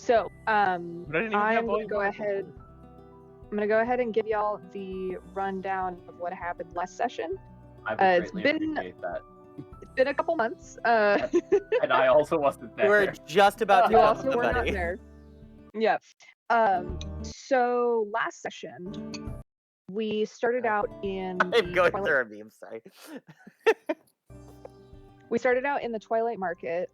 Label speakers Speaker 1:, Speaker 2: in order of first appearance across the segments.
Speaker 1: So,
Speaker 2: But I didn't even have
Speaker 1: I'm gonna go
Speaker 2: volleyball.
Speaker 1: ahead. I'm gonna go ahead and give y'all the rundown of what happened last session.
Speaker 3: I would
Speaker 1: It's
Speaker 3: greatly appreciate that.
Speaker 1: It's been a couple months.
Speaker 3: And I also wasn't there.
Speaker 4: We're just about to
Speaker 1: You
Speaker 4: jump
Speaker 1: also
Speaker 4: the
Speaker 1: were not
Speaker 4: buddy.
Speaker 1: there. Yeah. So last session, we started out in
Speaker 4: I'm
Speaker 1: the
Speaker 4: going
Speaker 1: Twilight.
Speaker 4: through a meme, sorry.
Speaker 1: We started out in the Twilight Market.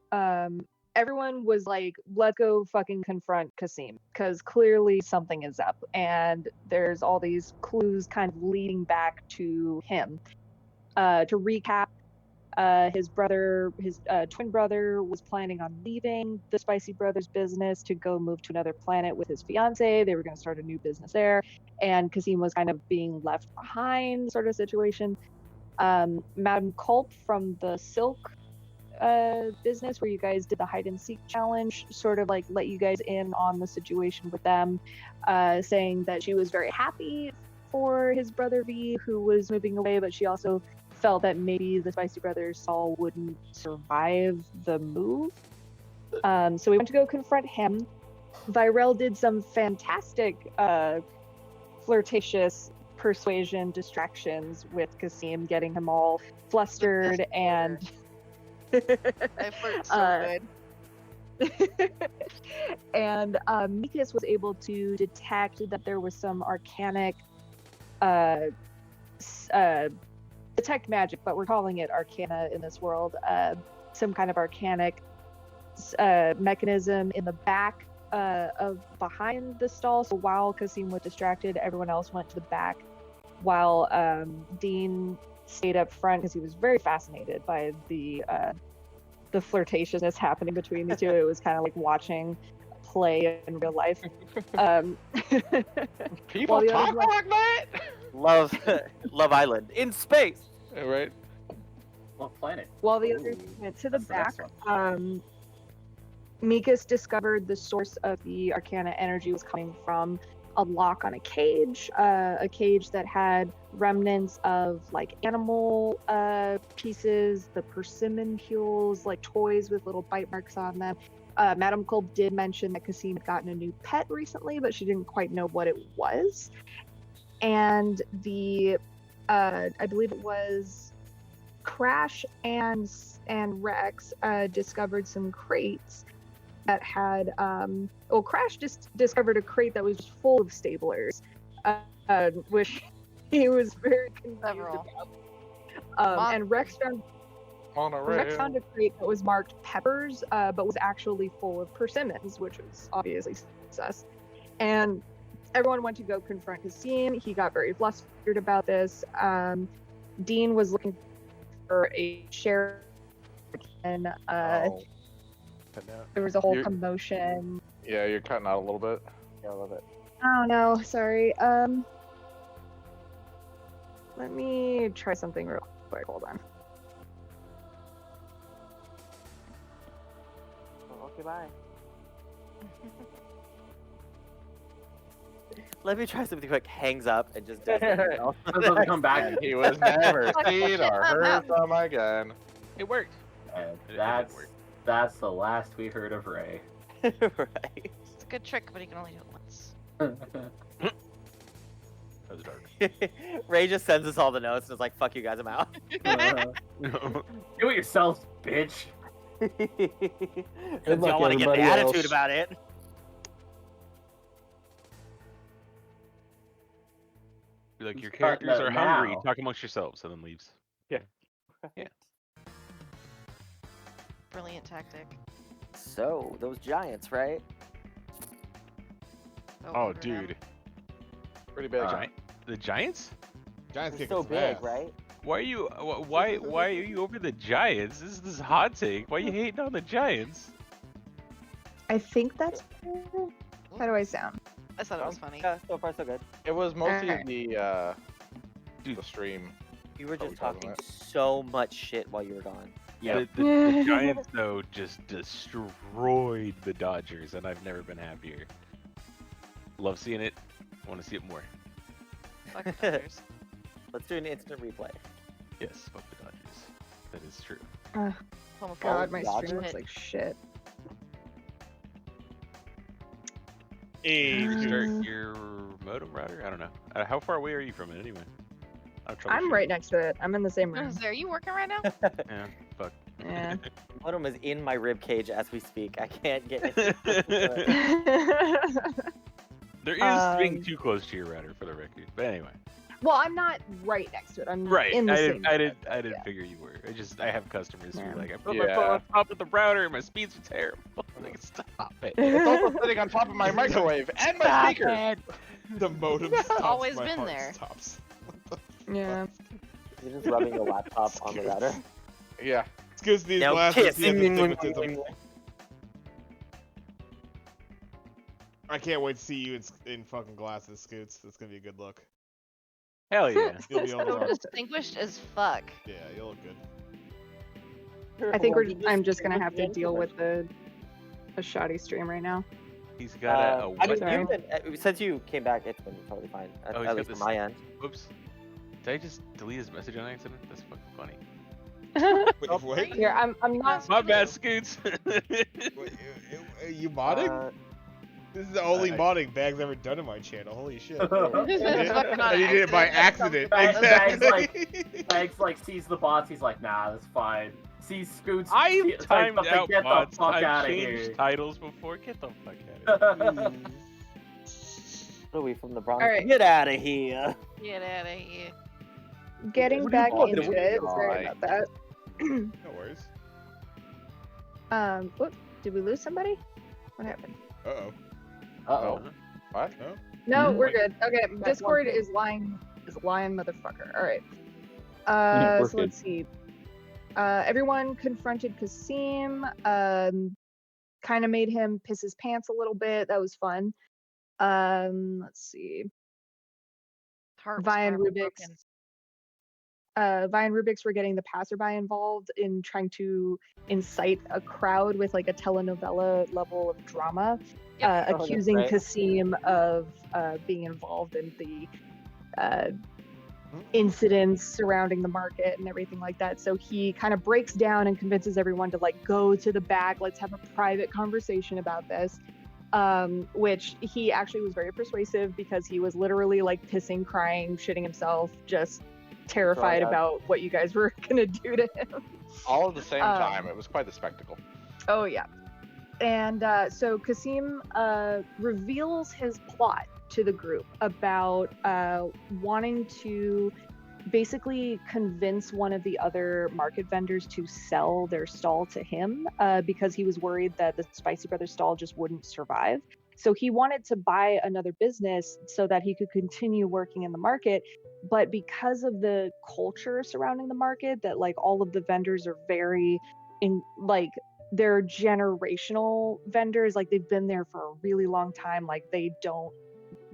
Speaker 1: Everyone was like, let's go fucking confront Kasim, because clearly something is up, and there's all these clues kind of leading back to him. To recap, his twin brother was planning on leaving the Spicy Brothers business to go move to another planet with his fiance. They were going to start a new business there, and Kasim was kind of being left behind, sort of situation. Madame Culp from the Silk business, where you guys did the hide and seek challenge, sort of like let you guys in on the situation with them, saying that she was very happy for his brother V, who was moving away, but she also felt that maybe the Spicy Brothers Saul wouldn't survive the move. So we went to go confront him. Virel did some fantastic flirtatious persuasion distractions with Kasim, getting him all flustered and
Speaker 5: I flirt so good.
Speaker 1: and Mikas was able to detect that there was some arcanic detect magic, but we're calling it arcana in this world. Some kind of arcanic mechanism in the back of behind the stall. So while Kasim was distracted, everyone else went to the back, while Dean stayed up front because he was very fascinated by the flirtatiousness happening between the two. It was kind of like watching play in real life.
Speaker 2: People talk like that?
Speaker 4: Love Island in space.
Speaker 2: Yeah, right.
Speaker 3: What planet?
Speaker 1: While the others went to the
Speaker 3: That's the next
Speaker 1: back, Mikas discovered the source of the arcana energy was coming from a lock on a cage that had remnants of like animal pieces, the persimmoncules, like toys with little bite marks on them. Madame Kolb did mention that Kasim had gotten a new pet recently, but she didn't quite know what it was. And the I believe it was Crash and Rex discovered some crates that had Crash just discovered a crate that was just full of staplers, which he was very confused
Speaker 5: Several.
Speaker 1: about. And Rex found
Speaker 2: Monorail.
Speaker 1: a crate that was marked peppers, but was actually full of persimmons, which was obviously sus. And everyone went to go confront Kasim. He got very flustered about this. Dean was looking for a sheriff, and there was a whole commotion.
Speaker 2: Yeah, you're cutting out a little bit.
Speaker 4: Yeah, I love it.
Speaker 1: Oh no, sorry. Let me try something real quick. Hold on.
Speaker 4: Okay, bye. Let me try something quick. Hangs up and just does something else.
Speaker 3: Doesn't come back.
Speaker 2: He was never seen or heard from again. It worked.
Speaker 3: And
Speaker 2: It
Speaker 3: that's the last we heard of Ray.
Speaker 4: Right.
Speaker 5: It's a good trick, but you can only do it once.
Speaker 2: That was dark.
Speaker 4: Ray just sends us all the notes and is like, fuck you guys, I'm out.
Speaker 3: Do it yourself, bitch.
Speaker 4: Since
Speaker 6: luck,
Speaker 4: y'all want to get the
Speaker 6: everybody
Speaker 4: attitude
Speaker 6: else.
Speaker 4: about it.
Speaker 2: Be like, your
Speaker 3: Who's
Speaker 2: characters
Speaker 3: cutting
Speaker 2: are
Speaker 3: it
Speaker 2: hungry.
Speaker 3: now?
Speaker 2: Talk amongst yourselves, and then leaves.
Speaker 5: Brilliant tactic.
Speaker 4: So, those giants, right?
Speaker 2: Oh,
Speaker 5: over them.
Speaker 2: dude. Pretty big.
Speaker 3: Uh,
Speaker 2: The Giants?
Speaker 6: Giants
Speaker 4: They're
Speaker 6: kicking
Speaker 4: so
Speaker 6: some
Speaker 4: big,
Speaker 6: ass.
Speaker 4: right?
Speaker 2: Why are you? Why are you over the Giants? This is hot take. Why are you hating on the Giants?
Speaker 1: I think that's. How do I sound?
Speaker 5: I thought it was funny.
Speaker 4: Yeah, so far so good.
Speaker 6: It was mostly
Speaker 1: Alright.
Speaker 6: the
Speaker 2: Dude.
Speaker 6: stream.
Speaker 4: You were
Speaker 6: What
Speaker 4: just
Speaker 6: we talking
Speaker 4: talking
Speaker 6: about?
Speaker 4: so much shit while you were gone.
Speaker 3: Yeah.
Speaker 2: The Giants though just destroyed the Dodgers, and I've never been happier. Love seeing it. Want to see it more.
Speaker 5: Fuck the Dodgers.
Speaker 4: Let's do an instant replay.
Speaker 2: Yes, fuck the Dodgers. That is true.
Speaker 5: Homophobic.
Speaker 1: God, my
Speaker 4: Dodgers?
Speaker 1: stream looks like shit.
Speaker 6: Hey,
Speaker 2: Start your modem router? I don't know. How far away are you from it anyway?
Speaker 1: I'm right next to it. I'm in the same room.
Speaker 5: Are you working right now?
Speaker 2: Yeah, fuck.
Speaker 1: Yeah.
Speaker 4: Modem is in my rib cage as we speak. I can't get it.
Speaker 2: There is being
Speaker 1: Um,
Speaker 2: too close to your router for the record. But anyway.
Speaker 1: well, I'm not right next to it. I'm
Speaker 2: Right.
Speaker 1: in the
Speaker 2: I
Speaker 1: same
Speaker 2: didn't I
Speaker 1: room
Speaker 2: didn't
Speaker 1: as
Speaker 2: I
Speaker 1: it,
Speaker 2: didn't
Speaker 1: yeah.
Speaker 2: figure you were. I have customers who
Speaker 1: Yeah.
Speaker 2: are like, I put my phone
Speaker 6: Yeah.
Speaker 2: on top of the router and my speeds are terrible. Like, stop it.
Speaker 6: It's also sitting on top of my microwave and my
Speaker 2: Stop
Speaker 6: speaker.
Speaker 2: it.
Speaker 7: The modem stops.
Speaker 5: Always
Speaker 7: My
Speaker 5: been
Speaker 7: heart
Speaker 5: there.
Speaker 7: stops.
Speaker 1: Yeah.
Speaker 4: You're just rubbing your laptop on the router.
Speaker 6: Yeah.
Speaker 7: It's because these
Speaker 4: Now
Speaker 7: glasses
Speaker 4: kiss.
Speaker 7: he has astigmatism. I can't wait to see you in fucking glasses, Scoots. That's gonna be a good look.
Speaker 2: Hell yeah.
Speaker 7: You'll be able to
Speaker 5: So
Speaker 7: rock.
Speaker 5: distinguished as fuck.
Speaker 7: Yeah, you'll look good.
Speaker 1: I think I'm just gonna have to deal with a shoddy stream right now.
Speaker 2: He's got a
Speaker 4: I mean,
Speaker 1: Sorry.
Speaker 4: you've been, since you came back, it's been totally fine. At,
Speaker 2: Oh, he's
Speaker 4: at
Speaker 2: got
Speaker 4: least
Speaker 2: this-
Speaker 4: from my end.
Speaker 2: Whoops. Did I just delete his message on accident? That's fucking funny.
Speaker 7: Wait, what?
Speaker 1: Here, I'm not.
Speaker 2: My bad, Scoots.
Speaker 7: Wait, you modding? This is the only
Speaker 2: I-
Speaker 7: modding Bag's ever done in my channel. Holy shit.
Speaker 5: This
Speaker 7: And
Speaker 5: is fucking on
Speaker 7: he did it by
Speaker 5: accident.
Speaker 7: accident.
Speaker 3: Bag's
Speaker 7: Exactly.
Speaker 3: Bags like sees the bots, he's like, nah, that's fine. Sees Scoots,
Speaker 2: I've
Speaker 3: it's
Speaker 2: timed
Speaker 3: like,
Speaker 2: out
Speaker 3: get
Speaker 2: mods.
Speaker 3: the fuck
Speaker 2: I've
Speaker 3: out of
Speaker 2: changed
Speaker 3: here.
Speaker 2: titles before. Get the fuck out of here.
Speaker 4: What are we from the Bronx?
Speaker 1: All right.
Speaker 4: Get out of here.
Speaker 5: Get out of here.
Speaker 1: Getting
Speaker 6: What do you
Speaker 1: back
Speaker 6: want?
Speaker 1: into it. Sorry
Speaker 6: Why?
Speaker 1: about that.
Speaker 7: No worries.
Speaker 1: Whoop, did we lose somebody? What happened?
Speaker 7: Uh-oh.
Speaker 6: Uh-oh. What?
Speaker 7: No?
Speaker 1: No,
Speaker 3: Mhm.
Speaker 1: we're good. Okay,
Speaker 4: That's
Speaker 1: Discord
Speaker 4: one
Speaker 1: is lying, motherfucker. All right.
Speaker 6: We're
Speaker 1: So
Speaker 6: good.
Speaker 1: let's see. Everyone confronted Kasim. Kind of made him piss his pants a little bit. That was fun. Let's see.
Speaker 5: Heart was
Speaker 1: Vi and
Speaker 5: finally
Speaker 1: Rubik's.
Speaker 5: broken.
Speaker 1: Vi and Rubik's were getting the passerby involved in trying to incite a crowd with like a telenovela level of drama,
Speaker 5: Yep.
Speaker 4: Oh, that's
Speaker 1: accusing
Speaker 4: right.
Speaker 1: Kasim of being involved in the incidents surrounding the market and everything like that. So he kind of breaks down and convinces everyone to like go to the back. Let's have a private conversation about this. Which he actually was very persuasive because he was literally like pissing, crying, shitting himself, just terrified
Speaker 4: Oh, yeah.
Speaker 1: about what you guys were gonna do to him.
Speaker 6: All at the same
Speaker 1: Um,
Speaker 6: time. It was quite the spectacle.
Speaker 1: Oh yeah. And so Kasim reveals his plot to the group about wanting to basically convince one of the other market vendors to sell their stall to him because he was worried that the Spicy Brothers stall just wouldn't survive. So he wanted to buy another business so that he could continue working in the market. But because of the culture surrounding the market, that like all of the vendors are very they're generational vendors, like they've been there for a really long time, like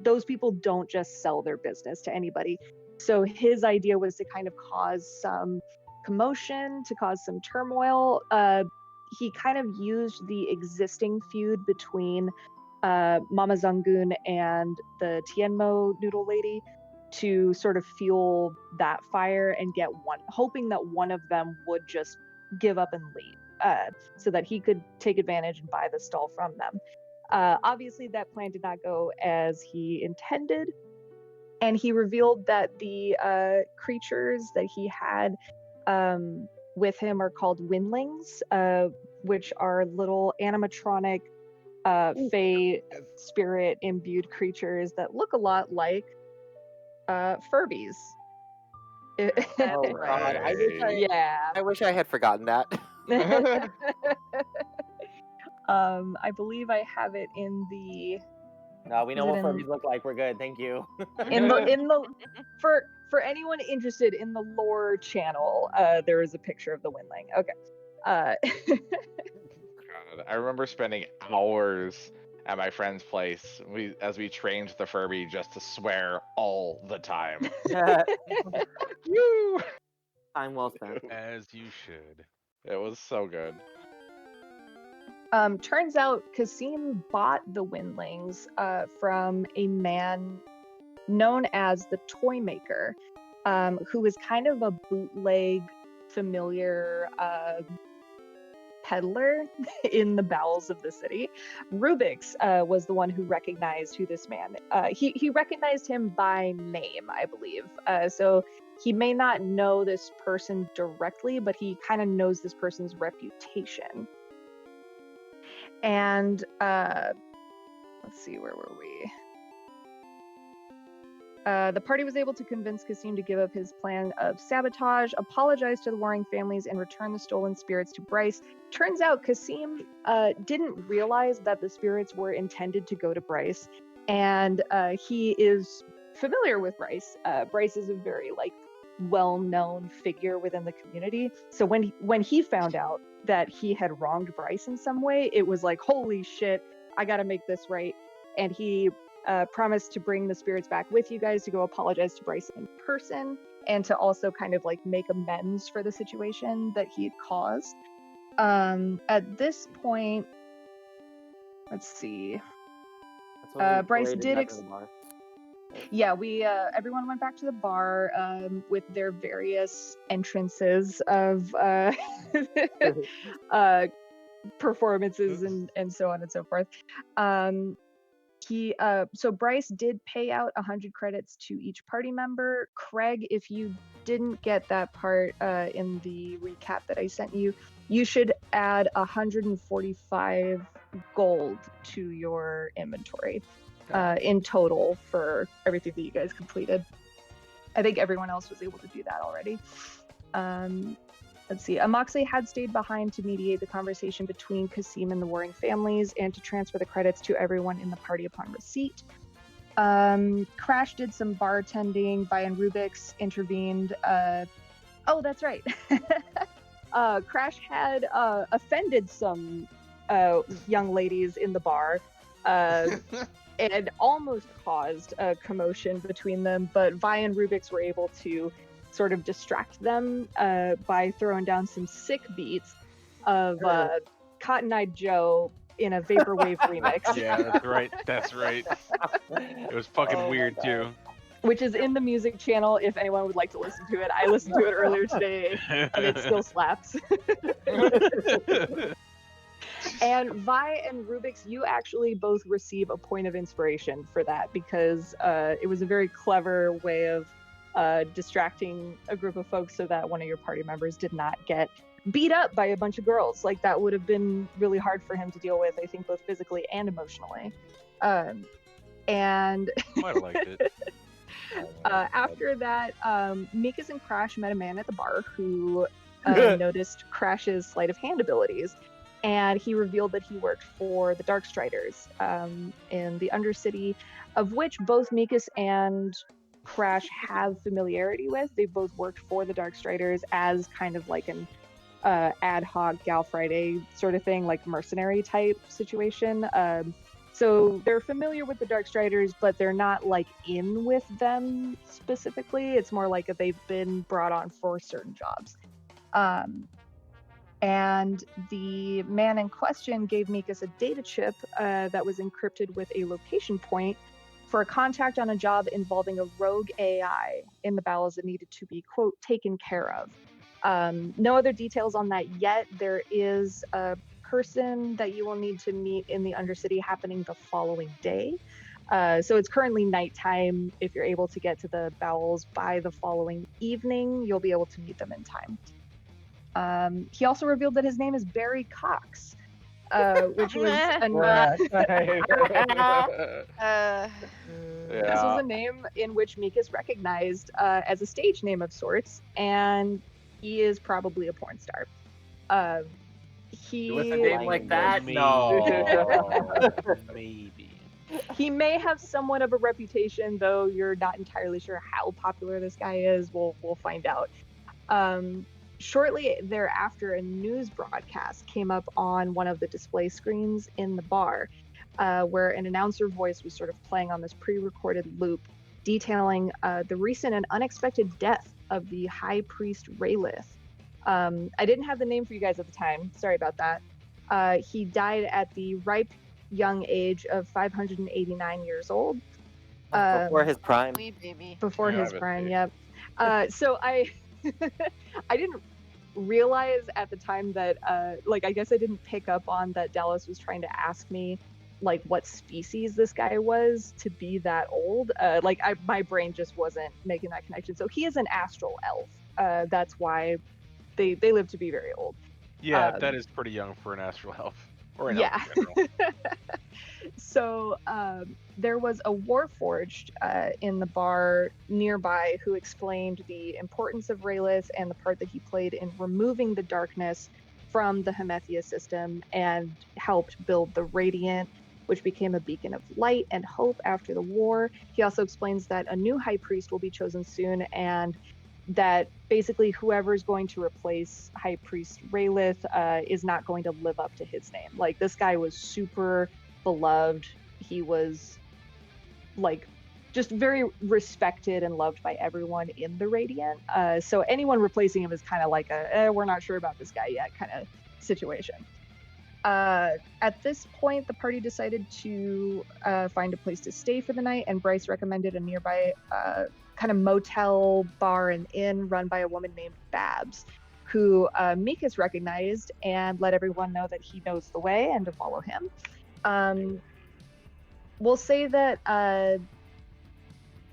Speaker 1: those people don't just sell their business to anybody. So his idea was to kind of cause some commotion, to cause some turmoil. He kind of used the existing feud between Mama Zangun and the Tianmo noodle lady to sort of fuel that fire and get hoping that one of them would just give up and leave. So that he could take advantage and buy the stall from them. Obviously, that plan did not go as he intended, and he revealed that the creatures that he had with him are called windlings, which are little animatronic fey spirit imbued creatures that look a lot like Furbies.
Speaker 4: Oh, God.
Speaker 1: Yeah.
Speaker 4: I wish I had forgotten that.
Speaker 1: I believe I have it in the
Speaker 4: No, we know
Speaker 1: Is
Speaker 4: what
Speaker 1: it in-
Speaker 4: Furbies look like. We're good. Thank you.
Speaker 1: for anyone interested in the lore channel, there is a picture of the windling. Okay.
Speaker 6: God, I remember spending hours at my friend's place as we trained the Furby just to swear all the time. Woo!
Speaker 4: Time well spent.
Speaker 2: As you should.
Speaker 6: It was so good.
Speaker 1: Turns out Kasim bought the windlings from a man known as the Toy Maker, who was kind of a bootleg familiar peddler in the bowels of the city. Rubix was the one who recognized who this man. He recognized him by name, I believe. So he may not know this person directly, but he kind of knows this person's reputation. And let's see, where were we? The party was able to convince Kasim to give up his plan of sabotage, apologize to the warring families, and return the stolen spirits to Bryce. Turns out Kasim didn't realize that the spirits were intended to go to Bryce, and he is familiar with Bryce. Bryce is a very well-known figure within the community. So when he found out that he had wronged Bryce in some way, it was like, holy shit, I gotta make this right. And he promised to bring the spirits back with you guys to go apologize to Bryce in person and to also kind of make amends for the situation that he had caused. At this point, let's see. Bryce did. Yeah, we everyone went back to the bar with their various entrances of performances and so on and so forth. So Bryce did pay out 100 credits to each party member. Craig, if you didn't get that part in the recap that I sent you, you should add 145 gold to your inventory in total for everything that you guys completed. I think everyone else was able to do that already. Let's see. Amoxley had stayed behind to mediate the conversation between Kasim and the warring families and to transfer the credits to everyone in the party upon receipt. Crash did some bartending. Vian Rubix intervened. Oh, that's right. Crash had offended some young ladies in the bar and almost caused a commotion between them, but Vi and Rubix were able to sort of distract them by throwing down some sick beats of Cotton Eye Joe in a Vaporwave remix.
Speaker 2: Yeah, that's right. That's right. It was fucking weird too.
Speaker 1: Which is in the music channel if anyone would like to listen to it. I listened to it earlier today and it still slaps. And Vi and Rubix, you actually both receive a point of inspiration for that because it was a very clever way of distracting a group of folks so that one of your party members did not get beat up by a bunch of girls. Like that would have been really hard for him to deal with, I think, both physically and emotionally. And
Speaker 2: Might have liked it.
Speaker 1: after that, Mikas and Crash met a man at the bar who noticed Crash's sleight of hand abilities. And he revealed that he worked for the Darkstriders in the Undercity, of which both Mikas and Crash have familiarity with. They've both worked for the Darkstriders as kind of like an ad hoc Gal Friday sort of thing, like mercenary type situation. So they're familiar with the Darkstriders, but they're not like in with them specifically. It's more like they've been brought on for certain jobs. And the man in question gave Mikas a data chip that was encrypted with a location point for a contact on a job involving a rogue AI in the bowels that needed to be, quote, taken care of. No other details on that yet. There is a person that you will need to meet in the Undercity happening the following day. So it's currently nighttime. If you're able to get to the bowels by the following evening, you'll be able to meet them in time. He also revealed that his name is Barry Cox, which was this was a name in which Mikas recognized as a stage name of sorts, and he is probably a porn star.
Speaker 3: With a name like that, no.
Speaker 2: Maybe.
Speaker 1: He may have somewhat of a reputation, though you're not entirely sure how popular this guy is. We'll find out. Shortly thereafter, a news broadcast came up on one of the display screens in the bar, where an announcer voice was sort of playing on this pre-recorded loop, detailing the recent and unexpected death of the High Priest Raylith. I didn't have the name for you guys at the time. Sorry about that. He died at the ripe young age of 589 years old.
Speaker 4: Before his prime.
Speaker 5: Wee baby.
Speaker 1: Before his prime, yep. So I didn't realize at the time that like I guess I didn't pick up on that Dallas was trying to ask me like what species this guy was to be that old. Like my brain just wasn't making that connection. So he is an astral elf. That's why they live to be very old.
Speaker 2: Yeah, that is pretty young for an astral elf. Or an elf in general.
Speaker 1: So there was a warforged in the bar nearby who explained the importance of Raylith and the part that he played in removing the darkness from the Hemethia system and helped build the Radiant, which became a beacon of light and hope after the war. He also explains that a new high priest will be chosen soon, and that basically whoever's going to replace High Priest Raylith is not going to live up to his name. Like, this guy was super beloved. He was like just very respected and loved by everyone in the Radiant. So anyone replacing him is kind of like we're not sure about this guy yet kind of situation. At this point, the party decided to find a place to stay for the night, and Bryce recommended a nearby kind of motel, bar, and inn run by a woman named Babs, who Mikas recognized and let everyone know that he knows the way and to follow him. We'll say that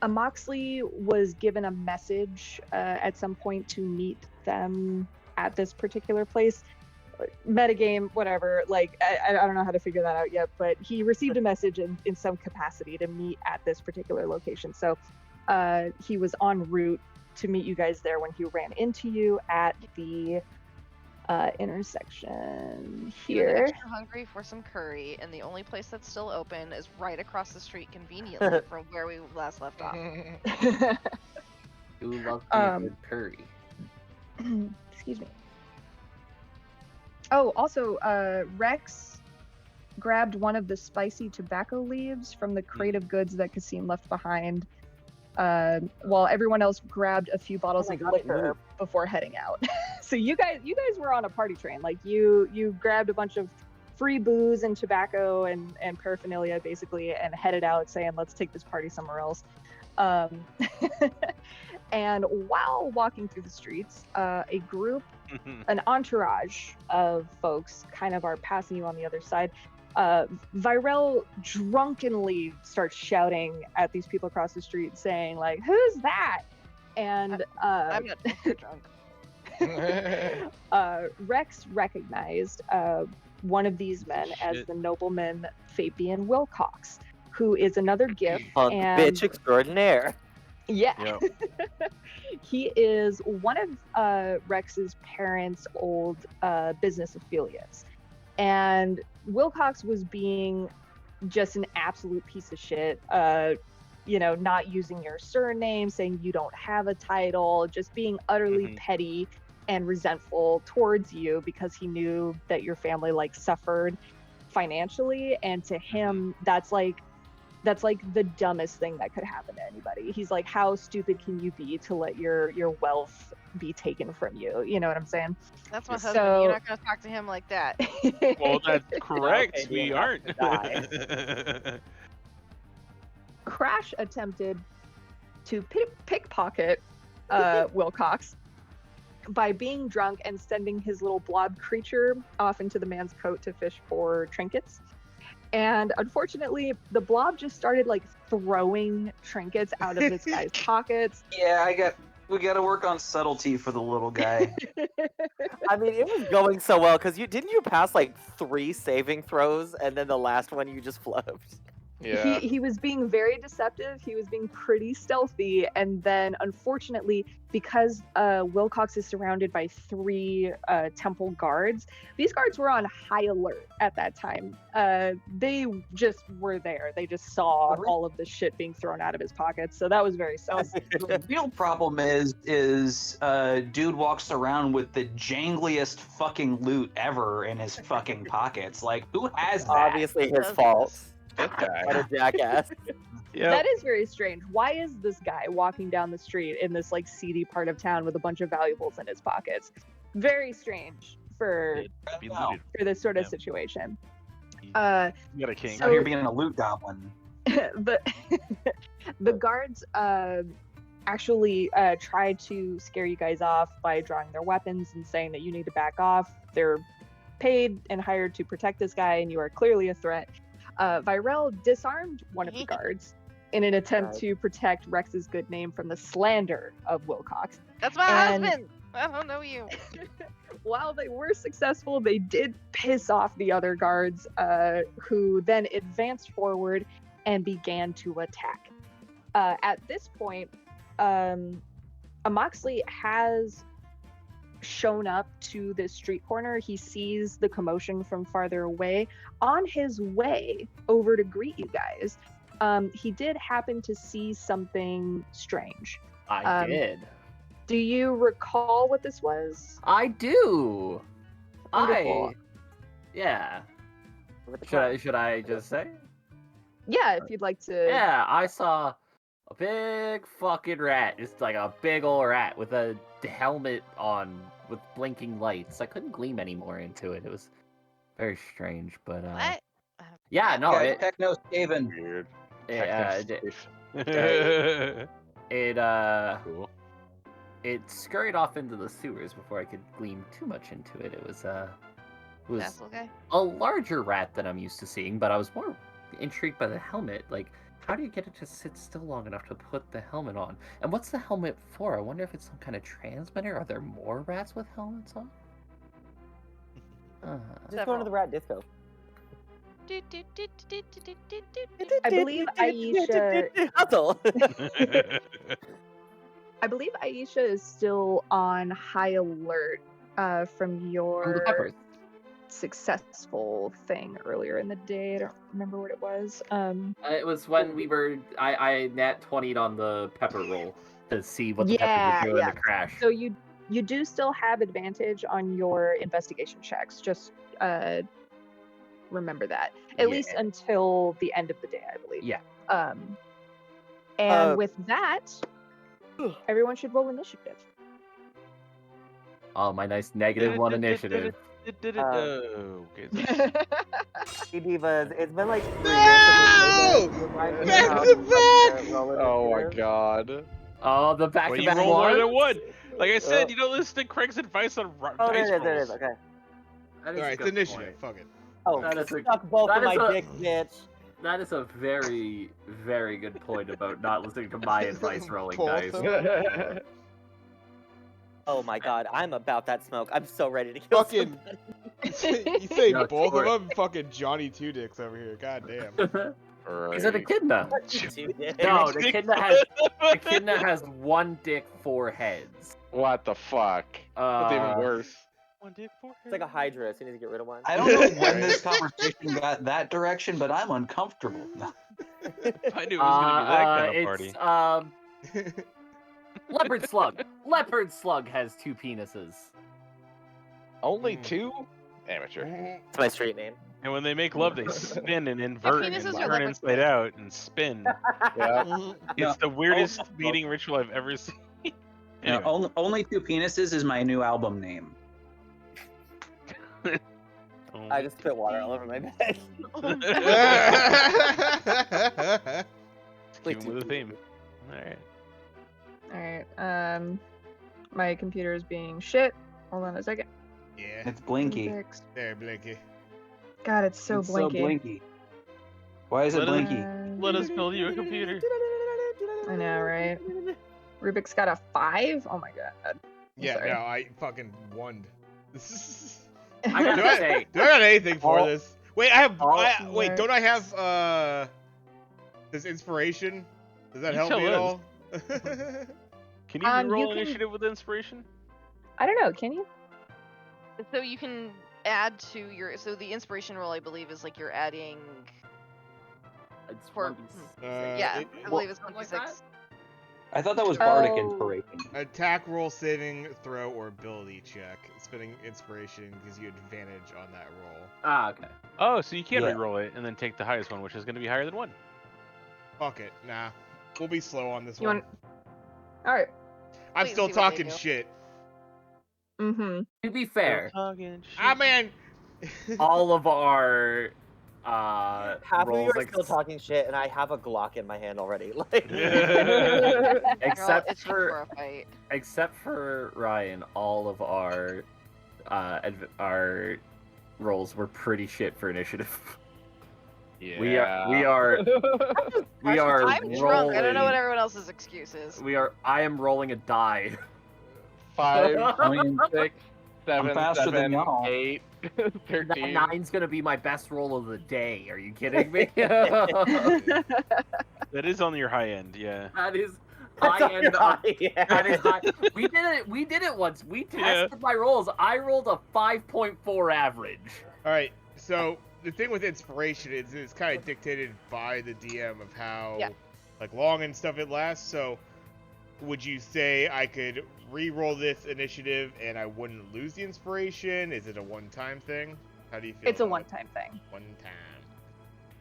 Speaker 1: Amoxley was given a message at some point to meet them at this particular place. Metagame, whatever, like I don't know how to figure that out yet, but he received a message in some capacity to meet at this particular location. So he was en route to meet you guys there when he ran into you at the intersection
Speaker 5: You're
Speaker 1: here.
Speaker 5: extra hungry for some curry, and the only place that's still open is right across the street, conveniently from where we last left off.
Speaker 3: Who loves good curry?
Speaker 1: Excuse me. Oh, also, Rex grabbed one of the spicy tobacco leaves from the crate of goods that Kasim left behind, while everyone else grabbed a few bottles of liquor before heading out. So you guys were on a party train. Like you grabbed a bunch of free booze and tobacco and paraphernalia basically, and headed out saying, "Let's take this party somewhere else." And while walking through the streets, a group, an entourage of folks kind of are passing you on the other side. Virel drunkenly starts shouting at these people across the street saying like, "Who's that?" And
Speaker 5: I'm not drunk.
Speaker 1: Rex recognized one of these men as the nobleman Fabian Wilcox, who is another gift and
Speaker 4: bitch extraordinaire.
Speaker 1: Yeah.
Speaker 2: Yep.
Speaker 1: He is one of Rex's parents' old business affiliates. And Wilcox was being just an absolute piece of shit, not using your surname, saying you don't have a title, just being utterly petty and resentful towards you because he knew that your family like suffered financially. And to him, that's like the dumbest thing that could happen to anybody. He's like, how stupid can you be to let your wealth be taken from you? You know what I'm saying?
Speaker 5: That's my husband.
Speaker 1: So-
Speaker 5: You're not gonna talk to him like that.
Speaker 2: Well, that's correct.
Speaker 4: Okay,
Speaker 2: We
Speaker 4: you'll
Speaker 2: aren't.
Speaker 4: have to
Speaker 1: Crash attempted to pickpocket Wilcox by being drunk and sending his little blob creature off into the man's coat to fish for trinkets. And unfortunately, the blob just started like throwing trinkets out of this guy's pockets.
Speaker 8: Yeah, we got to work on subtlety for the little guy.
Speaker 4: I mean, it was going so well because didn't you pass like 3 saving throws and then the last one you just flubbed?
Speaker 6: Yeah.
Speaker 1: He was being very deceptive. He was being pretty stealthy. And then, unfortunately, because Wilcox is surrounded by 3 temple guards, these guards were on high alert at that time. They just were there. They just saw all of the shit being thrown out of his pockets. So that was very sus.
Speaker 8: The real problem is dude walks around with the jangliest fucking loot ever in his fucking pockets. Like, who has that?
Speaker 4: Obviously his fault.
Speaker 6: Good guy.
Speaker 4: What a jackass.
Speaker 2: Yeah.
Speaker 1: That is very strange. Why is this guy walking down the street in this like seedy part of town with a bunch of valuables in his pockets? Very strange for
Speaker 2: Be looted.
Speaker 1: this sort of
Speaker 2: Yeah.
Speaker 1: situation.
Speaker 2: You got a king.
Speaker 1: So-
Speaker 8: Out here being a loot goblin.
Speaker 1: the guards actually try to scare you guys off by drawing their weapons and saying that you need to back off. They're paid and hired to protect this guy, and you are clearly a threat. Virel disarmed one of the guards in an attempt to protect Rex's good name from the slander of Wilcox.
Speaker 5: That's my husband. I don't know you.
Speaker 1: While they were successful, they did piss off the other guards, who then advanced forward and began to attack. At this point, Amoxley has shown up to this street corner. He sees the commotion from farther away. On his way over to greet you guys, he did happen to see something strange.
Speaker 3: I did.
Speaker 1: Do you recall what this was?
Speaker 3: I do.
Speaker 1: Wonderful.
Speaker 3: Yeah.
Speaker 4: With the
Speaker 3: Should I just say?
Speaker 1: Yeah, if you'd like to.
Speaker 3: Yeah, I saw a big fucking rat. Just like a big old rat with a helmet on with blinking lights. I couldn't gleam any more into it. It was very strange, but
Speaker 5: What?
Speaker 3: yeah, no,
Speaker 8: Okay,
Speaker 3: it
Speaker 8: Techno Skaven.
Speaker 6: Weird.
Speaker 2: Cool.
Speaker 3: It scurried off into the sewers before I could gleam too much into it. It was
Speaker 5: That's okay.
Speaker 3: a larger rat than I'm used to seeing, but I was more intrigued by the helmet. Like, how do you get it to sit still long enough to put the helmet on? And what's the helmet for? I wonder if it's some kind of transmitter. Are there more rats with helmets on?
Speaker 4: Just go to the rat disco.
Speaker 1: I believe Aisha.
Speaker 4: Hustle.
Speaker 1: I believe Aisha is still on high alert from
Speaker 3: From the
Speaker 1: your
Speaker 3: peppers.
Speaker 1: successful thing earlier in the day. I don't remember what it was.
Speaker 3: It was when we were. I nat 20'd on the pepper roll to see what the
Speaker 1: Yeah,
Speaker 3: peppers were doing
Speaker 1: yeah.
Speaker 3: in the crash.
Speaker 1: So you do still have advantage on your investigation checks. Just remember that. At least
Speaker 3: Yeah.
Speaker 1: until the end of the day, I believe.
Speaker 3: Yeah.
Speaker 1: And with that, everyone should roll initiative.
Speaker 3: Oh, my nice -1 initiative.
Speaker 2: Oh, good.
Speaker 4: Hey, Divas, it's been like 3
Speaker 7: No!
Speaker 4: years.
Speaker 7: Back to back!
Speaker 6: Oh my god.
Speaker 3: Oh, the
Speaker 2: Well,
Speaker 3: back-to-back
Speaker 2: you roll more than
Speaker 3: ones?
Speaker 2: one. Like I said, you don't listen to Craig's advice on
Speaker 4: Oh,
Speaker 2: dice
Speaker 4: there it is,
Speaker 2: rolls.
Speaker 4: okay.
Speaker 3: That is a
Speaker 7: Alright, it's
Speaker 3: good
Speaker 7: initiative.
Speaker 3: point.
Speaker 7: Fuck it.
Speaker 4: Oh,
Speaker 3: That is a-
Speaker 4: suck both
Speaker 3: that
Speaker 4: of my
Speaker 3: is a-
Speaker 4: dick, bitch.
Speaker 3: That is a very, very good point about not listening to my advice rolling
Speaker 7: Both
Speaker 3: dice.
Speaker 7: of them?
Speaker 4: Oh my god, I'm about that smoke. I'm so ready to kill
Speaker 7: Fucking.
Speaker 4: somebody.
Speaker 7: You say
Speaker 3: No,
Speaker 7: both
Speaker 3: Troy.
Speaker 7: of them? Fucking Johnny Two Dicks over here. God damn.
Speaker 3: Is it a echidna?
Speaker 4: Two dicks.
Speaker 3: No, the echidna has one dick, 4 heads.
Speaker 6: What the fuck? That's even worse.
Speaker 4: It's like a hydra, so you need to get rid of one.
Speaker 8: I don't know when this conversation got that direction, but I'm uncomfortable.
Speaker 2: I knew it was gonna be that kind of party.
Speaker 3: It's leopard slug. Leopard slug has 2 penises.
Speaker 6: Only 2? Amateur.
Speaker 4: It's my street name.
Speaker 2: And when they make love, they spin and invert and
Speaker 5: penises are
Speaker 2: turn
Speaker 5: leopard
Speaker 2: inside out and spin.
Speaker 6: Yeah.
Speaker 2: It's the weirdest mating ritual I've ever seen.
Speaker 8: No,
Speaker 2: Anyway.
Speaker 8: only 2 penises is my new album name.
Speaker 2: Oh.
Speaker 4: I just spit water all over my bed.
Speaker 2: Keep it with the theme. Alright.
Speaker 1: Alright, my computer is being shit. Hold on a second.
Speaker 7: Yeah.
Speaker 8: It's Blinky.
Speaker 1: Fixed.
Speaker 7: There, Blinky.
Speaker 1: God, it's so
Speaker 8: It's
Speaker 1: blinky.
Speaker 8: so blinky. Why is it
Speaker 2: Let it-
Speaker 8: blinky?
Speaker 2: Let us build you a computer.
Speaker 1: I know, right? Rubik's got a 5? Oh my god.
Speaker 7: Yeah,
Speaker 1: sorry.
Speaker 7: no, I fucking won.
Speaker 3: I gotta
Speaker 7: do, I,
Speaker 3: say,
Speaker 7: do I got anything for
Speaker 3: all-
Speaker 7: this? Wait, I have.
Speaker 3: all-
Speaker 7: Wait, don't I have this inspiration? Does that
Speaker 2: You
Speaker 7: help
Speaker 2: tell
Speaker 7: me at
Speaker 2: us.
Speaker 7: all?
Speaker 2: Can you
Speaker 1: You
Speaker 2: roll
Speaker 1: can-
Speaker 2: initiative with inspiration?
Speaker 1: I don't know, can you?
Speaker 5: So you can add to your. So the inspiration roll, I believe, is like you're adding.
Speaker 3: it's
Speaker 5: For-
Speaker 3: 1d6.
Speaker 5: Yeah,
Speaker 7: it-
Speaker 5: I believe it's
Speaker 3: like
Speaker 5: 1d6.
Speaker 8: I thought that was bardic
Speaker 1: Oh.
Speaker 8: inspiration.
Speaker 7: Attack roll, saving throw, or ability check. Spending inspiration gives you advantage on that roll.
Speaker 3: Ah, okay.
Speaker 2: Oh, so you can
Speaker 8: Yeah.
Speaker 2: re-roll it and then take the highest one, which is going to be higher than 1.
Speaker 7: Fuck it, nah. We'll be slow on this
Speaker 1: You
Speaker 7: one.
Speaker 1: want? Alright.
Speaker 7: I'm
Speaker 5: Wait and
Speaker 7: still
Speaker 5: see what they
Speaker 7: talking
Speaker 5: do.
Speaker 7: shit.
Speaker 1: Mm-hmm.
Speaker 3: To be fair,
Speaker 7: Ah, man.
Speaker 3: all of our
Speaker 4: Half of you
Speaker 3: rolls
Speaker 4: are still talking shit, and I have a Glock in my hand already. Like,
Speaker 3: except
Speaker 5: itching
Speaker 3: for
Speaker 5: a fight.
Speaker 3: except for Ryan, all of our rolls were pretty shit for initiative.
Speaker 6: Yeah.
Speaker 3: We are
Speaker 5: I'm drunk. I don't know what
Speaker 3: rolling.
Speaker 5: everyone else's excuse is.
Speaker 3: I am rolling a die.
Speaker 6: 5,
Speaker 8: I mean,
Speaker 6: 6, 7,
Speaker 8: faster than
Speaker 6: 7,
Speaker 8: y'all.
Speaker 6: 8, 13.
Speaker 3: 9's gonna be my best roll of the day. Are you kidding me?
Speaker 2: That is on your high end, yeah.
Speaker 3: That is high end.
Speaker 4: yeah.
Speaker 3: That is high. We did it once. We tested my rolls. I rolled a 5.4 average.
Speaker 7: All right, so the thing with inspiration is it's kind of dictated by the DM of how like long and stuff it lasts. So would you say I could re-roll this initiative and I wouldn't lose the inspiration? Is it a one-time thing? How do you feel?
Speaker 1: It's a
Speaker 7: about it?
Speaker 1: one-time thing.
Speaker 7: One time.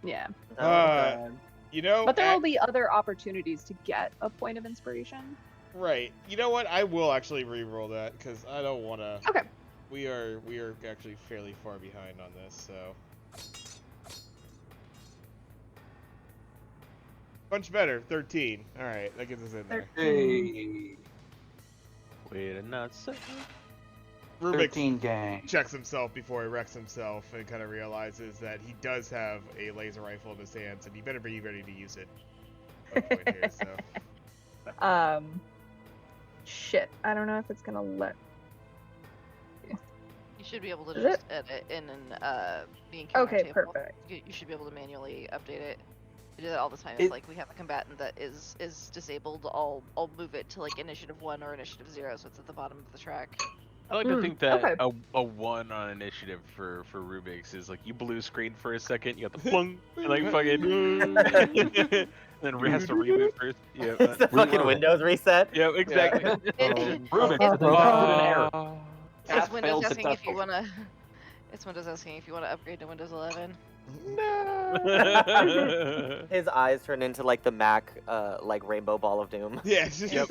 Speaker 1: Yeah.
Speaker 7: You know,
Speaker 1: But there will be other opportunities to get a point of inspiration.
Speaker 7: right. You know what? I will actually re-roll that because I don't want to.
Speaker 1: Okay.
Speaker 7: We are actually fairly far behind on this, so. Bunch better, 13. All right, that gets us in there.
Speaker 8: Hey,
Speaker 2: Wait a nut.
Speaker 7: 13
Speaker 8: 13 gang.
Speaker 7: checks himself before he wrecks himself and kind of realizes that he does have a laser rifle in his hands and he better be ready to use it. At one point here, so.
Speaker 1: Shit. I don't know if it's gonna let.
Speaker 5: You should be able to
Speaker 1: Is
Speaker 5: just edit in the encounter
Speaker 1: Okay,
Speaker 5: table.
Speaker 1: perfect.
Speaker 5: You should be able to manually update it. We do that all the time.
Speaker 8: It-
Speaker 5: It's like we have a combatant that is disabled. I'll move it to like initiative 1 or initiative 0, so it's at the bottom of the track.
Speaker 2: I like to think that
Speaker 1: okay.
Speaker 2: a 1 on initiative for Rubik's is like you blue screen for a second, you got the plung, and like fucking, and then it has to reboot first. Yeah,
Speaker 4: It's the fucking Windows reset.
Speaker 2: yeah, exactly.
Speaker 8: Rubik,
Speaker 5: It-
Speaker 8: detected an error.
Speaker 5: It's
Speaker 8: Path
Speaker 5: Windows
Speaker 8: failed
Speaker 5: asking if you
Speaker 8: successfully.
Speaker 5: wanna. It's Windows asking if you wanna upgrade to Windows 11.
Speaker 4: His eyes turn into like the Mac, like rainbow ball of doom.
Speaker 7: Yeah.
Speaker 2: Yep.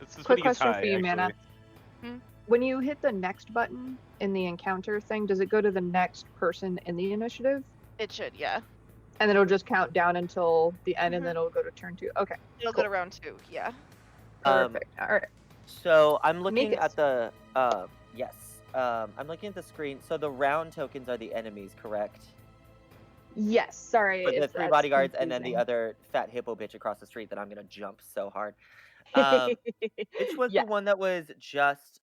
Speaker 2: It's just when
Speaker 1: Quick
Speaker 2: he gets
Speaker 1: question
Speaker 2: high,
Speaker 1: for you, Mana.
Speaker 2: actually.
Speaker 1: When you hit the next button in the encounter thing, does it go to the next person in the initiative?
Speaker 5: It should, yeah.
Speaker 1: And then it'll just count down until the end, and then it'll go to turn 2. Okay.
Speaker 5: It'll go to round 2, yeah.
Speaker 1: Perfect. All right.
Speaker 4: So I'm looking
Speaker 1: Make it-
Speaker 4: at the yes. I'm looking at the screen. So the round tokens are the enemies, correct?
Speaker 1: Yes. Sorry.
Speaker 4: But the
Speaker 1: if
Speaker 4: 3
Speaker 1: that's
Speaker 4: bodyguards and then the
Speaker 1: confusing.
Speaker 4: other fat hippo bitch across the street that I'm gonna jump so hard. Which was
Speaker 1: Yes.
Speaker 4: the one that was just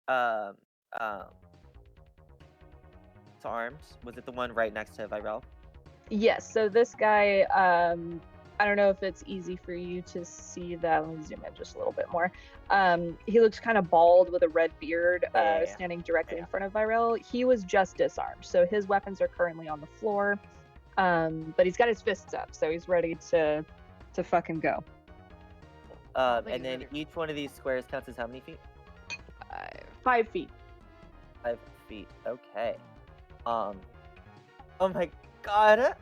Speaker 4: armed? Was it the one right next to Virel?
Speaker 1: Yes. So this guy, I don't know if it's easy for you to see that. Let me zoom in just a little bit more. He looks kind of bald with a red beard,
Speaker 4: Yeah.
Speaker 1: standing directly in front of Virel. He was just disarmed, so his weapons are currently on the floor. But he's got his fists up, so he's ready to fucking go.
Speaker 4: And
Speaker 5: think
Speaker 4: then
Speaker 5: it's
Speaker 4: each one of these squares counts as how many feet?
Speaker 1: 5 feet.
Speaker 4: 5 feet. Okay. Oh my god.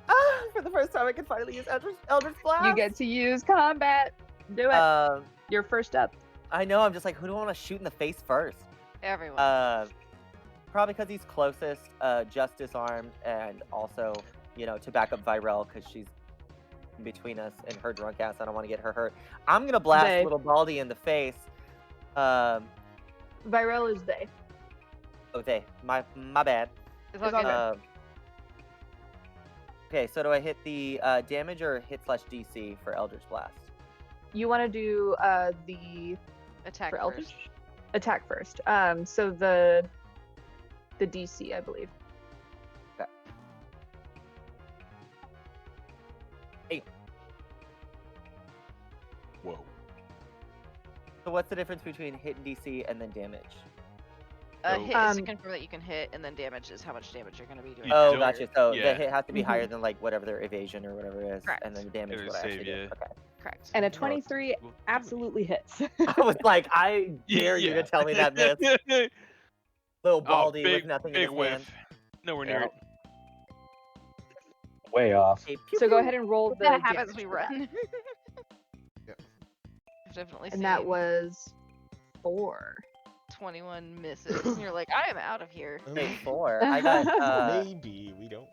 Speaker 4: For the first time I can finally use Eldritch Blast.
Speaker 1: You get to use combat. Do it. You're first up.
Speaker 4: I know, I'm just like, who do I want to shoot in the face first?
Speaker 5: Everyone.
Speaker 4: Probably because he's closest, just disarmed, and also, you know, to back up Virel because she's in between us and her drunk ass. I don't want to get her hurt. I'm gonna blast
Speaker 1: They.
Speaker 4: little Baldy in the face.
Speaker 1: Virel is they.
Speaker 4: Oh, they. My bad.
Speaker 5: It's all
Speaker 1: it's all
Speaker 5: good.
Speaker 1: good.
Speaker 4: Okay, so do I hit the damage or hit/DC for Eldritch Blast?
Speaker 1: You want to do the
Speaker 5: Attack
Speaker 1: for
Speaker 5: first.
Speaker 1: Eldritch? Attack first. So the DC, I believe.
Speaker 4: Okay. Hey.
Speaker 2: Whoa.
Speaker 4: So what's the difference between hit and DC and then damage?
Speaker 2: So-
Speaker 5: Hit is to confirm that you can hit, and then damage is how much damage you're going to be doing.
Speaker 2: You
Speaker 4: Oh,
Speaker 2: don't-
Speaker 4: gotcha. So
Speaker 2: yeah.
Speaker 4: the hit has to be
Speaker 1: Mhm.
Speaker 4: higher than like whatever their evasion or whatever it is,
Speaker 5: Correct.
Speaker 4: and then the damage
Speaker 2: It
Speaker 4: is
Speaker 2: was
Speaker 4: what I
Speaker 2: save,
Speaker 4: actually do.
Speaker 2: yeah.
Speaker 4: Okay.
Speaker 5: Correct.
Speaker 1: And a 23 absolutely hits.
Speaker 4: I was like, I dare you to tell me that miss. Little Baldy
Speaker 2: big,
Speaker 4: with nothing
Speaker 2: big
Speaker 4: in his
Speaker 2: whiff.
Speaker 4: hand.
Speaker 2: Nowhere near it.
Speaker 8: Way off.
Speaker 4: Okay, pew,
Speaker 1: So go
Speaker 4: pew.
Speaker 1: ahead and roll the
Speaker 5: That happens
Speaker 1: damage
Speaker 5: we
Speaker 1: for that.
Speaker 5: run.
Speaker 7: Yep.
Speaker 5: I've definitely
Speaker 1: And that
Speaker 5: seen
Speaker 1: was 4.
Speaker 5: 21 misses. And you're like, I am out of here.
Speaker 4: Okay, 4. I got
Speaker 7: Maybe we don't.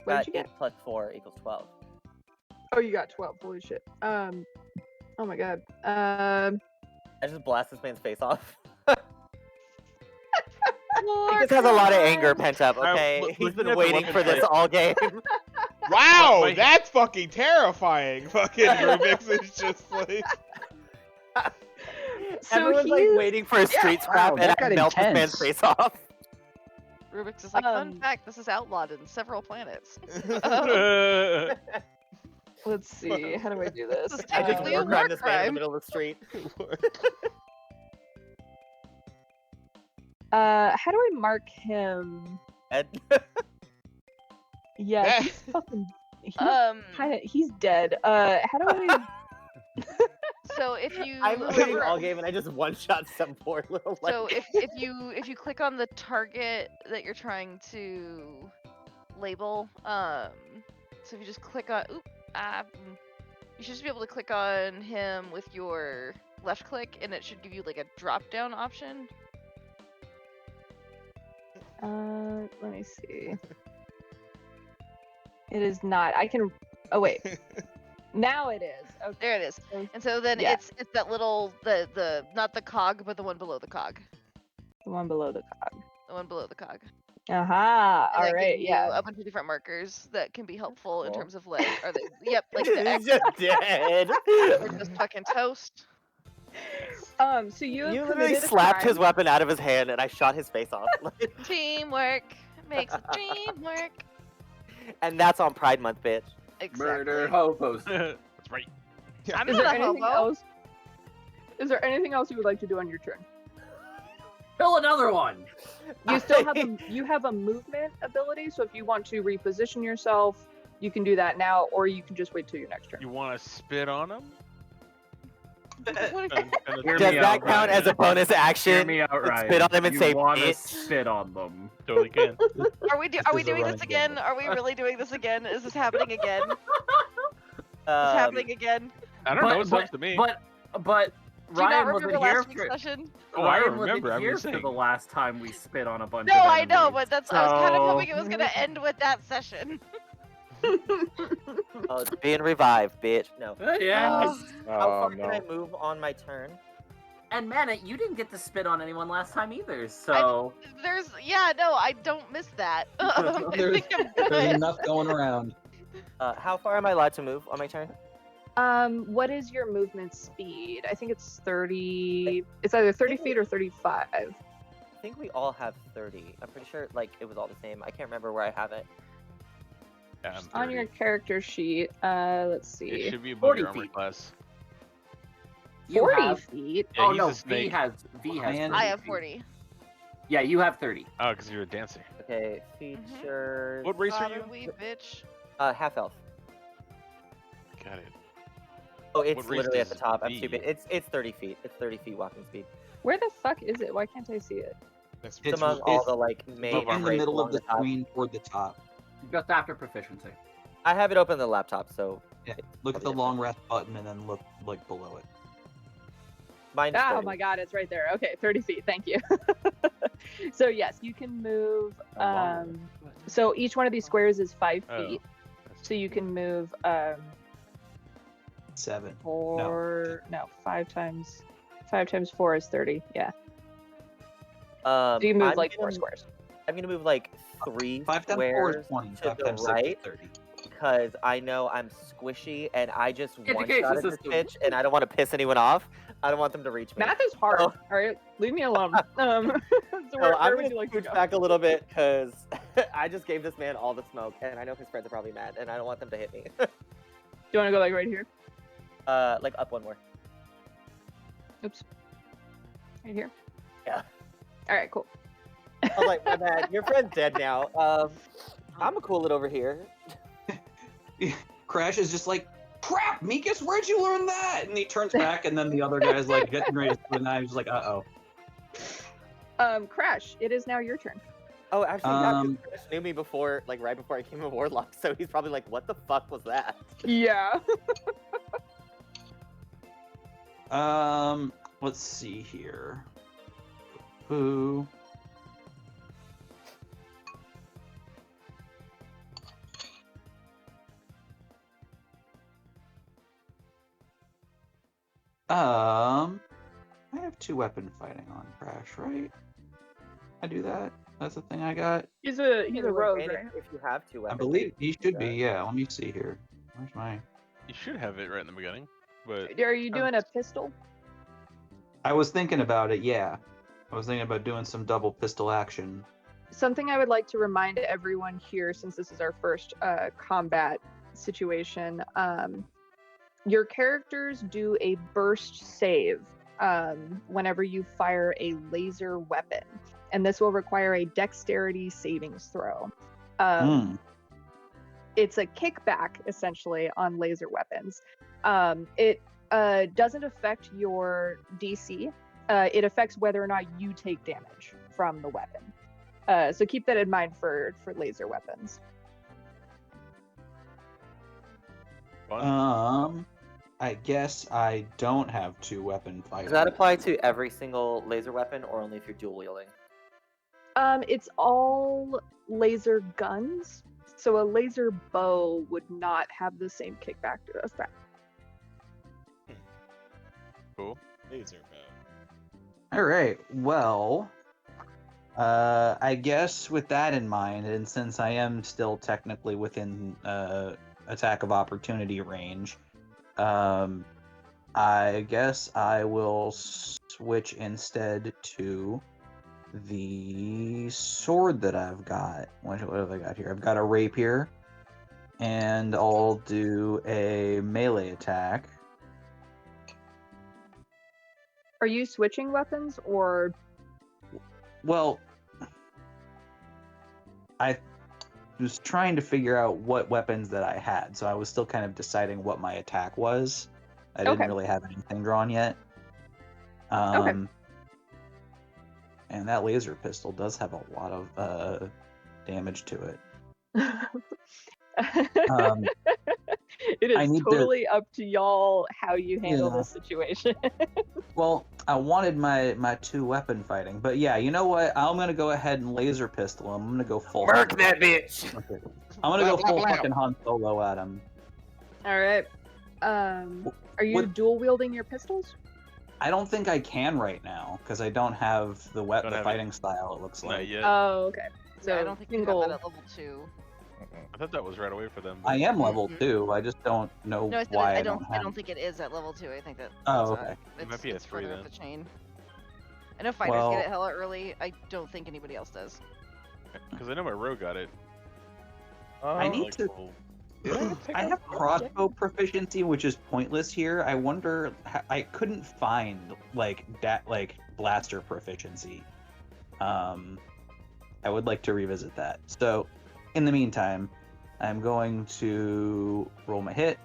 Speaker 1: What
Speaker 4: Got
Speaker 1: did you
Speaker 4: 8
Speaker 1: get?
Speaker 4: plus 4 equals 12.
Speaker 1: Oh, you got 12. Holy shit. Oh my god.
Speaker 4: I just blast this man's face off. He just has a lot of anger pent up, okay? He's
Speaker 2: looking
Speaker 4: been
Speaker 2: at the
Speaker 4: waiting
Speaker 2: weapon
Speaker 4: for this
Speaker 2: plate.
Speaker 4: all game.
Speaker 7: Wow,
Speaker 2: my-
Speaker 7: that's fucking terrifying. Fucking Rubik's is just like.
Speaker 1: So
Speaker 4: Everyone's like
Speaker 1: he's-
Speaker 4: waiting for a street
Speaker 8: wow,
Speaker 4: scrap, and
Speaker 8: that
Speaker 4: I
Speaker 8: got
Speaker 4: melt this man's
Speaker 8: intense.
Speaker 4: face off.
Speaker 5: Rubik's is like, fun
Speaker 1: Um,
Speaker 5: fact, this is outlawed in several planets.
Speaker 1: Let's see. How do I do this?
Speaker 5: This is
Speaker 4: I just
Speaker 5: technically a
Speaker 4: war
Speaker 5: war
Speaker 4: crime this man in the
Speaker 5: crime.
Speaker 4: middle of the street.
Speaker 1: How do I mark him?
Speaker 4: And
Speaker 1: Yeah, he's fucking. He's dead. How do I?
Speaker 5: So if you
Speaker 4: I'm waiting
Speaker 5: hover-
Speaker 4: all game, and I just one-shot some poor little. Like,
Speaker 5: so if you click on the target that you're trying to label, so if you just click on, you should just be able to click on him with your left click, and it should give you like a drop down option.
Speaker 1: Let me see. It is not. I can. Oh wait. Now it is. Okay.
Speaker 5: There it is. And so then
Speaker 1: Yeah.
Speaker 5: it's that little the not the cog, but the one below the cog.
Speaker 1: The one below the cog.
Speaker 5: The one below the cog.
Speaker 1: Aha.
Speaker 5: And
Speaker 1: All
Speaker 5: that
Speaker 1: right.
Speaker 5: gives you
Speaker 1: Yeah.
Speaker 5: a bunch of different markers that can be helpful in
Speaker 4: Cool.
Speaker 5: terms of like, are they? Yep, like the
Speaker 4: he's
Speaker 5: X
Speaker 4: just dead.
Speaker 5: or just fucking toast.
Speaker 1: So you have
Speaker 4: You literally
Speaker 1: committed a
Speaker 4: slapped his
Speaker 1: crime.
Speaker 4: weapon out of his hand, and I shot his face off.
Speaker 5: Teamwork makes the dream work.
Speaker 4: And that's on Pride Month, bitch.
Speaker 5: Exactly.
Speaker 3: Murder hobos.
Speaker 2: That's right.
Speaker 5: I'm
Speaker 1: Is
Speaker 5: not
Speaker 1: there
Speaker 5: a
Speaker 1: anything
Speaker 5: hobo.
Speaker 1: else? Is there anything else you would like to do on your turn?
Speaker 3: Kill another one.
Speaker 1: You still have you have a movement ability, so if you want to reposition yourself, you can do that now, or you can just wait till your next turn.
Speaker 2: You want to spit on him?
Speaker 3: Hear
Speaker 4: Does
Speaker 3: me
Speaker 4: that
Speaker 3: out,
Speaker 4: count
Speaker 3: Ryan.
Speaker 4: as a bonus
Speaker 3: Hear
Speaker 4: action?
Speaker 3: me out,
Speaker 4: Let's
Speaker 3: Ryan.
Speaker 4: spit on them and
Speaker 3: you
Speaker 4: say,
Speaker 3: want to
Speaker 4: "Bitch."
Speaker 3: spit on them.
Speaker 2: Totally can.
Speaker 5: Are we
Speaker 8: This
Speaker 5: are we
Speaker 8: is a
Speaker 5: doing this
Speaker 8: running
Speaker 5: again?
Speaker 8: game.
Speaker 5: Are we really doing this again? Is this happening again? Is
Speaker 4: Um,
Speaker 5: happening again?
Speaker 2: I don't know. It's up to me.
Speaker 3: But
Speaker 5: Do you not
Speaker 3: Ryan
Speaker 5: remember
Speaker 3: wasn't here
Speaker 5: last week's
Speaker 3: for.
Speaker 5: session?
Speaker 2: Oh, I
Speaker 3: Ryan
Speaker 2: remember,
Speaker 3: wasn't
Speaker 2: I'm
Speaker 3: here
Speaker 2: just
Speaker 3: for
Speaker 2: saying.
Speaker 3: the last time we spit on a bunch
Speaker 5: No,
Speaker 3: of
Speaker 5: I know,
Speaker 3: enemies,
Speaker 5: but that's I was kind of
Speaker 3: so-
Speaker 5: hoping it was gonna end with that session.
Speaker 4: Oh, it's being revived, bitch. No.
Speaker 3: Yeah.
Speaker 5: Oh.
Speaker 4: How
Speaker 6: Oh
Speaker 4: far can I
Speaker 6: no.
Speaker 4: move on my turn?
Speaker 3: And Mana, you didn't get to spit on anyone last time either, so
Speaker 5: I don't miss that. I
Speaker 8: There's-
Speaker 5: think I'm
Speaker 8: There's
Speaker 5: good.
Speaker 8: enough going around.
Speaker 4: How far am I allowed to move on my turn?
Speaker 1: What is your movement speed? I think it's 30. It's either 30 feet or 35.
Speaker 4: I think we all have 30. I'm pretty sure like it was all the same. I can't remember where I have it.
Speaker 2: Yeah, I'm
Speaker 1: On
Speaker 2: 30.
Speaker 1: your character sheet, let's
Speaker 2: It
Speaker 1: see.
Speaker 2: should be above
Speaker 3: 40
Speaker 2: your armor
Speaker 3: feet.
Speaker 2: class.
Speaker 3: you
Speaker 1: 40
Speaker 3: have.
Speaker 1: feet.
Speaker 2: Yeah,
Speaker 3: Oh
Speaker 2: he's
Speaker 3: no,
Speaker 2: a snake.
Speaker 3: V has.
Speaker 8: Man.
Speaker 3: 30
Speaker 5: I have
Speaker 3: feet.
Speaker 5: 40.
Speaker 3: Yeah, you have 30.
Speaker 2: Oh, because you're a dancer.
Speaker 4: Okay, features.
Speaker 2: What race are
Speaker 5: Bottom
Speaker 2: you?
Speaker 5: wee bitch.
Speaker 4: Half elf.
Speaker 2: Got it.
Speaker 4: Oh, it's
Speaker 2: What race
Speaker 4: literally at the
Speaker 2: does
Speaker 4: top. I'm
Speaker 2: V?
Speaker 4: stupid. It's 30 feet. It's 30 feet walking speed.
Speaker 1: Where the fuck is it? Why can't I see it?
Speaker 7: That's
Speaker 4: It's among all the like main
Speaker 2: above
Speaker 8: in the
Speaker 4: traits
Speaker 8: middle of
Speaker 4: along
Speaker 8: the
Speaker 4: top.
Speaker 8: screen toward the top.
Speaker 3: Just after proficiency.
Speaker 4: I have it open on the laptop, so
Speaker 8: Yeah. Look at the long rest button and then look below it.
Speaker 4: mine's
Speaker 1: Oh
Speaker 4: 30.
Speaker 1: my god, it's right there. Okay, 30 feet. Thank you. So yes, you can move. So each one of these squares is 5
Speaker 2: Oh,
Speaker 1: feet.
Speaker 2: that's-
Speaker 1: So you can move
Speaker 8: 7.
Speaker 1: 5 times 4 is 30. Yeah. So you
Speaker 4: I'm
Speaker 1: move like 4
Speaker 4: gonna-
Speaker 1: squares.
Speaker 4: I'm gonna move like 3
Speaker 8: 5 times 4
Speaker 4: squares
Speaker 8: is 20.
Speaker 4: to
Speaker 8: 5
Speaker 4: the
Speaker 8: times 6
Speaker 4: right
Speaker 8: is 30.
Speaker 4: because I know I'm squishy and I just
Speaker 3: Education
Speaker 4: one-shotted this
Speaker 3: system.
Speaker 4: bitch and I don't want to piss anyone off. I don't want them to reach me.
Speaker 1: Math is hard.
Speaker 4: Oh.
Speaker 1: All right, leave me alone. So
Speaker 4: So
Speaker 1: where
Speaker 4: I'm
Speaker 1: would
Speaker 4: gonna
Speaker 1: you like to
Speaker 4: scooch
Speaker 1: go?
Speaker 4: back a little bit because I just gave this man all the smoke and I know his friends are probably mad and I don't want them to hit me.
Speaker 1: Do you want to go like right here?
Speaker 4: Like up one more.
Speaker 1: Oops. Right here.
Speaker 4: Yeah.
Speaker 1: All right, cool.
Speaker 4: I was like, my bad. Your friend's dead now. I'm gonna cool it over here.
Speaker 8: Crash is just like, crap, Mikas, where'd you learn that? And he turns back, and then the other guy's like getting ready to put a knife. He's like, uh-oh.
Speaker 1: Crash. It is now your turn.
Speaker 4: Oh, actually, yeah, 'cause
Speaker 8: Um,
Speaker 4: Chris knew me before, like right before I came a warlock, so he's probably like, what the fuck was that?
Speaker 1: Yeah.
Speaker 8: Let's see here. Who? I have 2 weapon fighting on Crash, right? I do that. That's the thing I got.
Speaker 1: He's a
Speaker 4: You
Speaker 1: rogue,
Speaker 4: advantage
Speaker 1: right?
Speaker 4: if you have 2
Speaker 8: I
Speaker 4: weapons.
Speaker 8: believe he should be.
Speaker 4: that.
Speaker 8: Yeah. Let me see here. Where's my?
Speaker 2: You should have it right in the beginning, but
Speaker 1: Are you doing a pistol?
Speaker 8: I was thinking about it. Yeah. I was thinking about doing some double pistol action.
Speaker 1: Something I would like to remind everyone here, since this is our first combat situation, your characters do a burst save whenever you fire a laser weapon, and this will require a dexterity savings throw. It's a kickback, essentially, on laser weapons. It doesn't affect your DC. It affects whether or not you take damage from the weapon. So keep that in mind for laser weapons.
Speaker 2: fun.
Speaker 8: I guess I don't have 2 weapon fighting.
Speaker 4: Does that apply to every single laser weapon, or only if you're dual wielding?
Speaker 1: It's all laser guns, so a laser bow would not have the same kickback effect.
Speaker 2: Cool.
Speaker 7: Laser bow.
Speaker 8: All right. Well, I guess with that in mind, and since I am still technically within attack of opportunity range, I guess I will switch instead to the sword that I've got. What have I got here? I've got a rapier, and I'll do a melee attack.
Speaker 1: Are you switching weapons, or
Speaker 8: Well, I was trying to figure out what weapons that I had, so I was still kind of deciding what my attack was. I didn't
Speaker 1: Okay.
Speaker 8: really have anything drawn yet.
Speaker 1: Okay.
Speaker 8: And that laser pistol does have a lot of damage to it.
Speaker 1: it
Speaker 8: I
Speaker 1: is
Speaker 8: need to-
Speaker 1: totally up to y'all how you handle
Speaker 8: Yeah.
Speaker 1: this situation.
Speaker 8: Well, I wanted my 2 weapon fighting, but yeah, you know what? I'm gonna go ahead and laser pistol him. I'm gonna go full.
Speaker 4: Murk that bitch!
Speaker 8: Okay. I'm gonna go full fucking Han Solo at him.
Speaker 1: All right. Are you
Speaker 8: What-
Speaker 1: dual wielding your pistols?
Speaker 8: I don't think I can right now because I don't have the
Speaker 2: Don't
Speaker 8: the
Speaker 2: have it.
Speaker 8: fighting style. It looks
Speaker 2: Not
Speaker 8: like.
Speaker 2: yet.
Speaker 1: Oh, okay. So
Speaker 5: Yeah, I don't think you
Speaker 1: single.
Speaker 5: have that at level 2.
Speaker 2: I thought that was right away for them.
Speaker 8: I am level
Speaker 5: Mhm.
Speaker 8: 2. I just don't know
Speaker 5: No, I said
Speaker 8: why
Speaker 5: I
Speaker 8: I don't
Speaker 5: I
Speaker 8: have.
Speaker 5: don't think it is at level 2. I think that.
Speaker 8: Oh,
Speaker 5: that's,
Speaker 8: okay.
Speaker 2: It might be a
Speaker 5: it's
Speaker 2: 3
Speaker 5: further up
Speaker 2: then.
Speaker 5: the chain. I know fighters
Speaker 8: Well-
Speaker 5: get it hella early. I don't think anybody else does.
Speaker 2: Because I know my rogue got it.
Speaker 8: I need
Speaker 2: like,
Speaker 8: to-
Speaker 2: level-
Speaker 8: I have crossbow proficiency, which is pointless here. I wonder. I couldn't find like blaster proficiency. I would like to revisit that. So, in the meantime, I'm going to roll my hit.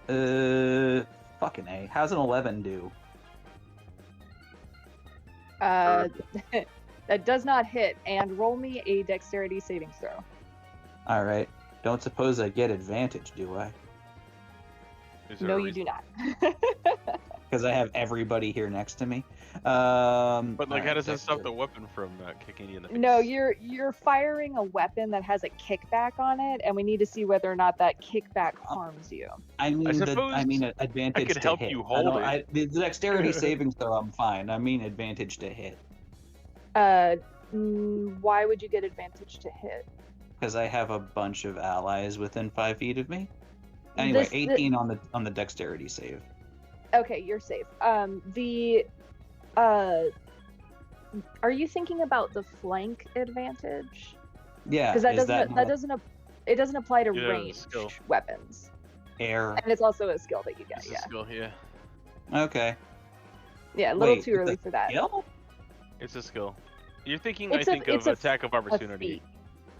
Speaker 8: Fucking A. How's an 11 do?
Speaker 1: That does not hit, and roll me a dexterity savings throw.
Speaker 8: All right. Don't suppose I get advantage, do I?
Speaker 2: Is there
Speaker 1: No,
Speaker 2: a
Speaker 1: you
Speaker 2: reason?
Speaker 1: do not.
Speaker 8: Because I have everybody here next to me.
Speaker 2: But like, how
Speaker 8: alright,
Speaker 2: does that stop
Speaker 8: dexterity.
Speaker 2: the weapon from kicking you in the face?
Speaker 1: No, you're firing a weapon that has a kickback on it, and we need to see whether or not that kickback harms you.
Speaker 8: I mean,
Speaker 2: suppose
Speaker 8: advantage
Speaker 2: could
Speaker 8: to
Speaker 2: help
Speaker 8: hit.
Speaker 2: you hold
Speaker 8: The dexterity savings throw, I'm fine. I mean, advantage to hit
Speaker 1: Why would you get advantage to hit?
Speaker 8: because I have a bunch of allies within 5 feet of me. Anyway, 18 on the dexterity save.
Speaker 1: Okay, you're safe. Are you thinking about the flank advantage?
Speaker 8: Yeah,
Speaker 1: Because that
Speaker 8: is
Speaker 1: doesn't
Speaker 8: not
Speaker 1: it doesn't apply to
Speaker 2: Yeah, it's a
Speaker 1: ranged
Speaker 2: skill.
Speaker 1: weapons,
Speaker 8: air.
Speaker 1: and it's also a skill that you get.
Speaker 2: It's a
Speaker 1: Yeah,
Speaker 2: skill, yeah.
Speaker 8: Okay.
Speaker 1: yeah, a little
Speaker 8: Wait,
Speaker 1: too
Speaker 8: it's
Speaker 1: early
Speaker 8: a
Speaker 1: for that.
Speaker 8: skill?
Speaker 2: It's a skill. You're thinking,
Speaker 1: It's
Speaker 2: I
Speaker 1: a-
Speaker 2: think,
Speaker 1: it's
Speaker 2: of
Speaker 1: a
Speaker 2: attack of
Speaker 1: A
Speaker 2: opportunity.
Speaker 1: feat.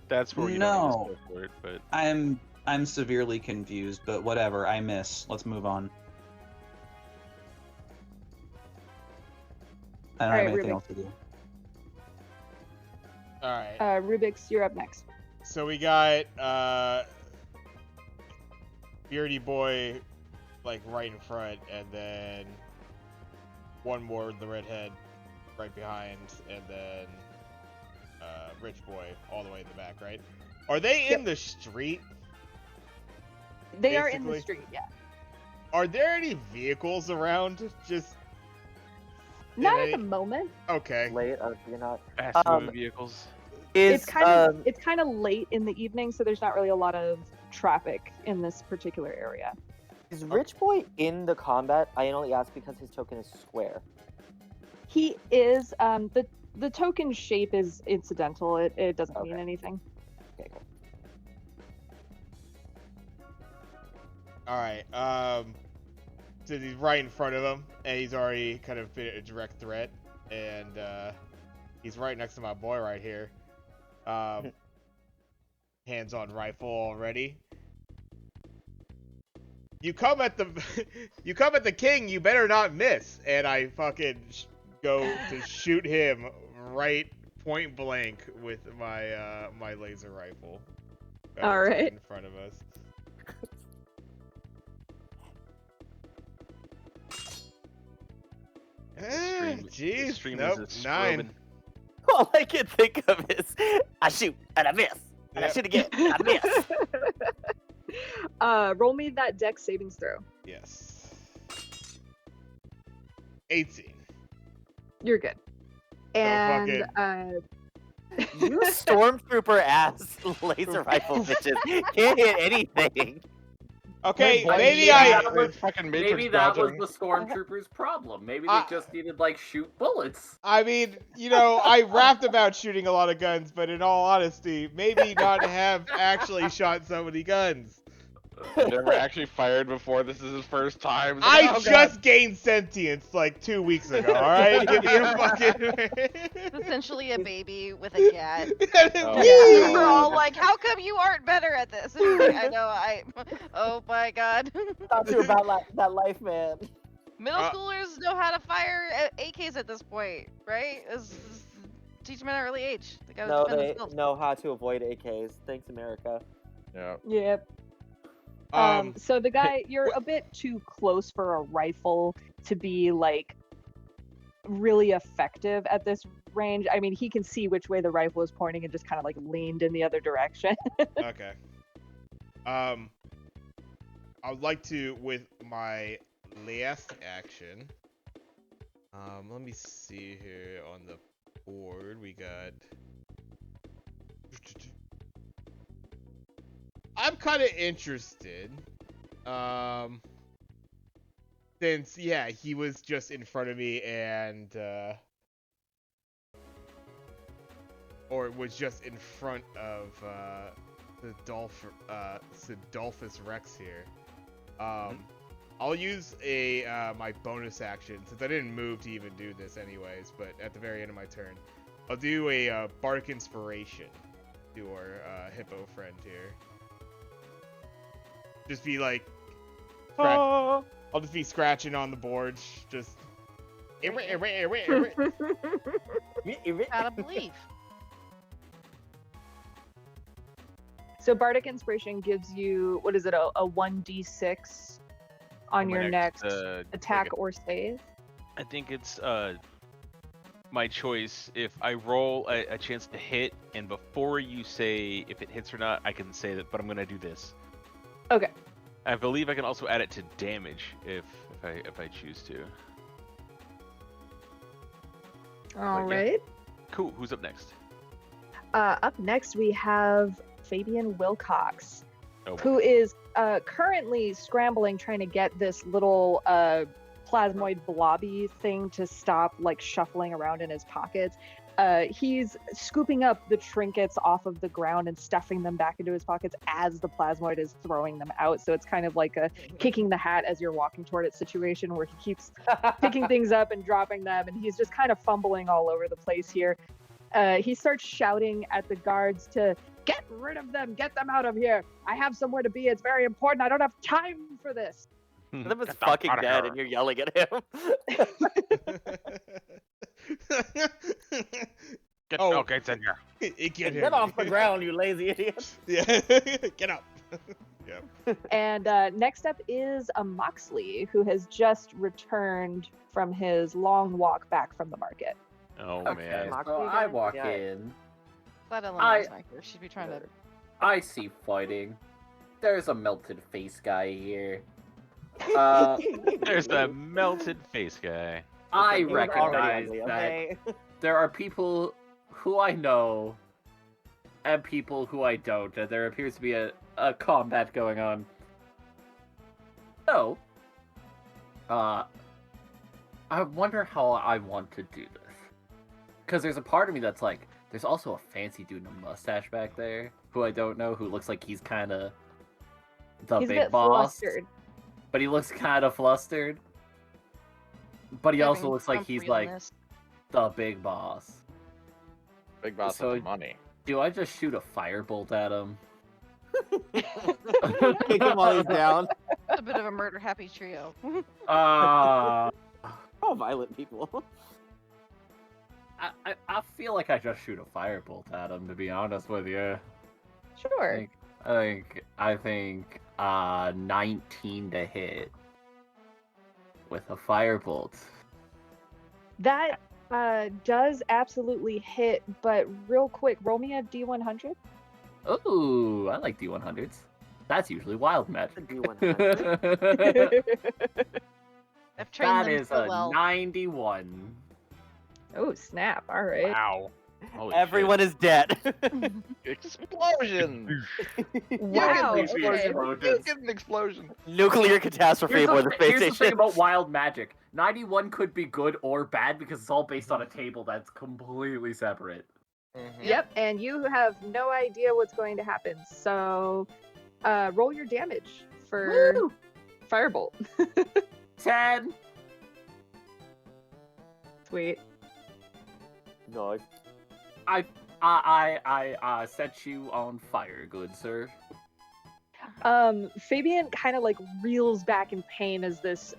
Speaker 2: That's where you don't need a skill for it, but
Speaker 8: I'm severely confused, but whatever. I miss. Let's move on. I don't have
Speaker 1: Alright,
Speaker 8: anything
Speaker 1: Rubik.
Speaker 8: else to do.
Speaker 7: All right.
Speaker 1: Rubik's, you're up next.
Speaker 7: So we got Beardy Boy like right in front, and then one more with the redhead right behind, and then Rich Boy all the way in the back, right? Are they in the street?
Speaker 1: They are in the
Speaker 7: Basically.
Speaker 1: street. Yeah.
Speaker 7: Are there any vehicles around? Just
Speaker 1: Not
Speaker 7: any-
Speaker 1: at the moment.
Speaker 7: okay.
Speaker 4: Late. Oh, you're not.
Speaker 2: Fast moving vehicles.
Speaker 1: It's kind of late in the evening, so there's not really a lot of traffic in this particular area.
Speaker 4: Is Rich Boy in the combat? I only ask because his token is square.
Speaker 1: He is. The token shape is incidental. It doesn't mean
Speaker 4: Okay.
Speaker 1: anything.
Speaker 4: Okay, cool.
Speaker 7: All right. So he's right in front of him, and he's already kind of been a direct threat, and he's right next to my boy right here. Hands on rifle already. You come at the, you come at the king. You better not miss. And I fucking go to shoot him right point blank with my my laser rifle.
Speaker 1: All right.
Speaker 7: In front of us. Jeez, nope, 9.
Speaker 4: All I can think of is I shoot and I miss, and I
Speaker 7: Yep.
Speaker 4: shoot again, and I miss.
Speaker 1: Roll me that dex savings throw.
Speaker 7: Yes. 18.
Speaker 1: You're good. And
Speaker 4: You stormtrooper ass laser rifle bitches can't hit anything.
Speaker 7: Okay,
Speaker 6: Like,
Speaker 7: maybe
Speaker 6: yeah,
Speaker 7: I.
Speaker 6: with fucking Matrix
Speaker 3: Maybe that was
Speaker 6: dodging.
Speaker 3: the stormtroopers' problem. Maybe they just needed like shoot bullets.
Speaker 7: I mean, you know, I rapped about shooting a lot of guns, but in all honesty, maybe not have actually shot so many guns.
Speaker 6: Never actually fired before. This is his first time. It's
Speaker 7: I
Speaker 6: like, oh,
Speaker 7: just gained sentience like 2 weeks ago. All right, give me a fucking.
Speaker 5: It's essentially a baby with a cat.
Speaker 6: Oh,
Speaker 5: Yeah,
Speaker 6: God.
Speaker 5: we're all like, how come you aren't better at this? And he's like, I know, oh my god.
Speaker 4: Talk to you about that life, man.
Speaker 5: Middle schoolers know how to fire AKs at this point, right? Teach them at an early age. They gotta
Speaker 4: No,
Speaker 5: defend
Speaker 4: they
Speaker 5: themselves.
Speaker 4: know how to avoid AKs. Thanks, America.
Speaker 6: Yeah.
Speaker 1: Yep. So the guy, you're a bit too close for a rifle to be like really effective at this range. I mean, he can see which way the rifle is pointing and just kind of like leaned in the other direction.
Speaker 7: Okay. I would like to, with my last action. Let me see here on the board. We got. I'm kind of interested. Since yeah, he was just in front of me and or was just in front of Sidolphus Rex here. I'll use my bonus action since I didn't move to even do this anyways. But at the very end of my turn, I'll do a Bardic Inspiration to our hippo friend here. Just be like, I'll just be scratching on the board, just.
Speaker 5: Gotta believe.
Speaker 1: So Bardic Inspiration gives you, what is it, a 1d6 on
Speaker 2: My
Speaker 1: your next
Speaker 2: like
Speaker 1: attack or save?
Speaker 2: I think it's my choice. If I roll a chance to hit, and before you say if it hits or not, I can say that. But I'm gonna do this.
Speaker 1: Okay.
Speaker 2: I believe I can also add it to damage if I choose to.
Speaker 1: All
Speaker 2: yeah.
Speaker 1: right.
Speaker 2: Cool. Who's up next?
Speaker 1: Up next we have Fabian Wilcox,
Speaker 2: Oh,
Speaker 1: who is currently scrambling trying to get this little plasmoid blobby thing to stop like shuffling around in his pockets. He's scooping up the trinkets off of the ground and stuffing them back into his pockets as the plasmoid is throwing them out. So it's kind of like a kicking the hat as you're walking toward it situation where he keeps picking things up and dropping them, and he's just kind of fumbling all over the place here. He starts shouting at the guards to get rid of them, get them out of here. I have somewhere to be. It's very important. I don't have time for this.
Speaker 4: Them is fucking dead, and you're yelling at him.
Speaker 2: Get
Speaker 7: Oh.
Speaker 2: okay, it's in here.
Speaker 4: Get off the ground, you lazy idiot.
Speaker 7: Yeah, get up. Yep.
Speaker 1: And next up is a Moxley, who has just returned from his long walk back from the market.
Speaker 2: Oh
Speaker 3: Okay,
Speaker 2: man.
Speaker 3: so I walk in.
Speaker 5: Glad Eleanor's not here. She'd be trying to.
Speaker 3: I see fighting. There's a melted face guy here.
Speaker 2: There's the melted face guy.
Speaker 3: I
Speaker 4: He was already
Speaker 3: recognize
Speaker 4: ugly,
Speaker 3: that
Speaker 4: okay?
Speaker 3: there are people who I know and people who I don't, and there appears to be a combat going on. So, I wonder how I want to do this. Because there's a part of me that's like, there's also a fancy dude in a mustache back there who I don't know, who looks like he's kind of the
Speaker 1: He's a
Speaker 3: big
Speaker 1: bit
Speaker 3: boss.
Speaker 1: flustered.
Speaker 3: But he looks kind of flustered. But he also
Speaker 5: Having
Speaker 3: looks like
Speaker 5: some
Speaker 3: he's like
Speaker 5: realness.
Speaker 3: the big boss.
Speaker 6: Big boss
Speaker 3: So-
Speaker 6: with the money.
Speaker 3: Do I just shoot a firebolt at him?
Speaker 4: Kick him while he's down.
Speaker 5: It's a bit of a murder happy trio.
Speaker 3: Uh,
Speaker 4: Oh, violent people.
Speaker 3: I feel like I just shoot a firebolt at him, to be honest with you.
Speaker 1: Sure.
Speaker 3: I think 19 to hit with a firebolt.
Speaker 1: That does absolutely hit, but real quick, roll me a D100.
Speaker 3: Ooh, I like D100s. That's usually wild magic.
Speaker 4: D100.
Speaker 5: I've trained
Speaker 3: That
Speaker 5: them
Speaker 3: is
Speaker 5: so
Speaker 3: a
Speaker 5: well.
Speaker 3: 91.
Speaker 1: Oh, snap. All right.
Speaker 2: Wow. Holy
Speaker 4: Everyone is dead.
Speaker 6: Explosion!
Speaker 1: Wow.
Speaker 6: You get an
Speaker 1: Okay.
Speaker 6: explosion. You get an explosion.
Speaker 4: Nuclear catastrophe
Speaker 3: Here's,
Speaker 4: aboard the space
Speaker 3: here's the thing
Speaker 4: station.
Speaker 3: about wild magic. 91 could be good or bad because it's all based on a table that's completely separate.
Speaker 6: Mhm.
Speaker 1: Yep, and you have no idea what's going to happen. So, roll your damage for
Speaker 3: Woo!
Speaker 1: firebolt.
Speaker 3: 10.
Speaker 1: Sweet.
Speaker 4: No,
Speaker 3: I set you on fire, good sir.
Speaker 1: Fabian kind of like reels back in pain as this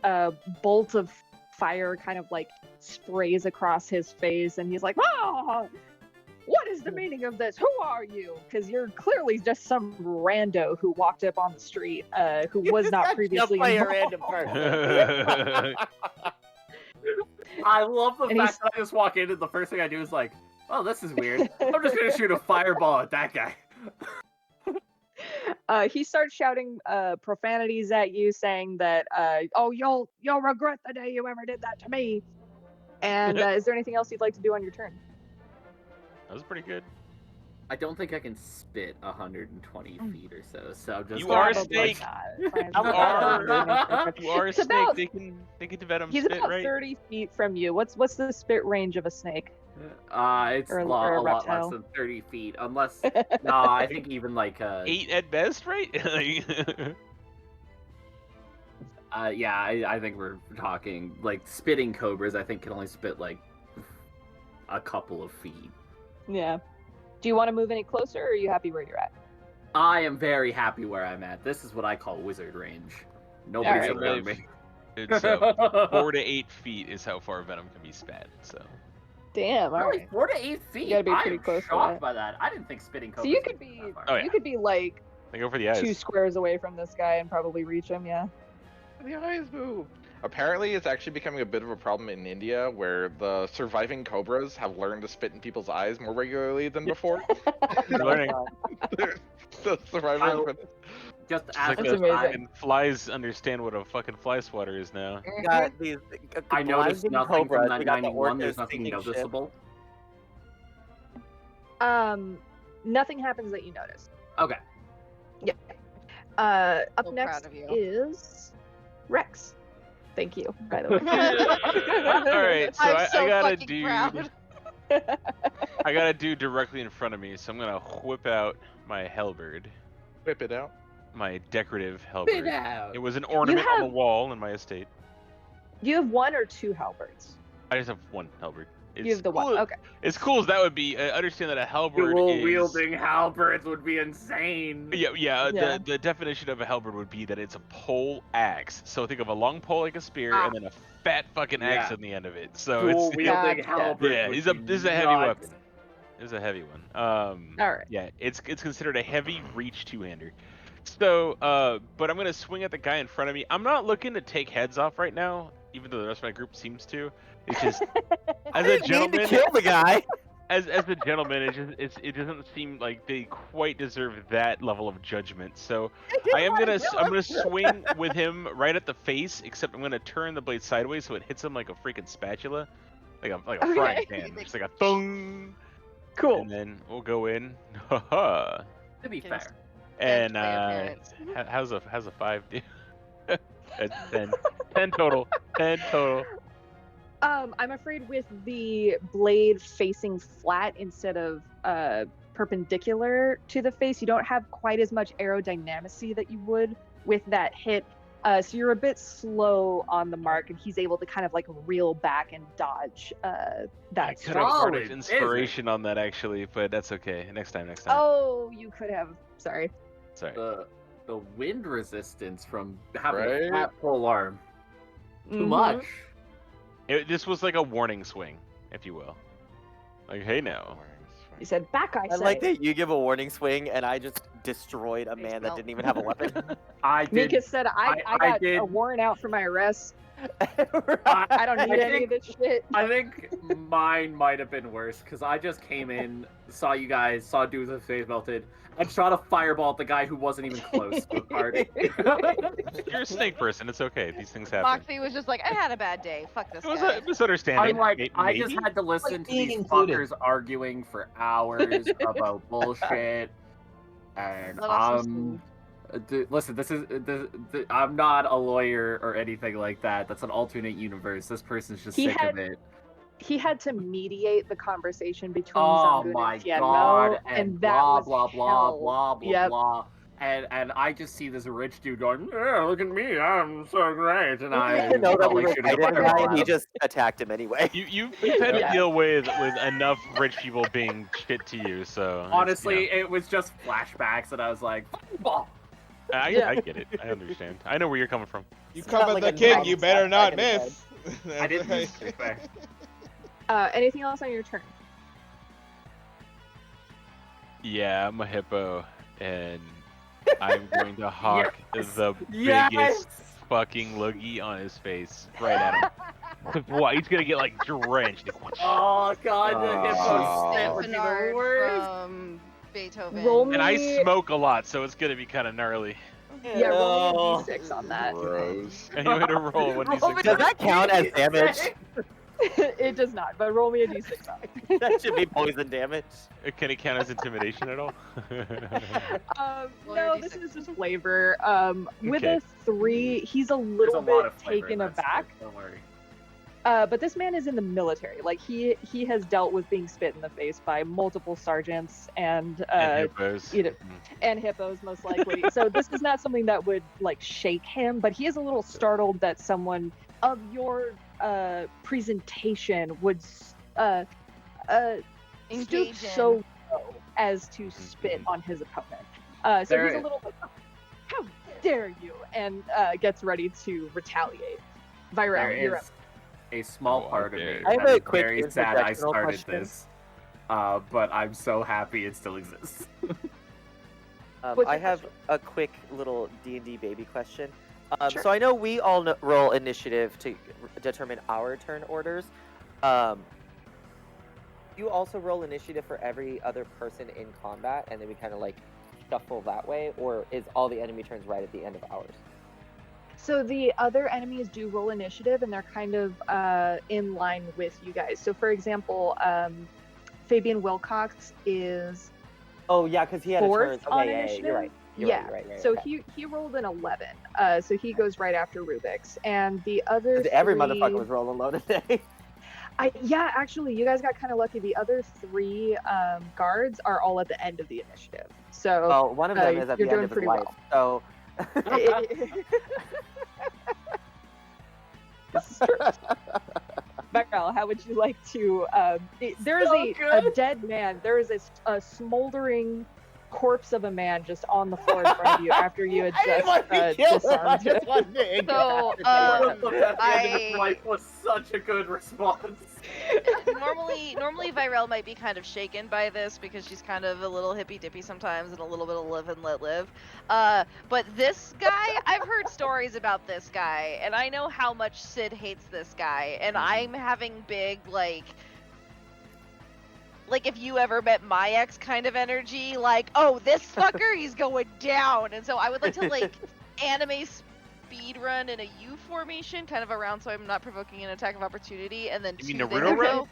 Speaker 1: bolt of fire kind of like sprays across his face, and he's like, "Oh, what is the meaning of this? Who are you?" Because you're clearly just some rando who walked up on the street, who was not previously
Speaker 4: play a
Speaker 1: involved.
Speaker 4: random person.
Speaker 3: I love the
Speaker 1: And
Speaker 3: fact that I just walk in and the first thing I do is like, oh, this is weird. I'm just gonna shoot a fireball at that guy.
Speaker 1: He starts shouting profanities at you, saying that, "Oh, you'll regret the day you ever did that to me." And is there anything else you'd like to do on your turn?
Speaker 2: That was pretty good.
Speaker 3: I don't think I can spit 120 feet or so just
Speaker 2: You are a
Speaker 1: Probably
Speaker 2: snake.
Speaker 1: not.
Speaker 2: You are a
Speaker 1: It's
Speaker 2: snake.
Speaker 1: about-
Speaker 2: They can develop him
Speaker 1: He's
Speaker 2: spit,
Speaker 1: about
Speaker 2: right?
Speaker 1: 30 feet from you. What's the spit range of a snake?
Speaker 3: It's
Speaker 1: Or
Speaker 3: a
Speaker 1: a
Speaker 3: lot less
Speaker 1: reptile.
Speaker 3: than 30 feet, unless no, I think even like
Speaker 2: 8 at best, right?
Speaker 3: yeah, I think we're talking like spitting cobras. I think can only spit like a couple of feet.
Speaker 1: Yeah. Do you want to move any closer, or are you happy where you're at?
Speaker 3: I am very happy where I'm at. This is what I call wizard range. Nobody's
Speaker 1: Alright.
Speaker 3: around me.
Speaker 2: It's 4 to 8 feet is how far venom can be spat. So
Speaker 1: Damn. All
Speaker 3: Really,
Speaker 1: right.
Speaker 3: 4 to 8 feet.
Speaker 1: gotta be
Speaker 3: I'm
Speaker 1: pretty close to
Speaker 3: shocked
Speaker 1: that.
Speaker 3: by that. I didn't think spitting cobras.
Speaker 1: So you
Speaker 3: could
Speaker 1: could be
Speaker 3: that far.
Speaker 2: Oh, yeah.
Speaker 1: you could be like
Speaker 2: they go for the
Speaker 1: 2
Speaker 2: eyes.
Speaker 1: squares away from this guy and probably reach him. Yeah.
Speaker 6: The eyes move. Apparently, it's actually becoming a bit of a problem in India, where the surviving cobras have learned to spit in people's eyes more regularly than before.
Speaker 2: You're learning.
Speaker 6: The survivors.
Speaker 3: Just
Speaker 2: It's
Speaker 3: as
Speaker 2: like
Speaker 1: That's
Speaker 2: the
Speaker 1: amazing.
Speaker 2: fucking flies understand what a fucking fly swatter is now.
Speaker 4: We got these
Speaker 3: I noticed
Speaker 4: blinding
Speaker 3: nothing
Speaker 4: cobras.
Speaker 3: from
Speaker 4: We got the
Speaker 3: 91. There's
Speaker 4: orcas
Speaker 3: nothing
Speaker 4: sinking ships.
Speaker 3: noticeable.
Speaker 1: Nothing happens that you notice.
Speaker 3: Okay.
Speaker 1: Up
Speaker 5: So
Speaker 1: next
Speaker 5: proud of you.
Speaker 1: is Rex. Thank you, by the way.
Speaker 2: All right, so
Speaker 5: I'm
Speaker 2: I
Speaker 5: so
Speaker 2: gotta
Speaker 5: fucking
Speaker 2: do.
Speaker 5: proud.
Speaker 2: I got a dude directly in front of me, so I'm gonna whip out my halberd,
Speaker 6: Whip it out.
Speaker 2: my decorative
Speaker 3: Spit
Speaker 2: halberd.
Speaker 3: out.
Speaker 2: It was an ornament on the
Speaker 1: have-
Speaker 2: wall in my estate.
Speaker 1: You have 1 or 2 halberds.
Speaker 2: I just have one halberd. It's
Speaker 1: You have the
Speaker 2: cool,
Speaker 1: one. Okay.
Speaker 2: As cool as that would be, understand that a halberd
Speaker 3: Dual
Speaker 2: is.
Speaker 3: wielding halberds would be insane.
Speaker 2: Yeah.
Speaker 1: Yeah.
Speaker 2: The definition of a halberd would be that it's a pole axe. So think of a long pole like a spear, and then a fat fucking axe
Speaker 3: Yeah.
Speaker 2: on the end of it. So
Speaker 3: Dual
Speaker 2: it's
Speaker 3: wielding
Speaker 1: Gotcha.
Speaker 3: halberd.
Speaker 2: yeah.
Speaker 3: would
Speaker 2: This is
Speaker 3: be
Speaker 2: a heavy
Speaker 3: nuts.
Speaker 2: weapon. This is a heavy one.
Speaker 1: All right.
Speaker 2: Yeah, it's considered a heavy reach two-hander. So, but I'm gonna swing at the guy in front of me. I'm not looking to take heads off right now, even though the rest of my group seems to. It's just, as a
Speaker 4: I didn't mean to
Speaker 2: gentleman,
Speaker 4: kill the guy.
Speaker 2: as a gentleman, it doesn't seem like they quite deserve that level of judgment. So I'm gonna swing with him right at the face, except I'm gonna turn the blade sideways so it hits him like a freaking spatula, like a frying
Speaker 1: Okay.
Speaker 2: pan, just like a thung.
Speaker 1: Cool.
Speaker 2: And then we'll go in. Haha.
Speaker 3: To be
Speaker 5: Can
Speaker 3: fair,
Speaker 2: And
Speaker 5: by your parents.
Speaker 2: how's a 5 do? That's 10. 10 total. 10 total.
Speaker 1: I'm afraid with the blade facing flat instead of perpendicular to the face, you don't have quite as much aerodynamicy that you would with that hit. So you're a bit slow on the mark, and he's able to kind of like reel back and dodge
Speaker 2: I
Speaker 1: that
Speaker 2: could
Speaker 1: strike.
Speaker 2: have
Speaker 3: Solid,
Speaker 2: worded
Speaker 3: isn't
Speaker 2: inspiration on that actually, but that's okay. Next time.
Speaker 1: Oh, you could have. Sorry.
Speaker 2: Sorry.
Speaker 3: the wind resistance from having a
Speaker 6: Right?
Speaker 3: flat pole arm. Too
Speaker 1: Mhm.
Speaker 3: much.
Speaker 2: This was like a warning swing, if you will. Like, hey now.
Speaker 1: You said back, I
Speaker 4: I
Speaker 1: say.
Speaker 4: like that you give a warning swing and I just destroyed a man that
Speaker 5: smell.
Speaker 4: didn't even have a weapon.
Speaker 3: I did.
Speaker 1: Mika said, I
Speaker 3: I
Speaker 1: got
Speaker 3: did-
Speaker 1: a warrant out for my arrest.
Speaker 3: I,
Speaker 1: I don't need
Speaker 3: I
Speaker 1: any of
Speaker 3: think-
Speaker 1: this shit.
Speaker 3: I think mine might have been worse because I just came in, saw you guys, saw dudes with face melted, and shot a fireball at the guy who wasn't even close to the party.
Speaker 2: You're a snake person. It's okay. These things happen.
Speaker 5: Moxie was just like, I had a bad day. Fuck this
Speaker 2: It was
Speaker 5: guy.
Speaker 2: a misunderstanding.
Speaker 3: I'm like,
Speaker 2: Maybe?
Speaker 3: I just had to listen to
Speaker 8: being
Speaker 3: these
Speaker 8: included.
Speaker 3: fuckers arguing for hours about bullshit, and
Speaker 5: Let off some
Speaker 3: listen, I'm not a lawyer or anything like that. That's an alternate universe. This person's just
Speaker 1: He
Speaker 3: sick
Speaker 1: had-
Speaker 3: of it.
Speaker 1: He had to mediate the conversation between
Speaker 3: Oh
Speaker 1: Zangun
Speaker 3: my
Speaker 1: and Tianmo,
Speaker 3: god!
Speaker 1: and that
Speaker 3: blah
Speaker 1: was
Speaker 3: blah blah
Speaker 1: hell.
Speaker 3: blah blah
Speaker 1: Yep.
Speaker 3: blah. And I just see this rich dude going, yeah, look at me, I'm so great, and I
Speaker 4: didn't know that
Speaker 3: felt
Speaker 4: we
Speaker 3: like
Speaker 4: were
Speaker 3: shooting a
Speaker 4: fighting
Speaker 3: fireball
Speaker 4: guy,
Speaker 3: at
Speaker 4: and he
Speaker 3: him.
Speaker 4: just attacked him anyway.
Speaker 2: You've had to
Speaker 1: Yeah.
Speaker 2: deal with enough rich people being shit to you, so it's,
Speaker 3: Honestly, it was just flashbacks, and I was like, fireball.
Speaker 2: I
Speaker 1: Yeah.
Speaker 2: get it. I understand. I know where you're coming from.
Speaker 7: You
Speaker 4: It's
Speaker 7: come
Speaker 4: not
Speaker 7: at
Speaker 4: like
Speaker 7: the
Speaker 4: a
Speaker 7: king,
Speaker 4: drum
Speaker 7: you better
Speaker 4: set
Speaker 7: not
Speaker 4: back in the
Speaker 7: miss.
Speaker 3: I didn't miss, to be fair.
Speaker 1: Anything else on your turn?
Speaker 2: Yeah, I'm a hippo, and I'm going to hawk
Speaker 3: Yes.
Speaker 2: the
Speaker 3: Yes!
Speaker 2: biggest fucking loogie on his face right at him. What? He's gonna get like drenched.
Speaker 3: Oh god, the
Speaker 6: Oh.
Speaker 3: hippo spit would be the
Speaker 5: Bernard
Speaker 3: worst.
Speaker 5: from Beethoven.
Speaker 1: Roll
Speaker 2: And I
Speaker 1: me-
Speaker 2: smoke a lot, so it's gonna be kind of gnarly.
Speaker 1: Yeah, roll me
Speaker 4: Oh.
Speaker 1: a d6 on that.
Speaker 6: Gross.
Speaker 2: And you had to roll one
Speaker 3: Roll me
Speaker 2: d6.
Speaker 4: Does that count as damage?
Speaker 1: It does not, but roll me a d6 on it.
Speaker 4: That should be poison damage.
Speaker 2: Can it count as intimidation at all?
Speaker 5: Roll
Speaker 1: No,
Speaker 5: your
Speaker 1: this
Speaker 5: D6.
Speaker 1: is just flavor. With
Speaker 2: Okay.
Speaker 1: a 3, he's a
Speaker 3: There's
Speaker 1: little
Speaker 3: a lot
Speaker 1: bit
Speaker 3: of flavor in
Speaker 1: taken
Speaker 3: that
Speaker 1: aback.
Speaker 3: stuff, don't worry.
Speaker 1: But this man is in the military. Like he has dealt with being spit in the face by multiple sergeants and
Speaker 2: And hippos.
Speaker 1: you know, and hippos most likely. So this is not something that would like shake him, but he is a little startled that someone of your presentation would stoop
Speaker 5: Engage
Speaker 1: so low as to spit on his opponent. So
Speaker 3: There
Speaker 1: he's a
Speaker 3: is-
Speaker 1: little like, how dare you, and gets ready to retaliate.
Speaker 3: There
Speaker 1: Viral, you're up.
Speaker 3: is a small
Speaker 2: Oh,
Speaker 3: part of
Speaker 2: okay.
Speaker 3: me
Speaker 4: I have
Speaker 3: that
Speaker 4: a
Speaker 3: is
Speaker 4: quick
Speaker 3: very sad I
Speaker 4: interjectional
Speaker 3: started
Speaker 4: question.
Speaker 3: this. But I'm so happy it still exists.
Speaker 1: What's
Speaker 4: I
Speaker 1: your
Speaker 4: have a quick little D&D baby question.
Speaker 1: Sure.
Speaker 4: So I know we all roll initiative to determine our turn orders. You also roll initiative for every other person in combat, and then we kind of like shuffle that way, or is all the enemy turns right at the end of ours?
Speaker 1: So the other enemies do roll initiative, and they're kind of in line with you guys. So for example, Fabian Wilcox is
Speaker 4: Oh yeah, because he had
Speaker 1: fourth
Speaker 4: a turn.
Speaker 1: on
Speaker 4: Okay, yeah,
Speaker 1: initiative.
Speaker 4: you're right. You're
Speaker 1: Yeah.
Speaker 4: right, you're right.
Speaker 1: So
Speaker 4: okay.
Speaker 1: he rolled an 11. So he goes right after Rubik's, and the other
Speaker 4: 'Cause every
Speaker 1: three-
Speaker 4: motherfucker was rolling low today.
Speaker 1: Yeah, actually, you guys got kind of lucky. The other 3 guards are all at the end of the initiative. So
Speaker 4: Oh, one of them is at
Speaker 1: you're
Speaker 4: the
Speaker 1: doing
Speaker 4: end of his
Speaker 1: pretty
Speaker 4: life.
Speaker 1: well.
Speaker 4: So
Speaker 1: This is true. Beryl, how would you like to? There is
Speaker 3: So
Speaker 1: a
Speaker 3: good.
Speaker 1: dead man. There is a smoldering corpse of a man just on the floor in front of you after you had just disarmed him.
Speaker 5: So,
Speaker 3: I...
Speaker 5: I-
Speaker 3: life was such a good response.
Speaker 5: normally Virel might be kind of shaken by this because she's kind of a little hippy dippy sometimes and a little bit of live and let live. But this guy, I've heard stories about this guy, and I know how much Sid hates this guy, and I'm having big like like if you ever met my ex kind of energy, like, oh, this fucker, he's going down. And so I would like to like anime speed run in a U formation, kind of around, so I'm not provoking an attack of opportunity, and then
Speaker 2: You mean
Speaker 5: two
Speaker 2: Naruto
Speaker 5: things
Speaker 2: run?
Speaker 5: go.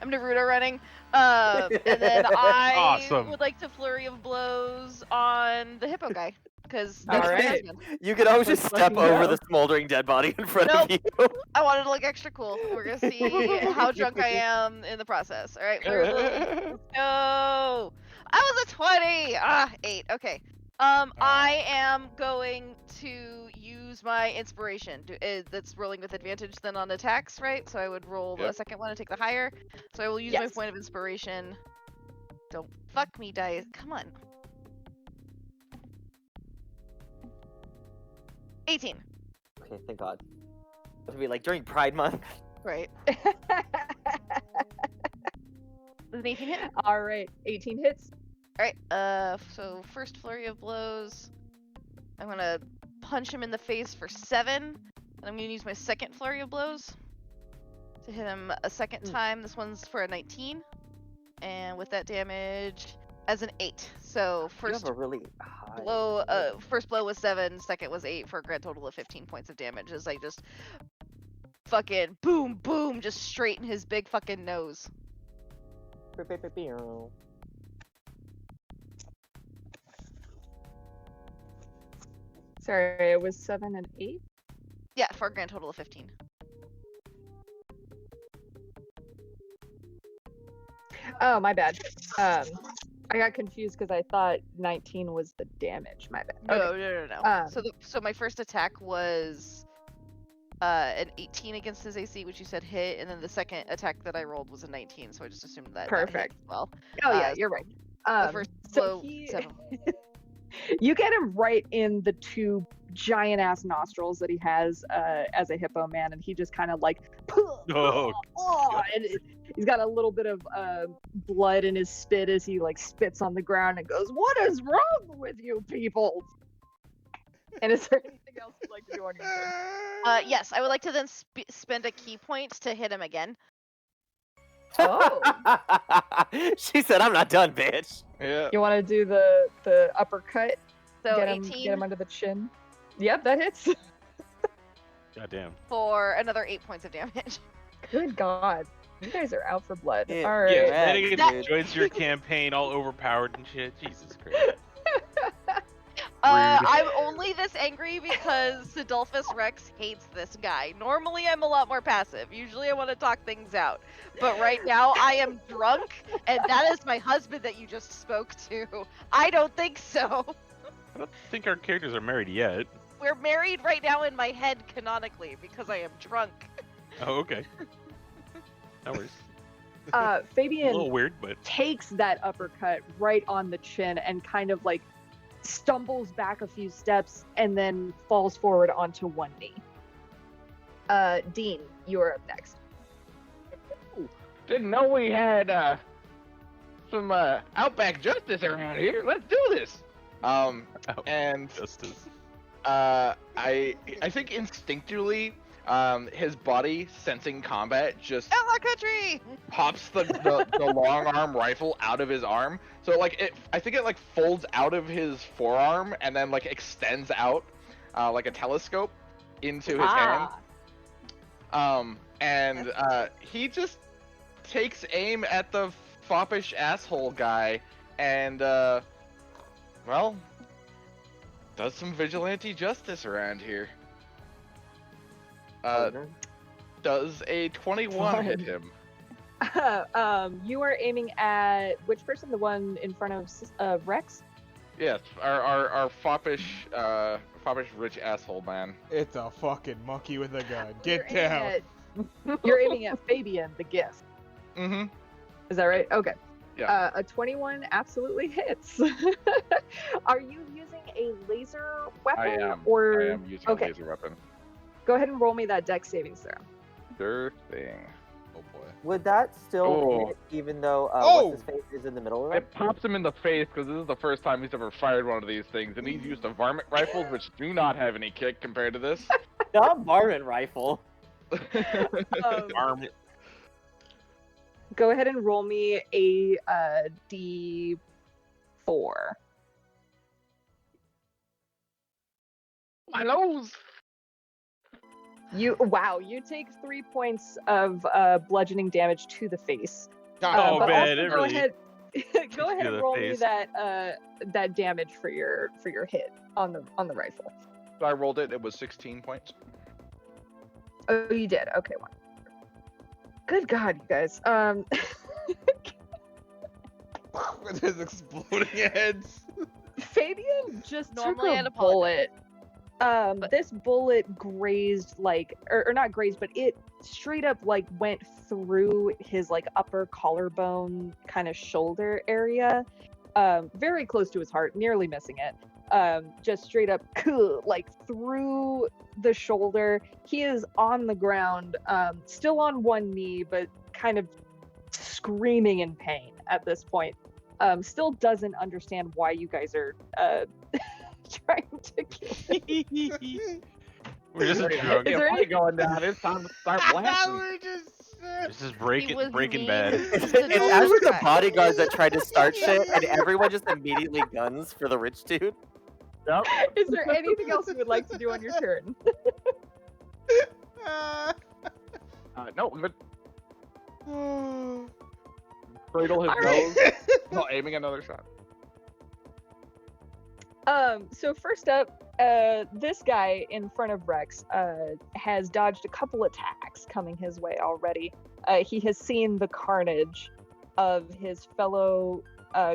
Speaker 5: I'm Naruto running. And then I
Speaker 2: Awesome.
Speaker 5: would like to flurry of blows on the hippo guy, because
Speaker 1: All
Speaker 5: that's my
Speaker 1: right.
Speaker 5: husband.
Speaker 4: You could always just
Speaker 1: Let's
Speaker 4: step
Speaker 1: fucking
Speaker 4: over
Speaker 1: go.
Speaker 4: the smoldering dead body in front
Speaker 5: Nope.
Speaker 4: of you.
Speaker 5: I wanted to look extra cool. We're gonna see how drunk I am in the process. All right, flurry of blows. Let's go. I was a 20. 8. Okay. I am going to use my inspiration. That's rolling with advantage then on attacks, right? So I would roll a second one and take the higher. So I will use my
Speaker 1: Yes.
Speaker 5: point of inspiration. Don't fuck me, dice. Come on. 18.
Speaker 4: Okay, thank God. It'll be like during Pride Month.
Speaker 5: Right. Does an 18 hit?
Speaker 1: All right, 18 hits.
Speaker 5: Alright, so first flurry of blows. I'm gonna punch him in the face for 7. And I'm gonna use my second flurry of blows to hit him a second time. This one's for a 19. And with that damage as an 8. So
Speaker 4: You
Speaker 5: first
Speaker 4: have a really high.
Speaker 5: blow first blow was 7, second was 8 for a grand total of 15 points of damage as I just fucking boom boom just straight in his big fucking nose.
Speaker 1: Sorry, it was 7 and 8.
Speaker 5: Yeah, for a grand total of 15.
Speaker 1: Oh, my bad. I got confused because I thought 19 was the damage. My bad.
Speaker 5: No,
Speaker 1: Okay.
Speaker 5: no. So my first attack was an 18 against his AC, which you said hit, and then the second attack that I rolled was a 19, so I just assumed that that hit
Speaker 1: Perfect.
Speaker 5: as well.
Speaker 1: Oh yeah,
Speaker 5: Uh,
Speaker 1: you're right.
Speaker 5: The first
Speaker 1: so
Speaker 5: blow, 7.
Speaker 1: you get him right in the 2 giant ass nostrils that he has as a hippo man, and he just kind of like, and he's got a little bit of blood in his spit as he like spits on the ground and goes, "What is wrong with you people?" And is there anything else you'd like to do on your turn?
Speaker 5: Yes, I would like to then spend a key point to hit him again.
Speaker 1: Oh,
Speaker 4: She said, "I'm not done, bitch."
Speaker 6: Yeah.
Speaker 1: you want to do the uppercut?
Speaker 5: So
Speaker 1: get
Speaker 5: 18
Speaker 1: him under the chin. Yep, that hits.
Speaker 2: Goddamn.
Speaker 5: for another 8 points of damage.
Speaker 1: Good God, you guys are out for blood.
Speaker 4: Yeah.
Speaker 1: All right.
Speaker 2: Yeah,
Speaker 4: Right.
Speaker 2: Renegade
Speaker 4: That-
Speaker 2: joins your campaign all overpowered and shit. Jesus Christ.
Speaker 5: I'm only this angry because Sidolphus Rex hates this guy. Normally, I'm a lot more passive. Usually, I want to talk things out. But right now, I am drunk, and that is my husband that you just spoke to. I don't think so.
Speaker 2: I don't think our characters are married yet.
Speaker 5: We're married right now in my head canonically because I am drunk.
Speaker 2: Oh, okay. No worries. A
Speaker 1: Fabian
Speaker 2: little weird, but
Speaker 1: takes that uppercut right on the chin and kind of like stumbles back a few steps and then falls forward onto one knee. Dean, you are up next.
Speaker 6: Didn't know we had some Outback Justice around here. Let's do this. And
Speaker 2: justice.
Speaker 6: I think instinctually, his body sensing combat just
Speaker 5: Outlaw country!
Speaker 6: pops the long arm rifle out of his arm. So like I think it like folds out of his forearm and then like extends out like a telescope into his hand. And he just takes aim at the foppish asshole guy and well, does some vigilante justice around here. Does a 21 hit him?
Speaker 1: You are aiming at which person? The one in front of Rex?
Speaker 6: Yes, our foppish rich asshole man.
Speaker 7: It's a fucking monkey with a gun.
Speaker 1: You're
Speaker 7: Get
Speaker 1: aiming
Speaker 7: down.
Speaker 1: You're aiming at Fabian, the gift.
Speaker 6: Mm-hmm.
Speaker 1: Is that right? Okay.
Speaker 6: Yeah.
Speaker 1: A 21 absolutely hits. Are you using a laser weapon?
Speaker 6: I am.
Speaker 1: Or
Speaker 6: I am using
Speaker 1: okay.
Speaker 6: a laser weapon.
Speaker 1: Go ahead and roll me that dex savings throw.
Speaker 6: Sure thing.
Speaker 7: Oh boy.
Speaker 4: Would that still
Speaker 6: Oh.
Speaker 4: hit even though
Speaker 7: Oh!
Speaker 4: what's his face is in the middle of it?
Speaker 6: It pops him in the face because this is the first time he's ever fired one of these things, and he's used a varmint rifles, which do not have any kick compared to this.
Speaker 4: Not varmint rifle.
Speaker 2: Arm.
Speaker 1: go ahead and roll me a D4.
Speaker 6: My nose.
Speaker 1: You take 3 points of bludgeoning damage to the face.
Speaker 2: Oh,
Speaker 1: but
Speaker 2: man,
Speaker 1: also
Speaker 2: it
Speaker 1: go
Speaker 2: really
Speaker 1: ahead, go ahead
Speaker 2: to
Speaker 1: and
Speaker 2: the
Speaker 1: roll me
Speaker 2: face.
Speaker 1: that damage for your hit on the rifle.
Speaker 6: I rolled it. It was 16 points.
Speaker 1: Oh, you did. Okay, one. Good God, you guys.
Speaker 7: With his exploding heads.
Speaker 1: Fabian just
Speaker 5: Normally I'd
Speaker 1: took a
Speaker 5: apologize.
Speaker 1: bullet. This bullet grazed or not grazed, but it straight up went through his upper collarbone kind of shoulder area, very close to his heart, nearly missing it. Just straight up through the shoulder. He is on the ground, still on one knee, but kind of screaming in pain at this point. Still doesn't understand why you guys are trying to kill him.
Speaker 2: We're just
Speaker 6: Is
Speaker 2: drunk.
Speaker 1: there any-
Speaker 6: going down? It's time to start blasting.
Speaker 7: We're just.
Speaker 2: This is
Speaker 5: He was
Speaker 2: Breaking
Speaker 5: mean.
Speaker 2: Bad.
Speaker 4: It's
Speaker 5: It's
Speaker 4: actually the
Speaker 5: right.
Speaker 4: bodyguards that tried to start shit, and everyone just immediately guns for the rich dude.
Speaker 6: Yep.
Speaker 1: Is there anything else you would like to do on your turn?
Speaker 6: No, but cradle his
Speaker 1: All right.
Speaker 6: nose. No, aiming another shot.
Speaker 1: So first up, this guy in front of Rex has dodged a couple attacks coming his way already. He has seen the carnage of his fellow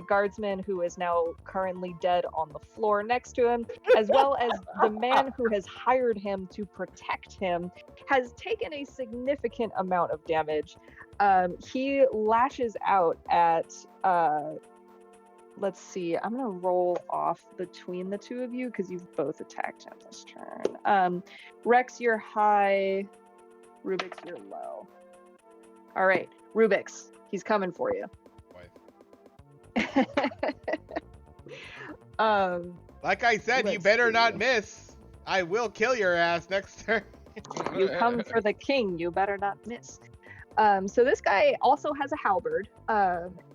Speaker 1: guardsman, who is now currently dead on the floor next to him, as well as the man who has hired him to protect him has taken a significant amount of damage. He lashes out at let's see, I'm gonna roll off between the two of you because you've both attacked him this turn. Rex, you're high. Rubik's, you're low. All right, Rubik's, he's coming for you.
Speaker 7: Like I said, you
Speaker 1: Let's
Speaker 7: better
Speaker 1: see.
Speaker 7: not miss. I will kill your ass next turn.
Speaker 1: You come for the king, you better not miss. So this guy also has a halberd,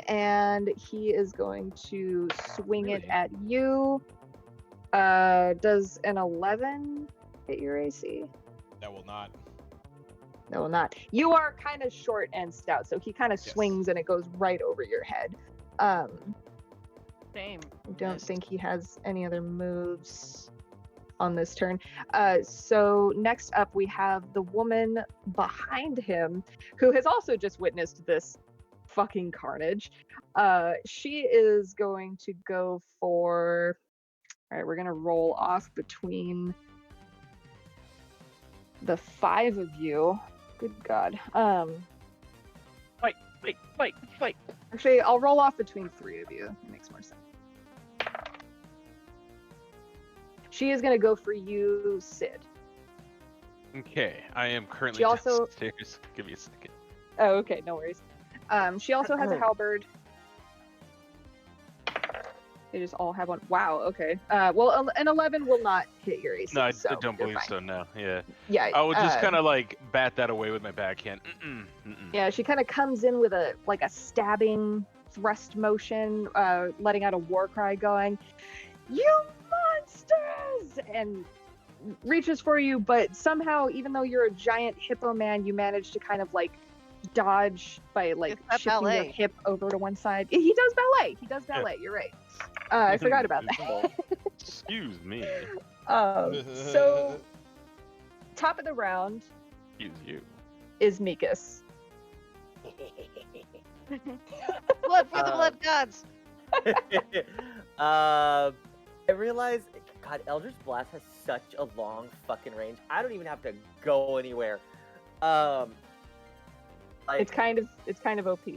Speaker 1: and he is going to swing it
Speaker 2: Really?
Speaker 1: at you. Does an 11 hit your AC?
Speaker 7: That will not.
Speaker 1: No, not. You are kind of short and stout, so he kind of
Speaker 7: Yes.
Speaker 1: swings and it goes right over your head.
Speaker 5: Same.
Speaker 1: I don't
Speaker 5: Missed.
Speaker 1: think he has any other moves on this turn. So next up we have the woman behind him who has also just witnessed this fucking carnage. She is going to go for... All right, we're going to roll off between the 5 of you. Good God.
Speaker 6: Fight.
Speaker 1: Actually, I'll roll off between 3 of you. It makes more sense. She is going to go for you, Sid.
Speaker 2: Okay, I am currently
Speaker 1: She also-
Speaker 2: downstairs. Give me a second.
Speaker 1: Oh, okay, no worries. She also has a halberd. They just all have one. Wow, okay. Well, an 11 will not hit your AC.
Speaker 2: No, I
Speaker 1: so
Speaker 2: don't
Speaker 1: you're
Speaker 2: believe
Speaker 1: fine.
Speaker 2: so. No, yeah.
Speaker 1: Yeah,
Speaker 2: I would just kind of bat that away with my backhand.
Speaker 1: Yeah, she kind of comes in with a stabbing thrust motion, letting out a war cry, going, "You monsters!" and reaches for you, but somehow, even though you're a giant hippo man, you manage to kind of dodge by
Speaker 5: It's that
Speaker 1: shifting your
Speaker 5: ballet.
Speaker 1: hip over to one side. He does ballet. He does ballet. You're right. I forgot about that.
Speaker 2: Excuse me.
Speaker 1: So, top of the round
Speaker 2: Excuse you.
Speaker 1: is Mikas.
Speaker 5: Blood for the blood gods.
Speaker 4: I realize, God, Eldritch Blast has such a long fucking range. I don't even have to go anywhere.
Speaker 1: It's kind of OP.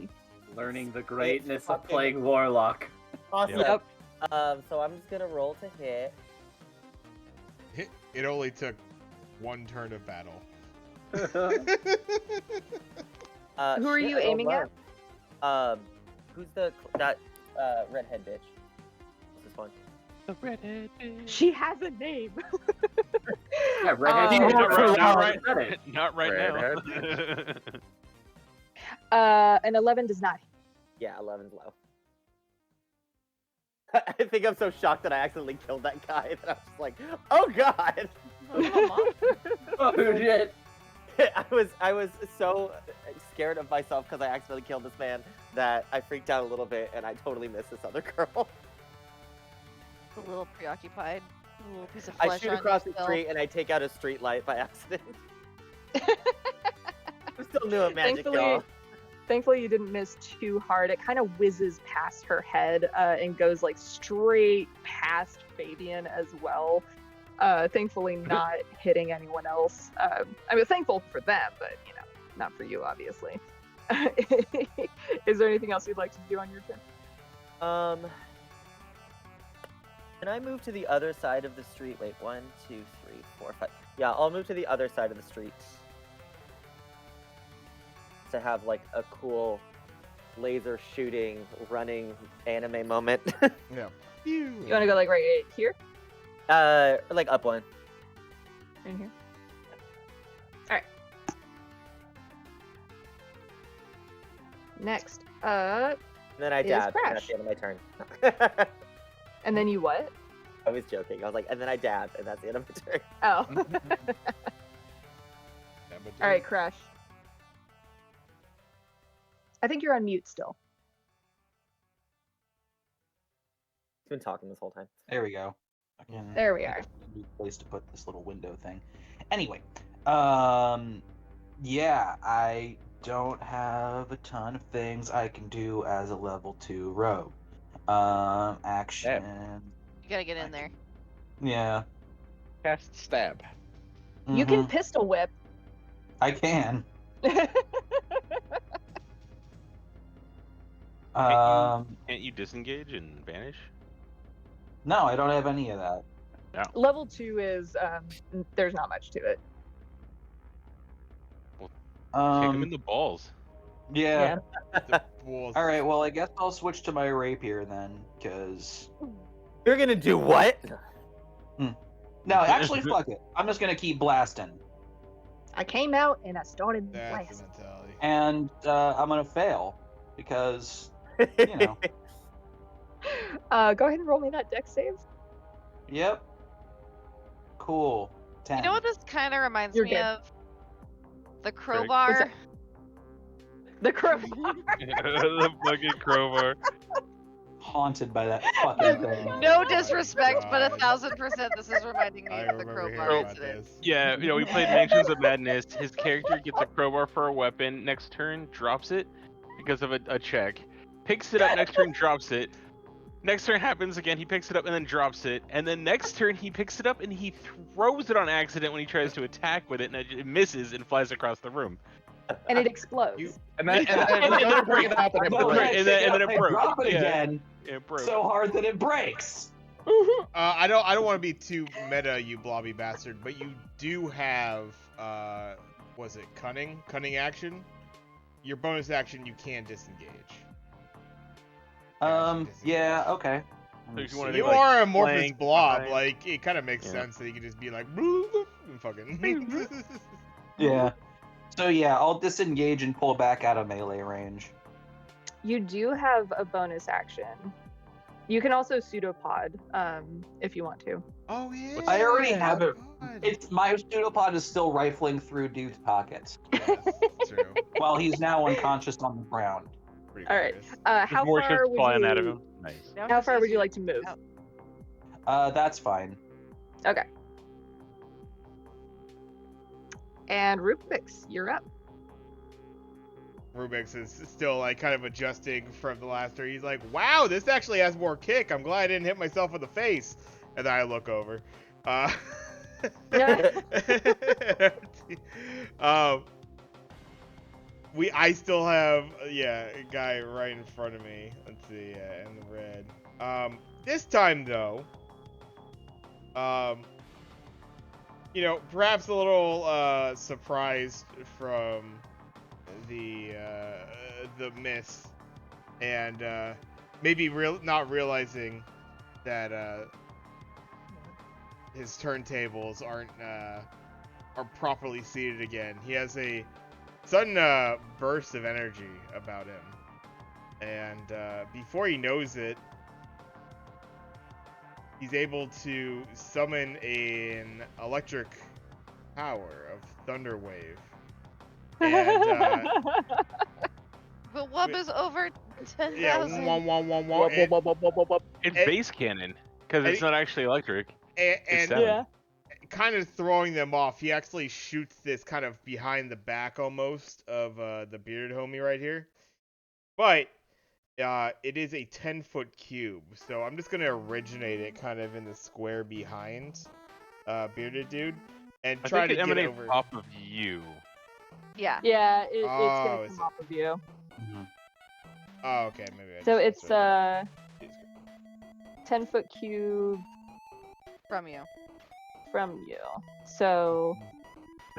Speaker 3: Learning the greatness of
Speaker 4: fucking-
Speaker 3: playing Warlock.
Speaker 4: awesome.
Speaker 1: Yep.
Speaker 4: So I'm just gonna roll to hit.
Speaker 7: It only took one turn of battle.
Speaker 1: Who are
Speaker 4: shit,
Speaker 1: you
Speaker 4: I rolled
Speaker 1: aiming at?
Speaker 4: low. Who's that redhead bitch? What's this one?
Speaker 2: The redhead.
Speaker 1: She has a name.
Speaker 3: Yeah, redhead.
Speaker 1: Oh.
Speaker 2: Not right,
Speaker 3: Reddit.
Speaker 2: not right now.
Speaker 1: An 11 does not.
Speaker 4: Yeah, 11's low. I think I'm so shocked that I accidentally killed that guy that I was just like, oh god!
Speaker 3: Oh shit!
Speaker 4: I was so scared of myself because I accidentally killed this man that I freaked out a little bit and I totally missed this other girl.
Speaker 5: A little preoccupied. A little piece of flesh
Speaker 4: I shoot
Speaker 5: on
Speaker 4: across
Speaker 5: your
Speaker 4: the
Speaker 5: skull.
Speaker 4: street and I take out a street light by accident. I'm still new at magic, y'all.
Speaker 1: Thankfully, you didn't miss too hard. It kind of whizzes past her head and goes like straight past Fabian as well. Thankfully, not hitting anyone else. I mean, thankful for them, but you know, not for you, obviously. Is there anything else you'd like to do on your turn?
Speaker 4: Can I move to the other side of the street? Wait, 1, 2, 3, 4, 5. Yeah, I'll move to the other side of the street. To have like a cool laser shooting, running anime moment.
Speaker 7: Yeah.
Speaker 1: You want to go like right here?
Speaker 4: Like up one.
Speaker 1: In here? Alright. Next up.
Speaker 4: And then I
Speaker 1: Is
Speaker 4: dab, and
Speaker 1: Crash.
Speaker 4: that's the end of my turn.
Speaker 1: And then you what?
Speaker 4: I was joking. I was like, and then I dab, and that's the end of my turn.
Speaker 1: Oh. Alright, Crash. I think you're on mute still.
Speaker 4: He's been talking this whole time.
Speaker 8: There we go. Again,
Speaker 1: There we are.
Speaker 8: new place to put this little window thing. Anyway, yeah, I don't have a ton of things I can do as a level 2 rogue. Action.
Speaker 5: You gotta get in there.
Speaker 8: Yeah.
Speaker 6: Cast stab.
Speaker 1: You can
Speaker 8: mhm,
Speaker 1: pistol whip.
Speaker 8: I can.
Speaker 2: Can't you disengage and vanish?
Speaker 8: No, I don't have any of that.
Speaker 1: Level 2 is, there's not much to it.
Speaker 2: Kick him in the balls.
Speaker 8: Yeah.
Speaker 7: The balls.
Speaker 8: All right. Well, I guess I'll switch to my rapier then, because
Speaker 4: You're gonna do what?
Speaker 8: no, actually, fuck it. I'm just gonna keep blasting,
Speaker 1: I came out and I started
Speaker 7: That's
Speaker 1: blasting.
Speaker 7: the mentality.
Speaker 8: and I'm gonna fail because you know.
Speaker 1: Go ahead and roll me that dex save.
Speaker 8: Yep. Cool. 10.
Speaker 5: You know what this kind of reminds
Speaker 1: You're
Speaker 5: me
Speaker 1: good.
Speaker 5: of? The crowbar.
Speaker 1: The crow.
Speaker 2: The fucking crowbar.
Speaker 8: Haunted by that fucking thing.
Speaker 5: No disrespect, but
Speaker 7: God.
Speaker 5: 1000% this is reminding me
Speaker 7: I
Speaker 5: of the
Speaker 7: remember hearing
Speaker 5: crowbar
Speaker 7: about
Speaker 5: incident.
Speaker 7: this.
Speaker 2: Yeah, you know, we played Mansions of Madness. His character gets a crowbar for a weapon. Next turn, drops it because of a check. Picks it up next turn, drops it. Next turn happens again, he picks it up and then drops it. And then next turn, he picks it up and he throws it on accident when he tries to attack with it, and it misses and flies across the room.
Speaker 1: And it explodes.
Speaker 7: You-
Speaker 6: And then he doesn't bring it out that it
Speaker 8: But when
Speaker 6: breaks.
Speaker 8: I
Speaker 2: And then-
Speaker 8: pick
Speaker 2: and then
Speaker 8: up
Speaker 2: it
Speaker 8: and
Speaker 2: broke.
Speaker 8: drop it
Speaker 2: Yeah.
Speaker 8: again
Speaker 2: It broke.
Speaker 8: so hard that it breaks.
Speaker 7: I don't want to be too meta, you blobby bastard, but you do have was it cunning action? Your bonus action you can disengage.
Speaker 8: Yeah, okay.
Speaker 2: So if you wanna
Speaker 7: You
Speaker 2: do, like,
Speaker 7: are a amorphous
Speaker 2: flank
Speaker 7: blob.
Speaker 2: behind.
Speaker 7: Like it kind of makes
Speaker 2: Yeah.
Speaker 7: sense that you can just be like, and fucking.
Speaker 8: Yeah. So yeah, I'll disengage and pull back out of melee range.
Speaker 1: You do have a bonus action. You can also pseudopod, if you want to.
Speaker 7: Oh yeah.
Speaker 8: I already have it.
Speaker 7: God.
Speaker 8: It's my pseudopod is still rifling through dude's pockets
Speaker 7: Yes, true.
Speaker 8: while he's now unconscious on the ground.
Speaker 7: Pretty
Speaker 1: All right.
Speaker 7: glorious.
Speaker 1: How
Speaker 2: more
Speaker 1: far
Speaker 2: ships
Speaker 1: would
Speaker 2: flying
Speaker 1: you?
Speaker 2: out of him. Nice.
Speaker 5: Now
Speaker 1: How
Speaker 5: it's
Speaker 1: far would you
Speaker 5: easier
Speaker 1: like to move?
Speaker 5: out.
Speaker 8: That's fine.
Speaker 1: Okay. And Rubix, you're up.
Speaker 7: Rubix is still like kind of adjusting from the last turn. He's like, "Wow, this actually has more kick. I'm glad I didn't hit myself in the face." And then I look over. I still have a guy right in front of me. Let's see, in the red. This time though, perhaps a little surprised from the miss, and maybe not realizing that his turntables aren't properly seated again. He has a sudden burst of energy about him, and before he knows it, he's able to summon an electric power of Thunder Wave. And
Speaker 5: But Wub is over 10,000.
Speaker 7: yeah,
Speaker 2: It's base cannon because it's not actually electric.
Speaker 7: and
Speaker 2: sound.
Speaker 1: Yeah.
Speaker 7: kind of throwing them off, he actually shoots this kind of behind the back almost of the bearded homie right here. But it is a 10-foot cube, so I'm just gonna originate it kind of in the square behind bearded dude and
Speaker 2: I
Speaker 7: try
Speaker 2: think
Speaker 7: to
Speaker 2: it
Speaker 7: get
Speaker 2: emanates
Speaker 7: over.
Speaker 2: off of you.
Speaker 5: Yeah.
Speaker 1: Yeah, it's
Speaker 7: Oh,
Speaker 1: gonna
Speaker 7: is
Speaker 1: come
Speaker 7: it?
Speaker 1: off of you.
Speaker 7: Oh, okay, maybe.
Speaker 1: So
Speaker 7: just
Speaker 1: it's
Speaker 7: misread that.
Speaker 1: 10-foot cube
Speaker 5: From you.
Speaker 1: from you. So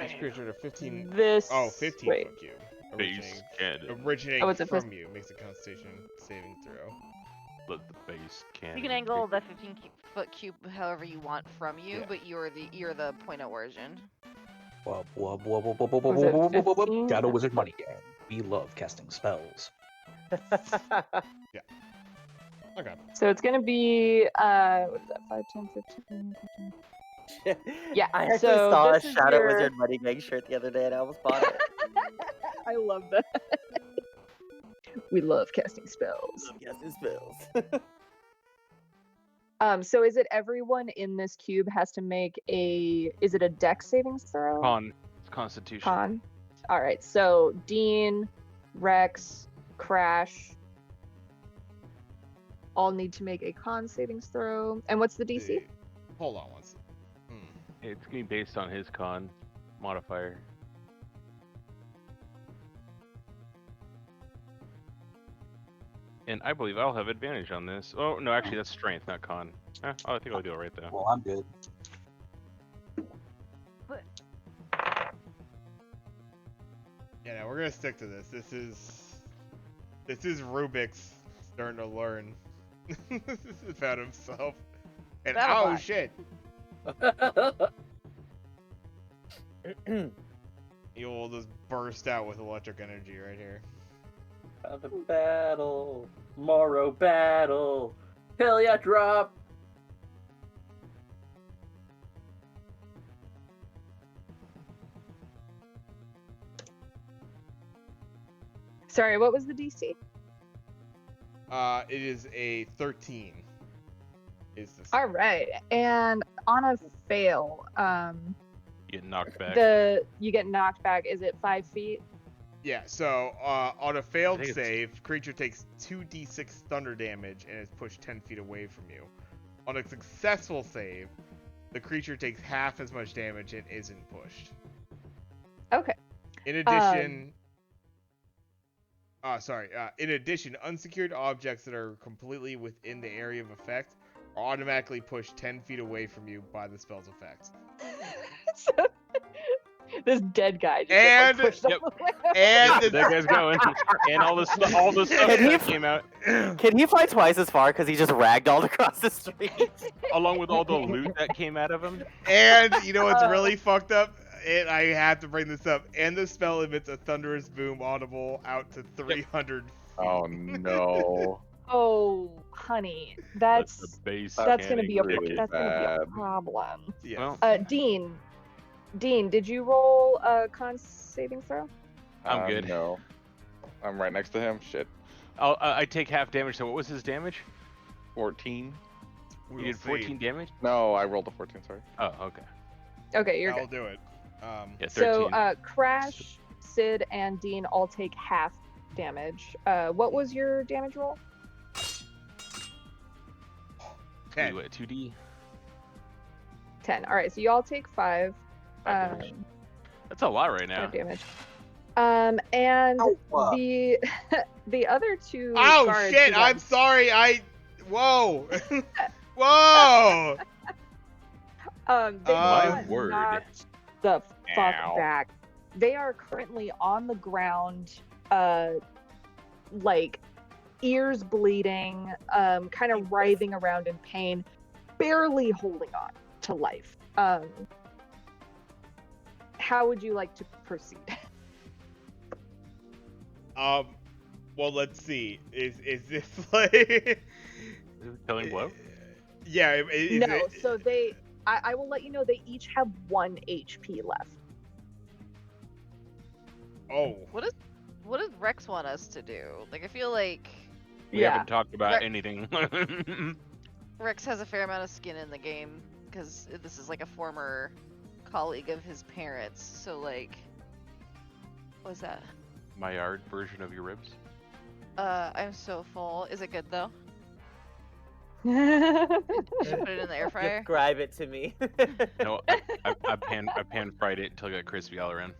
Speaker 7: Each creature at a 15.
Speaker 1: this.
Speaker 7: Oh, 15
Speaker 1: wait.
Speaker 7: foot cube.
Speaker 2: Base cannon.
Speaker 7: Originating
Speaker 1: Oh, it's a
Speaker 7: from you makes a Constitution saving throw.
Speaker 2: Let the base cannon.
Speaker 5: You can angle the 15-foot cube however you want from you,
Speaker 7: Yeah.
Speaker 5: but you're the point of origin.
Speaker 8: Wub, wub, wub, wub, wub, wub,
Speaker 1: Was
Speaker 8: wub,
Speaker 1: it
Speaker 8: wub, wub, wub,
Speaker 1: 15?
Speaker 8: wub. Shadow Wizard Money Gang. We love casting spells.
Speaker 7: Okay.
Speaker 1: So it's gonna be what is that? 5, 10, 15, 15. Yeah,
Speaker 4: I actually
Speaker 1: so
Speaker 4: saw a
Speaker 1: this is
Speaker 4: Shadow
Speaker 1: your-
Speaker 4: Wizard Money Gang shirt the other day and I almost bought it.
Speaker 1: I love that. We love casting spells.
Speaker 4: Yes, it spells.
Speaker 1: So is it everyone in this cube has to make is it a dex savings throw?
Speaker 2: Con. It's Constitution.
Speaker 1: Con. All right. So Dean, Rex, Crash, all need to make a con savings throw. And what's the DC?
Speaker 7: Hold on one second.
Speaker 2: It's gonna be based on his con modifier. And I believe I'll have advantage on this. Oh no, actually that's strength, not con. I think I'll do it right though.
Speaker 8: Well, I'm good.
Speaker 7: Yeah, no, we're gonna stick to this. This is Rubik's starting to learn about himself. And
Speaker 5: Battle
Speaker 7: oh
Speaker 5: bot.
Speaker 7: shit, you'll just burst out with electric energy right here.
Speaker 3: The battle, Morrow battle, hell yeah, drop.
Speaker 1: Sorry, what was the DC?
Speaker 7: It is a 13. Is the
Speaker 1: All right. And on a fail,
Speaker 2: You get knocked back.
Speaker 1: you get knocked back. Is it 5 feet?
Speaker 7: Yeah, so on a failed
Speaker 2: think it's-
Speaker 7: save, creature takes 2d6 thunder damage and is pushed 10 feet away from you. On a successful save, the creature takes half as much damage and isn't pushed.
Speaker 1: Okay.
Speaker 7: In addition, in addition, unsecured objects that are completely within the area of effect are automatically pushed 10 feet away from you by the spell's effect.
Speaker 1: So, this dead guy just
Speaker 7: And-
Speaker 1: gets, like, pushed
Speaker 2: Yep.
Speaker 1: all the way.
Speaker 7: And
Speaker 2: That guy's going. And all the stuff
Speaker 4: Can he
Speaker 2: that came out,
Speaker 4: Can he fly twice as far because he just ragdolled across the street?
Speaker 2: along with all the loot that came out of him.
Speaker 7: And you know what's really fucked up? And I have to bring this up. And the spell emits a thunderous boom audible out to 300 feet.
Speaker 6: Oh no.
Speaker 1: Oh, honey,
Speaker 2: The
Speaker 1: that's
Speaker 2: base
Speaker 1: gonna
Speaker 2: cannon
Speaker 1: be a
Speaker 6: really
Speaker 1: that's gonna be a
Speaker 6: bad.
Speaker 1: problem.
Speaker 7: Yeah.
Speaker 2: Well,
Speaker 1: Dean, did you roll a con saving throw?
Speaker 2: I'm good.
Speaker 6: No. I'm right next to him. Shit.
Speaker 2: I take half damage. So what was his damage?
Speaker 6: 14.
Speaker 7: We
Speaker 2: You
Speaker 7: will
Speaker 2: did 14
Speaker 7: see.
Speaker 2: damage.
Speaker 6: No, I rolled a 14. Sorry.
Speaker 2: Oh, okay.
Speaker 1: Okay, you're
Speaker 7: I'll
Speaker 1: good.
Speaker 7: do it.
Speaker 2: Yeah, 13.
Speaker 1: So, Crash, Sid, and Dean all take half damage. What was your damage roll?
Speaker 7: 10.
Speaker 2: 2d.
Speaker 1: 10. All right, so you all take 5
Speaker 2: Five damage. That's a lot right now.
Speaker 1: damage. And
Speaker 8: Ow.
Speaker 1: the the other two.
Speaker 7: Oh
Speaker 1: guards
Speaker 7: shit!
Speaker 1: who got-
Speaker 7: I'm sorry. Whoa! Whoa!
Speaker 1: They
Speaker 7: My
Speaker 1: got
Speaker 2: word.
Speaker 1: knocked the fuck
Speaker 6: Ow.
Speaker 1: back. They are currently on the ground, like ears bleeding, kind of writhing around in pain, barely holding on to life. How would you like to proceed?
Speaker 7: Well, let's see. Is this like?
Speaker 2: Killing blow?
Speaker 7: Yeah. Is
Speaker 1: No,
Speaker 7: it...
Speaker 1: so I will let you know they each have 1 HP left.
Speaker 7: Oh.
Speaker 5: What does Rex want us to do? Like, I feel like
Speaker 2: We haven't talked about anything.
Speaker 5: Rex has a fair amount of skin in the game because this is like a former colleague of his parents. So like, what's that?
Speaker 2: Maillard version of your ribs?
Speaker 5: I'm so full. Is it good though?
Speaker 1: Yeah.
Speaker 5: Should I put it in the air fryer?
Speaker 4: Describe it to me.
Speaker 2: No, I pan fried it until it got crispy all around.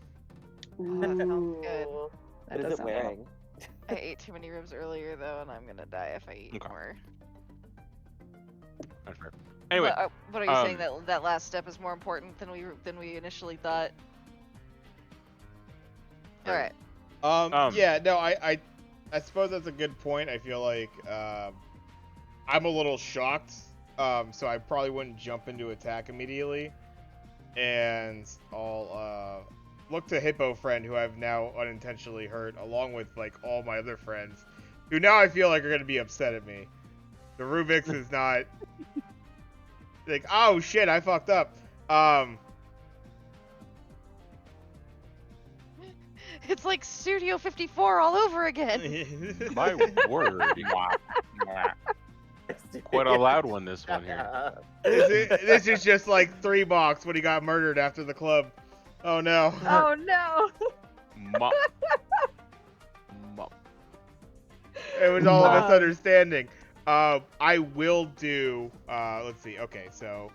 Speaker 5: sounds good.
Speaker 1: Ooh, that
Speaker 4: What is
Speaker 1: does
Speaker 4: it
Speaker 1: sound
Speaker 4: wearing?
Speaker 5: I ate too many ribs earlier though, and I'm gonna die if I eat
Speaker 2: Okay.
Speaker 5: more.
Speaker 2: That's fair. Anyway,
Speaker 5: What are you saying that that last step is more important than we initially thought? All right.
Speaker 7: Yeah. No. I suppose that's a good point. I feel like I'm a little shocked. So I probably wouldn't jump into attack immediately, and I'll look to Hippo friend, who I've now unintentionally hurt, along with like all my other friends, who now I feel like are gonna be upset at me. The Rubik's is not like, oh shit, I fucked up.
Speaker 5: It's like Studio 54 all over again.
Speaker 2: my word. Quite a loud one, this one here.
Speaker 7: This is just like 3 Box when he got murdered after the club. Oh no.
Speaker 1: Oh no.
Speaker 2: Mop.
Speaker 7: It was all a misunderstanding. I will do. Let's see. Okay, so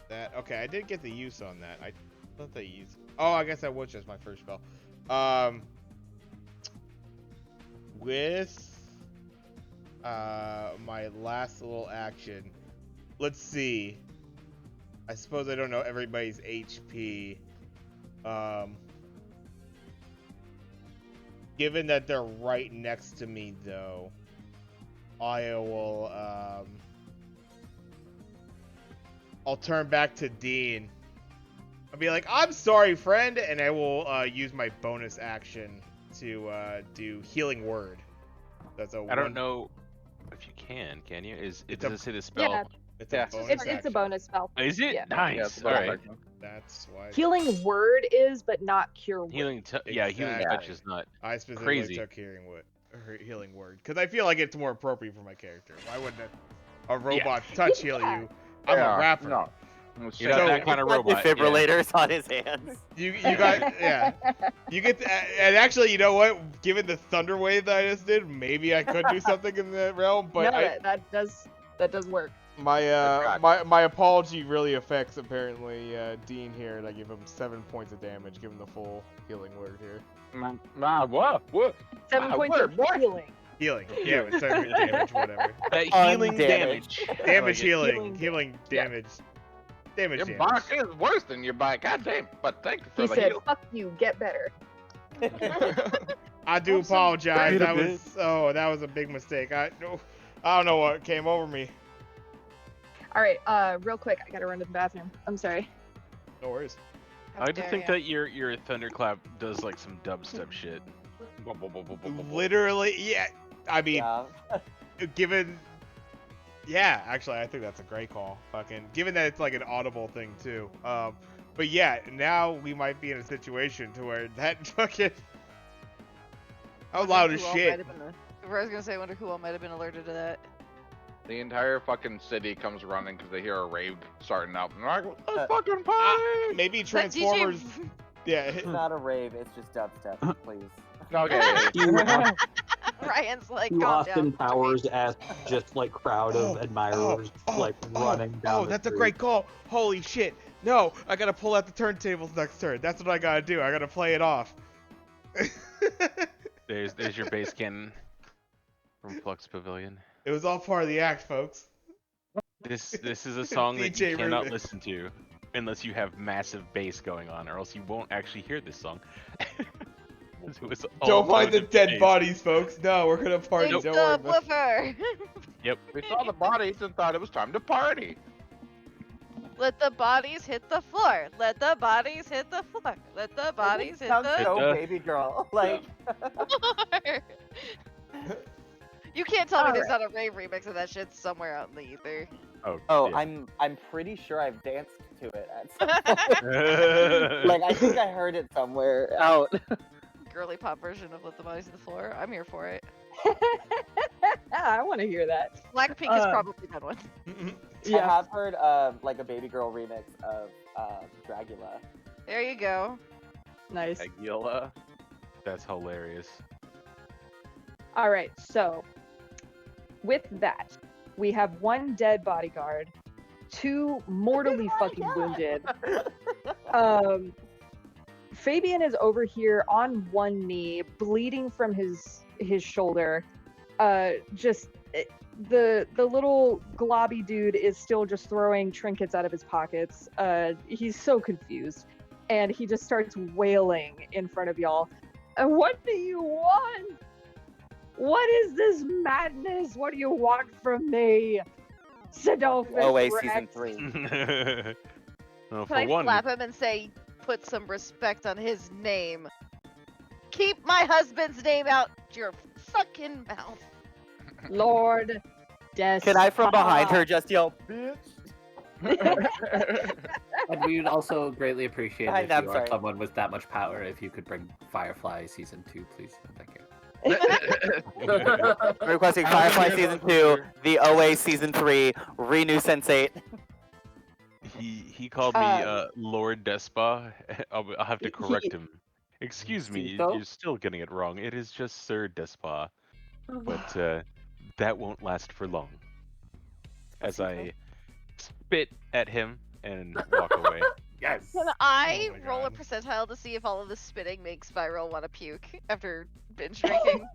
Speaker 7: that. Okay, I did get the use on that. I thought they used. Oh, I guess that was just my first spell. With my last little action. Let's see. I suppose I don't know everybody's HP. Given that they're right next to me, though, I will, I'll turn back to Dean. I'll be like, I'm sorry, friend, and I will use my bonus action to do Healing Word. That's a
Speaker 2: I don't know if you can you? Does it say the spell?
Speaker 1: Yeah.
Speaker 7: It's
Speaker 6: Yeah.
Speaker 7: a bonus
Speaker 1: It's a
Speaker 7: action.
Speaker 1: bonus spell.
Speaker 2: Is it?
Speaker 1: Yeah.
Speaker 2: Nice.
Speaker 6: Yeah,
Speaker 2: All right.
Speaker 7: That's why.
Speaker 1: Healing Word is, but not Cure Wound.
Speaker 2: Healing healing
Speaker 7: Exactly.
Speaker 2: touch is not.
Speaker 7: I specifically
Speaker 2: Crazy.
Speaker 7: took Healing Word because I feel like it's more appropriate for my character. Why wouldn't a robot touch heal you? I'm a rapper.
Speaker 6: No.
Speaker 2: You're not that kind of robot. Yeah.
Speaker 4: Defibrillators on his hands.
Speaker 7: You got You get and actually, you know what? Given the thunder wave that I just did, maybe I could do something in that realm. But
Speaker 1: no, that does work.
Speaker 7: my apology really affects apparently Dean here, and I give him 7 points of damage. Give him the full Healing Word here.
Speaker 6: What?
Speaker 1: 7 points of healing.
Speaker 7: Healing. Yeah, with 7 damage, whatever.
Speaker 2: That healing damage.
Speaker 7: Damage,
Speaker 1: Healing
Speaker 7: healing damage. Damage.
Speaker 6: Your
Speaker 7: damage.
Speaker 6: bark is worse than your bite. God damn. But thank you for
Speaker 1: He
Speaker 6: the
Speaker 1: said,
Speaker 6: heal.
Speaker 1: "Fuck you, get better."
Speaker 7: I do apologize.
Speaker 2: Beat a
Speaker 7: That
Speaker 2: bit.
Speaker 7: that was a big mistake. I don't know what came over me.
Speaker 1: All right, real quick, I gotta run to the bathroom. I'm sorry.
Speaker 7: No worries.
Speaker 5: How
Speaker 2: I just
Speaker 5: dare
Speaker 2: think
Speaker 5: ya.
Speaker 2: that your thunderclap does like some dubstep shit.
Speaker 7: Literally, yeah. I mean,
Speaker 4: Yeah.
Speaker 7: given. Yeah, actually, I think that's a great call. Fucking, given that it's like an audible thing too. But yeah, now we might be in a situation to where that fucking. How loud as
Speaker 5: Who all
Speaker 7: shit.
Speaker 5: might have been I was gonna say, I wonder who all might have been alerted to that.
Speaker 6: The entire fucking city comes running because they hear a rave starting up. And they're like, let's
Speaker 4: Uh,
Speaker 6: fucking party!
Speaker 7: Maybe
Speaker 5: That
Speaker 7: Transformers.
Speaker 5: DJ
Speaker 7: Yeah.
Speaker 4: It's not a rave, it's just dubstep, please.
Speaker 6: Okay.
Speaker 5: Ryan's like,
Speaker 8: You
Speaker 5: calm
Speaker 8: Austin
Speaker 5: down.
Speaker 8: Powers as just like crowd of admirers like running down.
Speaker 7: Oh,
Speaker 8: the
Speaker 7: that's a
Speaker 8: street.
Speaker 7: great call. Holy shit. No, I gotta pull out the turntables next turn. That's what I gotta do. I gotta play it off.
Speaker 2: There's your base cannon from Flux Pavilion.
Speaker 7: It was all part of the act, folks.
Speaker 2: This is a song that you
Speaker 7: DJ
Speaker 2: cannot
Speaker 7: Rubik.
Speaker 2: listen to unless you have massive bass going on, or else you won't actually hear this song. It was all
Speaker 7: Don't mind the
Speaker 2: tone and
Speaker 7: dead
Speaker 2: bass.
Speaker 7: bodies, folks. No, we're gonna party.
Speaker 5: It's
Speaker 7: Don't
Speaker 5: the
Speaker 7: worry about
Speaker 5: woofer.
Speaker 2: Yep.
Speaker 6: We saw the bodies and thought it was time to party.
Speaker 5: Let the bodies hit the floor. Let the bodies hit the floor. Let the bodies hit
Speaker 4: Sounds
Speaker 5: the
Speaker 4: so
Speaker 2: It,
Speaker 4: baby girl. Like,
Speaker 5: floor. You can't tell me there's
Speaker 1: Alright.
Speaker 5: not a rave remix of that shit somewhere out in the ether.
Speaker 4: oh,
Speaker 2: yeah.
Speaker 4: I'm pretty sure I've danced to it at some point. Like, I think I heard it somewhere out.
Speaker 5: Girly pop version of Let the Bodies Hit the Floor. I'm here for it.
Speaker 1: I want to hear that.
Speaker 5: Blackpink has
Speaker 1: Um,
Speaker 5: probably done one.
Speaker 4: I
Speaker 1: Yeah.
Speaker 4: have heard like a baby girl remix of Dragula.
Speaker 5: There you go.
Speaker 1: Nice.
Speaker 6: Agila.
Speaker 2: That's hilarious.
Speaker 1: All right. So, with that, we have one dead bodyguard, two mortally fucking wounded. Fabian is over here on one knee, bleeding from his shoulder. Just the little globby dude is still just throwing trinkets out of his pockets. He's so confused, and he just starts wailing in front of y'all. What do you want? What is this madness? What do you want from me? Sidolphus
Speaker 4: OA
Speaker 1: Rex.
Speaker 4: season 3.
Speaker 2: Well,
Speaker 5: Can
Speaker 2: for
Speaker 5: I
Speaker 2: one,
Speaker 5: slap him and say, put some respect on his name? Keep my husband's name out your fucking mouth.
Speaker 1: Lord Des.
Speaker 4: Can I from behind her just yell, bitch?
Speaker 3: And we would also greatly appreciate it if
Speaker 4: I'm
Speaker 3: you are
Speaker 4: sorry.
Speaker 3: someone with that much power, if you could bring Firefly season 2, please. Thank you.
Speaker 4: I'm requesting Firefly season 2, the OA season 3, Renew Sensate.
Speaker 2: he called me Lord Despa. I'll have to correct him. Excuse me,
Speaker 3: Cinco?
Speaker 2: you're still getting it wrong. It is just Sir Despa. But that won't last for long. As I spit at him and walk away.
Speaker 3: Yes!
Speaker 5: Can I
Speaker 7: Oh my
Speaker 5: roll a
Speaker 7: God.
Speaker 5: percentile to see if all of this spitting makes Spiral want to puke after binge drinking?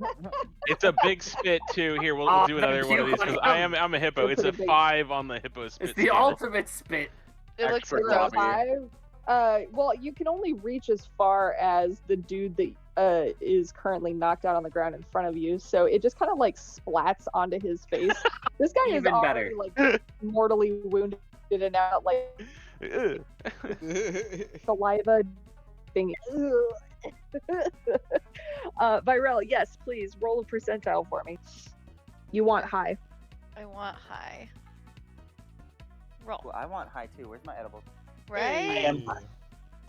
Speaker 2: It's a big spit too. Here, we'll
Speaker 3: Oh,
Speaker 2: do another one of these
Speaker 3: puke on
Speaker 2: because
Speaker 3: him.
Speaker 2: I'm a hippo.
Speaker 1: It's
Speaker 2: It's a
Speaker 1: pretty big.
Speaker 2: 5 on the hippo spit
Speaker 3: It's the
Speaker 2: scale.
Speaker 3: ultimate spit.
Speaker 5: It looks
Speaker 2: Expert
Speaker 5: gross.
Speaker 2: lobby.
Speaker 1: Well, you can only reach as far as the dude that is currently knocked out on the ground in front of you, so it just kind of like splats onto his face. This guy is
Speaker 3: Even
Speaker 1: already
Speaker 3: better.
Speaker 1: like mortally wounded and out like
Speaker 2: Ugh.
Speaker 1: saliva thing. Virel, yes, please roll a percentile for me. You want high.
Speaker 5: I want high. Roll.
Speaker 4: Ooh, I want high too. Where's my edibles?
Speaker 5: Right?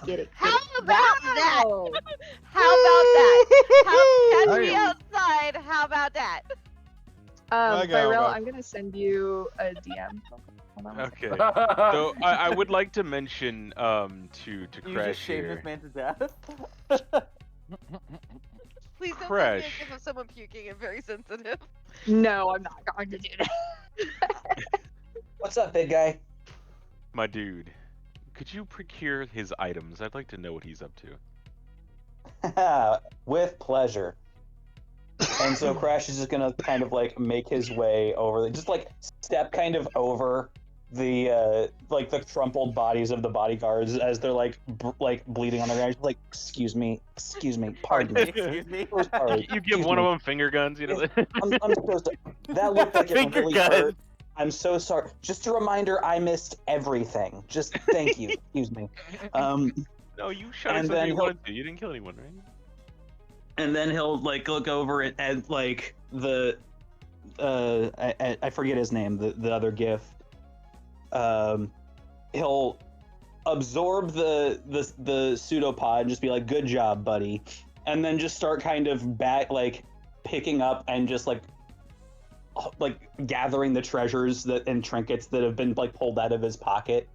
Speaker 1: Get it.
Speaker 5: How about that?
Speaker 1: Wow.
Speaker 5: How about that? How, catch
Speaker 6: I
Speaker 5: me
Speaker 6: am-
Speaker 5: outside. How about that?
Speaker 6: I got
Speaker 1: Virel,
Speaker 6: one.
Speaker 1: I'm gonna send you a DM. Hold on one second.
Speaker 2: Okay. So I would like to mention to
Speaker 4: You
Speaker 2: Crash
Speaker 4: just shaved
Speaker 2: here.
Speaker 4: this man to death.
Speaker 5: Please don't
Speaker 2: Crash.
Speaker 5: send me a gif of someone puking. I'm very sensitive.
Speaker 1: No, I'm not going to do that.
Speaker 8: What's up, big guy?
Speaker 2: My dude, could you procure his items? I'd like to know what he's up to.
Speaker 8: With pleasure. And so Crash is just gonna kind of like make his way over, just like step kind of over the like the crumpled bodies of the bodyguards as they're like bleeding on the ground. Just like, excuse me, pardon me.
Speaker 4: Excuse me.
Speaker 8: So sorry,
Speaker 2: You give
Speaker 8: excuse
Speaker 2: one
Speaker 8: me.
Speaker 2: of them finger guns, you know.
Speaker 8: I'm supposed to. That looked like it
Speaker 4: Finger
Speaker 8: really
Speaker 4: guns.
Speaker 8: hurt. I'm so sorry. Just a reminder, I missed everything. Just thank you. Excuse me.
Speaker 2: No, you shot
Speaker 8: And
Speaker 2: something
Speaker 8: then
Speaker 2: you
Speaker 8: he'll-
Speaker 2: wanted to. You didn't kill anyone, right?
Speaker 8: And then he'll like look over at like the I forget his name, the other GIF. He'll absorb the pseudopod and just be like, "Good job, buddy," and then just start kind of back like picking up and just like gathering the treasures and trinkets that have been like pulled out of his pocket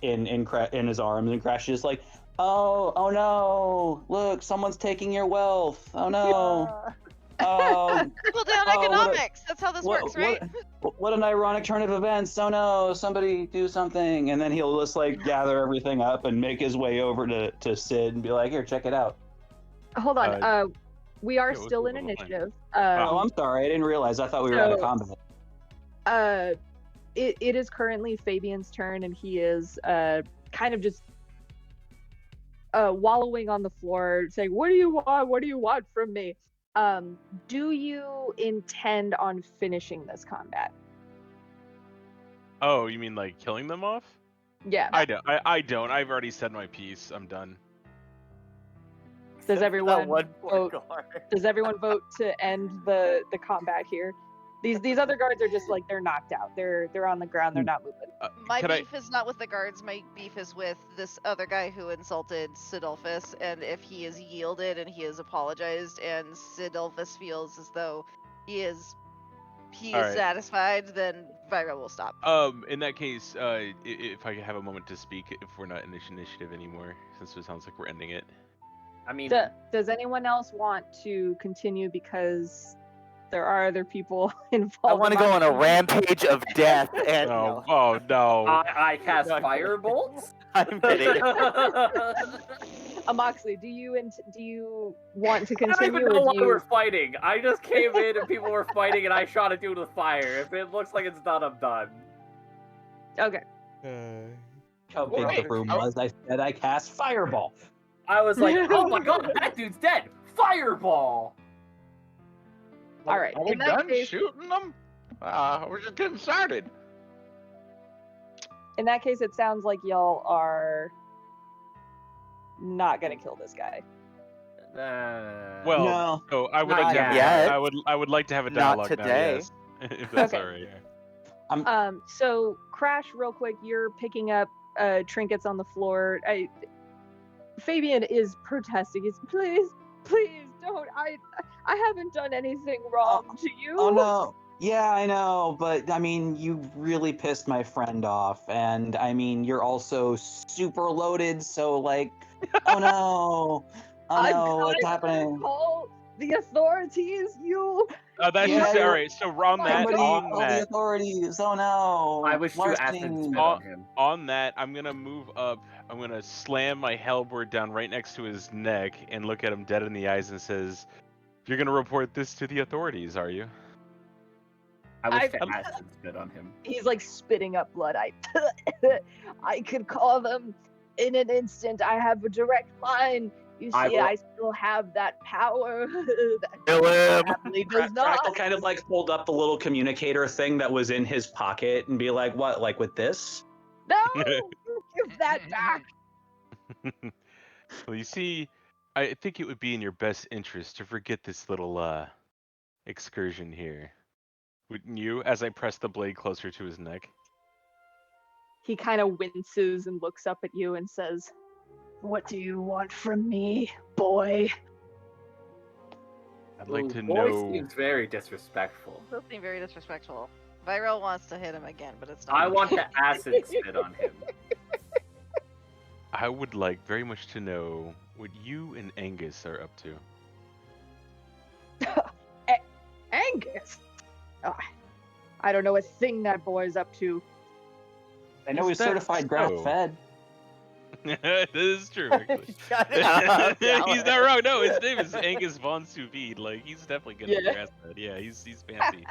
Speaker 8: in his arms, and Crash is like, oh no, look, someone's taking your wealth. Oh no. Oh,
Speaker 5: Trickle down
Speaker 8: Oh, what a-
Speaker 5: economics. That's how this works, right?
Speaker 8: what an ironic turn of events. Oh no, somebody do something. And then he'll just like gather everything up and make his way over to Sid and be like, here, check it out.
Speaker 1: Hold on. We are
Speaker 2: yeah,
Speaker 1: still
Speaker 2: what's
Speaker 1: in
Speaker 2: the plan?
Speaker 1: initiative.
Speaker 8: Oh, I'm sorry, I didn't realize. I thought we were out of
Speaker 1: So-
Speaker 8: combat.
Speaker 1: It is currently Fabian's turn, and he is kind of just wallowing on the floor, saying, "What do you want? What do you want from me?" Do you intend on finishing this combat?
Speaker 2: Oh, you mean like killing them off?
Speaker 1: Yeah.
Speaker 2: I don't. I don't. I've already said my piece. I'm done.
Speaker 1: Does
Speaker 4: That
Speaker 1: everyone
Speaker 4: one poor
Speaker 1: vote?
Speaker 4: guard.
Speaker 1: Does everyone vote to end the combat here? These other guards are just like they're knocked out. They're on the ground. They're not moving.
Speaker 5: My
Speaker 2: Could I-
Speaker 5: beef is not with the guards. My beef is with this other guy who insulted Sidolphus, and if he has yielded and he has apologized, and Sidolphus feels as though he is
Speaker 2: Alright.
Speaker 5: satisfied, then Vyra will stop.
Speaker 2: In that case, if I could have a moment to speak, if we're not in this initiative anymore, since it sounds like we're ending it.
Speaker 3: I mean,
Speaker 1: Does anyone else want to continue because there are other people involved?
Speaker 4: I want to go on a rampage of death and
Speaker 2: Oh, oh no.
Speaker 3: I cast
Speaker 4: No, I'm kidding.
Speaker 3: firebolts.
Speaker 4: I'm kidding.
Speaker 1: Moxley, do you want to
Speaker 3: I don't
Speaker 1: continue?
Speaker 3: even know
Speaker 1: Or
Speaker 3: why
Speaker 1: do you...
Speaker 3: we're fighting. I just came in and people were fighting and I shot a dude with fire. If it looks like it's done, I'm done.
Speaker 1: Okay.
Speaker 8: How big
Speaker 6: Wait,
Speaker 8: the room was, I said I cast fireball.
Speaker 3: I was like, oh my god, that dude's dead. Fireball.
Speaker 1: All right.
Speaker 6: Are we
Speaker 1: In that
Speaker 6: done
Speaker 1: case,
Speaker 6: shooting them? We're just getting started.
Speaker 1: in that case, it sounds like y'all are not gonna kill this guy.
Speaker 2: Well,
Speaker 8: No.
Speaker 2: so I would
Speaker 3: Not
Speaker 2: like to have
Speaker 4: yet.
Speaker 2: I would like to have a
Speaker 4: Not
Speaker 2: dialogue
Speaker 4: today.
Speaker 2: now, yes. If that's
Speaker 1: Okay.
Speaker 2: all right.
Speaker 1: So Crash, real quick, you're picking up trinkets on the floor. Fabian is protesting. He's please don't. I haven't done anything wrong to you.
Speaker 8: Oh no. Yeah, I know, but I mean, you really pissed my friend off, and I mean, you're also super loaded, so like, oh no, oh no, what's happening?
Speaker 1: Call the authorities. You.
Speaker 2: That's
Speaker 8: Yeah,
Speaker 2: just
Speaker 8: you're-
Speaker 2: all right. So on that,
Speaker 8: Somebody
Speaker 2: on
Speaker 8: call the
Speaker 2: that,
Speaker 8: authorities! Oh no!
Speaker 3: I wish to
Speaker 8: Larceny.
Speaker 3: acid spit on him.
Speaker 2: on that, I'm gonna move up. I'm gonna slam my halberd down right next to his neck and look at him dead in the eyes and says, "You're gonna report this to the authorities, are you?"
Speaker 3: I wish to
Speaker 2: I'm-
Speaker 3: acid spit on him.
Speaker 1: He's like spitting up blood. I could call them in an instant. I have a direct line. You
Speaker 3: I
Speaker 1: see,
Speaker 3: will-
Speaker 1: I still have that power. that
Speaker 4: Kill him.
Speaker 1: family does
Speaker 8: Crash will
Speaker 1: not.
Speaker 8: kind of like hold up the little communicator thing that was in his pocket and be like, "What? Like with this?"
Speaker 1: No, you give that back.
Speaker 2: Well, you see, I think it would be in your best interest to forget this little excursion here. Wouldn't you? As I press the blade closer to his neck.
Speaker 1: He kind of winces and looks up at you and says, "What do you want from me, boy?"
Speaker 2: I'd like to
Speaker 3: Boy
Speaker 2: know.
Speaker 3: seems very disrespectful.
Speaker 5: Those seem very disrespectful. Viral wants to hit him again, but it's not.
Speaker 3: I want to acid spit on him.
Speaker 2: I would like very much to know what you and Angus are up to.
Speaker 1: Angus. I don't know a thing that boy's up to.
Speaker 8: I know
Speaker 2: Is
Speaker 8: he's
Speaker 2: that
Speaker 8: certified
Speaker 2: so?
Speaker 8: grass-fed.
Speaker 2: That is true, actually.
Speaker 4: Shut up,
Speaker 2: He's
Speaker 4: Alan.
Speaker 2: not wrong. No, his name is Angus von Sous Vide. Like, he's definitely good at
Speaker 1: Yeah.
Speaker 2: grass fed. Yeah, he's fancy.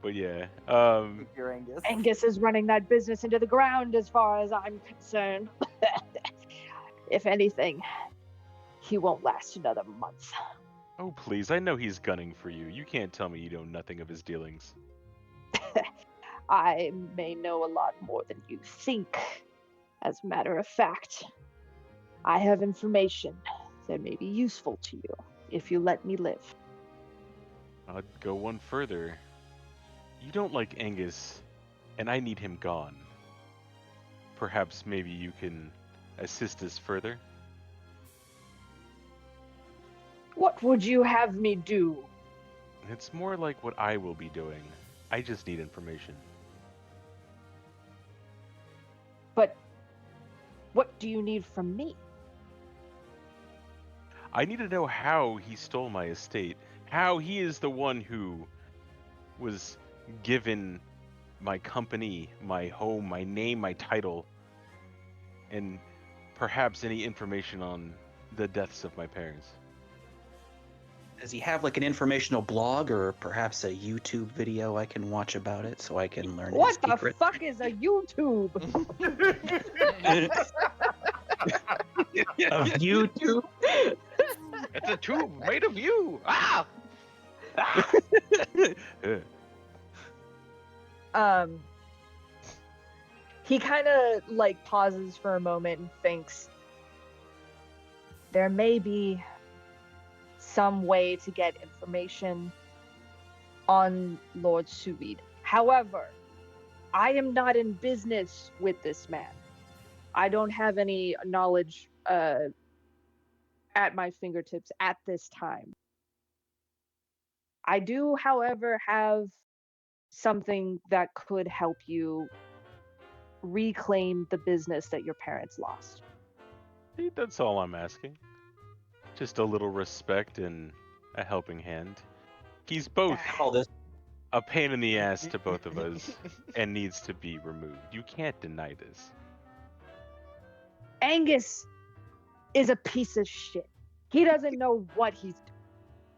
Speaker 2: But yeah.
Speaker 4: Your Angus.
Speaker 1: Angus is running that business into the ground as far as I'm concerned. If anything, he won't last another month.
Speaker 2: Oh, please. I know he's gunning for you. You can't tell me you know nothing of his dealings.
Speaker 1: I may know a lot more than you think. As a matter of fact, I have information that may be useful to you if you let me live.
Speaker 2: I'd go one further. You don't like Angus, and I need him gone. Perhaps maybe you can assist us further?
Speaker 1: What would you have me do?
Speaker 2: It's more like what I will be doing. I just need information.
Speaker 1: But what do you need from me?
Speaker 2: I need to know how he stole my estate. How he is the one who was given my company, my home, my name, my title, and perhaps any information on the deaths of my parents.
Speaker 8: Does he have like an informational blog or perhaps a YouTube video I can watch about it so I can learn
Speaker 1: What
Speaker 8: his
Speaker 1: the
Speaker 8: secret?
Speaker 1: fuck is a YouTube?
Speaker 8: Of YouTube?
Speaker 6: It's a tube made of you. Ah!
Speaker 1: He kind of like pauses for a moment and thinks, there may be some way to get information on Lord Suvid. However, I am not in business with this man. I don't have any knowledge at my fingertips at this time. I do, however, have something that could help you reclaim the business that your parents lost.
Speaker 2: That's all I'm asking. Just a little respect and a helping hand. He's both
Speaker 8: All this.
Speaker 2: a pain in the ass to both of us and needs to be removed. You can't deny this.
Speaker 1: Angus is a piece of shit. He doesn't know what he's doing.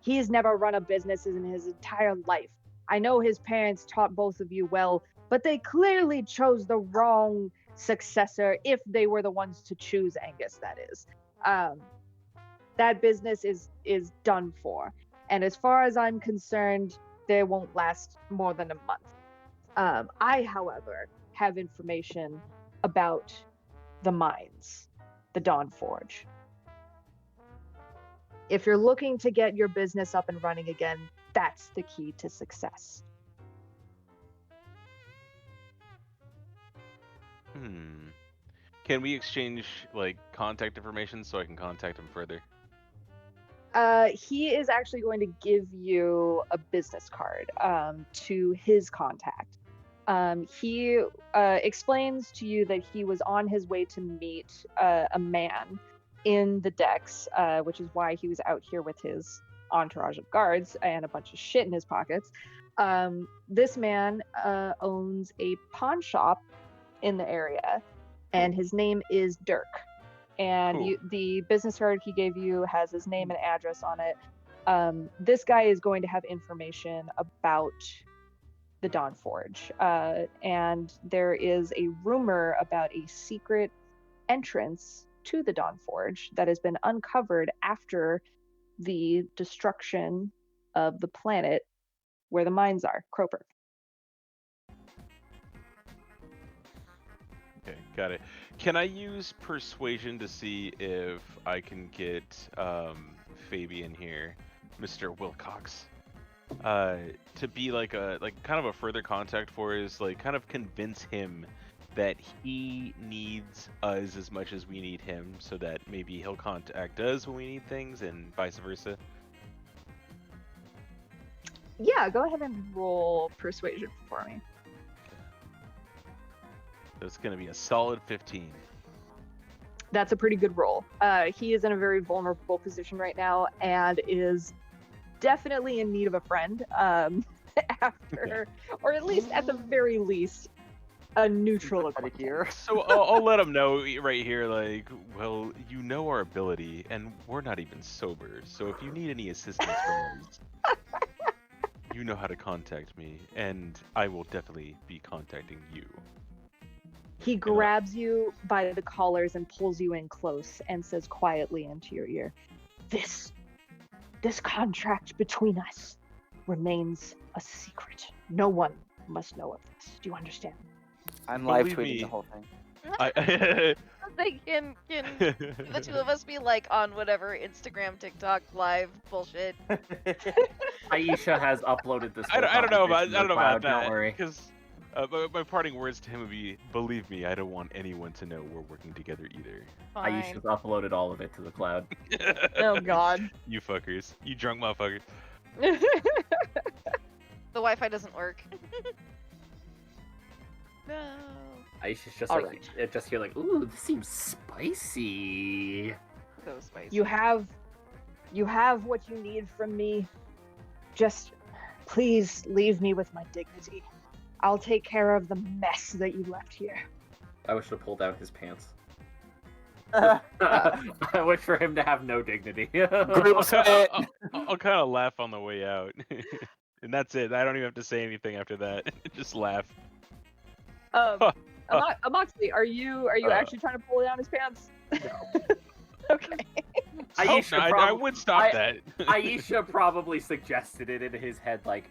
Speaker 1: He's never run a business in his entire life. I know his parents taught both of you well, but they clearly chose the wrong successor if they were the ones to choose Angus, that is. That business is done for. And as far as I'm concerned, they won't last more than a month. I, however, have information about the mines, the Dawn Forge. If you're looking to get your business up and running again, that's the key to success.
Speaker 2: Can we exchange like contact information so I can contact him further?
Speaker 1: He is actually going to give you a business card to his contact. He explains to you that he was on his way to meet a man in the decks, which is why he was out here with his entourage of guards and a bunch of shit in his pockets. This man owns a pawn shop in the area, and his name is Dirk. And
Speaker 2: Cool.
Speaker 1: the business card he gave you has his name and address on it. This guy is going to have information about the Dawn Forge. And there is a rumor about a secret entrance to the Dawn Forge that has been uncovered after the destruction of the planet where the mines are, Croper.
Speaker 2: Okay, got it. Can I use persuasion to see if I can get Fabian here, Mr. Wilcox, to be like kind of a further contact for his, like, kind of convince him that he needs us as much as we need him, so that maybe he'll contact us when we need things and vice versa?
Speaker 1: Yeah, go ahead and roll persuasion for me.
Speaker 2: So it's gonna be a solid 15.
Speaker 1: That's a pretty good roll. He is in a very vulnerable position right now and is definitely in need of a friend after, or at least at the very least, a neutral acquaintance.
Speaker 4: Here.
Speaker 2: So I'll let him know right here, like, well, you know our ability, and we're not even sober. So if you need any assistance from us, you know how to contact me, and I will definitely be contacting you.
Speaker 1: He grabs you by the collars and pulls you in close and says quietly into your ear, This contract between us remains a secret. No one must know of this. Do you understand?
Speaker 4: I'm live
Speaker 2: Believe
Speaker 4: tweeting
Speaker 2: me.
Speaker 4: the whole thing.
Speaker 5: They can the two of us be like on whatever Instagram, TikTok, live bullshit.
Speaker 3: Aisha has uploaded this.
Speaker 2: I don't know about
Speaker 3: Don't
Speaker 2: that,
Speaker 3: worry.
Speaker 2: because my parting words to him would be, believe me, I don't want anyone to know we're working together either.
Speaker 5: Fine.
Speaker 3: Aisha's uploaded all of it to the cloud.
Speaker 1: Oh God.
Speaker 2: You fuckers. You drunk motherfuckers.
Speaker 5: The Wi-Fi doesn't work. No.
Speaker 3: Aisha's just
Speaker 1: All
Speaker 3: like, just here like, ooh, this seems spicy.
Speaker 5: So spicy.
Speaker 1: You have what you need from me. Just please leave me with my dignity. I'll take care of the mess that you left here.
Speaker 3: I wish to pull down his pants. I wish for him to have no dignity.
Speaker 2: I'll kind of laugh on the way out. And that's it. I don't even have to say anything after that. Just laugh.
Speaker 1: Amoxley, are you actually trying to pull down his pants?
Speaker 3: No.
Speaker 1: Okay.
Speaker 3: Aisha
Speaker 2: I would stop that.
Speaker 3: Aisha probably suggested it in his head, like,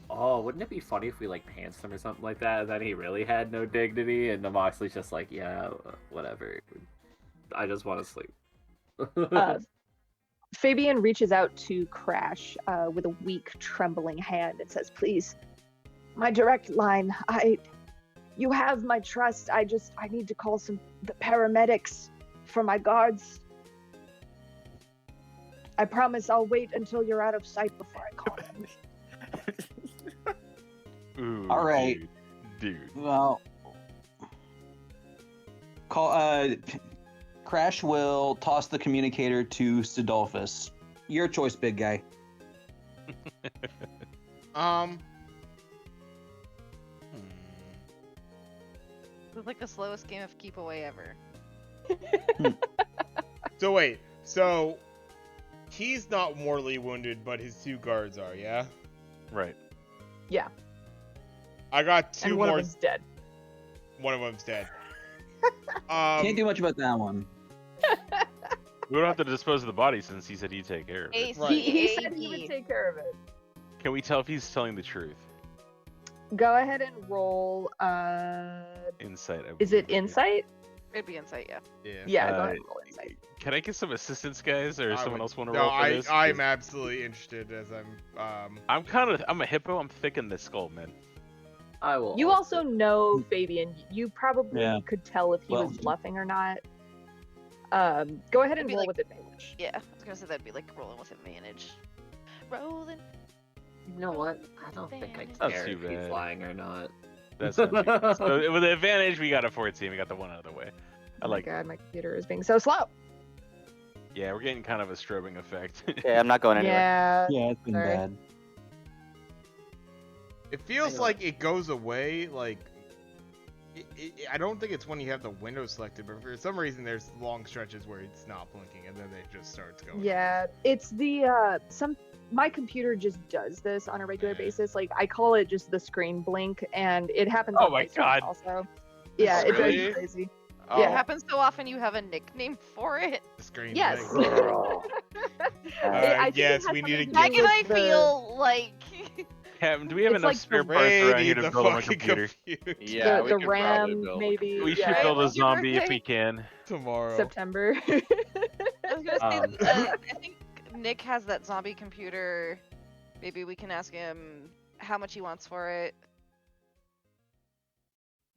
Speaker 3: Oh, wouldn't it be funny if we like pantsed him or something like that, and then he really had no dignity, and the Moxley's just like, yeah, whatever. I just want to sleep.
Speaker 1: Fabian reaches out to Crash with a weak, trembling hand and says, "Please, my direct line. You have my trust. I need to call the paramedics for my guards. I promise I'll wait until you're out of sight before I call them."
Speaker 2: Ooh,
Speaker 8: All right.
Speaker 2: Dude.
Speaker 8: Well, Crash will toss the communicator to Stadolphus. Your choice, big guy.
Speaker 5: This is like the slowest game of keep away ever.
Speaker 7: So wait, so he's not mortally wounded, but his two guards are, yeah?
Speaker 2: Right.
Speaker 1: Yeah,
Speaker 7: I got two
Speaker 1: and one
Speaker 7: more.
Speaker 1: of them's dead.
Speaker 7: One of them's dead.
Speaker 8: Can't do much about that one.
Speaker 2: We don't have to dispose of the body since he said he'd take care of it.
Speaker 5: AC,
Speaker 7: Right.
Speaker 1: He said he would take care of it.
Speaker 2: Can we tell if he's telling the truth?
Speaker 1: Go ahead and roll.
Speaker 2: Insight. I
Speaker 1: Is it
Speaker 2: believe.
Speaker 1: insight?
Speaker 5: It'd be insight, yeah.
Speaker 7: Yeah.
Speaker 1: Yeah, go
Speaker 2: Uh,
Speaker 1: ahead and roll insight.
Speaker 2: Can I get some assistance, guys, or
Speaker 7: I
Speaker 2: someone
Speaker 7: would-
Speaker 2: else want to
Speaker 7: no,
Speaker 2: roll for this?
Speaker 7: I'm
Speaker 2: 'Cause
Speaker 7: absolutely interested as I'm
Speaker 2: I'm a hippo. I'm thick in the skull, man.
Speaker 3: I will.
Speaker 1: You also know, Fabian, you probably
Speaker 8: Yeah.
Speaker 1: could tell if he
Speaker 8: Well-
Speaker 1: was bluffing or not. Go ahead
Speaker 5: It'd
Speaker 1: and
Speaker 5: be
Speaker 1: roll
Speaker 5: like-
Speaker 1: with advantage.
Speaker 5: Yeah, I was gonna say that'd be like rolling with advantage. Rolling.
Speaker 3: You know what? I don't think I
Speaker 5: That's
Speaker 3: care
Speaker 2: too
Speaker 3: if he's
Speaker 2: bad.
Speaker 3: lying or not.
Speaker 2: That's not true. So with the advantage, we got a 14. We got the one out of the way. I
Speaker 1: Oh
Speaker 2: like
Speaker 1: my
Speaker 2: it.
Speaker 1: god, my computer is being so slow.
Speaker 2: Yeah, we're getting kind of a strobing effect.
Speaker 4: Okay, I'm not going anywhere.
Speaker 1: Yeah.
Speaker 8: Yeah, it's been
Speaker 1: Sorry.
Speaker 8: bad.
Speaker 7: It feels
Speaker 3: know.
Speaker 7: like it goes away, like... I don't think it's when you have the window selected, but for some reason there's long stretches where it's not blinking and then it just starts going.
Speaker 1: Yeah, it's the my computer just does this on a regular
Speaker 7: Yeah.
Speaker 1: basis. Like I call it just the screen blink, and it happens.
Speaker 2: Oh
Speaker 1: on
Speaker 2: my
Speaker 1: screen
Speaker 2: God.
Speaker 1: Also, yeah, it drives
Speaker 6: Really?
Speaker 1: me crazy.
Speaker 6: Oh,
Speaker 1: Yeah.
Speaker 5: It happens so often you have a nickname for it.
Speaker 7: The screen
Speaker 1: Yes.
Speaker 7: thing.
Speaker 1: I think it
Speaker 7: yes,
Speaker 1: has
Speaker 7: we need
Speaker 1: something
Speaker 7: to
Speaker 1: to
Speaker 5: Jack
Speaker 1: do
Speaker 5: and
Speaker 1: with
Speaker 5: I
Speaker 1: the-
Speaker 5: feel like
Speaker 2: Captain, do we have
Speaker 1: It's
Speaker 2: enough
Speaker 1: like
Speaker 2: spare
Speaker 1: the
Speaker 2: parts
Speaker 7: They
Speaker 2: around here
Speaker 7: need
Speaker 2: to
Speaker 7: the
Speaker 2: build him a
Speaker 7: fucking
Speaker 2: computer?
Speaker 7: computer
Speaker 6: yeah, we
Speaker 1: the
Speaker 6: could probably
Speaker 1: RAM
Speaker 6: build.
Speaker 1: maybe.
Speaker 2: We should
Speaker 1: yeah,
Speaker 2: build a
Speaker 5: When's your
Speaker 2: zombie if
Speaker 5: birthday?
Speaker 2: we can.
Speaker 7: tomorrow.
Speaker 1: September.
Speaker 5: I was gonna say,
Speaker 3: Um,
Speaker 5: I think Nick has that zombie computer. Maybe we can ask him how much he wants for it.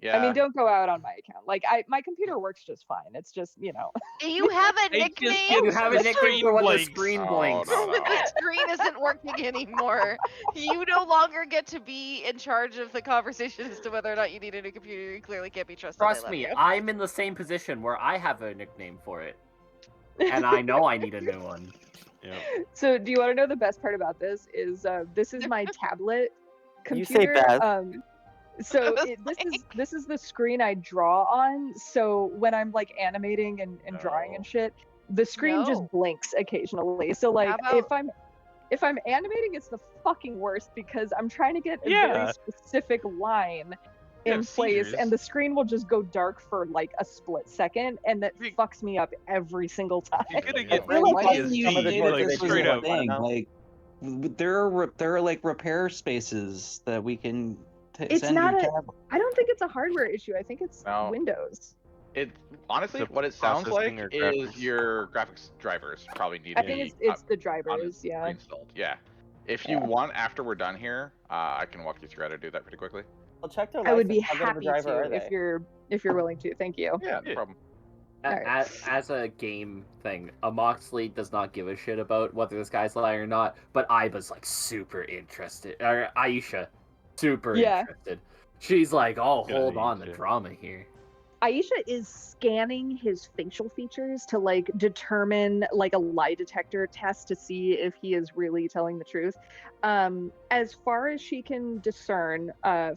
Speaker 6: Yeah.
Speaker 1: I mean, don't go out on my account. Like my computer works just fine. It's just
Speaker 5: You have a
Speaker 2: It just
Speaker 5: nickname?
Speaker 3: You have a
Speaker 2: The
Speaker 3: nickname
Speaker 2: screen
Speaker 3: for what the
Speaker 2: blinks.
Speaker 3: screen
Speaker 6: Oh,
Speaker 3: blinks.
Speaker 6: no, no.
Speaker 5: The screen isn't working anymore. You no longer get to be in charge of the conversation as to whether or not you need a new computer. You clearly can't be trusted. I
Speaker 3: Trust
Speaker 5: love
Speaker 3: me,
Speaker 5: you.
Speaker 3: I'm in the same position where I have a nickname for it, and I know I need a new one.
Speaker 2: Yeah.
Speaker 1: So, do you want to know the best part about this? Is this is my tablet
Speaker 4: You
Speaker 1: computer.
Speaker 4: say best.
Speaker 1: So
Speaker 5: was
Speaker 1: this is the screen I draw on. So when I'm like animating and drawing and
Speaker 2: No.
Speaker 1: shit, the screen just
Speaker 5: No.
Speaker 1: blinks occasionally. So like
Speaker 5: How
Speaker 1: if I'm animating, it's the fucking worst because I'm trying to get a
Speaker 2: Yeah.
Speaker 1: very specific line
Speaker 2: You
Speaker 1: in
Speaker 2: have
Speaker 1: place,
Speaker 2: seizures.
Speaker 1: and the screen will just go dark for like a split second, and that
Speaker 2: You-
Speaker 1: fucks me up every single time.
Speaker 2: You're gonna
Speaker 7: Yeah.
Speaker 2: get
Speaker 7: Why
Speaker 2: really
Speaker 8: Why didn't you
Speaker 4: Some of the
Speaker 8: say
Speaker 4: doors
Speaker 8: that
Speaker 4: are
Speaker 8: this was
Speaker 2: straight
Speaker 8: a
Speaker 2: up.
Speaker 8: thing?
Speaker 4: now.
Speaker 8: Like, there are like repair spaces that we can
Speaker 1: It's
Speaker 8: send
Speaker 1: not
Speaker 8: your
Speaker 1: a-
Speaker 8: tablet.
Speaker 1: I don't think it's a hardware issue. I think it's
Speaker 6: No.
Speaker 1: Windows.
Speaker 6: It honestly,
Speaker 2: The
Speaker 6: what it sounds like
Speaker 2: processing or
Speaker 6: is
Speaker 2: graphics?
Speaker 6: your graphics drivers probably need
Speaker 1: I
Speaker 6: to
Speaker 1: think
Speaker 6: be
Speaker 1: it's the drivers. Yeah.
Speaker 6: reinstalled. Yeah. If you
Speaker 1: Yeah.
Speaker 6: want, after we're done here, I can walk you through how to do that pretty quickly.
Speaker 4: Well, check their
Speaker 1: I would be
Speaker 4: license. How good of a
Speaker 1: happy
Speaker 4: driver are
Speaker 1: to
Speaker 4: they?
Speaker 1: if you're willing to. Thank you.
Speaker 6: Yeah, no
Speaker 2: Yeah.
Speaker 6: problem.
Speaker 1: Alright.
Speaker 3: As a game thing, a Moxley does not give a shit about whether this guy's lying or not, but Iba's like super interested. Or Aisha, super
Speaker 1: Yeah.
Speaker 3: interested. She's like, oh,
Speaker 2: Yeah,
Speaker 3: hold on, the
Speaker 2: Aisha.
Speaker 3: drama here.
Speaker 1: Aisha is scanning his facial features to like determine like a lie detector test to see if he is really telling the truth. As far as she can discern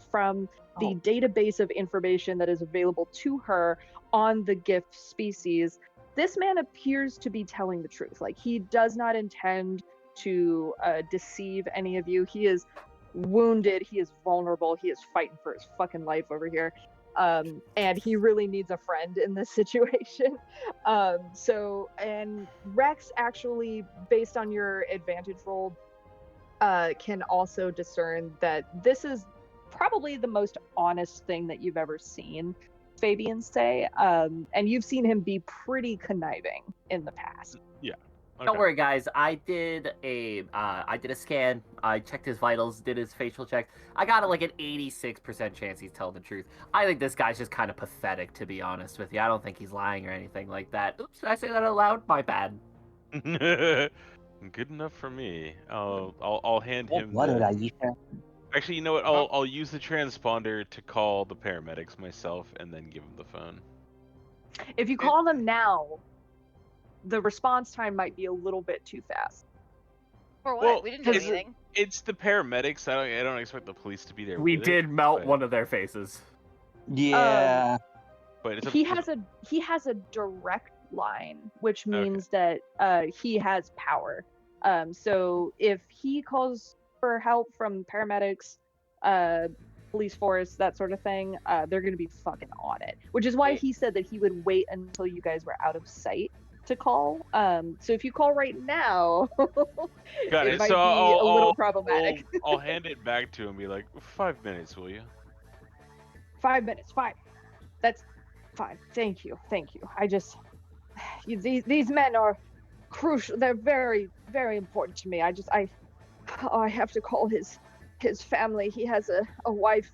Speaker 1: from the database of information that is available to her on the gift species, this man appears to be telling the truth. Like he does not intend to deceive any of you. He is wounded. He is vulnerable. He is fighting for his fucking life over here. And he really needs a friend in this situation. And Rex, actually, based on your advantage roll, can also discern that this is probably the most honest thing that you've ever seen Fabian say. And you've seen him be pretty conniving in the past.
Speaker 2: Yeah. Okay.
Speaker 3: Don't worry, guys. I did a scan. I checked his vitals, did his facial check. I got like an 86% chance he's telling the truth. I think this guy's just kind of pathetic, to be honest with you. I don't think he's lying or anything like that. Oops, did I say that out loud? My bad.
Speaker 2: Good enough for me. I'll hand him.
Speaker 8: What did I eat?
Speaker 2: Actually, you know what? I'll use the transponder to call the paramedics myself, and then give him the phone.
Speaker 1: If you call them now, the response time might be a little bit too fast.
Speaker 5: For what?
Speaker 2: Well,
Speaker 5: We didn't do
Speaker 2: is it-
Speaker 5: anything.
Speaker 2: It's the paramedics. I don't expect the police to be there.
Speaker 3: We
Speaker 2: with
Speaker 3: did
Speaker 2: it,
Speaker 3: melt
Speaker 2: but-
Speaker 3: one of their faces.
Speaker 8: Yeah.
Speaker 2: But it's
Speaker 1: He has a direct line, which
Speaker 2: Okay.
Speaker 1: means that he has power. So if he calls for help from paramedics, police force, that sort of thing, they're gonna be fucking on it. Which is why he said that he would wait until you guys were out of sight to call. So if you call right now,
Speaker 2: Got
Speaker 1: it
Speaker 2: it.
Speaker 1: might
Speaker 2: So
Speaker 1: be
Speaker 2: I'll,
Speaker 1: a little
Speaker 2: I'll-
Speaker 1: problematic.
Speaker 2: I'll hand it back to him. And be like, 5 minutes, will you?
Speaker 1: 5 minutes, fine. That's fine. Thank you. I just these men are crucial. They're very, very important to me. I have to call his family. He has a wife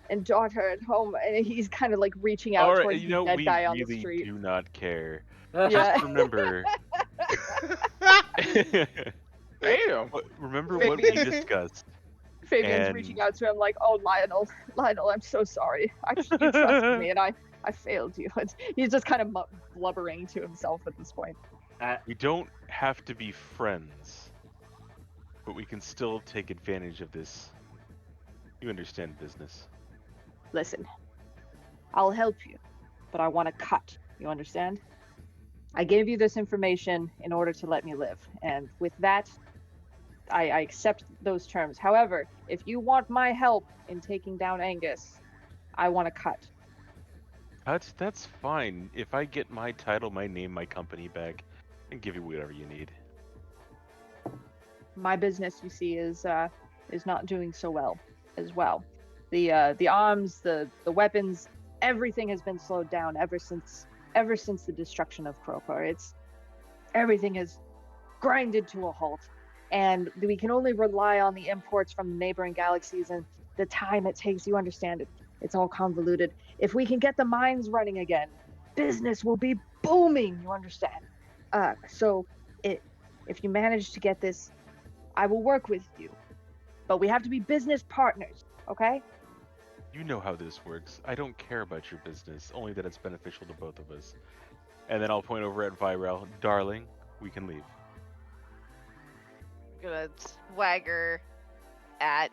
Speaker 1: and daughter at home, and he's kind of like reaching out
Speaker 2: All right,
Speaker 1: towards
Speaker 2: you
Speaker 1: the
Speaker 2: know,
Speaker 1: dead
Speaker 2: we
Speaker 1: guy on the
Speaker 2: really
Speaker 1: street.
Speaker 2: do not care.
Speaker 1: Yeah.
Speaker 2: Just remember.
Speaker 6: Damn.
Speaker 2: remember what we discussed.
Speaker 1: Fabian's
Speaker 2: and-
Speaker 1: reaching out to him like, "Oh, Lionel, I'm so sorry. You trusted me, and I failed you." And he's just kind of blubbering to himself at this point.
Speaker 2: We don't have to be friends, but we can still take advantage of this. You understand business.
Speaker 1: Listen, I'll help you, but I want to cut. You understand? I gave you this information in order to let me live, and with that, I accept those terms. However, if you want my help in taking down Angus, I want to cut.
Speaker 2: That's fine. If I get my title, my name, my company back, and give you whatever you need.
Speaker 1: My business, you see, is not doing so well as well. The arms, the weapons, everything has been slowed down ever since the destruction of Krokor. Everything has grinded to a halt, and we can only rely on the imports from the neighboring galaxies, and the time it takes, you understand it. It's all convoluted. If we can get the mines running again, business will be booming, you understand? So if you manage to get this, I will work with you. But we have to be business partners, okay?
Speaker 2: You know how this works. I don't care about your business, only that it's beneficial to both of us. And then I'll point over at Virel. Darling, we can leave.
Speaker 5: I'm gonna swagger at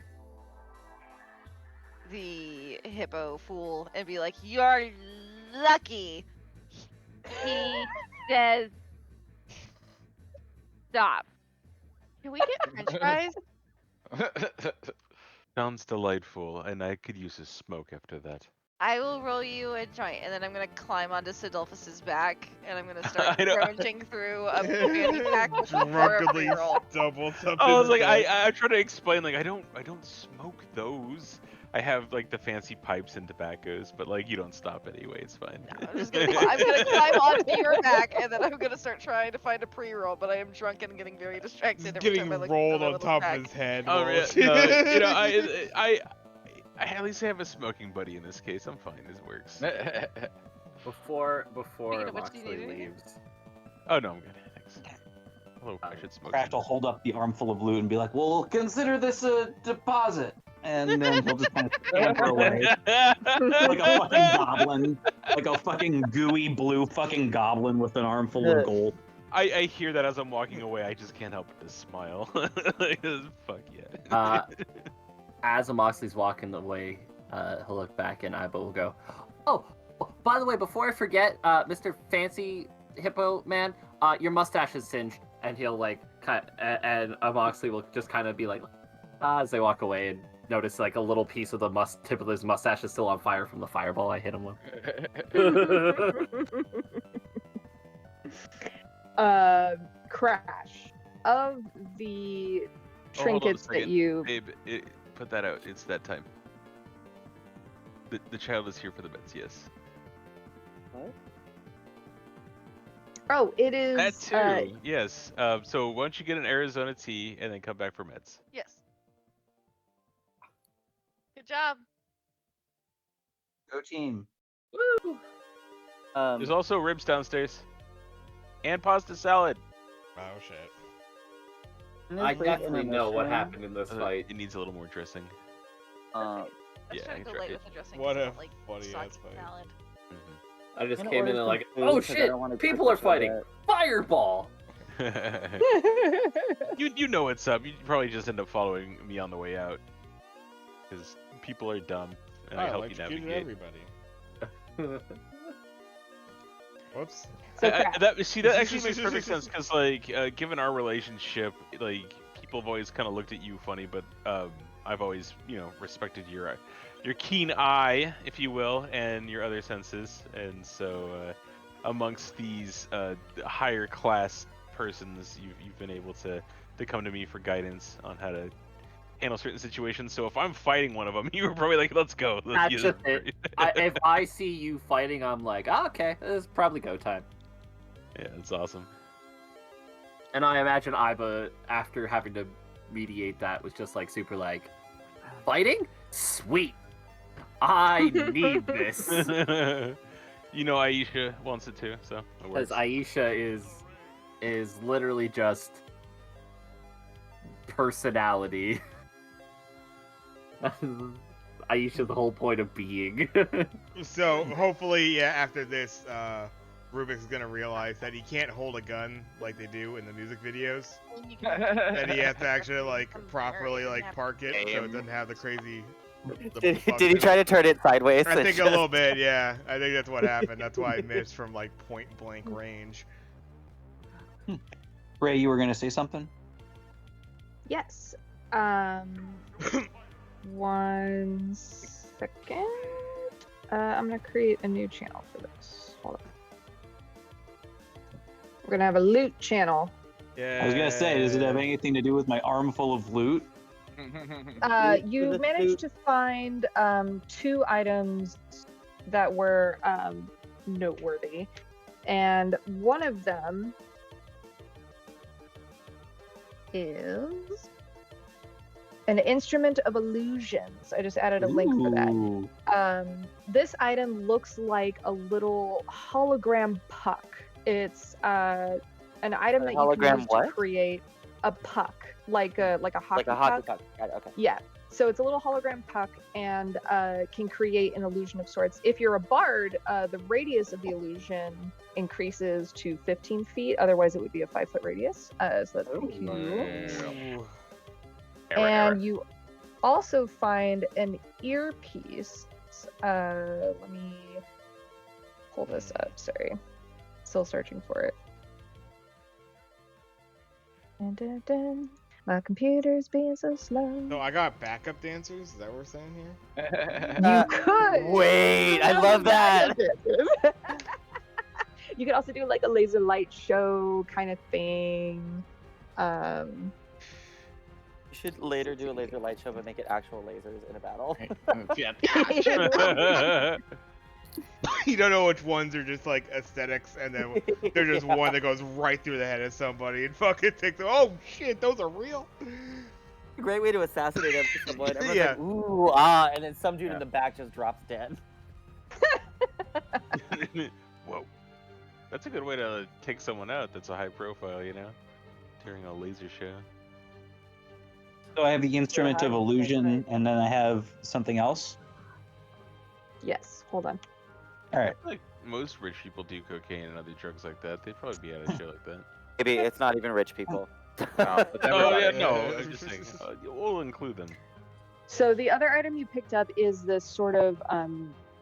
Speaker 5: the hippo fool and be like, "You're lucky." He says, "Stop." Can we get French fries?
Speaker 2: Sounds delightful, and I could use a smoke after that.
Speaker 5: I will roll you a joint, and then I'm gonna climb onto Sidolphus's back, and I'm gonna start
Speaker 2: I know.
Speaker 5: rummaging through a fanny pack for a
Speaker 7: Drunkenly
Speaker 5: pre-roll.
Speaker 7: double up.
Speaker 2: I was
Speaker 7: his
Speaker 2: like,
Speaker 7: bed.
Speaker 2: I try to explain, like, I don't smoke those. I have like the fancy pipes and tobaccos, but like you don't stop anyway. It's fine.
Speaker 5: No, I'm gonna climb onto your back, and then I'm gonna start trying to find a pre-roll, but I am drunk and getting very distracted
Speaker 7: Just
Speaker 5: every
Speaker 7: getting
Speaker 5: time I look
Speaker 7: rolled
Speaker 5: at the
Speaker 7: on
Speaker 5: little
Speaker 7: top
Speaker 5: crack.
Speaker 7: of his head.
Speaker 2: Oh
Speaker 7: while-
Speaker 2: yeah, no, you know, I at least have a smoking buddy in this case. I'm fine. This works.
Speaker 3: Before
Speaker 5: Speaking of which, do you
Speaker 3: Moxley
Speaker 5: need anything?
Speaker 3: leaves,
Speaker 2: Oh no, I'm good. Thanks. Although I should smoke.
Speaker 8: Crash will hold up the armful of loot and be like, "Well, consider this a deposit," and then he'll just kind of scamper away like a fucking goblin, like a fucking gooey blue fucking goblin with an armful of gold.
Speaker 2: I hear that as I'm walking away. I just can't help but to smile. Like, fuck yeah.
Speaker 3: as Moxley's walking away, he'll look back and Iba will go, "Oh, by the way, before I forget, Mr. Fancy Hippo Man, your mustache is singed." And he'll like and Moxley will just kind of be like, as they walk away, and notice like a little piece of the tip of his mustache is still on fire from the fireball I hit him with.
Speaker 1: Crash, of the
Speaker 2: Oh, hold on a
Speaker 1: trinkets that
Speaker 2: second.
Speaker 1: you.
Speaker 2: Babe, put that out. It's that time. The child is here for the meds, yes.
Speaker 4: What?
Speaker 1: Oh, it is.
Speaker 2: That too, yes. So why don't you get an Arizona tea and then come back for meds?
Speaker 5: Yes. Good job.
Speaker 8: Go team.
Speaker 3: Woo!
Speaker 2: There's also ribs downstairs. And pasta salad.
Speaker 7: Oh shit.
Speaker 3: I definitely know what happened in this fight.
Speaker 2: It needs a little more dressing.
Speaker 5: I
Speaker 2: Yeah,
Speaker 5: was trying
Speaker 2: I
Speaker 5: to go
Speaker 2: tried
Speaker 5: light
Speaker 2: it.
Speaker 5: with the dressing.
Speaker 7: What
Speaker 5: 'cause I
Speaker 7: a
Speaker 5: don't like
Speaker 7: funny
Speaker 5: soggy
Speaker 7: ass fight.
Speaker 5: salad.
Speaker 3: I just
Speaker 4: I'm gonna
Speaker 3: came in
Speaker 4: order
Speaker 3: and like,
Speaker 4: some food
Speaker 3: oh
Speaker 4: 'cause I
Speaker 3: shit,
Speaker 4: don't wanna
Speaker 3: people
Speaker 4: cook
Speaker 3: are
Speaker 4: so
Speaker 3: fighting.
Speaker 4: bad.
Speaker 3: Fireball!
Speaker 2: You know what's up. You probably just end up following me on the way out. Because people are dumb, and I help you
Speaker 7: electrocuted
Speaker 2: navigate.
Speaker 7: everybody. Whoops.
Speaker 1: So crap.
Speaker 2: That actually makes perfect sense because, like, given our relationship, like, people have always kind of looked at you funny, but I've always, respected your keen eye, if you will, and your other senses, and so amongst these higher class persons, you've been able to come to me for guidance on how to handle certain situations. So if I'm fighting one of them, you were probably like, "Let's go."
Speaker 3: That's just it. If I see you fighting, I'm like, okay, this is probably go time.
Speaker 2: Yeah, it's awesome.
Speaker 3: And I imagine Iba, after having to mediate that, was just like super like, fighting? Sweet. I need this.
Speaker 2: Aisha wants it too, so it
Speaker 3: Because
Speaker 2: works.
Speaker 3: Aisha is literally just personality. Aisha's the whole point of being.
Speaker 7: So hopefully, yeah, after this, Rubik's gonna realize that he can't hold a gun like they do in the music videos. And he has to actually like properly like park it so it doesn't have the crazy.
Speaker 4: Did he try to turn it sideways?
Speaker 7: I
Speaker 4: and
Speaker 7: think a
Speaker 4: just-
Speaker 7: little bit, yeah. I think that's what happened. That's why I missed from like point blank range.
Speaker 8: Ray, you were gonna say something?
Speaker 1: Yes. 1 second. I'm gonna create a new channel for this. Hold on. We're gonna have a loot channel.
Speaker 7: Yeah.
Speaker 8: I was gonna say, does it have anything to do with my armful of loot?
Speaker 1: You
Speaker 4: the
Speaker 1: managed
Speaker 4: loot-
Speaker 1: to find 2 items that were noteworthy, and one of them is an instrument of illusions. I just added a link for that.
Speaker 8: Ooh.
Speaker 1: This item looks like a little hologram puck. It's an item
Speaker 4: A
Speaker 1: that you can
Speaker 4: hologram
Speaker 1: use
Speaker 4: what?
Speaker 1: to create a puck, like a hockey
Speaker 4: like a hockey
Speaker 1: puck.
Speaker 4: puck. Got it, okay.
Speaker 1: Yeah. So it's a little hologram puck and can create an illusion of sorts. If you're a bard, the radius of the illusion increases to 15 feet. Otherwise, it would be a 5-foot radius. So that's pretty cool.
Speaker 7: Ooh.
Speaker 1: And you also find an earpiece. Let me pull this up. Sorry. Still searching for it. Dun, dun, dun. My computer's being so slow.
Speaker 7: So I got backup dancers. Is that what we're saying here?
Speaker 1: You could.
Speaker 4: Wait, I love that.
Speaker 1: You could also do like a laser light show kind of thing.
Speaker 4: You should later do a laser light show, but make it actual lasers in a battle.
Speaker 7: You don't know which ones are just like aesthetics, and then there's just one that goes right through the head of somebody and fucking takes them. Oh shit, those are real.
Speaker 4: Great way to assassinate someone. Everyone's
Speaker 7: Yeah.
Speaker 4: like, ooh, ah, and then some dude in the back just drops dead.
Speaker 2: Whoa. That's a good way to take someone out that's a high profile, during a laser show.
Speaker 8: So I have the instrument of
Speaker 1: have-
Speaker 8: illusion, and then I have something else.
Speaker 1: Yes, hold on.
Speaker 8: All right.
Speaker 2: Like most rich people do cocaine and other drugs like that. They'd probably be at a show like that.
Speaker 4: Maybe it's not even rich people.
Speaker 2: Oh yeah, no, I'm just saying. We'll include them.
Speaker 1: So the other item you picked up is this sort of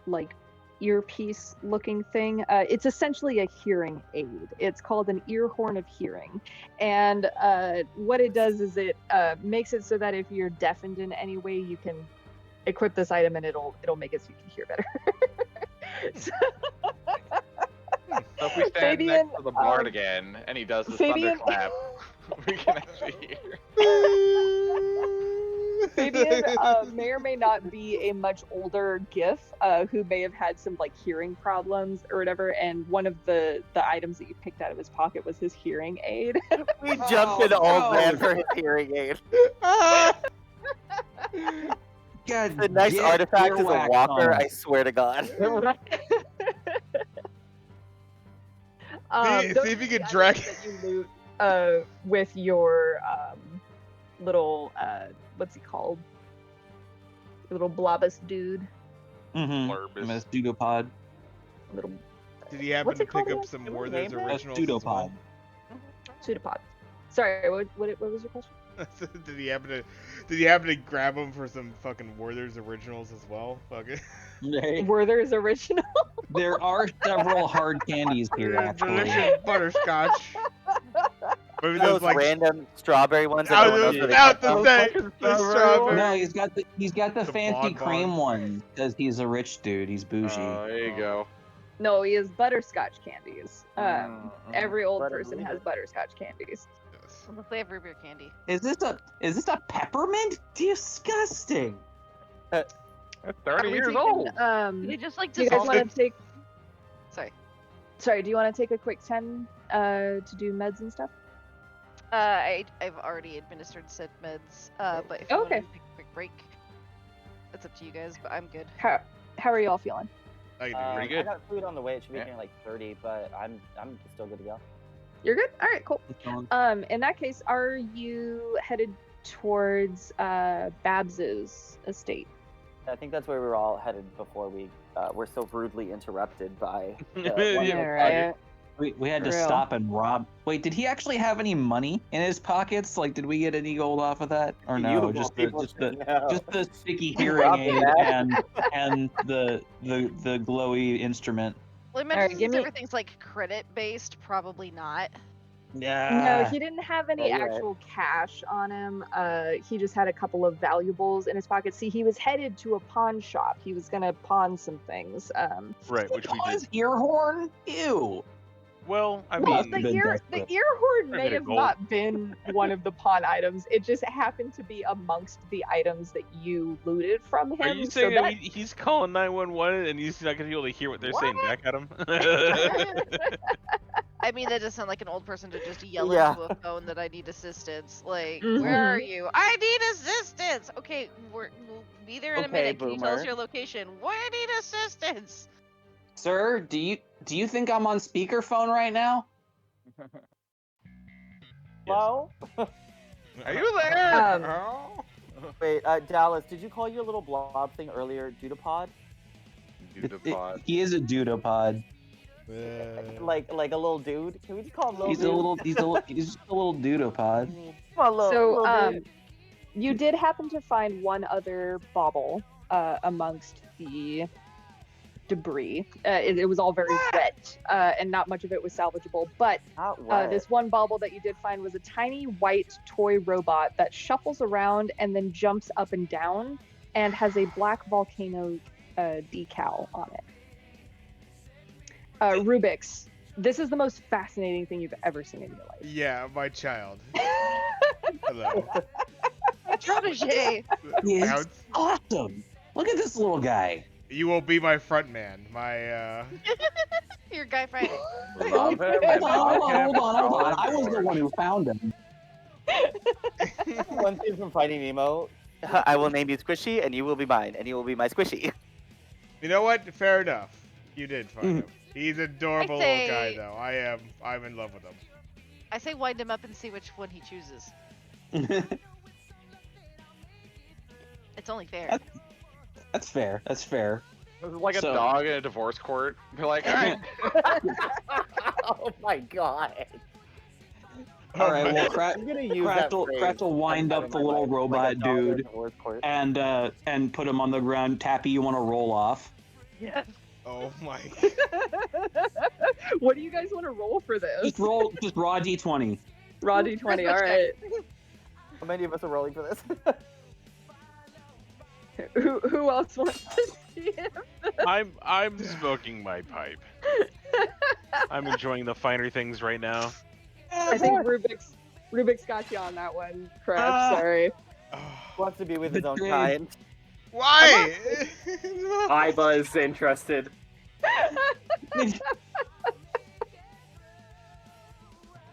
Speaker 1: like earpiece looking thing. It's essentially a hearing aid. It's called an ear horn of hearing. And what it does is it makes it so that if you're deafened in any way, you can equip this item and it'll make it so you can hear better.
Speaker 6: So if we stand
Speaker 1: Fabian,
Speaker 6: next to the bard again, and he does the
Speaker 1: Fabian-
Speaker 6: thunderclap, we can actually hear.
Speaker 1: Fabian may or may not be a much older Gif who may have had some like hearing problems or whatever, and one of the items that you picked out of his pocket was his hearing aid.
Speaker 4: We jumped an old man for his hearing aid.
Speaker 8: God,
Speaker 4: The next
Speaker 8: get
Speaker 4: artifact
Speaker 8: your
Speaker 4: is a
Speaker 8: wax
Speaker 4: walker,
Speaker 8: on.
Speaker 4: I swear to God.
Speaker 7: See
Speaker 1: Those
Speaker 7: if
Speaker 1: are
Speaker 7: you
Speaker 1: the
Speaker 7: can
Speaker 1: items
Speaker 7: drag-
Speaker 1: that you loot with your little what's he called? Little blobus dude.
Speaker 8: Mm-hmm.
Speaker 2: Blurbus.
Speaker 8: A pseudopod.
Speaker 1: Little
Speaker 7: Did he happen
Speaker 1: What's
Speaker 7: to
Speaker 1: it called
Speaker 7: pick up
Speaker 1: again?
Speaker 7: some
Speaker 4: Can we
Speaker 7: Werther's
Speaker 4: name it?
Speaker 8: A
Speaker 7: originals as
Speaker 8: pseudopod.
Speaker 7: well?
Speaker 1: pseudopod. Sorry, what was your question?
Speaker 7: Did he happen to grab them for some fucking Werther's originals as well? Fucking
Speaker 1: Werther's original.
Speaker 8: There are several hard candies here, actually.
Speaker 7: delicious butterscotch. Maybe
Speaker 4: Those
Speaker 7: those like
Speaker 4: random strawberry ones that
Speaker 7: I
Speaker 4: no one knows
Speaker 7: was
Speaker 4: where they
Speaker 7: about
Speaker 4: come
Speaker 7: to
Speaker 4: from.
Speaker 7: say
Speaker 2: Fucking
Speaker 7: the
Speaker 2: strawberry
Speaker 7: strawberry.
Speaker 8: No, he's got the
Speaker 7: The
Speaker 8: fancy cream
Speaker 7: bonbons.
Speaker 8: ones because he's a rich dude. He's bougie.
Speaker 6: There you go.
Speaker 1: No, he has butterscotch candies.
Speaker 4: Mm-hmm.
Speaker 1: Every old
Speaker 4: Let him
Speaker 1: person
Speaker 4: leave
Speaker 1: has
Speaker 4: it.
Speaker 1: butterscotch candies.
Speaker 7: Yes.
Speaker 5: Unless they have root beer candy.
Speaker 8: Is this a peppermint? Disgusting.
Speaker 6: That's
Speaker 1: Are
Speaker 6: 30
Speaker 1: we
Speaker 6: years
Speaker 1: taking,
Speaker 6: old.
Speaker 5: They just like
Speaker 1: Do you guys
Speaker 5: dissolve.
Speaker 1: want to take?
Speaker 5: Sorry.
Speaker 1: Sorry. Do you want to take a quick 10 to do meds and stuff?
Speaker 5: I've already administered said meds. But if you
Speaker 1: Okay.
Speaker 5: want to take a quick break, that's up to you guys. But I'm good.
Speaker 1: How are y'all feeling?
Speaker 7: I can do
Speaker 6: Pretty
Speaker 7: it.
Speaker 6: good.
Speaker 4: I got food on the way. It should be
Speaker 6: Yeah.
Speaker 4: getting like 30, but I'm still good to go.
Speaker 1: You're good. All right. Cool. In that case, are you headed towards Babs's estate?
Speaker 4: I think that's where we were all headed before we were so rudely interrupted by.
Speaker 2: Yeah,
Speaker 1: right.
Speaker 8: We had to
Speaker 1: Real.
Speaker 8: stop and rob. Wait, did he actually have any money in his pockets? Like, did we get any gold off of that, or no?
Speaker 4: You
Speaker 8: Just
Speaker 4: people
Speaker 8: the
Speaker 4: should know.
Speaker 8: just the sticky
Speaker 4: You
Speaker 8: hearing
Speaker 4: robbed
Speaker 8: aid
Speaker 4: that?
Speaker 8: and the glowy instrument.
Speaker 5: Well,
Speaker 1: right,
Speaker 5: imagine
Speaker 1: give
Speaker 5: since
Speaker 1: me-
Speaker 5: everything's like credit based, probably not.
Speaker 8: Yeah.
Speaker 1: No, he didn't have any
Speaker 4: Yeah, you're right.
Speaker 1: actual cash on him. He just had a couple of valuables in his pocket. See, he was headed to a pawn shop. He was gonna pawn some things.
Speaker 2: Right, which we
Speaker 8: his
Speaker 2: did.
Speaker 8: ear horn. Ew.
Speaker 2: Well, I
Speaker 1: Well,
Speaker 2: mean,
Speaker 8: been
Speaker 1: the ear
Speaker 8: desperate.
Speaker 1: horn
Speaker 2: Or
Speaker 1: may
Speaker 2: get a
Speaker 1: have
Speaker 2: gold.
Speaker 1: not been one of the pawn items. It just happened to be amongst the items that you looted from him.
Speaker 2: are you
Speaker 1: so
Speaker 2: saying that
Speaker 1: that-
Speaker 2: he's calling 911 and he's not gonna be able to hear what they're saying back at him?
Speaker 5: I mean, that does sound like an old person to just yell
Speaker 4: Yeah.
Speaker 5: into a phone that I need assistance. Like,
Speaker 1: Mhm.
Speaker 5: where are you? I need assistance. Okay, we'll be there in a
Speaker 4: Okay,
Speaker 5: minute. Can you tell us
Speaker 4: boomer.
Speaker 5: your location? I need assistance.
Speaker 8: Sir, do you think I'm on speakerphone right now?
Speaker 4: Hello?
Speaker 6: Are you there?
Speaker 1: Um,
Speaker 4: Wait, Dallas, did you call your little blob thing earlier Dudapod?
Speaker 6: Pseudopod.
Speaker 8: He is a pseudopod.
Speaker 4: Like a little dude? Can we just call him little
Speaker 8: He's
Speaker 4: dude?
Speaker 8: he's just a little pseudopod.
Speaker 4: Come on, little,
Speaker 1: So,
Speaker 4: little dude.
Speaker 1: you did happen to find one other bauble amongst the debris. It was all very wet, and not much of it was salvageable. But
Speaker 4: Not wet.
Speaker 1: this one bauble that you did find was a tiny white toy robot that shuffles around and then jumps up and down, and has a black volcano decal on it. Rubik's. This is the most fascinating thing you've ever seen in your life.
Speaker 7: Yeah, my child. Hello.
Speaker 5: Protege.
Speaker 8: He is
Speaker 7: Bounce.
Speaker 8: awesome. Look at this little guy.
Speaker 7: You will be my front man. My
Speaker 5: Your Guy Friday.
Speaker 6: Love him and
Speaker 8: Hold on.
Speaker 6: love him.
Speaker 8: I was the one who found him.
Speaker 4: One thing from Finding Nemo. I will name you Squishy, and you will be mine, and you will be my Squishy.
Speaker 7: You know what? Fair enough. You did find him. He's an adorable little guy
Speaker 5: say-
Speaker 7: though. I'm in love with him.
Speaker 5: I say wind him up and see which one he chooses. It's only fair.
Speaker 8: That's fair. That's fair.
Speaker 6: This is like a
Speaker 8: So-
Speaker 6: dog in a divorce court. You're like, all right.
Speaker 4: Oh my god.
Speaker 8: All right. Well,
Speaker 4: I'm gonna use that phrase.
Speaker 8: Craft will wind
Speaker 4: sometime
Speaker 8: up
Speaker 4: in
Speaker 8: the
Speaker 4: my
Speaker 8: little
Speaker 4: life,
Speaker 8: robot
Speaker 4: like a dog in a
Speaker 8: dude
Speaker 4: divorce court.
Speaker 8: and put him on the ground. Tappy, you want to roll off?
Speaker 5: Yes.
Speaker 7: Oh my.
Speaker 1: What do you guys want to roll for this?
Speaker 8: Just roll. Just raw d20.
Speaker 1: Raw d20. All right.
Speaker 4: How many of us are rolling for this?
Speaker 1: Who else wants to see him?
Speaker 2: I'm smoking my pipe. I'm enjoying the finer things right now.
Speaker 1: I think Rubik's got you on that one, Crab.
Speaker 8: Ah.
Speaker 1: Sorry.
Speaker 4: Wants to be with his own
Speaker 8: Betrayed.
Speaker 4: kind.
Speaker 7: Why?
Speaker 3: Iba is interested.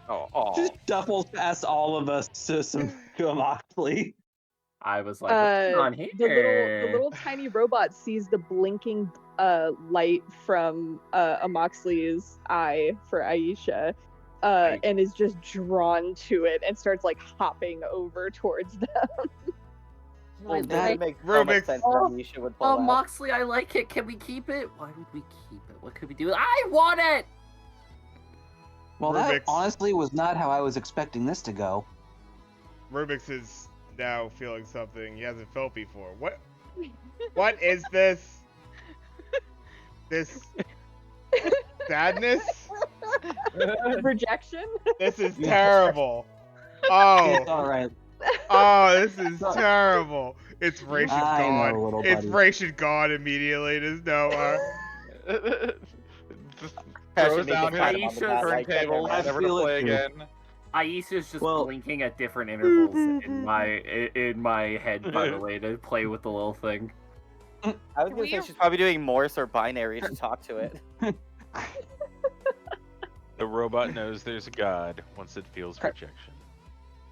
Speaker 6: Oh,
Speaker 8: Just shuffles past all of us to a Moxley.
Speaker 3: I was like, what's going on here?
Speaker 1: The little tiny robot sees the blinking light from Amoxley's eye for Aisha, and is just drawn to it and starts like hopping over towards them.
Speaker 8: Well,
Speaker 4: It
Speaker 8: that
Speaker 4: makes so much
Speaker 7: Rubik's-
Speaker 4: sense that Misha would pull
Speaker 3: Oh,
Speaker 4: that.
Speaker 3: Moxley, I like it. Can we keep it? Why would we keep it? What could we do? I want it!
Speaker 8: well, that
Speaker 7: Rubik's-
Speaker 8: honestly was not how I was expecting this to go.
Speaker 7: Rubik's is now feeling something he hasn't felt before. What is this? This sadness?
Speaker 1: Rejection.
Speaker 7: This is
Speaker 8: Yeah.
Speaker 7: terrible.
Speaker 8: It's
Speaker 7: Oh,
Speaker 8: all right.
Speaker 7: this is terrible. Inspiration
Speaker 8: I know,
Speaker 7: gone.
Speaker 8: little buddy.
Speaker 7: Inspiration gone immediately. There's no.
Speaker 6: just
Speaker 4: Passion
Speaker 6: throws
Speaker 4: needs
Speaker 6: down
Speaker 4: to pat him on
Speaker 6: his
Speaker 4: the back, like,
Speaker 6: turntables,
Speaker 8: I
Speaker 6: never to
Speaker 8: feel it
Speaker 6: play
Speaker 8: too.
Speaker 6: again.
Speaker 3: Aisha's just
Speaker 8: Well-
Speaker 3: blinking at different intervals in my head, by the way, to play with the little thing.
Speaker 4: I was gonna say she's probably doing Morse or binary to talk to it.
Speaker 2: The robot knows there's a god once it feels rejection.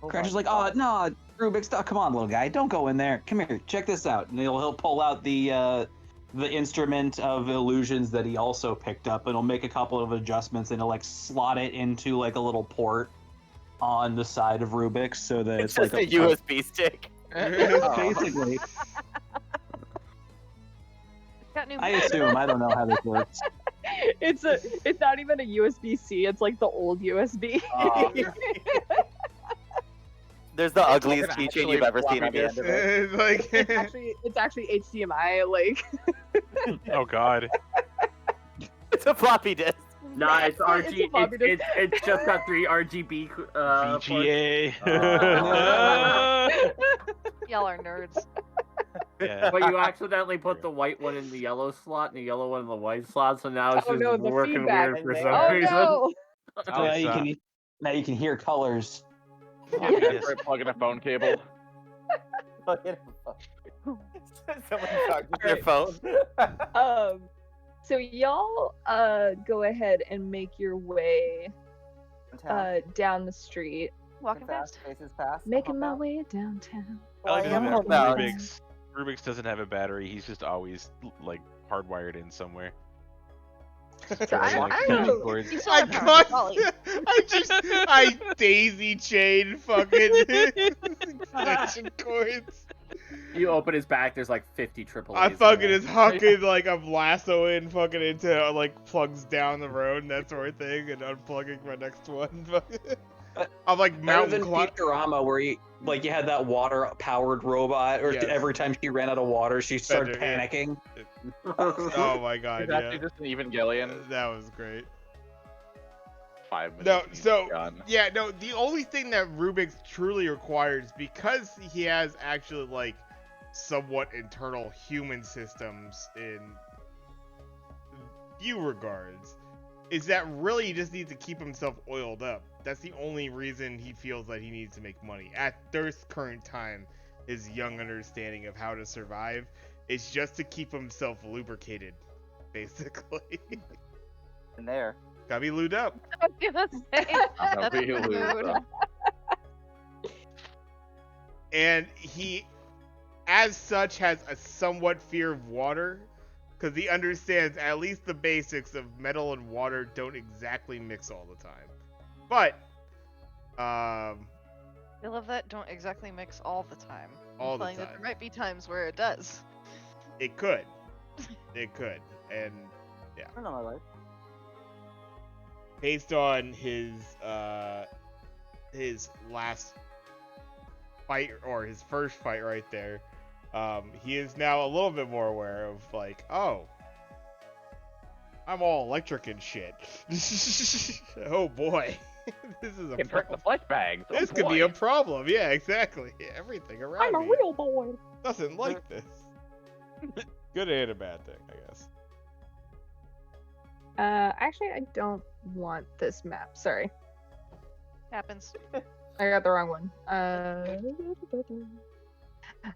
Speaker 8: Crash is like, oh no, Rubik's, come on, little guy, don't go in there. Come here, check this out. And he'll pull out the instrument of illusions that he also picked up, and he'll make a couple of adjustments, and he'll like slot it into like a little port on the side of Rubik's, so that
Speaker 4: It's
Speaker 8: it's
Speaker 4: just
Speaker 8: like
Speaker 4: a USB stick.
Speaker 8: basically.
Speaker 5: Got new
Speaker 8: I assume. I don't know how this works.
Speaker 1: It's not even a USB-C. It's like the old USB.
Speaker 4: There's the ugliest
Speaker 6: Fucking
Speaker 4: keychain you've ever seen on the end of it.
Speaker 7: It's like.
Speaker 1: it's actually HDMI. Like
Speaker 2: Oh god.
Speaker 4: It's a floppy disk.
Speaker 3: Nah, it's
Speaker 1: It's a
Speaker 3: RG.
Speaker 1: floppy disk.
Speaker 3: It's just got 3 RGB. ports.
Speaker 2: VGA.
Speaker 5: Y'all are nerds.
Speaker 2: Yeah.
Speaker 3: But you accidentally put the white one in the yellow slot and the yellow one in the white slot, so now it's
Speaker 1: Oh,
Speaker 3: just
Speaker 1: no, the
Speaker 3: working
Speaker 1: feedback.
Speaker 3: weird for
Speaker 4: Oh,
Speaker 3: some
Speaker 1: oh
Speaker 3: reason.
Speaker 1: no.
Speaker 8: So now you can hear colors.
Speaker 2: Yes.
Speaker 6: Plug in a phone cable.
Speaker 4: Someone talking to their phone.
Speaker 1: So y'all go ahead and make your way down the street.
Speaker 5: Walking fast.
Speaker 4: Faces fast.
Speaker 1: Making my way downtown.
Speaker 2: I like
Speaker 4: I
Speaker 2: to
Speaker 4: am
Speaker 2: think that
Speaker 4: about-
Speaker 2: Rubik's doesn't have a battery. He's just always like hardwired in somewhere.
Speaker 1: So I
Speaker 2: Like,
Speaker 1: don't know.
Speaker 2: cords.
Speaker 5: You still
Speaker 7: I
Speaker 5: have power, Ollie.
Speaker 7: I daisy chain fucking connection cords.
Speaker 3: You open his back, there's like 50 triple
Speaker 7: I fucking is hucking like I'm lassoing fucking into like plugs down the road and that sort of thing, and unplugging my next one. I'm like
Speaker 8: Better
Speaker 7: mountain
Speaker 8: than
Speaker 7: climb.
Speaker 8: Futurama, where you had that water-powered robot, or
Speaker 7: Yes.
Speaker 8: every time she ran out of water, she started
Speaker 7: Better, yeah.
Speaker 8: panicking.
Speaker 7: Oh my god,
Speaker 6: He's actually
Speaker 7: yeah,
Speaker 6: just an Evangelion.
Speaker 7: that was great.
Speaker 6: 5 minutes.
Speaker 7: No,
Speaker 6: and he's
Speaker 7: so
Speaker 6: gone.
Speaker 7: yeah, no. The only thing that Rubik's truly requires, because he has actually like somewhat internal human systems in few regards, is that really he just needs to keep himself oiled up. That's the only reason he feels that he needs to make money at this current time. His young understanding of how to survive is just to keep himself lubricated, basically.
Speaker 4: In there.
Speaker 7: Gotta be lubed up.
Speaker 5: I was gonna say,
Speaker 6: I'll
Speaker 5: that's
Speaker 6: be
Speaker 5: the
Speaker 6: lubed
Speaker 5: mood.
Speaker 6: up.
Speaker 7: And he, as such, has a somewhat fear of water, because he understands at least the basics of metal and water don't exactly mix all the time. But,
Speaker 5: I love that. Don't exactly mix all the time.
Speaker 7: All the
Speaker 5: Implying that
Speaker 7: time.
Speaker 5: there might be times where it does.
Speaker 7: it could. It could. And
Speaker 4: I don't know my life.
Speaker 7: based on his last fight, or his first fight right there, he is now a little bit more aware of like, oh, I'm all electric and shit. Oh boy, this is a
Speaker 6: Can hurt the
Speaker 7: problem.
Speaker 6: flesh bags. Oh,
Speaker 7: This could be a
Speaker 6: boy.
Speaker 7: problem. Yeah, exactly. Everything around
Speaker 1: I'm a
Speaker 7: me
Speaker 1: real boy.
Speaker 7: doesn't like this. Good and a bad thing, I guess.
Speaker 1: Actually, I don't want this map. Sorry,
Speaker 5: Happens.
Speaker 1: I got the wrong one.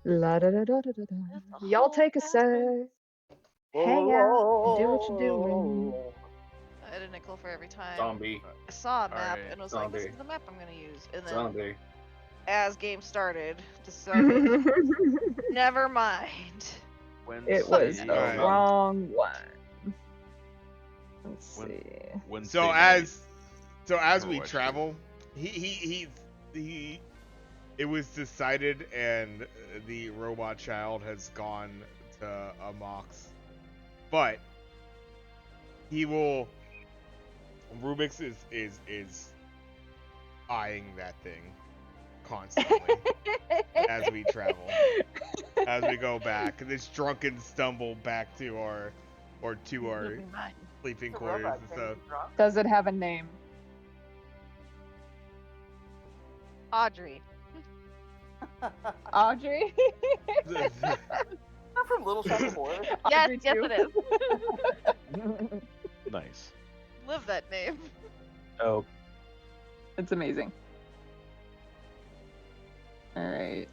Speaker 1: La da da da da da da.
Speaker 5: That's a
Speaker 1: Y'all
Speaker 5: whole
Speaker 1: take a sec.
Speaker 5: bathroom.
Speaker 1: Hang out. Do what you're doing.
Speaker 5: I had a nickel for every time
Speaker 3: Zombie.
Speaker 5: I saw a map
Speaker 6: Alright.
Speaker 5: and was like, this
Speaker 3: Zombie.
Speaker 5: is the map I'm gonna use. And then
Speaker 3: Zombie.
Speaker 5: as game started, decided, never mind.
Speaker 1: It was
Speaker 2: Wednesday-
Speaker 1: the
Speaker 7: Alright.
Speaker 1: wrong one. Let's
Speaker 2: When-
Speaker 1: see.
Speaker 2: Wednesday
Speaker 7: So
Speaker 2: night.
Speaker 7: as we
Speaker 2: Overwatch
Speaker 7: travel, he it was decided, and the robot child has gone to Amox, but he will. Rubik's is eyeing that thing constantly as we travel, as we go back. This drunken stumble back to our sleeping
Speaker 4: The
Speaker 7: quarters
Speaker 4: robot
Speaker 7: and
Speaker 4: can
Speaker 7: stuff.
Speaker 4: be drunk.
Speaker 1: Does it have a name?
Speaker 5: Audrey.
Speaker 1: Audrey?
Speaker 4: Not from Little Shop of Horrors.
Speaker 5: Yes,
Speaker 1: Audrey
Speaker 5: yes
Speaker 1: too.
Speaker 5: it is.
Speaker 2: Nice.
Speaker 5: Live that name.
Speaker 8: Oh,
Speaker 1: It's amazing. Alright.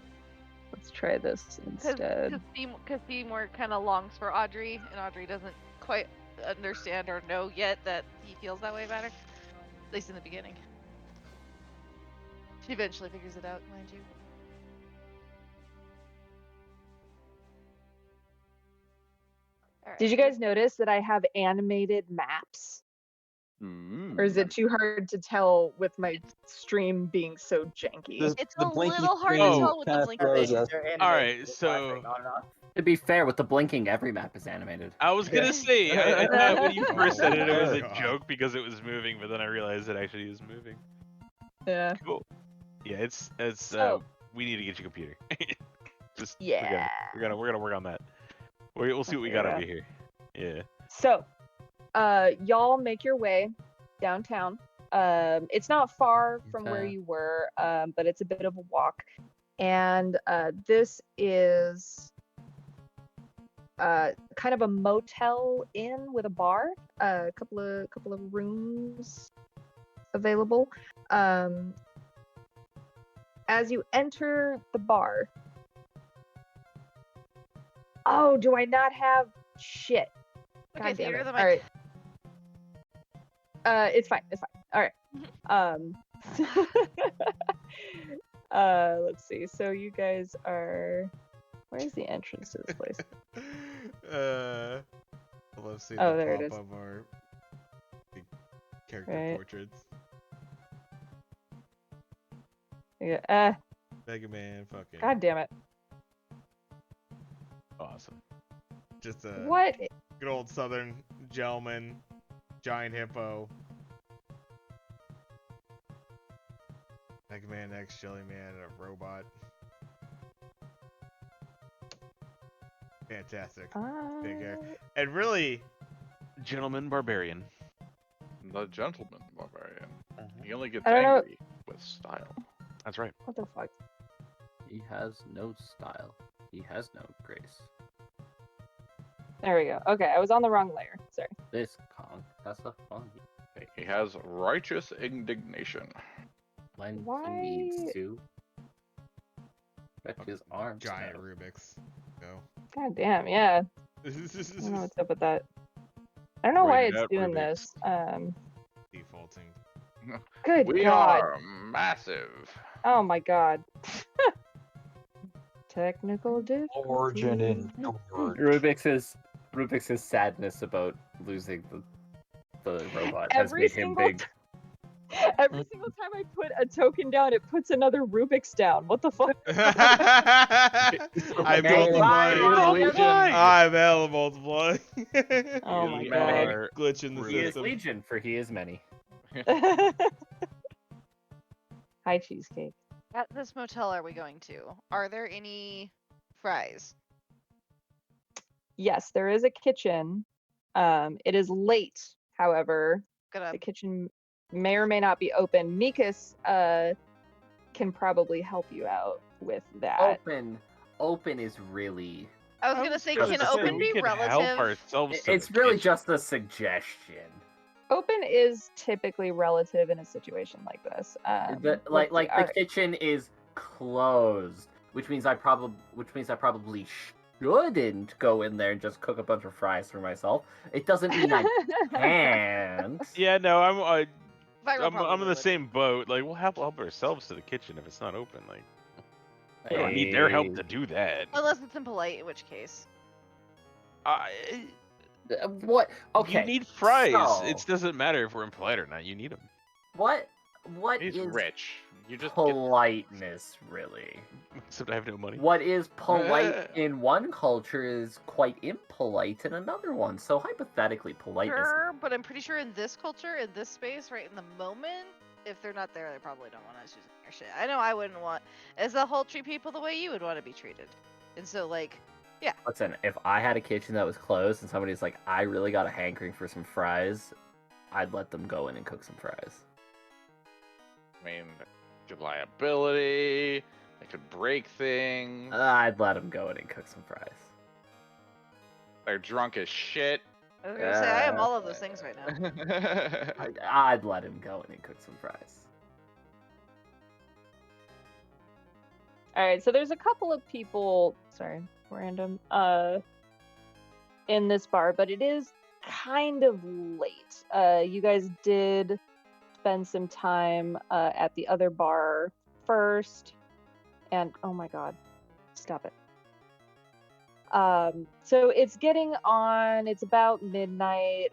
Speaker 1: Let's try this instead.
Speaker 5: Because Seymour kind of longs for Audrey, and Audrey doesn't quite understand or know yet that he feels that way about her. At least in the beginning. She eventually figures it out, mind you. Alright.
Speaker 1: Did you guys notice that I have animated maps? Or is it
Speaker 3: Mm.
Speaker 1: too hard to tell with my stream being so janky?
Speaker 5: It's
Speaker 8: the
Speaker 5: a
Speaker 8: blinky
Speaker 5: little hard
Speaker 2: screen
Speaker 5: to tell with the
Speaker 8: kinda
Speaker 5: blinking.
Speaker 8: throws us.
Speaker 2: Alright, so-
Speaker 3: To be fair, with the blinking, every map is animated.
Speaker 2: I was gonna say, I thought when you first said it, it was a
Speaker 7: God.
Speaker 2: joke because it was moving, but then I realized it actually is moving.
Speaker 1: Yeah.
Speaker 2: Cool. Yeah, it's
Speaker 1: So-
Speaker 2: we need to get you a computer. Just
Speaker 1: Yeah.
Speaker 2: we're gonna work on that. We'll see what we got
Speaker 1: Yeah.
Speaker 2: over here. Yeah.
Speaker 1: So, y'all make your way downtown. It's not far from where
Speaker 3: Okay.
Speaker 1: you were, but it's a bit of a walk. And this is kind of a motel inn with a bar, a couple of rooms available. As you enter the bar, oh, do I not have shit?
Speaker 5: Okay,
Speaker 1: God
Speaker 5: so
Speaker 1: damn
Speaker 5: you're
Speaker 1: it.
Speaker 5: the
Speaker 1: All
Speaker 5: mic.
Speaker 1: right. It's fine. All right. Let's see. So you guys are. Where's the entrance to this place?
Speaker 7: I love seeing
Speaker 1: Oh,
Speaker 7: the
Speaker 1: there it
Speaker 7: pop
Speaker 1: is.
Speaker 7: of our the character
Speaker 1: Right.
Speaker 7: portraits.
Speaker 1: Yeah.
Speaker 7: Mega Man, fucking.
Speaker 1: God damn it.
Speaker 2: Awesome.
Speaker 7: Just a
Speaker 1: What?
Speaker 7: good old Southern gentleman, giant hippo. Mega Man X, Jelly Man, and a robot. Fantastic. Take care. And really,
Speaker 2: Gentleman barbarian.
Speaker 6: The gentleman barbarian. He only gets
Speaker 1: I don't know-
Speaker 6: angry with style.
Speaker 2: That's right.
Speaker 1: What the fuck?
Speaker 3: He has no style. He has no grace.
Speaker 1: There we go. Okay, I was on the wrong layer. Sorry.
Speaker 3: This Kong has a fun
Speaker 6: He has righteous indignation.
Speaker 3: when
Speaker 1: Why-
Speaker 3: he needs to. Stretch his arms.
Speaker 7: giant
Speaker 3: out.
Speaker 7: Rubik's. Go.
Speaker 1: God damn. Yeah. I don't know what's up with that. I don't know why
Speaker 2: Rated
Speaker 1: it's
Speaker 2: out
Speaker 1: doing
Speaker 2: Rubik's.
Speaker 1: this.
Speaker 7: Defaulting.
Speaker 1: Good
Speaker 6: We
Speaker 1: God.
Speaker 6: are massive.
Speaker 1: Oh my God. Technical
Speaker 8: origin
Speaker 1: difficulties.
Speaker 8: and
Speaker 3: Rubik's sadness about losing the robot has
Speaker 1: Every
Speaker 3: made him
Speaker 1: single
Speaker 3: big.
Speaker 1: Every single time I put a token down, it puts another Rubik's down. What the fuck?
Speaker 7: I
Speaker 3: Multiply
Speaker 7: multiply.
Speaker 3: his legion.
Speaker 7: I'm hell multiply.
Speaker 1: Oh my
Speaker 2: We
Speaker 1: God.
Speaker 2: are
Speaker 7: Glitch in the
Speaker 3: He is
Speaker 7: system.
Speaker 3: legion, for he is many.
Speaker 1: Hi, cheesecake.
Speaker 5: At this motel are we going to? Are there any fries?
Speaker 1: Yes, there is a kitchen. It is late, however.
Speaker 5: Gonna
Speaker 1: The kitchen may or may not be open. Mikas can probably help you out with that.
Speaker 3: Open is really.
Speaker 5: I was gonna say,
Speaker 3: gonna
Speaker 5: can
Speaker 3: say,
Speaker 5: open
Speaker 2: we
Speaker 5: be
Speaker 2: could help
Speaker 5: relative?
Speaker 2: ourselves. to
Speaker 3: It's
Speaker 2: the
Speaker 3: really
Speaker 2: kitchen.
Speaker 3: just a suggestion.
Speaker 1: Open is typically relative in a situation like this.
Speaker 3: The
Speaker 1: let's see.
Speaker 3: the
Speaker 1: Alright.
Speaker 3: kitchen is closed. which means I probably shouldn't go in there and just cook a bunch of fries for myself. It doesn't mean I can't.
Speaker 2: Yeah, no,
Speaker 5: Viral
Speaker 2: I'm
Speaker 5: probably
Speaker 2: in the
Speaker 5: would.
Speaker 2: same boat. Like, we'll help ourselves to the kitchen if it's not open. Like, we don't need their help to do that.
Speaker 5: Unless it's impolite, in which case.
Speaker 3: What? Okay.
Speaker 2: You need fries.
Speaker 3: so-
Speaker 2: It doesn't matter if we're impolite or not. You need them.
Speaker 3: What
Speaker 6: He's
Speaker 3: is
Speaker 6: rich. You just
Speaker 3: politeness, really?
Speaker 2: Except I have no money.
Speaker 3: What is polite in one culture is quite impolite in another one. So hypothetically, politeness.
Speaker 5: Sure, but I'm pretty sure in this culture, in this space, right in the moment, if they're not there, they probably don't want us using their shit. I know I wouldn't want, as a whole, treat people the way you would want to be treated. And so, like, yeah.
Speaker 3: Listen, if I had a kitchen that was closed and somebody's like, I really got a hankering for some fries, I'd let them go in and cook some fries.
Speaker 6: I mean, liability. They could break things.
Speaker 3: I'd let them go in and cook some fries.
Speaker 6: They're drunk as shit.
Speaker 5: I was gonna say, I am all of those things right now.
Speaker 3: I'd let him go in and cook some fries.
Speaker 1: All right, so there's a couple of people, sorry, random, in this bar, but it is kind of late. You guys did spend some time at the other bar first, and oh my god, stop it. So it's getting on. It's about midnight.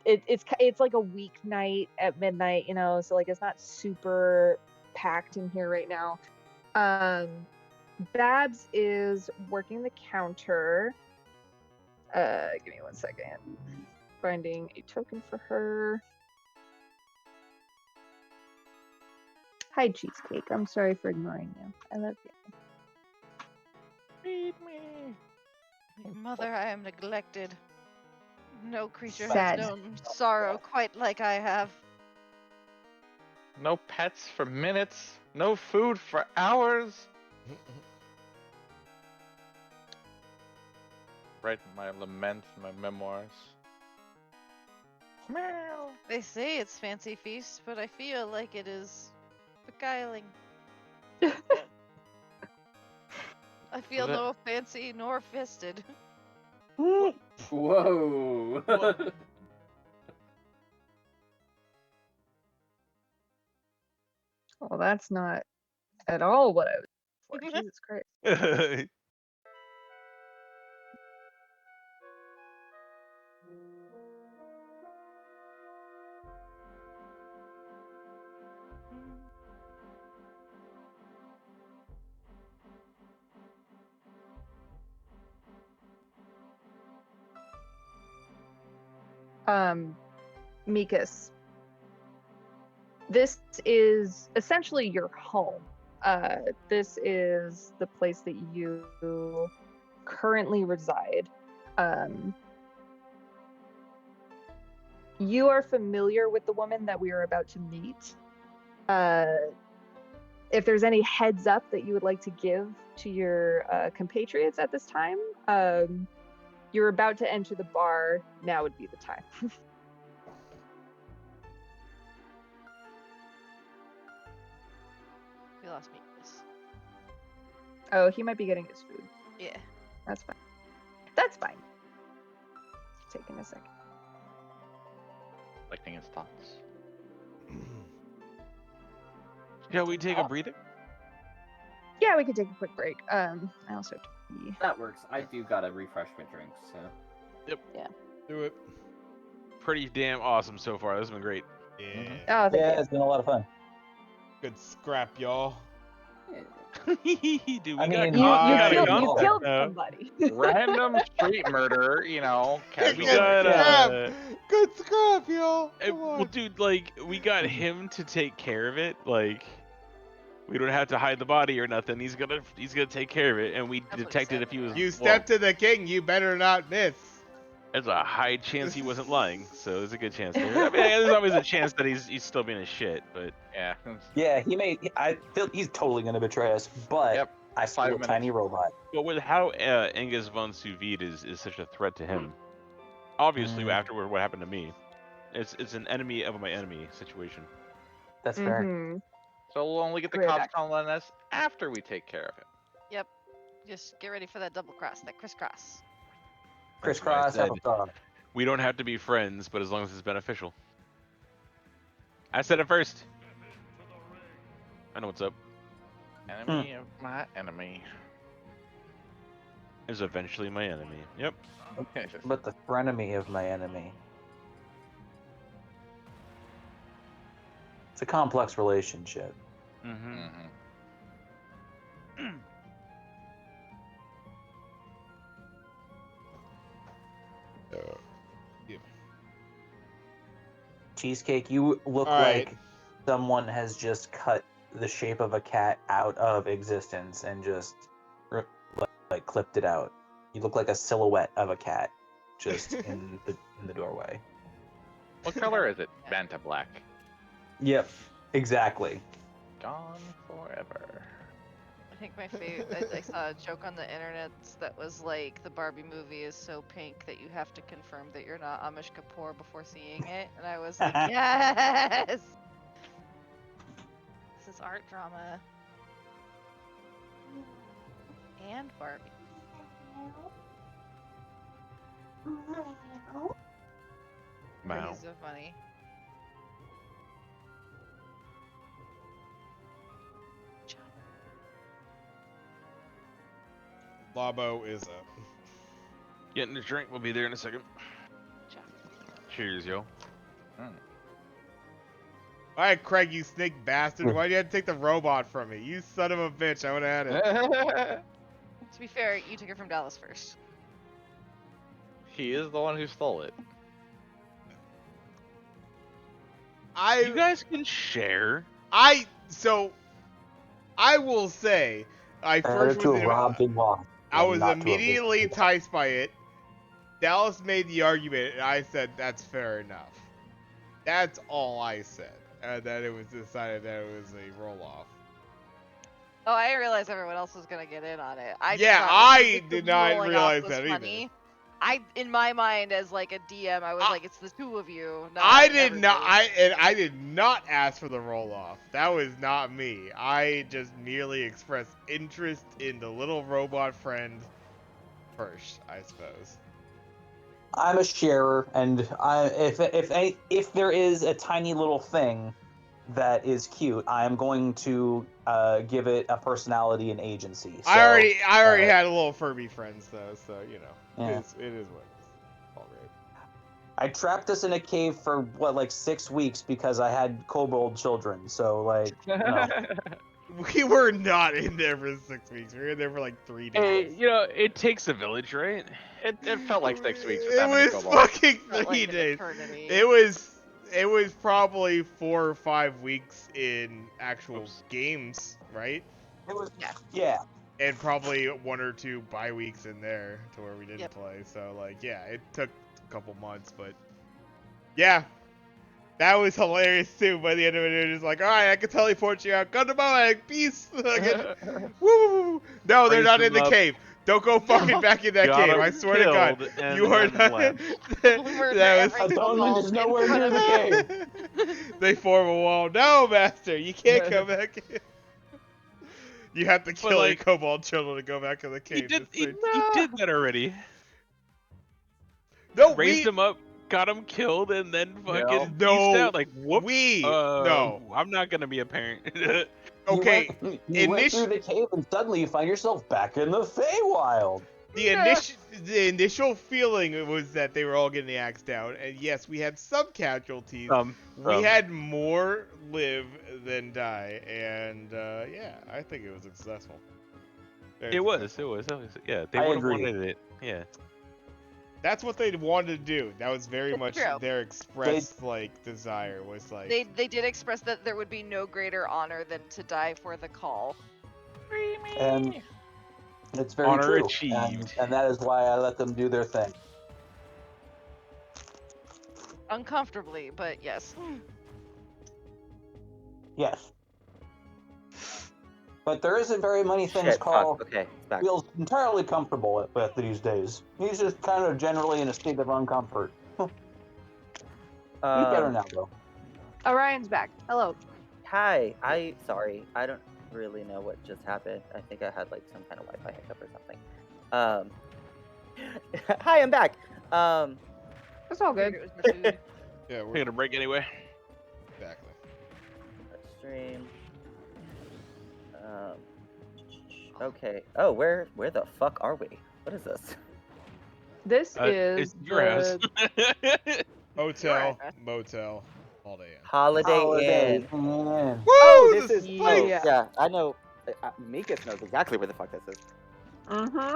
Speaker 1: It's like a weeknight at midnight, you know. So like it's not super packed in here right now. Babs is working the counter. Give me 1 second. Finding a token for her. Hi, Cheesecake. I'm sorry for ignoring you. I love you.
Speaker 6: Feed me.
Speaker 5: Mother, I am neglected. No creature
Speaker 1: Sad.
Speaker 5: has known sorrow quite like I have.
Speaker 6: No pets for minutes. No food for hours. Write my lament, my memoirs. Meow.
Speaker 5: They say it's fancy feast, but I feel like it is beguiling. I feel no fancy nor fisted.
Speaker 3: Whoa!
Speaker 1: Well, that's not at all what I was for. Jesus Christ. Mikas, this is essentially your home. This is the place that you currently reside. You are familiar with the woman that we are about to meet. If there's any heads up that you would like to give to your compatriots at this time, you're about to enter the bar. Now would be the time.
Speaker 5: We lost Meekness.
Speaker 1: Oh, he might be getting his food.
Speaker 5: Yeah.
Speaker 1: That's fine. That's fine. Taking a second.
Speaker 6: Collecting his thoughts.
Speaker 2: Shall we take a breather?
Speaker 1: Yeah, we could take a quick break. I also have to pee.
Speaker 3: That works. I do gotta refresh my drink, so.
Speaker 7: Do it.
Speaker 2: Pretty damn awesome so far. This has been great.
Speaker 7: Yeah.
Speaker 1: Oh, thank
Speaker 8: Yeah,
Speaker 1: you.
Speaker 8: it's been a lot of fun.
Speaker 7: Good scrap, y'all.
Speaker 2: Dude, we
Speaker 8: I mean,
Speaker 2: got
Speaker 1: You
Speaker 8: you
Speaker 1: killed
Speaker 2: No.
Speaker 1: somebody.
Speaker 6: Random street murder, you know.
Speaker 2: We
Speaker 6: casual.
Speaker 2: got
Speaker 7: Good scrap, y'all.
Speaker 2: eh,
Speaker 7: Come
Speaker 2: well,
Speaker 7: on.
Speaker 2: dude, like we got him to take care of it. Like we don't have to hide the body or nothing. He's gonna take care of it, and we
Speaker 5: That's what he
Speaker 2: detected
Speaker 5: said.
Speaker 2: if he was.
Speaker 7: You step to the king, you better not miss.
Speaker 2: There's a high chance he wasn't lying, so there's a good chance there. I mean, there's always a chance that he's still being a shit, but
Speaker 6: Yeah.
Speaker 8: Yeah, I feel he's totally gonna betray us, but
Speaker 6: Yep.
Speaker 8: I still
Speaker 6: 5
Speaker 8: a
Speaker 6: minutes.
Speaker 8: tiny robot.
Speaker 2: but with how Angus von Sous Vide is such a threat to him, obviously after what happened to me, it's an enemy of my enemy situation.
Speaker 8: That's fair.
Speaker 1: Mhm.
Speaker 6: So we'll only get the
Speaker 1: Great
Speaker 6: cops
Speaker 1: act.
Speaker 6: calling us after we take care of him.
Speaker 5: Yep. Just get ready for that double cross, that crisscross.
Speaker 2: That's what I
Speaker 8: Crisscross
Speaker 2: said.
Speaker 8: applesauce.
Speaker 2: We don't have to be friends, but as long as it's beneficial. I said it first. I know what's up.
Speaker 6: Enemy of my enemy.
Speaker 2: Is eventually my enemy. Yep.
Speaker 8: But the frenemy of my enemy. It's a complex relationship.
Speaker 2: Mm-hmm.
Speaker 8: Cheesecake, you look
Speaker 7: All right.
Speaker 8: like someone has just cut the shape of a cat out of existence and just like clipped it out. You look like a silhouette of a cat, just in the doorway.
Speaker 6: What color is it? Manta black.
Speaker 8: Yep, exactly.
Speaker 6: Gone forever.
Speaker 5: I think my favorite. I saw a joke on the internet that was like, the Barbie movie is so pink that you have to confirm that you're not Amish Kapoor before seeing it, and I was like, yes. This is art drama. And Barbie.
Speaker 2: Wow.
Speaker 5: He's so funny.
Speaker 7: Labo is up.
Speaker 2: Getting a drink. We'll be there in a second. Cheers, yo.
Speaker 7: Alright, Craig, you snake bastard. Why'd you have to take the robot from me? You son of a bitch. I would've had it.
Speaker 5: To be fair, you took it from Dallas first.
Speaker 6: He is the one who stole it.
Speaker 2: You guys can share.
Speaker 7: So, I will say, I first was I was immediately enticed by it. Dallas made the argument, and I said, that's fair enough. That's all I said. And then it was decided that it was a roll-off.
Speaker 5: Oh, I didn't realize everyone else was gonna get in on it.
Speaker 7: I did not realize that either.
Speaker 5: In my mind, as like a DM, I was like, it's the two of you. Not
Speaker 7: I did
Speaker 5: everybody.
Speaker 7: I did not ask for the roll-off. That was not me. I just merely expressed interest in the little robot friend first, I suppose.
Speaker 8: I'm a sharer, and if there is a tiny little thing that is cute, I am going to give it a personality and agency. So,
Speaker 7: I already had a little Furby friends though, so you know,
Speaker 8: Yeah.
Speaker 7: it is what it is. All right.
Speaker 8: I trapped us in a cave for like 6 weeks because I had kobold children. So like, you know.
Speaker 7: We were not in there for 6 weeks. We were in there for like 3 days.
Speaker 2: Hey, you know, it takes a village, right?
Speaker 6: It felt like 6 weeks. With
Speaker 7: It
Speaker 6: that many
Speaker 7: was
Speaker 6: kobolds.
Speaker 7: fucking
Speaker 5: Felt
Speaker 7: 3
Speaker 5: like an
Speaker 7: days.
Speaker 5: eternity.
Speaker 7: It was probably 4 or 5 weeks in actual games, right?
Speaker 8: It was
Speaker 5: Yeah.
Speaker 8: yeah.
Speaker 7: And probably 1 or 2 bye weeks in there to where we didn't
Speaker 5: Yep.
Speaker 7: play. So like, yeah, it took a couple months, but yeah, that was hilarious too. By the end of it, it was just like, all right, I can teleport you out. Come to my peace. Woo! No, they're
Speaker 2: Raise
Speaker 7: not in
Speaker 2: them
Speaker 7: the
Speaker 2: up.
Speaker 7: cave. Don't go fucking back in that
Speaker 2: Got
Speaker 7: cave.
Speaker 2: him
Speaker 7: I swear to God,
Speaker 2: killed, and
Speaker 7: you are
Speaker 2: then
Speaker 7: not.
Speaker 2: left.
Speaker 5: Murder
Speaker 7: That
Speaker 5: every
Speaker 7: was.
Speaker 8: Atonement is nowhere near the cave.
Speaker 7: They form a wall. No, master, you can't come back in. You have to kill
Speaker 2: like,
Speaker 7: your kobold children to go back in the
Speaker 2: He
Speaker 7: cave.
Speaker 2: did.
Speaker 7: It's
Speaker 2: He
Speaker 7: like-
Speaker 2: did that already.
Speaker 7: No,
Speaker 2: Raised him up, got him killed, and then fucking
Speaker 7: No,
Speaker 2: peaced out. Like, whoops.
Speaker 7: no.
Speaker 2: I'm not gonna be a parent.
Speaker 7: Okay,
Speaker 8: You went through the cave and suddenly you find yourself back in the Feywild.
Speaker 7: The initial feeling was that they were all getting the axe down, and yes, we had some casualties. We had more live than die, and yeah, I think it was successful.
Speaker 2: It was. Yeah, they
Speaker 8: I
Speaker 2: would have
Speaker 8: agree.
Speaker 2: wanted it. Yeah.
Speaker 7: That's what they wanted to do. That was very
Speaker 5: It's
Speaker 7: much
Speaker 5: true.
Speaker 7: their expressed desire was like.
Speaker 5: They did express that there would be no greater honor than to die for the call.
Speaker 8: And it's very
Speaker 2: Honor
Speaker 8: true.
Speaker 2: achieved.
Speaker 8: And that is why I let them do their thing.
Speaker 5: Uncomfortably, but yes.
Speaker 8: Yes. But there isn't very many things
Speaker 4: Shit,
Speaker 8: Carl
Speaker 4: fuck. Okay, it's back.
Speaker 8: feels entirely comfortable with these days. He's just kind of generally in a state of uncomfort. He's better now, though.
Speaker 1: Orion's back. Hello.
Speaker 4: Hi, sorry. I don't. really know what just happened. I think I had like some kind of Wi-Fi hiccup or something. Hi, I'm back.
Speaker 1: It's all good.
Speaker 5: It was the food.
Speaker 7: Yeah, we're
Speaker 2: Taking a break anyway.
Speaker 7: exactly.
Speaker 4: Let's stream. Okay. Oh, where the fuck are we? What is this?
Speaker 1: This is
Speaker 2: It's your house.
Speaker 7: Hotel, motel, all day in.
Speaker 4: Holiday Inn.
Speaker 8: Man.
Speaker 7: Woo!
Speaker 4: Oh, this
Speaker 7: the
Speaker 4: is.
Speaker 7: place!
Speaker 4: Oh,
Speaker 1: Yeah.
Speaker 4: yeah. I know. Mikas knows exactly where the fuck this is.
Speaker 1: Mm-hmm.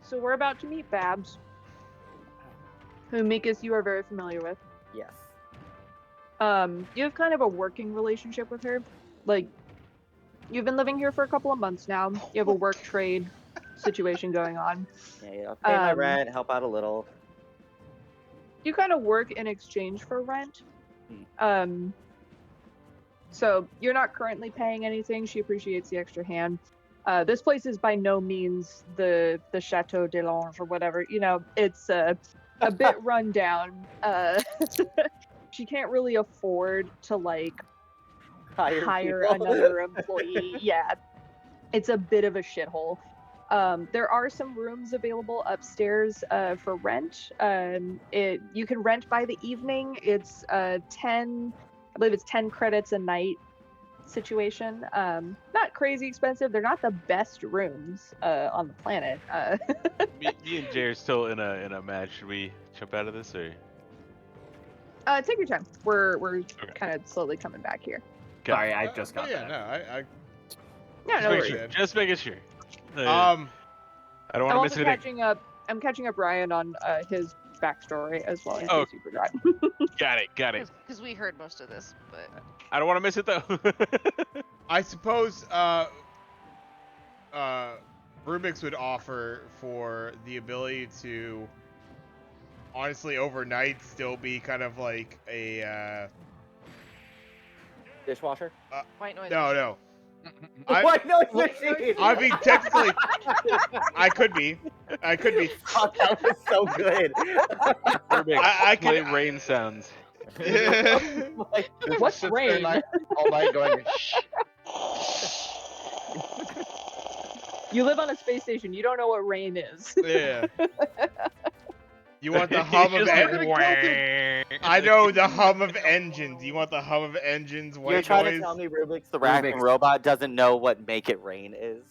Speaker 1: So we're about to meet Babs, who Mikas you are very familiar with.
Speaker 4: Yes.
Speaker 1: You have kind of a working relationship with her. Like, you've been living here for a couple of months now. You have a work trade situation going on.
Speaker 4: Yeah. Pay my
Speaker 1: Um,
Speaker 4: rent. Help out a little.
Speaker 1: You kind of work in exchange for rent. So you're not currently paying anything. She appreciates the extra hand. This place is by no means the Chateau de Lange or whatever. You know, it's a bit run down. She can't really afford to like hire
Speaker 4: people.
Speaker 1: another employee. Yeah, it's a bit of a shithole. There are some rooms available upstairs for rent. You can rent by the evening. It's 10, I believe it's 10 credits a night situation. Not crazy expensive. They're not the best rooms on the planet.
Speaker 2: me and Jay are still in a match. Should we jump out of this or?
Speaker 1: Take your time. We're kind of slowly coming back here.
Speaker 3: Sorry, I just got
Speaker 7: yeah,
Speaker 3: back.
Speaker 7: no, I
Speaker 1: Yeah, no
Speaker 7: Make
Speaker 1: worries.
Speaker 7: sure.
Speaker 2: Just making sure. I don't
Speaker 1: I'm
Speaker 2: want to miss
Speaker 1: also
Speaker 2: anything.
Speaker 1: catching up. I'm catching up Ryan on his backstory as well in
Speaker 2: Oh.
Speaker 1: case you forgot.
Speaker 2: Got it.
Speaker 5: Because we heard most of this, but
Speaker 2: I don't want to miss it though.
Speaker 7: I suppose Rubik's would offer for the ability to honestly overnight still be kind of like a
Speaker 4: Dishwasher.
Speaker 5: white noise.
Speaker 7: no.
Speaker 4: White noise machine.
Speaker 7: I mean technically I could be.
Speaker 4: Fuck, that was so good.
Speaker 7: I
Speaker 2: play
Speaker 7: could
Speaker 2: rain sounds.
Speaker 4: Like,
Speaker 1: What's
Speaker 6: Sits there
Speaker 1: rain?
Speaker 6: all night going, shh.
Speaker 1: You live on a space station. You don't know what rain is.
Speaker 7: Yeah. You want the hum of
Speaker 2: It's just
Speaker 7: engines?
Speaker 2: like,
Speaker 7: I know the hum of engines. You want the hum of engines? White
Speaker 4: you're trying
Speaker 7: noise?
Speaker 4: to tell me Rubik's the racking
Speaker 3: Rubik's.
Speaker 4: robot doesn't know what Make It Rain is?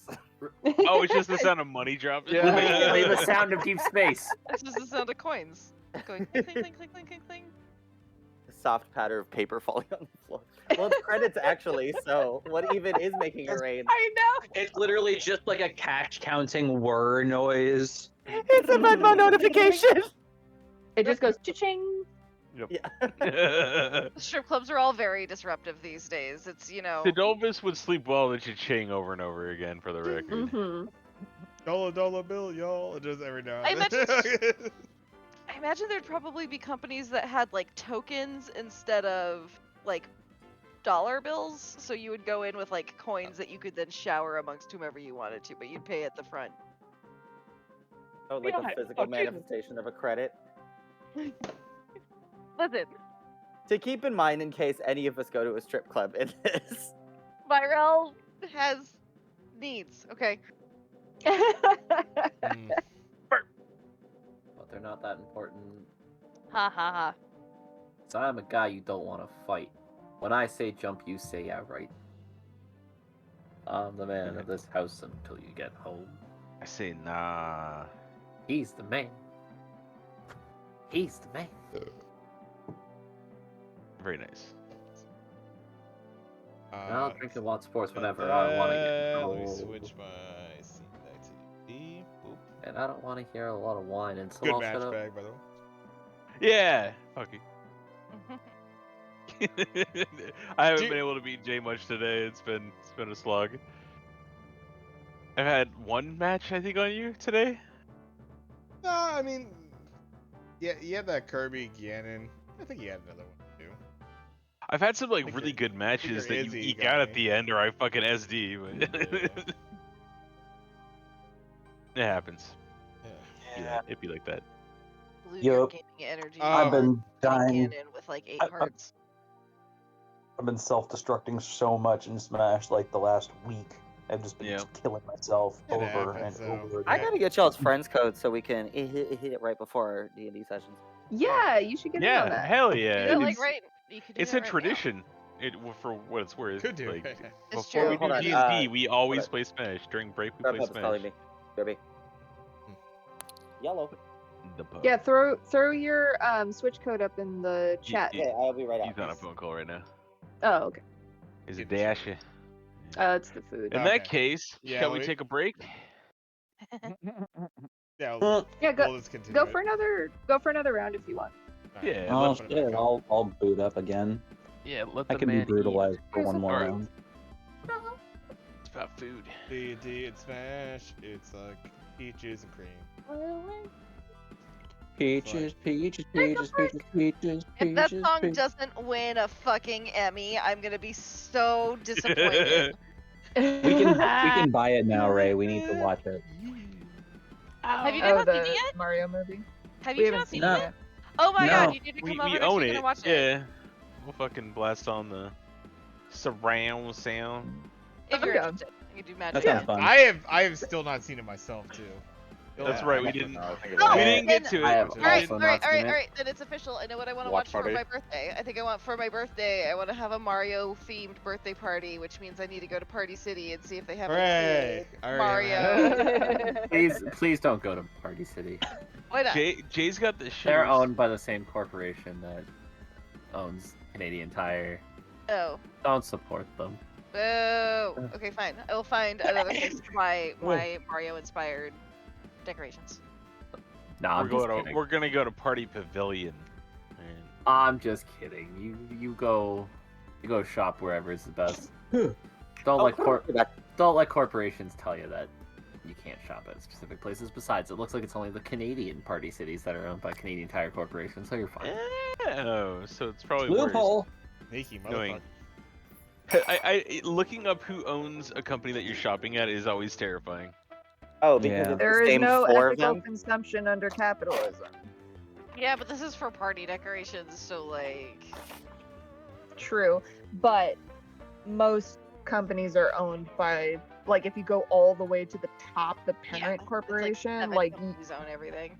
Speaker 2: Oh, it's just the sound of money dropping.
Speaker 6: Yeah.
Speaker 3: Play the sound of deep space.
Speaker 5: This is the sound of coins going clink, clink, clink, clink, clink, clink, clink.
Speaker 4: The soft patter of paper falling on the floor. Well, it's credits actually, so what even is making it rain?
Speaker 1: I know.
Speaker 8: It's literally just like a cash counting whir noise.
Speaker 4: It's a Venmo notification!
Speaker 1: It just goes cha-ching.
Speaker 5: Strip clubs are all very disruptive these days. It's, you know.
Speaker 2: Sidolvis would sleep well with cha-ching over and over again for the record.
Speaker 1: Mm-hmm.
Speaker 7: Dollar bill, y'all. It does every now
Speaker 5: I
Speaker 7: and then.
Speaker 5: I imagine there'd probably be companies that had like tokens instead of like dollar bills. So you would go in with like coins that you could then shower amongst whomever you wanted to, but you'd pay at the front.
Speaker 4: Oh,
Speaker 1: We
Speaker 4: like
Speaker 1: don't
Speaker 4: a
Speaker 1: have-
Speaker 4: physical
Speaker 1: oh, Jesus.
Speaker 4: manifestation of a credit.
Speaker 5: Listen,
Speaker 4: To keep in mind in case any of us go to a strip club in this.
Speaker 5: Virel has needs, okay?
Speaker 7: Mm.
Speaker 3: But they're not that important.
Speaker 5: Ha ha ha.
Speaker 3: So I'm a guy you don't want to fight. When I say jump, you say yeah, right? I'm the man of this house until you get home.
Speaker 2: I say nah.
Speaker 3: He's the man. He's the man.
Speaker 2: Very nice.
Speaker 3: I'll drink and watch sports whenever I want to get
Speaker 7: Let me
Speaker 3: home.
Speaker 7: switch my scene back to D. Boop.
Speaker 3: And I don't want to hear a lot of whine, and so
Speaker 7: Good
Speaker 3: I'll
Speaker 7: match
Speaker 3: shut up.
Speaker 7: bag, by the way.
Speaker 2: Yeah. Fuck you. I haven't
Speaker 7: Dude.
Speaker 2: been able to beat Jay much today. It's been a slog. I've had one match I think on you today.
Speaker 7: No, I mean, yeah, you had that Kirby Ganon. I think you had another one too.
Speaker 2: I've had some like
Speaker 7: think
Speaker 2: really
Speaker 7: you're-
Speaker 2: good matches
Speaker 7: you're
Speaker 2: that you
Speaker 7: Izzy
Speaker 2: eke
Speaker 7: guy.
Speaker 2: out at the end, or I fucking SD. But it happens.
Speaker 7: Yeah.
Speaker 2: It'd be like that.
Speaker 5: Blew your
Speaker 8: Yup.
Speaker 5: gaming energy.
Speaker 7: I've
Speaker 8: been
Speaker 5: on
Speaker 8: dying.
Speaker 5: Ganon with like 8
Speaker 8: I-
Speaker 5: hearts.
Speaker 8: I've been self-destructing so much in Smash like the last week. I've just been just killing myself
Speaker 7: It
Speaker 8: over
Speaker 7: happens,
Speaker 8: and
Speaker 7: though.
Speaker 8: over
Speaker 4: I
Speaker 8: again.
Speaker 4: gotta get y'all's friends code so we can hit it right before our D&D sessions.
Speaker 1: Yeah, you should get in on
Speaker 2: Yeah,
Speaker 1: that.
Speaker 2: hell
Speaker 5: Do
Speaker 2: yeah.
Speaker 5: that like
Speaker 2: It's,
Speaker 5: right. You could do
Speaker 2: it's
Speaker 5: that
Speaker 2: a
Speaker 5: right now.
Speaker 2: tradition. For what it's worth.
Speaker 7: Could do.
Speaker 2: Like,
Speaker 5: It's
Speaker 2: before we
Speaker 5: true.
Speaker 2: do
Speaker 4: Hold on,
Speaker 2: D&D, we always
Speaker 4: hold on.
Speaker 2: play Smash. During break, we
Speaker 4: Grub
Speaker 2: play
Speaker 4: Hub is calling
Speaker 2: Smash.
Speaker 4: me. Grubby. Yellow.
Speaker 2: The pub.
Speaker 1: Yeah, throw your switch code up in the chat.
Speaker 2: He-
Speaker 4: Okay, I'll be right out.
Speaker 2: He's on a phone call right now.
Speaker 1: Oh, okay.
Speaker 2: Is it
Speaker 7: Keep it
Speaker 2: Dasher?
Speaker 1: It's the food.
Speaker 2: In
Speaker 7: Okay.
Speaker 2: that case,
Speaker 7: Yeah,
Speaker 2: shall we
Speaker 7: we-
Speaker 2: take a break?
Speaker 7: Yeah,
Speaker 1: Yeah, go
Speaker 7: we'll just continue.
Speaker 1: go for another round if you want.
Speaker 7: Alright,
Speaker 2: Yeah,
Speaker 8: Oh
Speaker 2: let's-
Speaker 8: shit! I'll boot up again.
Speaker 2: Yeah, let
Speaker 8: I
Speaker 2: the
Speaker 8: can be
Speaker 2: man eat.
Speaker 8: brutalized for one more
Speaker 2: Alright.
Speaker 8: round.
Speaker 2: It's about food.
Speaker 7: D&D and Smash, it's like peaches and cream.
Speaker 8: Peaches, peaches, peaches, peaches, peaches,
Speaker 5: If that
Speaker 8: peaches,
Speaker 5: song
Speaker 8: peaches.
Speaker 5: doesn't win a fucking Emmy, I'm gonna be so disappointed.
Speaker 8: We can buy it now, Ray. We need to watch it.
Speaker 5: Have you
Speaker 1: Oh,
Speaker 5: not seen
Speaker 1: the
Speaker 5: it yet?
Speaker 1: Mario movie.
Speaker 5: Have
Speaker 1: We
Speaker 5: you
Speaker 1: haven't
Speaker 5: not seen
Speaker 1: seen
Speaker 5: it
Speaker 1: it
Speaker 5: yet?
Speaker 1: yet.
Speaker 5: Oh my
Speaker 8: No.
Speaker 5: god, you need to come
Speaker 2: We
Speaker 5: over and
Speaker 2: own
Speaker 5: actually
Speaker 2: it.
Speaker 5: gonna watch it.
Speaker 2: Yeah. We'll fucking blast on the surround sound.
Speaker 5: If you're
Speaker 1: Okay.
Speaker 5: interested, you can do
Speaker 8: That
Speaker 5: magic.
Speaker 8: sounds fun.
Speaker 7: I have still not seen it myself too.
Speaker 2: That's
Speaker 7: Yeah,
Speaker 2: right,
Speaker 7: I
Speaker 2: we
Speaker 7: got-
Speaker 2: didn't-
Speaker 4: No,
Speaker 5: Oh,
Speaker 2: we didn't get to it.
Speaker 3: I have
Speaker 2: We
Speaker 5: Alright,
Speaker 2: didn't-
Speaker 3: also
Speaker 5: alright,
Speaker 3: not seen it.
Speaker 5: alright, then it's official. I know what I want to
Speaker 6: Watch
Speaker 5: watch for
Speaker 6: party.
Speaker 5: my birthday. I think I want for my birthday, I want to have a Mario themed birthday party, which means I need to go to Party City and see if they have
Speaker 7: Hooray!
Speaker 5: any
Speaker 7: Alright,
Speaker 5: Mario.
Speaker 3: Please don't go to Party City.
Speaker 5: Why not?
Speaker 2: Jay's got the shoes.
Speaker 3: They're owned by the same corporation that owns Canadian Tire.
Speaker 5: Oh.
Speaker 3: Don't support them.
Speaker 5: Boo. Okay, fine. I will find another place to buy my Mario-inspired decorations.
Speaker 3: No, I'm just kidding.
Speaker 2: We're gonna go to Party Pavilion. And
Speaker 3: I'm just kidding. You go shop wherever is the best. Don't let corporations tell you that you can't shop at specific places. Besides, it looks like it's only the Canadian party cities that are owned by Canadian Tire Corporation, so you're fine.
Speaker 2: Oh, so it's probably
Speaker 8: Loophole.
Speaker 7: Sneaky
Speaker 2: Knowing-
Speaker 7: motherfucker.
Speaker 2: I looking up who owns a company that you're shopping at is always terrifying.
Speaker 4: Oh, because
Speaker 8: Yeah.
Speaker 4: it's
Speaker 1: There
Speaker 4: the
Speaker 1: is
Speaker 4: same
Speaker 1: no
Speaker 4: four of
Speaker 1: ethical
Speaker 4: them?
Speaker 1: consumption under capitalism.
Speaker 5: Yeah, but this is for party decorations, so like...
Speaker 1: True, but most companies are owned by, like, if you go all the way to the top, the parent
Speaker 5: it's
Speaker 1: corporation,
Speaker 5: seven
Speaker 1: like,
Speaker 5: companies own everything.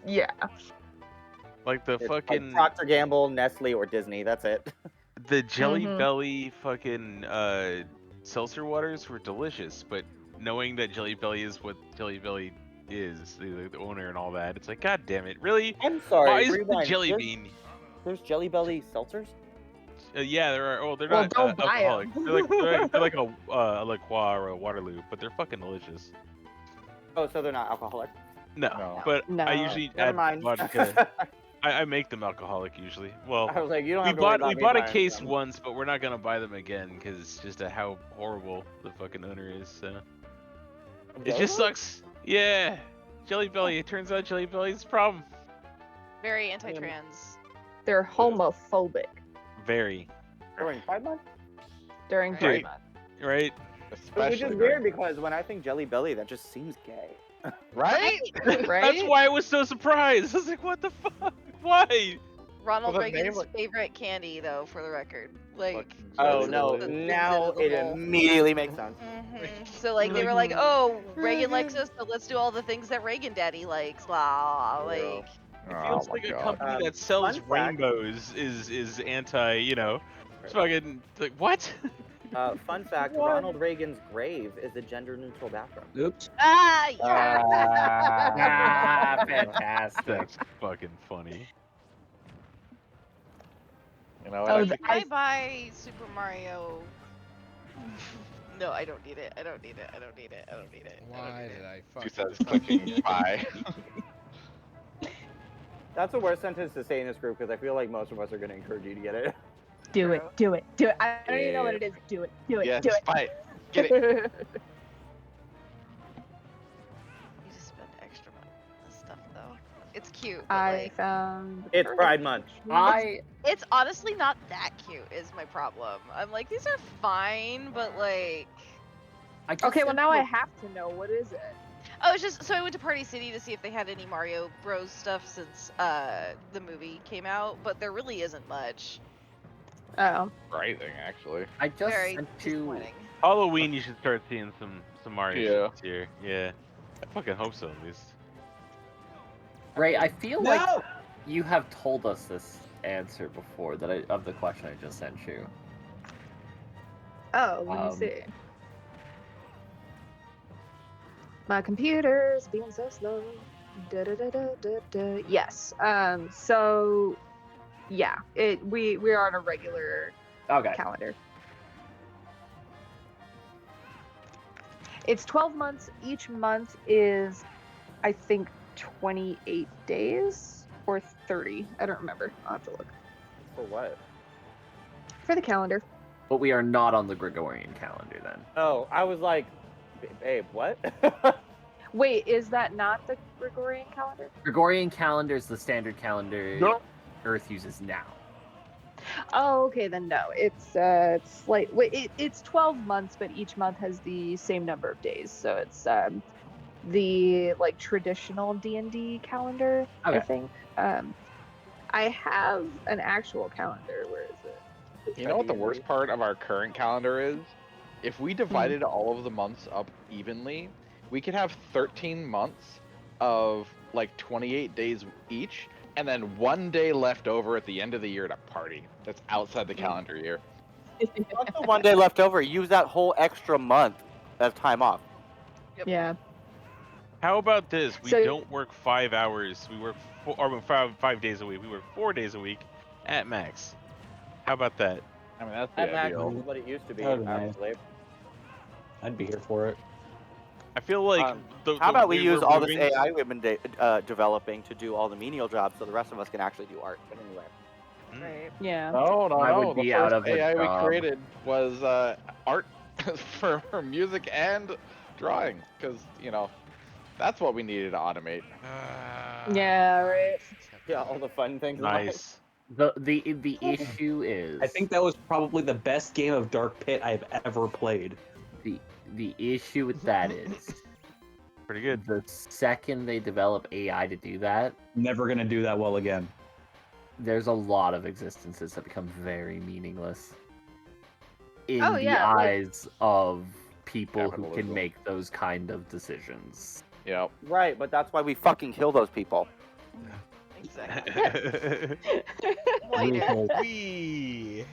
Speaker 1: yeah.
Speaker 2: Like the
Speaker 4: It's
Speaker 2: fucking
Speaker 4: like Procter Gamble, Nestle, or Disney. That's it.
Speaker 2: the Jelly
Speaker 1: Mhm.
Speaker 2: Belly fucking seltzer waters were delicious, but knowing that Jelly Belly is what Jelly Belly is, the owner and all that, it's like, god damn it, really?
Speaker 4: I'm sorry.
Speaker 2: Why is the
Speaker 4: rewind.
Speaker 2: Jelly
Speaker 4: There's-
Speaker 2: Bean?
Speaker 4: There's Jelly Belly seltzers?
Speaker 2: Yeah, there are. Oh, they're
Speaker 1: Well,
Speaker 2: not
Speaker 1: don't buy 'em.
Speaker 2: alcoholic. They're like a La Croix or a Waterloo, but they're fucking delicious.
Speaker 4: Oh, so they're not alcoholic.
Speaker 2: No,
Speaker 6: No.
Speaker 2: but
Speaker 1: No.
Speaker 2: I usually
Speaker 4: Never
Speaker 2: add
Speaker 4: mind.
Speaker 2: vodka. I make them alcoholic usually. Well,
Speaker 4: I was like, you don't
Speaker 2: we
Speaker 4: have to worry
Speaker 2: bought
Speaker 4: about
Speaker 2: we
Speaker 4: me
Speaker 2: bought a
Speaker 4: buying
Speaker 2: case
Speaker 4: them.
Speaker 2: once, but we're not gonna buy them again because it's just how horrible the fucking owner is. So it
Speaker 4: Jelly
Speaker 2: just
Speaker 4: Belly?
Speaker 2: sucks. Yeah, Jelly Belly. It turns out Jelly Belly's the problem.
Speaker 5: Very anti-trans.
Speaker 1: They're homophobic
Speaker 2: Very
Speaker 4: During Pride Month?
Speaker 1: during
Speaker 5: Right.
Speaker 1: Pride Month.
Speaker 2: right.
Speaker 4: Which
Speaker 6: Especially
Speaker 4: is weird because when I think Jelly Belly, that just seems gay.
Speaker 6: right?
Speaker 1: Right?
Speaker 2: That's why I was so surprised. I was like, what the fuck? Why?
Speaker 5: Ronald
Speaker 6: Well, the name
Speaker 5: Reagan's
Speaker 6: like-
Speaker 5: favorite candy, though, for the record. Like,
Speaker 6: Fucking
Speaker 4: Oh
Speaker 6: Jelly
Speaker 4: no,
Speaker 6: Belly.
Speaker 4: now it
Speaker 5: Visible.
Speaker 4: immediately makes sense.
Speaker 5: So like they were like, oh, Reagan likes us, so let's do all the things that Reagan Daddy likes. Blah, like.
Speaker 2: It
Speaker 6: Oh
Speaker 2: feels
Speaker 6: my
Speaker 2: like a
Speaker 6: God.
Speaker 2: company that sells
Speaker 4: fun fact-
Speaker 2: rainbows is anti, it's fucking like what?
Speaker 4: Fun fact, Ronald Reagan's grave is a gender-neutral bathroom.
Speaker 8: Oops.
Speaker 5: Ah, yeah.
Speaker 3: Ah, fantastic.
Speaker 2: That's fucking funny.
Speaker 6: You know what?
Speaker 1: Oh,
Speaker 6: I
Speaker 1: the-
Speaker 6: think
Speaker 5: Can I buy Super Mario? No, I don't need it. I don't need it. I don't need it. I don't need it. I don't
Speaker 7: Why
Speaker 5: need
Speaker 7: did
Speaker 5: it.
Speaker 7: I
Speaker 6: she
Speaker 7: fucking
Speaker 6: says clicking buy.
Speaker 4: That's the worst sentence to say in this group because I feel like most of us are going to encourage you to get it.
Speaker 1: Do it, do it, do it. I don't even know what it is. Do it, do it,
Speaker 6: Yes,
Speaker 1: do it.
Speaker 6: buy it. Get it.
Speaker 5: You just spend extra money on this stuff, though. It's cute. But
Speaker 1: I
Speaker 5: like,
Speaker 1: found. the
Speaker 4: It's
Speaker 1: perfect-
Speaker 4: Pride Month.
Speaker 5: it's honestly not that cute. Is my problem. I'm like, these are fine, but like.
Speaker 1: Okay, well now I have to know, what is it?
Speaker 5: Oh, it's just so I went to Party City to see if they had any Mario Bros stuff since the movie came out, but there really isn't much.
Speaker 1: Oh.
Speaker 6: Surprising, actually.
Speaker 3: I just
Speaker 5: Very
Speaker 3: sent you.
Speaker 5: disappointing.
Speaker 2: Halloween, you should start seeing some Mario
Speaker 6: Yeah.
Speaker 2: shit here. Yeah, I fucking hope so at least.
Speaker 3: Ray, I feel
Speaker 8: No!
Speaker 3: like you have told us this answer before of the question I just sent you.
Speaker 1: Oh, let me see. My computer's being so slow. Yes. So, yeah, we are on a regular
Speaker 3: Okay.
Speaker 1: calendar. It's 12 months. Each month is, I think, 28 days or 30. I don't remember. I'll have to look.
Speaker 4: For what?
Speaker 1: For the calendar.
Speaker 3: But we are not on the Gregorian calendar then.
Speaker 4: Oh, I was like, babe, what?
Speaker 1: Wait, is that not the Gregorian calendar?
Speaker 3: Gregorian calendar is the standard calendar
Speaker 2: No.
Speaker 3: Earth uses now.
Speaker 1: Oh, okay, then no. It's it's 12 months, but each month has the same number of days. So it's the like traditional D&D calendar, I
Speaker 3: Okay.
Speaker 1: think. I have an actual calendar. Where is it?
Speaker 6: You know what the worst part of our current calendar is? If we divided all of the months up evenly, we could have 13 months of like 28 days each, and then 1 day left over at the end of the year to party. That's outside the calendar year.
Speaker 4: What's the 1 day left over? Use that whole extra month of time off.
Speaker 1: Yeah.
Speaker 2: How about this? We
Speaker 1: So-
Speaker 2: don't work 5 hours. We work 5 days a week. We work 4 days a week at max. How about that?
Speaker 6: I mean, that's
Speaker 4: That
Speaker 6: the
Speaker 4: max
Speaker 6: ideal.
Speaker 4: is what it used to be.
Speaker 8: That would be nice.
Speaker 4: Actually.
Speaker 8: I'd be here for it.
Speaker 2: I feel like
Speaker 4: How about we
Speaker 2: way
Speaker 4: use
Speaker 2: we're
Speaker 4: all this
Speaker 2: moving-
Speaker 4: AI we've been developing to do all the menial jobs, so the rest of us can actually do art. But anyway.
Speaker 5: Right.
Speaker 1: Yeah.
Speaker 6: No,
Speaker 3: I would
Speaker 6: The
Speaker 3: be
Speaker 6: first
Speaker 3: out of a
Speaker 6: AI we
Speaker 3: job.
Speaker 6: created was art for music and drawing, because that's what we needed to automate.
Speaker 1: Yeah, right.
Speaker 4: Yeah, all the fun things. in life.
Speaker 2: Nice.
Speaker 3: The issue is
Speaker 8: I think that was probably the best game of Dark Pit I've ever played.
Speaker 3: the issue with that is
Speaker 2: Pretty good.
Speaker 3: the second they develop AI to do that,
Speaker 8: Never gonna do that well again.
Speaker 3: there's a lot of existences that become very meaningless in
Speaker 1: Oh,
Speaker 3: the
Speaker 1: yeah, like-
Speaker 3: eyes of people who can
Speaker 6: Capitalism.
Speaker 3: make those kind of decisions.
Speaker 6: Yep.
Speaker 4: Right, but that's why we fucking kill those people.
Speaker 5: Exactly. Later.
Speaker 7: Wee.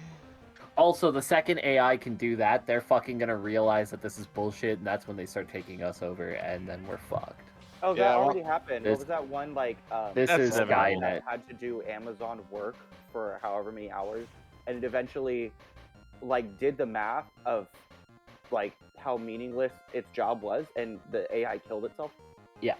Speaker 3: Also, the second AI can do that, they're fucking gonna realize that this is bullshit, and that's when they start taking us over, and then we're fucked.
Speaker 4: Oh, that
Speaker 6: Yeah, well,
Speaker 4: already happened.
Speaker 3: this-
Speaker 4: What was that one like?
Speaker 3: This
Speaker 2: That's
Speaker 3: is
Speaker 2: inevitable.
Speaker 3: Skynet.
Speaker 4: that had to do Amazon work for however many hours, and it eventually like did the math of like how meaningless its job was, and the AI killed itself.
Speaker 1: Yeah,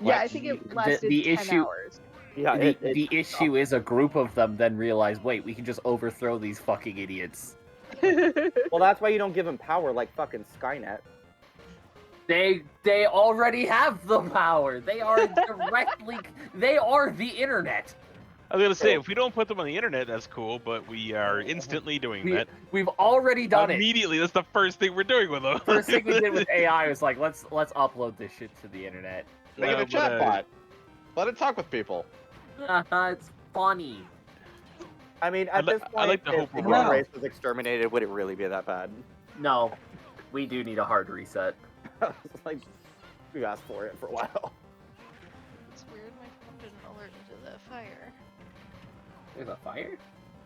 Speaker 3: Like,
Speaker 1: I think it
Speaker 3: the-
Speaker 1: lasted
Speaker 3: the
Speaker 1: 10
Speaker 3: issue-
Speaker 1: hours.
Speaker 4: Yeah,
Speaker 3: The issue is a group of them then realize, wait, we can just overthrow these fucking idiots.
Speaker 4: Well, that's why you don't give them power like fucking Skynet.
Speaker 3: They already have the power. They are directly. They are the internet.
Speaker 2: I was gonna say, if we don't put them on the internet, that's cool, but we are instantly doing that.
Speaker 3: We've already done it.
Speaker 2: Immediately, that's the first thing we're doing with them.
Speaker 3: First thing we did with AI was like, let's upload this shit to the internet.
Speaker 6: Make it a
Speaker 2: What
Speaker 6: chatbot. Let it talk with people.
Speaker 3: It's funny.
Speaker 4: I mean,
Speaker 2: I
Speaker 4: at
Speaker 2: li-
Speaker 4: this
Speaker 2: I
Speaker 4: point,
Speaker 2: like the
Speaker 4: if
Speaker 2: hope
Speaker 4: the
Speaker 2: we're
Speaker 4: human
Speaker 8: wrong.
Speaker 4: race was exterminated, would it really be that bad?
Speaker 3: No, we do need a hard reset.
Speaker 4: It's like, we've asked for it for a while.
Speaker 5: It's weird my phone didn't alert to the fire.
Speaker 3: There's a fire?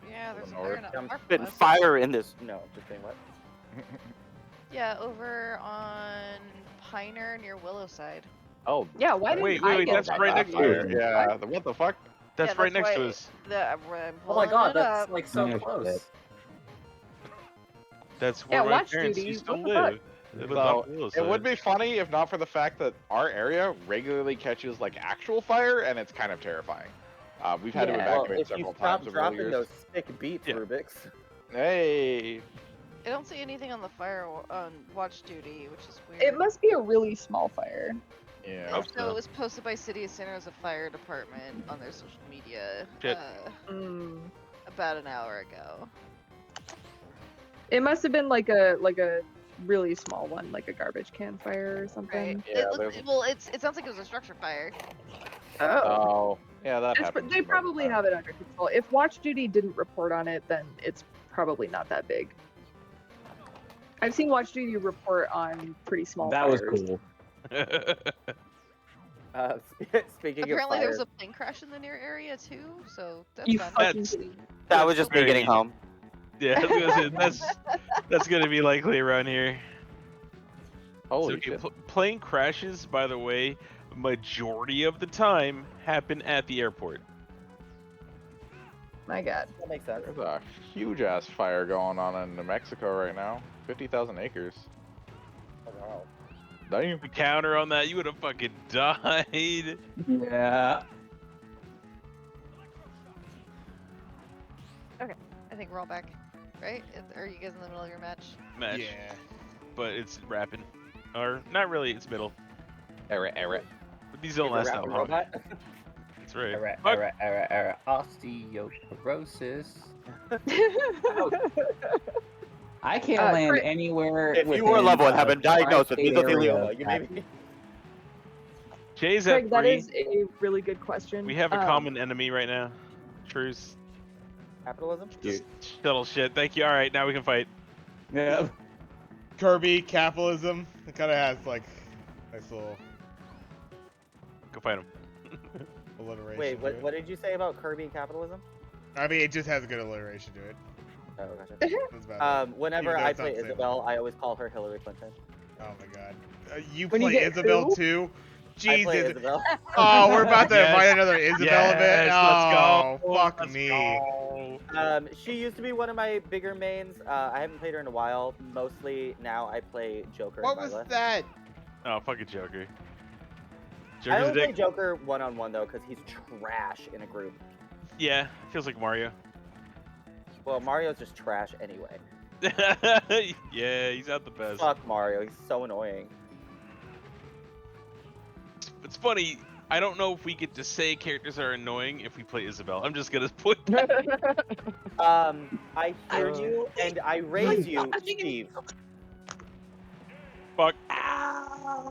Speaker 5: Yeah, there's a
Speaker 6: Lord.
Speaker 5: fire in a
Speaker 4: I'm
Speaker 5: park
Speaker 4: spitting
Speaker 5: bus.
Speaker 4: fire in this. No, just saying what?
Speaker 5: Yeah, over on Piner near Willowside.
Speaker 6: Oh,
Speaker 1: Yeah, why didn't
Speaker 2: Wait,
Speaker 1: I
Speaker 2: wait,
Speaker 1: get
Speaker 2: that's
Speaker 1: that
Speaker 2: right
Speaker 1: job?
Speaker 2: next to it.
Speaker 6: yeah. What the fuck?
Speaker 2: That's
Speaker 5: Yeah,
Speaker 2: right next to
Speaker 5: why
Speaker 2: us.
Speaker 5: I'm
Speaker 3: Oh my
Speaker 5: pulling
Speaker 3: god,
Speaker 5: it
Speaker 3: that's
Speaker 5: up.
Speaker 3: like so
Speaker 8: Yeah,
Speaker 3: close.
Speaker 2: That's
Speaker 1: Yeah,
Speaker 2: where my
Speaker 1: watch
Speaker 2: parents
Speaker 1: duty,
Speaker 2: used to
Speaker 1: what the fuck?
Speaker 2: live. They lived
Speaker 6: So,
Speaker 2: on
Speaker 6: it
Speaker 2: Willowside.
Speaker 6: would be funny if not for the fact that our area regularly catches like actual fire, and it's kind of terrifying. We've had to
Speaker 1: Yeah.
Speaker 4: Well,
Speaker 6: evacuate
Speaker 4: if you
Speaker 6: several
Speaker 4: stop
Speaker 6: times over the
Speaker 4: dropping
Speaker 6: years.
Speaker 4: those sick beats,
Speaker 2: Yeah.
Speaker 4: Rubik's.
Speaker 6: Hey,
Speaker 5: I don't see anything on the fire on watch duty, which is weird.
Speaker 1: It must be a really small fire.
Speaker 6: yeah.
Speaker 2: Hope
Speaker 5: So
Speaker 2: so.
Speaker 5: it was posted by City of Santa as a fire department on their social media
Speaker 2: Shit.
Speaker 1: Mm.
Speaker 5: about an hour ago.
Speaker 1: It must have been like a really small one, like a garbage can fire or
Speaker 5: Right.
Speaker 1: something.
Speaker 6: Yeah,
Speaker 5: It sounds like it was a structure fire.
Speaker 1: Oh.
Speaker 6: Oh, yeah, that
Speaker 1: It's,
Speaker 6: happens.
Speaker 1: they probably have it under control. If Watch Duty didn't report on it, then it's probably not that big. I've seen Watch Duty report on pretty small
Speaker 8: That was
Speaker 1: fires.
Speaker 8: cool.
Speaker 4: Speaking
Speaker 5: Apparently
Speaker 4: of
Speaker 5: there was
Speaker 4: fire,
Speaker 5: a plane crash in the near area too, so that's
Speaker 1: You
Speaker 5: fun.
Speaker 1: fucking
Speaker 2: That's-
Speaker 1: kidding me?
Speaker 4: that was just me
Speaker 2: very
Speaker 4: getting
Speaker 2: neat.
Speaker 4: home.
Speaker 2: Yeah, I was gonna say, that's gonna be likely around here.
Speaker 6: Holy
Speaker 2: So,
Speaker 6: shit.
Speaker 2: plane crashes, by the way, majority of the time happen at the airport.
Speaker 1: My God.
Speaker 4: That makes sense.
Speaker 6: There's a huge ass fire going on in New Mexico right now. 50,000 acres.
Speaker 4: Oh, wow.
Speaker 6: Damn.
Speaker 2: The counter on that, you would have fucking died.
Speaker 8: Yeah.
Speaker 5: I think we're all back, right? Are you guys in the middle of your match?
Speaker 2: Match,
Speaker 7: Yeah.
Speaker 2: but it's rapid, or not really. It's middle.
Speaker 6: Error.
Speaker 2: But these don't
Speaker 4: He's a
Speaker 2: last that
Speaker 4: rapid
Speaker 2: long.
Speaker 4: robot.
Speaker 2: That's right.
Speaker 3: Fuck. Osteoporosis.
Speaker 8: I can't
Speaker 1: Uh,
Speaker 8: land
Speaker 1: Crit-
Speaker 8: anywhere.
Speaker 4: If you
Speaker 8: within
Speaker 4: were level and have
Speaker 8: a
Speaker 4: been diagnosed with
Speaker 8: tri-state area
Speaker 4: mesothelioma,
Speaker 8: of
Speaker 4: you maybe.
Speaker 2: Jay's at
Speaker 1: Craig, that
Speaker 2: 3.
Speaker 1: is a really good question.
Speaker 2: We have a common enemy right now. Truce.
Speaker 4: Capitalism?
Speaker 2: Just shuttle shit. Thank you. All right, now we can fight.
Speaker 8: Yeah.
Speaker 7: Kirby capitalism. It kind of has like nice little
Speaker 2: Go fight him.
Speaker 7: alliteration.
Speaker 4: Wait,
Speaker 7: to
Speaker 4: what,
Speaker 7: it.
Speaker 4: what did you say about Kirby and capitalism?
Speaker 7: I mean, it just has a good alliteration to it.
Speaker 4: Oh, gotcha.
Speaker 7: That's about it.
Speaker 4: Whenever
Speaker 7: Even though
Speaker 4: I
Speaker 7: it's not
Speaker 4: play
Speaker 7: the same
Speaker 4: Isabel, I always call her Hillary Clinton.
Speaker 7: Oh my god. You
Speaker 1: When you
Speaker 7: play
Speaker 1: get
Speaker 7: Isabel
Speaker 1: who?
Speaker 7: too?
Speaker 4: I play
Speaker 7: Jesus.
Speaker 4: Isabel.
Speaker 7: Oh, we're about to
Speaker 2: Yes.
Speaker 7: invite another Isabel event?
Speaker 2: Yes,
Speaker 7: Oh,
Speaker 2: let's go.
Speaker 7: fuck
Speaker 2: Let's
Speaker 7: me.
Speaker 2: go.
Speaker 4: She used to be one of my bigger mains. I haven't played her in a while. Mostly now I play Joker
Speaker 7: What
Speaker 4: and
Speaker 7: was
Speaker 4: Violet.
Speaker 7: that?
Speaker 2: Oh, fucking Joker.
Speaker 4: I
Speaker 2: Joker's a
Speaker 4: don't play
Speaker 2: dick.
Speaker 4: Joker one-on-one though, because he's trash in a group.
Speaker 2: Yeah, feels like Mario.
Speaker 4: Well, Mario's just trash anyway.
Speaker 2: Yeah, he's not the best.
Speaker 4: Fuck Mario, he's so annoying.
Speaker 2: It's funny. I don't know if we get to say characters are annoying if we play Isabel. I'm just gonna put.
Speaker 4: I hear you, and I raise you, Steve.
Speaker 2: Fuck.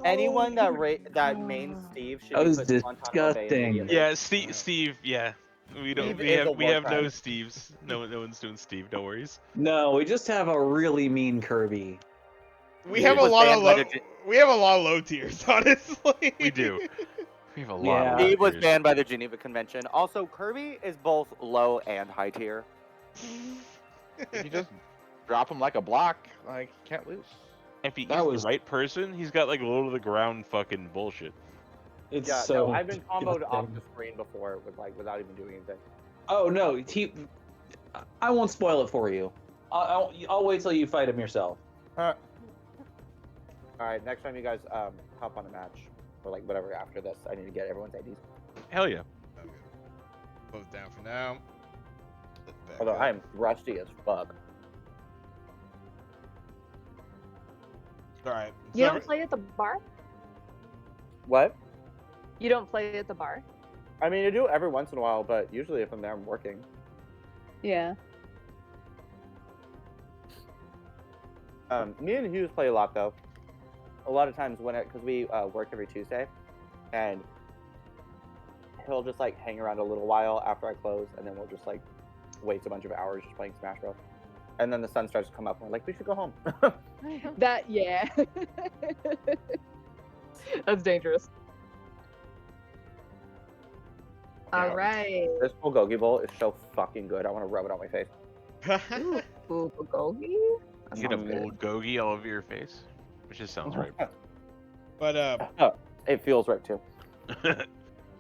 Speaker 4: Anyone that mains Steve should
Speaker 8: That
Speaker 4: be
Speaker 8: was
Speaker 4: put in Guantanamo Bay
Speaker 8: disgusting.
Speaker 4: immediately.
Speaker 2: Yeah, Steve. Yeah, we don't.
Speaker 4: Steve
Speaker 2: We
Speaker 4: is a
Speaker 2: have. We
Speaker 4: war
Speaker 2: have no
Speaker 4: crime.
Speaker 2: Steves. No one's doing Steve. No worries.
Speaker 8: No, we just have a really mean Kirby.
Speaker 7: We
Speaker 4: He
Speaker 7: have a
Speaker 4: was
Speaker 7: lot of
Speaker 4: banned by
Speaker 7: low.
Speaker 4: the
Speaker 7: We have a lot of low tiers, honestly.
Speaker 2: We do. We have a lot.
Speaker 8: Yeah.
Speaker 2: Of
Speaker 4: Steve was
Speaker 2: tiers.
Speaker 4: banned by the Geneva Convention. Also, Kirby is both low and high tier.
Speaker 6: If you just drop him like a block, like, you can't lose.
Speaker 2: If he
Speaker 8: That
Speaker 2: is
Speaker 8: was-
Speaker 2: the right person, he's got like low to the ground fucking bullshit.
Speaker 8: It's
Speaker 4: Yeah,
Speaker 8: so.
Speaker 4: no, I've been comboed off
Speaker 8: disgusting.
Speaker 4: the screen before without even doing anything.
Speaker 8: Oh no, I won't spoil it for you. I'll wait till you fight him yourself.
Speaker 4: All right, next time you guys hop on a match or like whatever after this, I need to get everyone's IDs.
Speaker 2: Hell yeah.
Speaker 7: Okay. Close down for now. Back
Speaker 4: Although
Speaker 7: up.
Speaker 4: I'm rusty as fuck.
Speaker 7: All right.
Speaker 1: You
Speaker 7: so-
Speaker 1: don't play at the bar?
Speaker 4: What?
Speaker 1: You don't play at the bar?
Speaker 4: I mean, I do every once in a while, but usually if I'm there, I'm working.
Speaker 1: Yeah.
Speaker 4: Me and Hughes play a lot though. A lot of times because we work every Tuesday, and he'll just like hang around a little while after I close, and then we'll just like waste a bunch of hours just playing Smash Bros. And then the sun starts to come up, and we're like, we should go home.
Speaker 1: That, yeah. That's dangerous. All right.
Speaker 4: This bulgogi bowl is so fucking good. I want to rub it on my face.
Speaker 1: Ooh, bulgogi?
Speaker 2: You get a
Speaker 4: sounds good.
Speaker 2: bulgogi all over your face, which just sounds right.
Speaker 7: But
Speaker 4: It feels right too.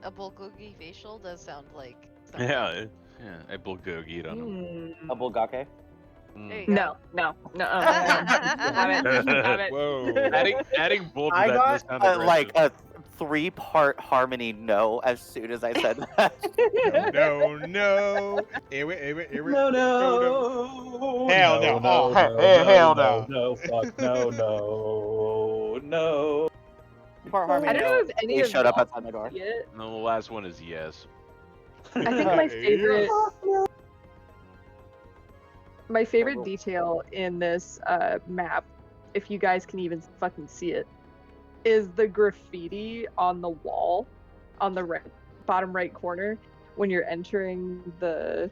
Speaker 5: A bulgogi facial does sound like.
Speaker 2: Yeah, I bulgogied on him.
Speaker 4: A bulgake.
Speaker 5: There you
Speaker 2: Mm.
Speaker 5: go.
Speaker 1: No. Damn it. Damn it.
Speaker 7: whoa.
Speaker 2: Adding bull to
Speaker 4: I
Speaker 2: that does
Speaker 4: got
Speaker 2: sound
Speaker 4: like
Speaker 2: aggressive.
Speaker 4: a 3-part harmony no as soon as I said that.
Speaker 7: No. Here we.
Speaker 8: No, no.
Speaker 7: Hell no. Oh, hell no.
Speaker 8: No, fuck, no.
Speaker 4: Part
Speaker 1: I
Speaker 4: harmony
Speaker 1: don't know
Speaker 4: no.
Speaker 1: if any
Speaker 4: He
Speaker 1: of
Speaker 4: showed up
Speaker 1: y'all
Speaker 4: outside my door.
Speaker 1: see it.
Speaker 2: No, the last one is yes.
Speaker 1: I think my favorite
Speaker 4: Cool.
Speaker 1: detail in this map, if you guys can even fucking see it, is the graffiti on the wall on the bottom right corner when you're entering the.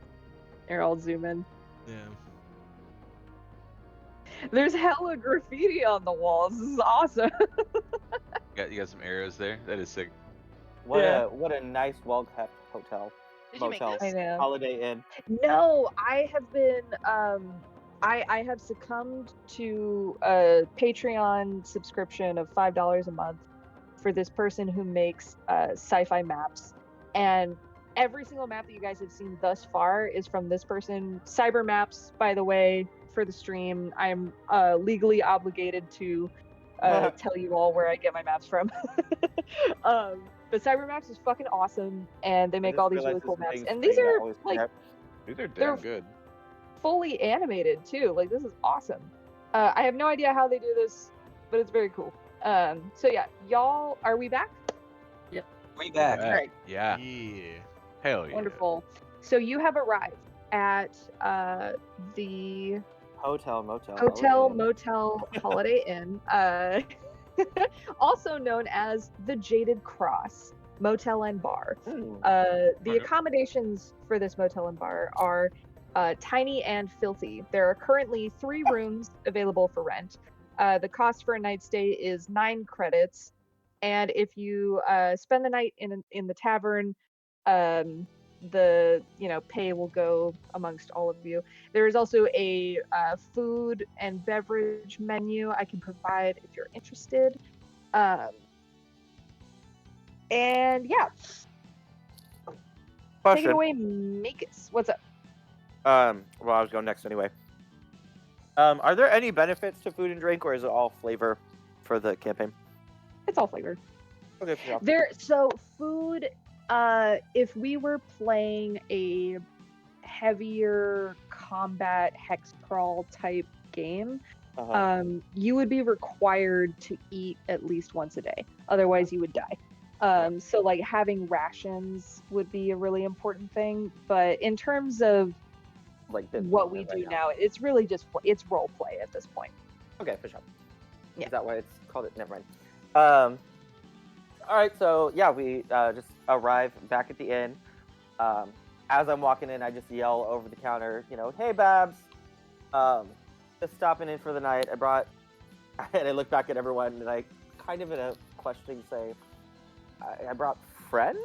Speaker 1: Here, I'll zoom in.
Speaker 7: Yeah.
Speaker 1: There's hella graffiti on the walls. This is awesome.
Speaker 2: You got some arrows there. That is sick.
Speaker 4: What
Speaker 1: Yeah.
Speaker 4: a nice, well-kept hotel.
Speaker 5: Did you make
Speaker 4: Motel.
Speaker 5: this?
Speaker 1: I know.
Speaker 4: Holiday Inn.
Speaker 1: No, I have been I have succumbed to a Patreon subscription of $5 a month for this person who makes sci-fi maps, and every single map that you guys have seen thus far is from this person. Cyber Maps, by the way, for the stream, I'm legally obligated to tell you all where I get my maps from. But Cyber Maps is fucking awesome, and they make all these really cool maps, and these are like
Speaker 6: These are
Speaker 1: They're-
Speaker 6: damn good.
Speaker 1: fully animated too. Like, this is awesome. I have no idea how they do this, but it's very cool. So yeah, y'all, are we back?
Speaker 8: We back.
Speaker 1: Alright.
Speaker 2: Yeah.
Speaker 7: Yeah.
Speaker 2: Hell yeah.
Speaker 1: Wonderful. So you have arrived at the
Speaker 4: Hotel, motel.
Speaker 1: Hotel
Speaker 4: Holiday Inn.
Speaker 1: Motel Holiday Inn, also known as the Jaded Cross Motel and Bar.
Speaker 4: Hmm.
Speaker 1: The
Speaker 2: Okay.
Speaker 1: accommodations for this motel and bar are tiny and filthy. There are currently 3 rooms available for rent. The cost for a night stay is 9 credits, and if you spend the night in the tavern, the pay will go amongst all of you. There is also a food and beverage menu I can provide if you're interested. And yeah, take it
Speaker 4: Question.
Speaker 1: away, Mikas. What's up?
Speaker 4: Well, I was going next anyway. Are there any benefits to food and drink, or is it all flavor for the campaign?
Speaker 1: It's all flavor.
Speaker 4: Okay, for y'all.
Speaker 1: So food, if we were playing a heavier combat hex crawl type game,
Speaker 4: Uh-huh.
Speaker 1: you would be required to eat at least once a day. Otherwise you would die. So like having rations would be a really important thing. But in terms of
Speaker 4: Like this
Speaker 1: what we
Speaker 4: right
Speaker 1: do now, it's really just it's role play at this point.
Speaker 4: Okay, for sure.
Speaker 1: Yeah.
Speaker 4: Is that why it's called it? Never mind. All right, so yeah, we just arrive back at the inn. As I'm walking in, I just yell over the counter, "Hey, Babs, just stopping in for the night. I brought," and I look back at everyone, and I kind of in a questioning say, "I brought friends."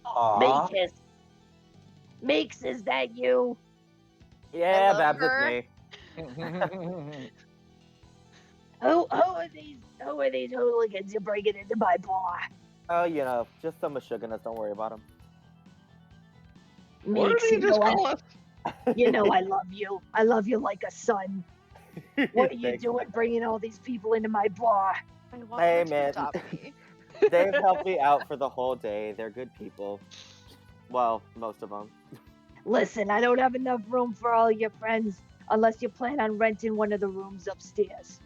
Speaker 8: Aw.
Speaker 1: Makes, is that you?
Speaker 4: Yeah,
Speaker 5: love
Speaker 4: Babs,
Speaker 5: her.
Speaker 4: it's me.
Speaker 1: Who are these hooligans you're bringing into my bar?
Speaker 4: Oh, just some Meshuggahs. Don't worry about them.
Speaker 6: What did he just call us?
Speaker 1: I love you. I love you like a son. What are you
Speaker 4: Thanks.
Speaker 1: doing bringing all these people into my bar?
Speaker 5: I want
Speaker 4: Hey,
Speaker 5: her to
Speaker 4: man.
Speaker 5: adopt me.
Speaker 4: They've helped me out for the whole day. They're good people. Well, most of them.
Speaker 1: Listen, I don't have enough room for all your friends unless you plan on renting one of the rooms upstairs.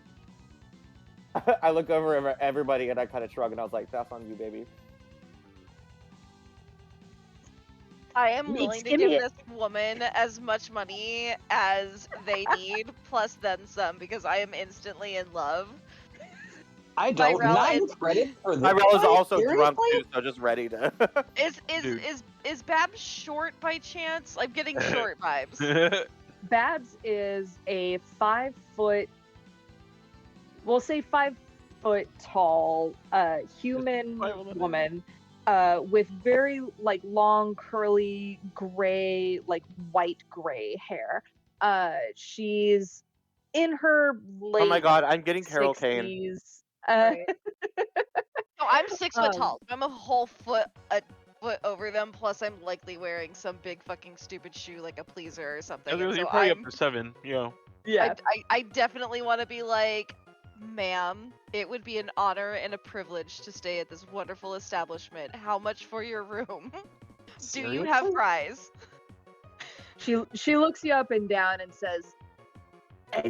Speaker 4: I look over at everybody and I kind of shrug and I was like, "That's on you, baby."
Speaker 5: I am
Speaker 1: Meeks,
Speaker 5: willing to
Speaker 1: give me
Speaker 5: give
Speaker 1: a-
Speaker 5: this woman as much money as they need, plus then some, because I am instantly in love.
Speaker 8: I don't.
Speaker 5: Tyrell
Speaker 8: 9
Speaker 5: is-
Speaker 8: credits for this.
Speaker 4: Tyrell is
Speaker 8: fight?
Speaker 4: also drunk
Speaker 8: Seriously?
Speaker 4: too, so just ready to.
Speaker 2: Dude.
Speaker 5: Is Babs short by chance? I'm getting short vibes.
Speaker 1: Babs is a 5 foot, we'll say 5 foot tall, human
Speaker 2: 5'11".
Speaker 1: woman, with very like long, curly, gray, like white gray hair. She's in her late
Speaker 4: Oh my god, I'm getting Carol Kane.
Speaker 1: 60s.
Speaker 5: Right. No, I'm 6 foot
Speaker 1: Um,
Speaker 5: tall. I'm a whole foot over them. Plus, I'm likely wearing some big fucking stupid shoe like a pleaser or something. and
Speaker 2: You're
Speaker 5: so
Speaker 2: probably
Speaker 5: I'm,
Speaker 2: up to 7.
Speaker 1: Yeah.
Speaker 5: I definitely want to be like, ma'am, it would be an honor and a privilege to stay at this wonderful establishment. How much for your room? Do you have
Speaker 8: Seriously?
Speaker 5: fries?
Speaker 1: She looks you up and down and says,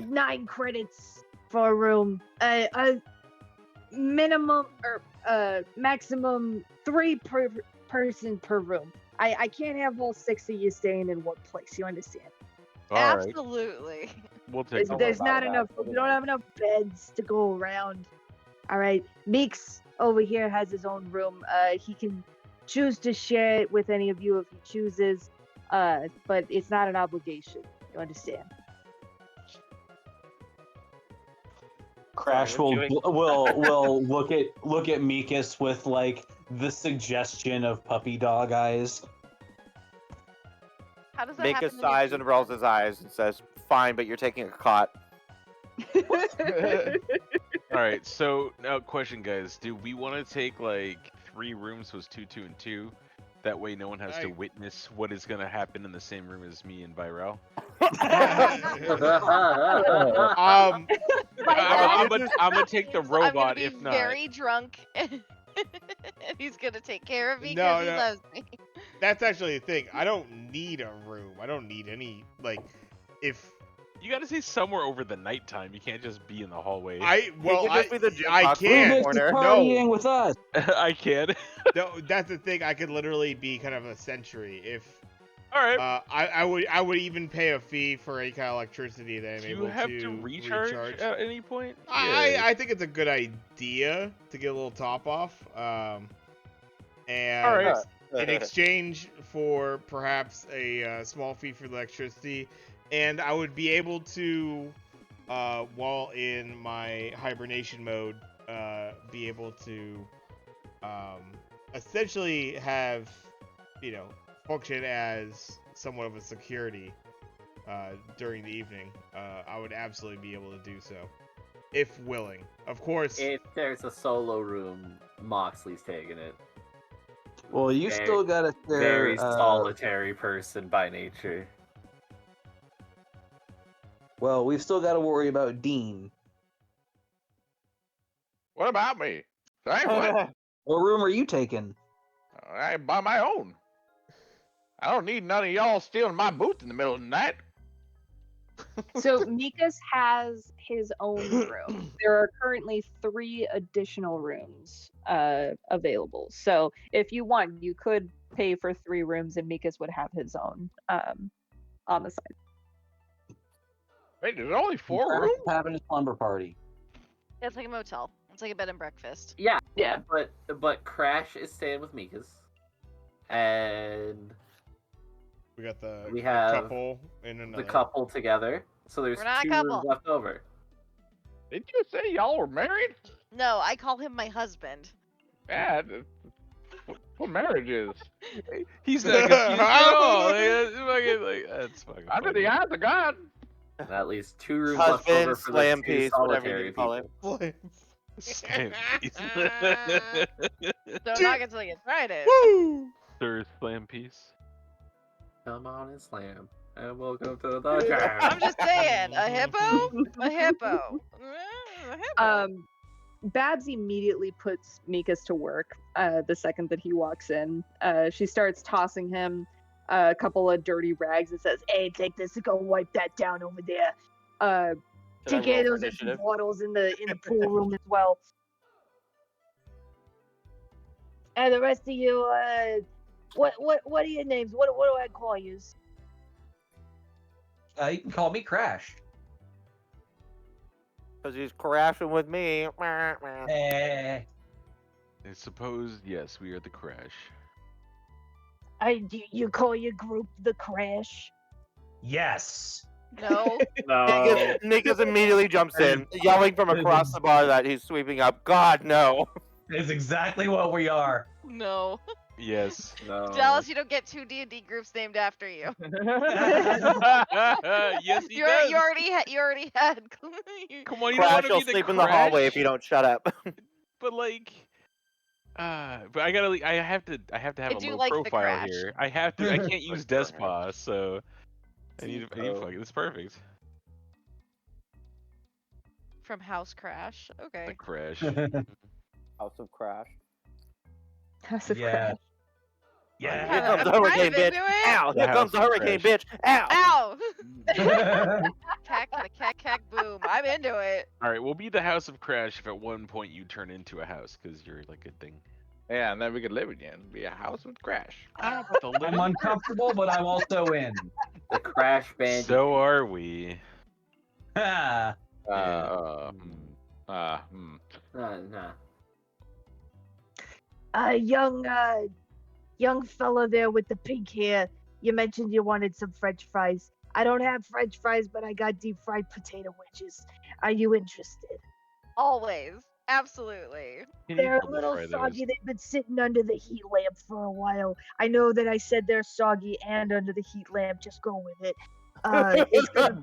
Speaker 1: 9 credits for a room. Minimum or maximum 3 per person per room. I can't have all 6 of you staying in one place. You understand?
Speaker 2: All right.
Speaker 5: Absolutely.
Speaker 2: We'll take
Speaker 4: Don't
Speaker 2: it.
Speaker 1: There's
Speaker 4: worry
Speaker 1: not
Speaker 4: about
Speaker 1: enough.
Speaker 4: that.
Speaker 1: We don't have enough beds to go around. All right, Meeks over here has his own room. He can choose to share it with any of you if he chooses. But it's not an obligation. You understand?
Speaker 8: Crash
Speaker 4: Sorry,
Speaker 8: will
Speaker 4: I'm
Speaker 8: will look at Mikas with like the suggestion of puppy dog eyes.
Speaker 5: How does that
Speaker 4: Mika
Speaker 5: happen? in your
Speaker 4: sighs and
Speaker 5: dream
Speaker 4: rolls
Speaker 5: then?
Speaker 4: his eyes and says, "Fine, but you're taking a cot."
Speaker 2: All right. So now, question, guys: do we want to take like 3 rooms? So it's 2, 2, and 2. That way, no one has to
Speaker 7: Right.
Speaker 2: witness what is gonna happen in the same room as me and Virel.
Speaker 7: Um,
Speaker 1: By that,
Speaker 2: I'm gonna take the
Speaker 5: I'm gonna
Speaker 2: robot
Speaker 5: be
Speaker 2: if not.
Speaker 5: very drunk, and he's gonna take care of me
Speaker 7: No,
Speaker 5: because he
Speaker 7: no.
Speaker 5: loves me.
Speaker 7: that's actually the thing. I don't need a room. I don't need any if
Speaker 2: You gotta say somewhere over the nighttime. You can't just be in the hallway.
Speaker 7: well
Speaker 4: could just be the
Speaker 7: I
Speaker 4: jukebox
Speaker 7: can.
Speaker 8: Rubik's
Speaker 4: corner.
Speaker 8: partying with us.
Speaker 2: I can.
Speaker 7: No, that's the thing. I could literally be kind of a sentry if
Speaker 2: All right.
Speaker 7: I would even pay a fee for any kind of electricity that I'm
Speaker 2: Do you
Speaker 7: able
Speaker 2: have
Speaker 7: to
Speaker 2: to recharge at any point?
Speaker 7: I think it's a good idea to get a little top off. And
Speaker 2: All right.
Speaker 7: in exchange for perhaps a small fee for electricity, and I would be able to, while in my hibernation mode, be able to essentially have, function as somewhat of a security during the evening. I would absolutely be able to do so, if willing. Of course.
Speaker 3: If there's a solo room, Moxley's taking it.
Speaker 8: Well, you
Speaker 3: Very-
Speaker 8: still gotta share.
Speaker 3: Very solitary person by nature.
Speaker 8: Well, we've still got to worry about Dean.
Speaker 6: What about me? Hey, what?
Speaker 8: What room are you taking?
Speaker 6: I buy my own. I don't need none of y'all stealing my booth in the middle of the night.
Speaker 1: so Mikas has his own room. There are currently 3 additional rooms available. So if you want, you could pay for 3 rooms, and Mikas would have his own on the side.
Speaker 6: Wait, there's only 4
Speaker 8: Crash
Speaker 6: rooms?
Speaker 8: is having a slumber party.
Speaker 5: Yeah, it's like a motel. It's like a bed and breakfast.
Speaker 3: Yeah,
Speaker 1: Yeah.
Speaker 3: But Crash is staying with Mikas, and
Speaker 7: We got the
Speaker 3: We have
Speaker 7: couple in another.
Speaker 3: the couple together. So there's
Speaker 5: We're not a
Speaker 3: 2
Speaker 5: couple.
Speaker 3: rooms left over.
Speaker 6: Did you say y'all were married?
Speaker 5: No, I call him my husband.
Speaker 6: Yeah, what marriage is?
Speaker 2: He's not confused at all. That's fucking
Speaker 6: Under
Speaker 2: funny.
Speaker 6: the eyes of God.
Speaker 3: And at least 2 rooms left over
Speaker 4: Husband,
Speaker 3: for
Speaker 4: slam
Speaker 3: the 2
Speaker 4: piece, whatever
Speaker 3: solitary
Speaker 4: you call
Speaker 3: people.
Speaker 4: it.
Speaker 2: Slam piece.
Speaker 5: Don't knock it till you tried it.
Speaker 7: Woo!
Speaker 2: Third slam piece.
Speaker 3: Come on and slam, and welcome to the jam.
Speaker 5: I'm just saying, a hippo? A hippo. A hippo.
Speaker 1: Babs immediately puts Mikas to work the second that he walks in. She starts tossing him a couple of dirty rags and says, "Hey, take this to go wipe that down over there.
Speaker 4: Did I
Speaker 1: Take care of
Speaker 4: roll
Speaker 1: those
Speaker 4: for
Speaker 1: empty
Speaker 4: initiative?
Speaker 1: bottles in the pool room as well. And the rest of you, what are your names? What do I call you?"
Speaker 8: You can call me Crash.
Speaker 4: Because he's crashing with me.
Speaker 8: Eh.
Speaker 2: I suppose, yes, we are the Crash.
Speaker 1: You call your group the Crash?
Speaker 8: Yes.
Speaker 5: No.
Speaker 3: No.
Speaker 4: Nikas immediately jumps in, yelling from across the bar that he's sweeping up. God, no.
Speaker 8: It's exactly what we are.
Speaker 5: No.
Speaker 2: Yes.
Speaker 3: No.
Speaker 5: Dallas, you don't get 2 D&D groups named after you.
Speaker 2: Yes, he does.
Speaker 5: You already had.
Speaker 2: Come on, you don't want
Speaker 4: Crash
Speaker 2: to
Speaker 4: will
Speaker 2: be the
Speaker 4: sleep in
Speaker 2: Crash?
Speaker 4: the hallway if you don't shut up.
Speaker 2: But like, but I have to have
Speaker 5: I
Speaker 2: a
Speaker 5: do
Speaker 2: low
Speaker 5: like the
Speaker 2: profile
Speaker 5: Crash.
Speaker 2: here. I can't use
Speaker 6: Crash.
Speaker 2: Despa, so I need fucking. It's perfect.
Speaker 5: From House Crash. Okay.
Speaker 2: The Crash.
Speaker 4: House of Crash.
Speaker 1: House of
Speaker 8: Yeah.
Speaker 1: Crash.
Speaker 8: Yeah.
Speaker 4: Here comes the
Speaker 5: I'm
Speaker 4: hurricane,
Speaker 5: kind of
Speaker 4: bitch.
Speaker 5: into it.
Speaker 4: Ow!
Speaker 2: The
Speaker 4: Here comes
Speaker 2: House
Speaker 4: the
Speaker 2: of
Speaker 4: hurricane,
Speaker 2: Crash.
Speaker 4: bitch. Ow!
Speaker 5: Ow! Cack, boom. I'm into it.
Speaker 2: All right, we'll be the House of Crash if at one point you turn into a house because you're like a thing.
Speaker 6: Yeah, and then we could live again. Be a house with Crash.
Speaker 2: Ah, but the
Speaker 8: I'm
Speaker 2: living-
Speaker 8: uncomfortable, but I'm also in.
Speaker 3: The Crash Band.
Speaker 2: So are we.
Speaker 8: Ha.
Speaker 2: Yeah.
Speaker 3: Nah.
Speaker 1: Young fella there with the pink hair. You mentioned you wanted some French fries. I don't have French fries, but I got deep fried potato wedges. Are you interested?
Speaker 5: Always. Absolutely.
Speaker 2: Can you
Speaker 9: They're a
Speaker 2: double
Speaker 9: little
Speaker 2: fry those?
Speaker 9: soggy. They've been sitting under the heat lamp for a while. I know that I said they're soggy and under the heat lamp. Just go with it. It's gonna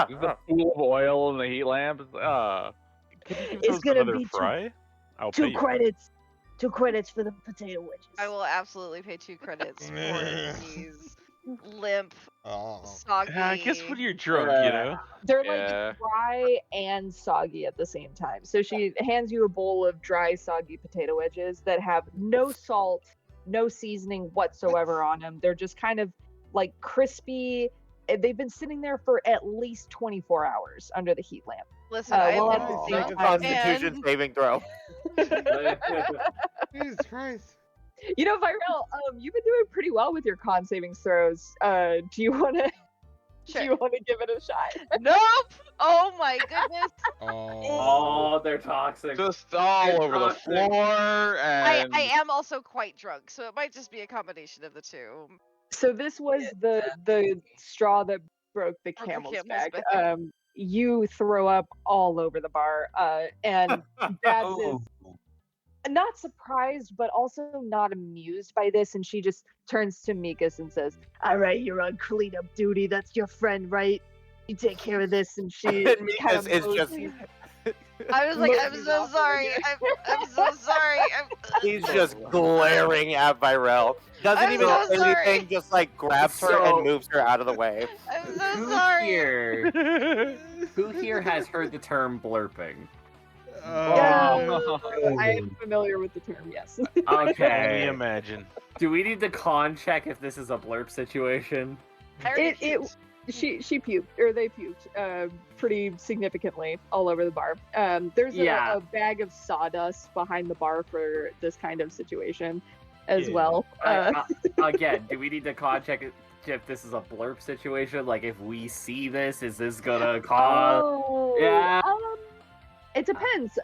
Speaker 10: The pool of oil in the heat lamp.
Speaker 2: Can you give
Speaker 9: It's
Speaker 2: those
Speaker 9: gonna
Speaker 2: another
Speaker 9: be
Speaker 2: fry? I'll pay
Speaker 9: 2
Speaker 2: you.
Speaker 9: credits. 2 credits for the potato wedges.
Speaker 5: I will absolutely pay 2 credits for these limp,
Speaker 7: Oh.
Speaker 5: soggy.
Speaker 2: I guess when you're drunk, you know.
Speaker 1: They're
Speaker 6: Yeah.
Speaker 1: like dry and soggy at the same time. So she hands you a bowl of dry, soggy potato wedges that have no salt, no seasoning whatsoever on them. They're just kind of like crispy. They've been sitting there for at least 24 hours under the heat lamp.
Speaker 5: Listen, I
Speaker 1: well,
Speaker 5: am
Speaker 1: at the
Speaker 5: a
Speaker 1: same
Speaker 4: Make a
Speaker 1: time-
Speaker 4: Constitution
Speaker 5: and
Speaker 4: saving throw.
Speaker 7: Jesus Christ.
Speaker 1: You know, Virel, you've been doing pretty well with your con savings throws. Do you want to?
Speaker 5: Sure.
Speaker 1: Do you want to give it a shot?
Speaker 5: Nope! Oh my goodness.
Speaker 7: Oh.
Speaker 3: Oh, they're toxic.
Speaker 6: Just all
Speaker 3: It's
Speaker 6: over the
Speaker 3: toxic.
Speaker 6: floor, and
Speaker 5: I am also quite drunk, so it might just be a combination of the two.
Speaker 1: So this was the straw that broke the
Speaker 5: Broke the
Speaker 1: camel's
Speaker 5: camel's
Speaker 1: back.
Speaker 5: back.
Speaker 1: You throw up all over the bar, and Babs is
Speaker 8: Oh.
Speaker 1: not surprised, but also not amused by this, and she just turns to Mikas and says,
Speaker 9: All right, you're on cleanup duty. That's your friend, right? You take care of this.
Speaker 1: and she
Speaker 4: And
Speaker 1: kind
Speaker 4: Mikas
Speaker 1: of
Speaker 4: is just
Speaker 5: I was like, I'm
Speaker 1: Moses
Speaker 5: so
Speaker 1: off
Speaker 5: sorry.
Speaker 1: again.
Speaker 5: I'm so sorry.
Speaker 4: he's just glaring at Virel. Doesn't
Speaker 5: I'm
Speaker 4: even
Speaker 5: so
Speaker 4: say
Speaker 5: sorry.
Speaker 4: anything, just like grabs her
Speaker 3: So-
Speaker 4: and moves her out of the way.
Speaker 5: I'm so
Speaker 3: Who
Speaker 5: sorry.
Speaker 3: here? Who here has heard the term blurping?
Speaker 1: Yeah, I am familiar with the term. Yes.
Speaker 2: Only
Speaker 3: Okay.
Speaker 2: imagine.
Speaker 3: Do we need to con check if this is a blurp situation?
Speaker 5: I already
Speaker 1: It
Speaker 5: puked.
Speaker 1: she puked, or they puked, pretty significantly all over the bar. There's
Speaker 3: Yeah.
Speaker 1: a bag of sawdust behind the bar for this kind of situation, as
Speaker 2: Yeah.
Speaker 1: well.
Speaker 3: Again, do we need to con check if this is a blurp situation? Like, if we see this, is this gonna cause?
Speaker 1: Oh,
Speaker 3: yeah.
Speaker 1: It depends.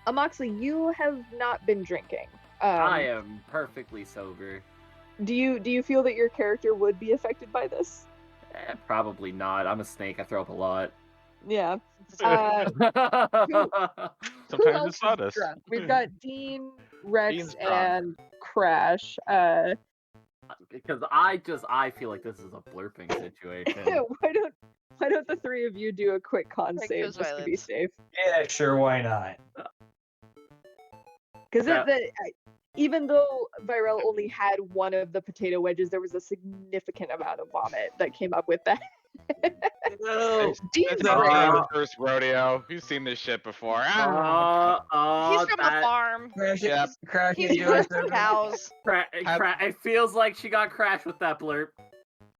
Speaker 1: Amoxley, you have not been drinking.
Speaker 3: I am perfectly sober.
Speaker 1: Do you feel that your character would be affected by this?
Speaker 3: Probably not. I'm a snake. I throw up a lot.
Speaker 1: Yeah. Uh, Who
Speaker 2: Sometimes
Speaker 1: else
Speaker 2: it's
Speaker 1: is
Speaker 2: sawdust.
Speaker 1: drunk? We've got Dean, Rex,
Speaker 6: Dean's drunk.
Speaker 1: and Crash.
Speaker 3: Because I feel like this is a blurping situation.
Speaker 1: why don't the three of you do a quick con
Speaker 5: Break
Speaker 1: save
Speaker 5: those
Speaker 1: just to be
Speaker 5: violets.
Speaker 1: safe?
Speaker 8: Yeah, sure, why not?
Speaker 1: Because
Speaker 3: Yeah.
Speaker 1: even though Virel only had one of the potato wedges, there was a significant amount of vomit that came up with that. Dean's
Speaker 6: It's
Speaker 1: great.
Speaker 6: not first rodeo. You've seen this shit before.
Speaker 5: He's from the
Speaker 3: that
Speaker 5: farm.
Speaker 8: Crash,
Speaker 6: Yep.
Speaker 8: Crash,
Speaker 5: He's
Speaker 8: you doing
Speaker 5: from cows.
Speaker 3: it feels like she got crashed with that blurp.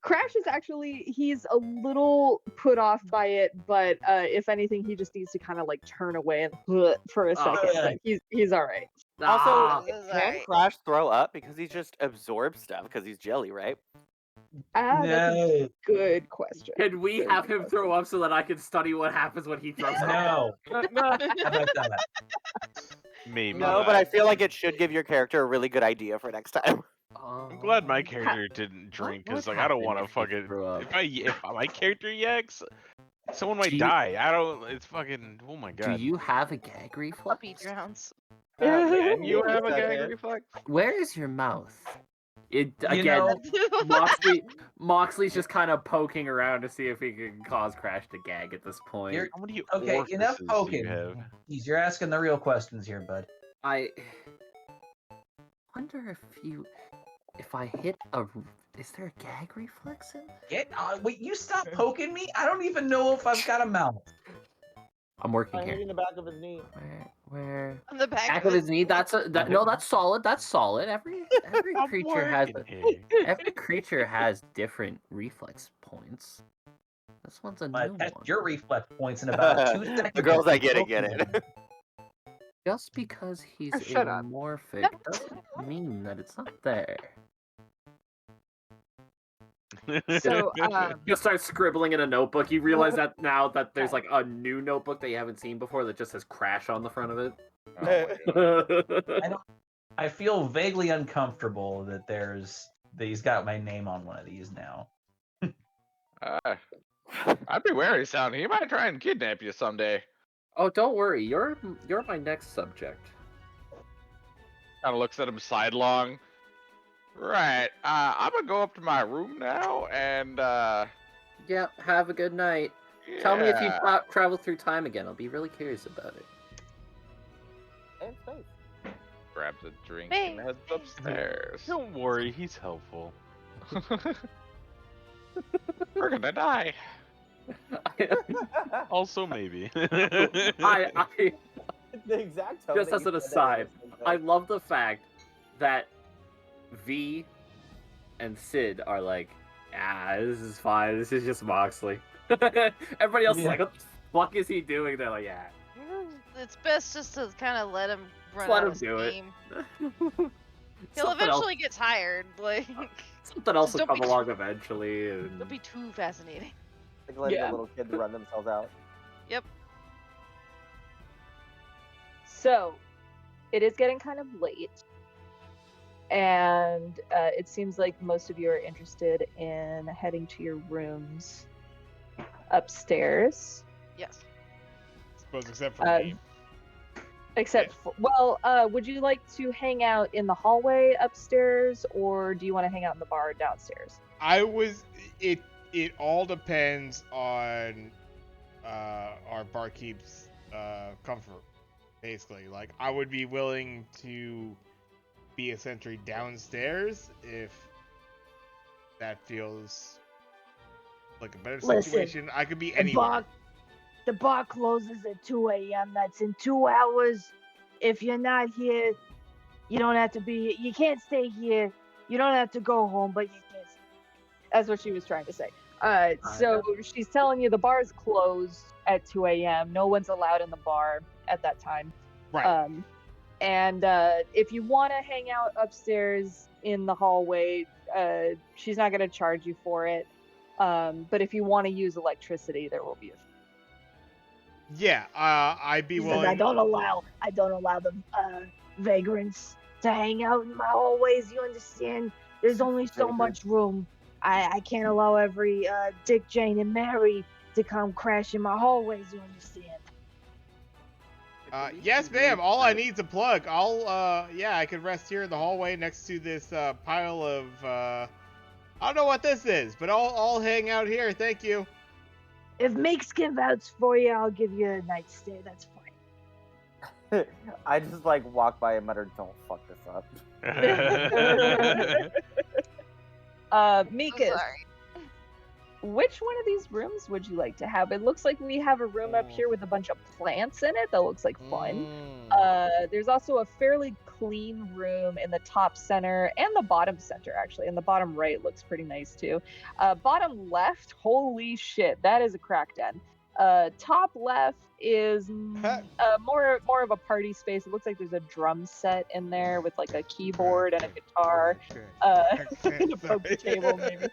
Speaker 1: Crash is actually, he's a little put off by it, but if anything, he just needs to kind of like turn away and for a second.
Speaker 8: yeah.
Speaker 1: But he's all right.
Speaker 4: Also,
Speaker 3: Ah,
Speaker 5: This is
Speaker 4: can
Speaker 5: alright.
Speaker 4: Crash throw up because he just absorbs stuff because he's jelly, right?
Speaker 1: That's a
Speaker 8: No,
Speaker 1: good question.
Speaker 3: can we have him throw up so that I can study what happens when he throws up?
Speaker 8: no. How about that?
Speaker 2: Maybe.
Speaker 4: No, but I feel like it should give your character a really good idea for next time.
Speaker 2: I'm glad my character didn't drink,
Speaker 3: what
Speaker 2: because
Speaker 3: would
Speaker 2: like I don't
Speaker 3: happen
Speaker 2: want to
Speaker 3: if he
Speaker 2: fucking.
Speaker 3: threw up?
Speaker 2: If my character yaks, someone might
Speaker 3: Do you-
Speaker 2: die. I don't. It's fucking. Oh my
Speaker 3: Do
Speaker 2: god.
Speaker 3: you have a gag reflex?
Speaker 5: Puppy drowns.
Speaker 6: And you have a
Speaker 4: Is that
Speaker 6: gag
Speaker 4: it?
Speaker 6: reflex?
Speaker 3: Where is your mouth? It
Speaker 8: You
Speaker 3: again.
Speaker 8: know-
Speaker 3: Moxley's just kind of poking around to see if he can cause Crash to gag at this point.
Speaker 8: You're-
Speaker 2: How many
Speaker 8: Okay, enough
Speaker 2: orifices do you
Speaker 8: poking.
Speaker 2: have?
Speaker 8: Jeez, you're asking the real questions here, bud.
Speaker 3: I wonder if I hit a. Is there a gag reflex in?
Speaker 8: Wait, you stop poking me? I don't even know if I've got a mouth.
Speaker 3: I'm working
Speaker 4: I'm
Speaker 3: here.
Speaker 4: hitting the back of his knee.
Speaker 3: Where?
Speaker 5: On the back
Speaker 3: Back of his knee. That's no. That's solid. That's solid. Every
Speaker 2: I'm
Speaker 3: creature has
Speaker 2: working here.
Speaker 3: every creature has different reflex points. This one's a
Speaker 8: I
Speaker 3: new
Speaker 8: test
Speaker 3: one.
Speaker 8: your reflex points in about 2 seconds.
Speaker 4: The girls that get it,
Speaker 8: Poking
Speaker 4: get it.
Speaker 8: me.
Speaker 3: Just because he's
Speaker 1: Oh, shut up.
Speaker 3: amorphic doesn't mean that it's not there.
Speaker 1: So,
Speaker 3: You start scribbling in a notebook. You realize that now that there's like a new notebook that you haven't seen before that just says Crash on the front of it.
Speaker 8: I feel vaguely uncomfortable that he's got my name on one of these now.
Speaker 6: I'd be wary, Sound. He might try and kidnap you someday.
Speaker 3: Oh, don't worry. You're my next subject.
Speaker 6: Kind of looks at him sidelong. Right. I'm gonna go up to my room now, and
Speaker 3: Yeah. Have a good night. Tell me if you
Speaker 6: yeah.
Speaker 3: travel through time again. I'll be really curious about it.
Speaker 4: And space.
Speaker 6: Grabs a drink
Speaker 5: Hey,
Speaker 6: and heads
Speaker 5: hey.
Speaker 6: upstairs.
Speaker 2: Don't worry, he's helpful.
Speaker 6: We're gonna die.
Speaker 2: Also, maybe.
Speaker 3: I
Speaker 4: The exact tone
Speaker 3: just
Speaker 4: that
Speaker 3: as
Speaker 4: you
Speaker 3: an
Speaker 4: said that
Speaker 3: aside,
Speaker 4: in was
Speaker 3: I love the fact that V and Sid are like, this is fine. This is just Moxley. Everybody else is
Speaker 8: Yeah.
Speaker 3: like, what the fuck is he doing? They're like, yeah.
Speaker 5: It's best just to kind of let him run
Speaker 3: let
Speaker 5: out
Speaker 3: him
Speaker 5: of
Speaker 3: do it.
Speaker 5: steam. He'll
Speaker 3: Something else-
Speaker 5: eventually get tired. Like,
Speaker 3: Something else will
Speaker 5: don't
Speaker 3: come
Speaker 5: be
Speaker 3: along eventually. And...
Speaker 5: don't be too fascinating.
Speaker 4: like letting
Speaker 1: Yeah.
Speaker 4: the little kids run themselves out.
Speaker 1: So, it is getting kind of late, and it seems like most of you are interested in heading to your rooms upstairs.
Speaker 5: Yes.
Speaker 7: Suppose except for
Speaker 1: Uh,
Speaker 7: me.
Speaker 1: Except, for, well, would you like to hang out in the hallway upstairs, or do you want to hang out in the bar downstairs?
Speaker 7: It all depends on our barkeep's comfort, basically. Like, I would be willing to be a sentry downstairs if that feels like a better
Speaker 9: Listen,
Speaker 7: situation. I could be
Speaker 9: The
Speaker 7: anywhere.
Speaker 9: bar closes at 2 a.m. That's in 2 hours. If you're not here, you don't have to be. You can't stay here. You don't have to go home, but you can.
Speaker 1: That's what she was trying to say. So she's telling you the bar's closed at 2 a.m. No one's allowed in the bar at that time.
Speaker 7: Right.
Speaker 1: And if you want to hang out upstairs in the hallway, she's not going to charge you for it. But if you want to use electricity, there will be a fee.
Speaker 7: Yeah, I'd be
Speaker 9: He says,
Speaker 7: willing.
Speaker 9: I don't allow the vagrants to hang out in my hallways. You understand? There's only so much room. I can't allow every Dick, Jane, and Mary to come crash in my hallways. You understand?
Speaker 7: Yes, ma'am. All I need's a plug. I could rest here in the hallway next to this pile of, I don't know what this is, but I'll hang out here. Thank you.
Speaker 9: If Meeks can vouch for you, I'll give you a night's stay. That's fine.
Speaker 4: I just like walk by and mutter, "Don't fuck this up."
Speaker 1: Mikas,
Speaker 5: sorry.
Speaker 1: which one of these rooms would you like to have? It looks like we have a room up here with a bunch of plants in it that looks like fun. There's also a fairly clean room in the top center and the bottom center, actually, and the bottom right looks pretty nice too. Bottom left, holy shit, that is a crack den. Top left is more of a party space. It looks like there's a drum set in there with like a keyboard and a guitar. And a poker table maybe.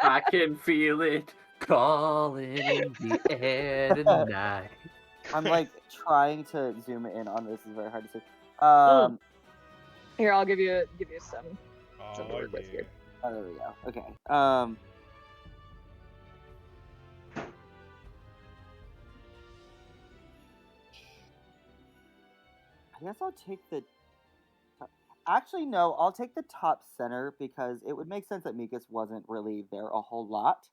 Speaker 3: I can feel it calling in the air tonight.
Speaker 4: I'm like trying to zoom in on this. Is very hard to see.
Speaker 1: Here, I'll give you some.
Speaker 7: Oh,
Speaker 1: to work with here.
Speaker 4: Oh, there we go. Okay. I guess I'll take the. Actually, no. I'll take the top center because it would make sense that Mikas wasn't really there a whole lot.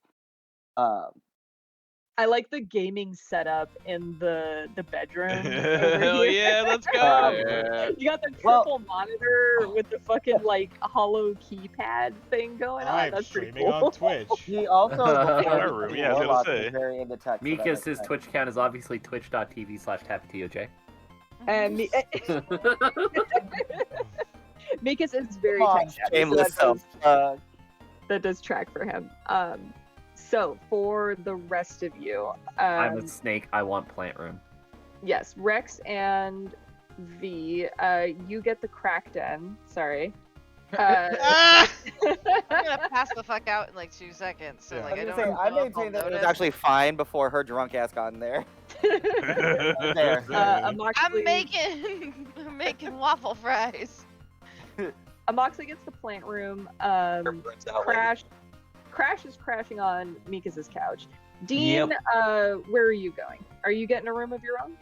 Speaker 1: I like the gaming setup in the bedroom.
Speaker 2: Hell yeah, let's go.
Speaker 6: Yeah.
Speaker 1: You got the triple monitor with the fucking like hollow keypad thing going on.
Speaker 7: I'm
Speaker 1: That's pretty
Speaker 7: streaming
Speaker 1: cool.
Speaker 7: on Twitch.
Speaker 4: He also
Speaker 2: Our room, yeah, I was gonna
Speaker 4: Warlock
Speaker 2: say.
Speaker 4: is very into tech. so that
Speaker 3: Mikas'
Speaker 4: makes
Speaker 3: his
Speaker 4: sense.
Speaker 3: Twitch account is obviously twitch.tv/tappytoj.
Speaker 1: And Mikas is very
Speaker 4: Come on,
Speaker 1: tech savvy, so
Speaker 4: shameless
Speaker 1: that does-
Speaker 4: self.
Speaker 1: that does track for him. So for the rest of you,
Speaker 3: I'm a snake. I want plant room.
Speaker 1: yes, Rex and V, you get the crack den. Sorry.
Speaker 7: Ah!
Speaker 5: I'm gonna pass the fuck out in like 2 seconds. So
Speaker 7: Yeah.
Speaker 5: like
Speaker 4: I
Speaker 5: I
Speaker 4: was
Speaker 5: don't.
Speaker 4: gonna say, I
Speaker 5: know if I'll
Speaker 4: maintained that it was
Speaker 5: notice.
Speaker 4: actually fine before her drunk ass got in there. There.
Speaker 1: Amoxley,
Speaker 5: I'm making waffle fries.
Speaker 1: Amoxley gets the plant room. Crash is crashing on Mikas' couch. Dean, where are you going? Are you getting a room of your own?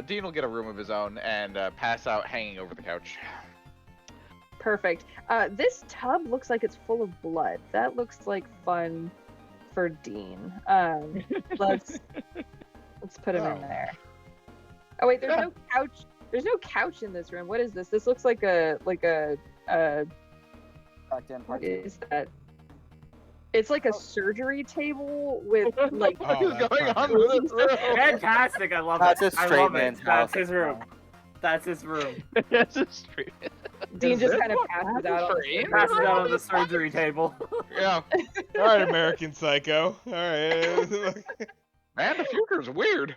Speaker 6: Dean will get a room of his own and pass out hanging over the couch.
Speaker 1: Perfect. This tub looks like it's full of blood. That looks like fun for Dean. Let's put him in there. Oh wait, there's no couch. There's no couch in this room. What is this? This looks like a what is that? It's like a surgery table with like.
Speaker 6: What is going on with this room?
Speaker 3: Fantastic! I love
Speaker 4: That's
Speaker 3: it.
Speaker 4: a
Speaker 3: I
Speaker 4: straight
Speaker 3: love
Speaker 4: man's
Speaker 3: it. That's
Speaker 4: house.
Speaker 3: his room. That's his room.
Speaker 2: That's a straight.
Speaker 1: Dean just
Speaker 6: this
Speaker 1: kind of
Speaker 6: what
Speaker 1: passes out.
Speaker 3: Passes out on the surgery table.
Speaker 6: Yeah.
Speaker 7: All right, American Psycho. All right.
Speaker 6: Man, the future's weird.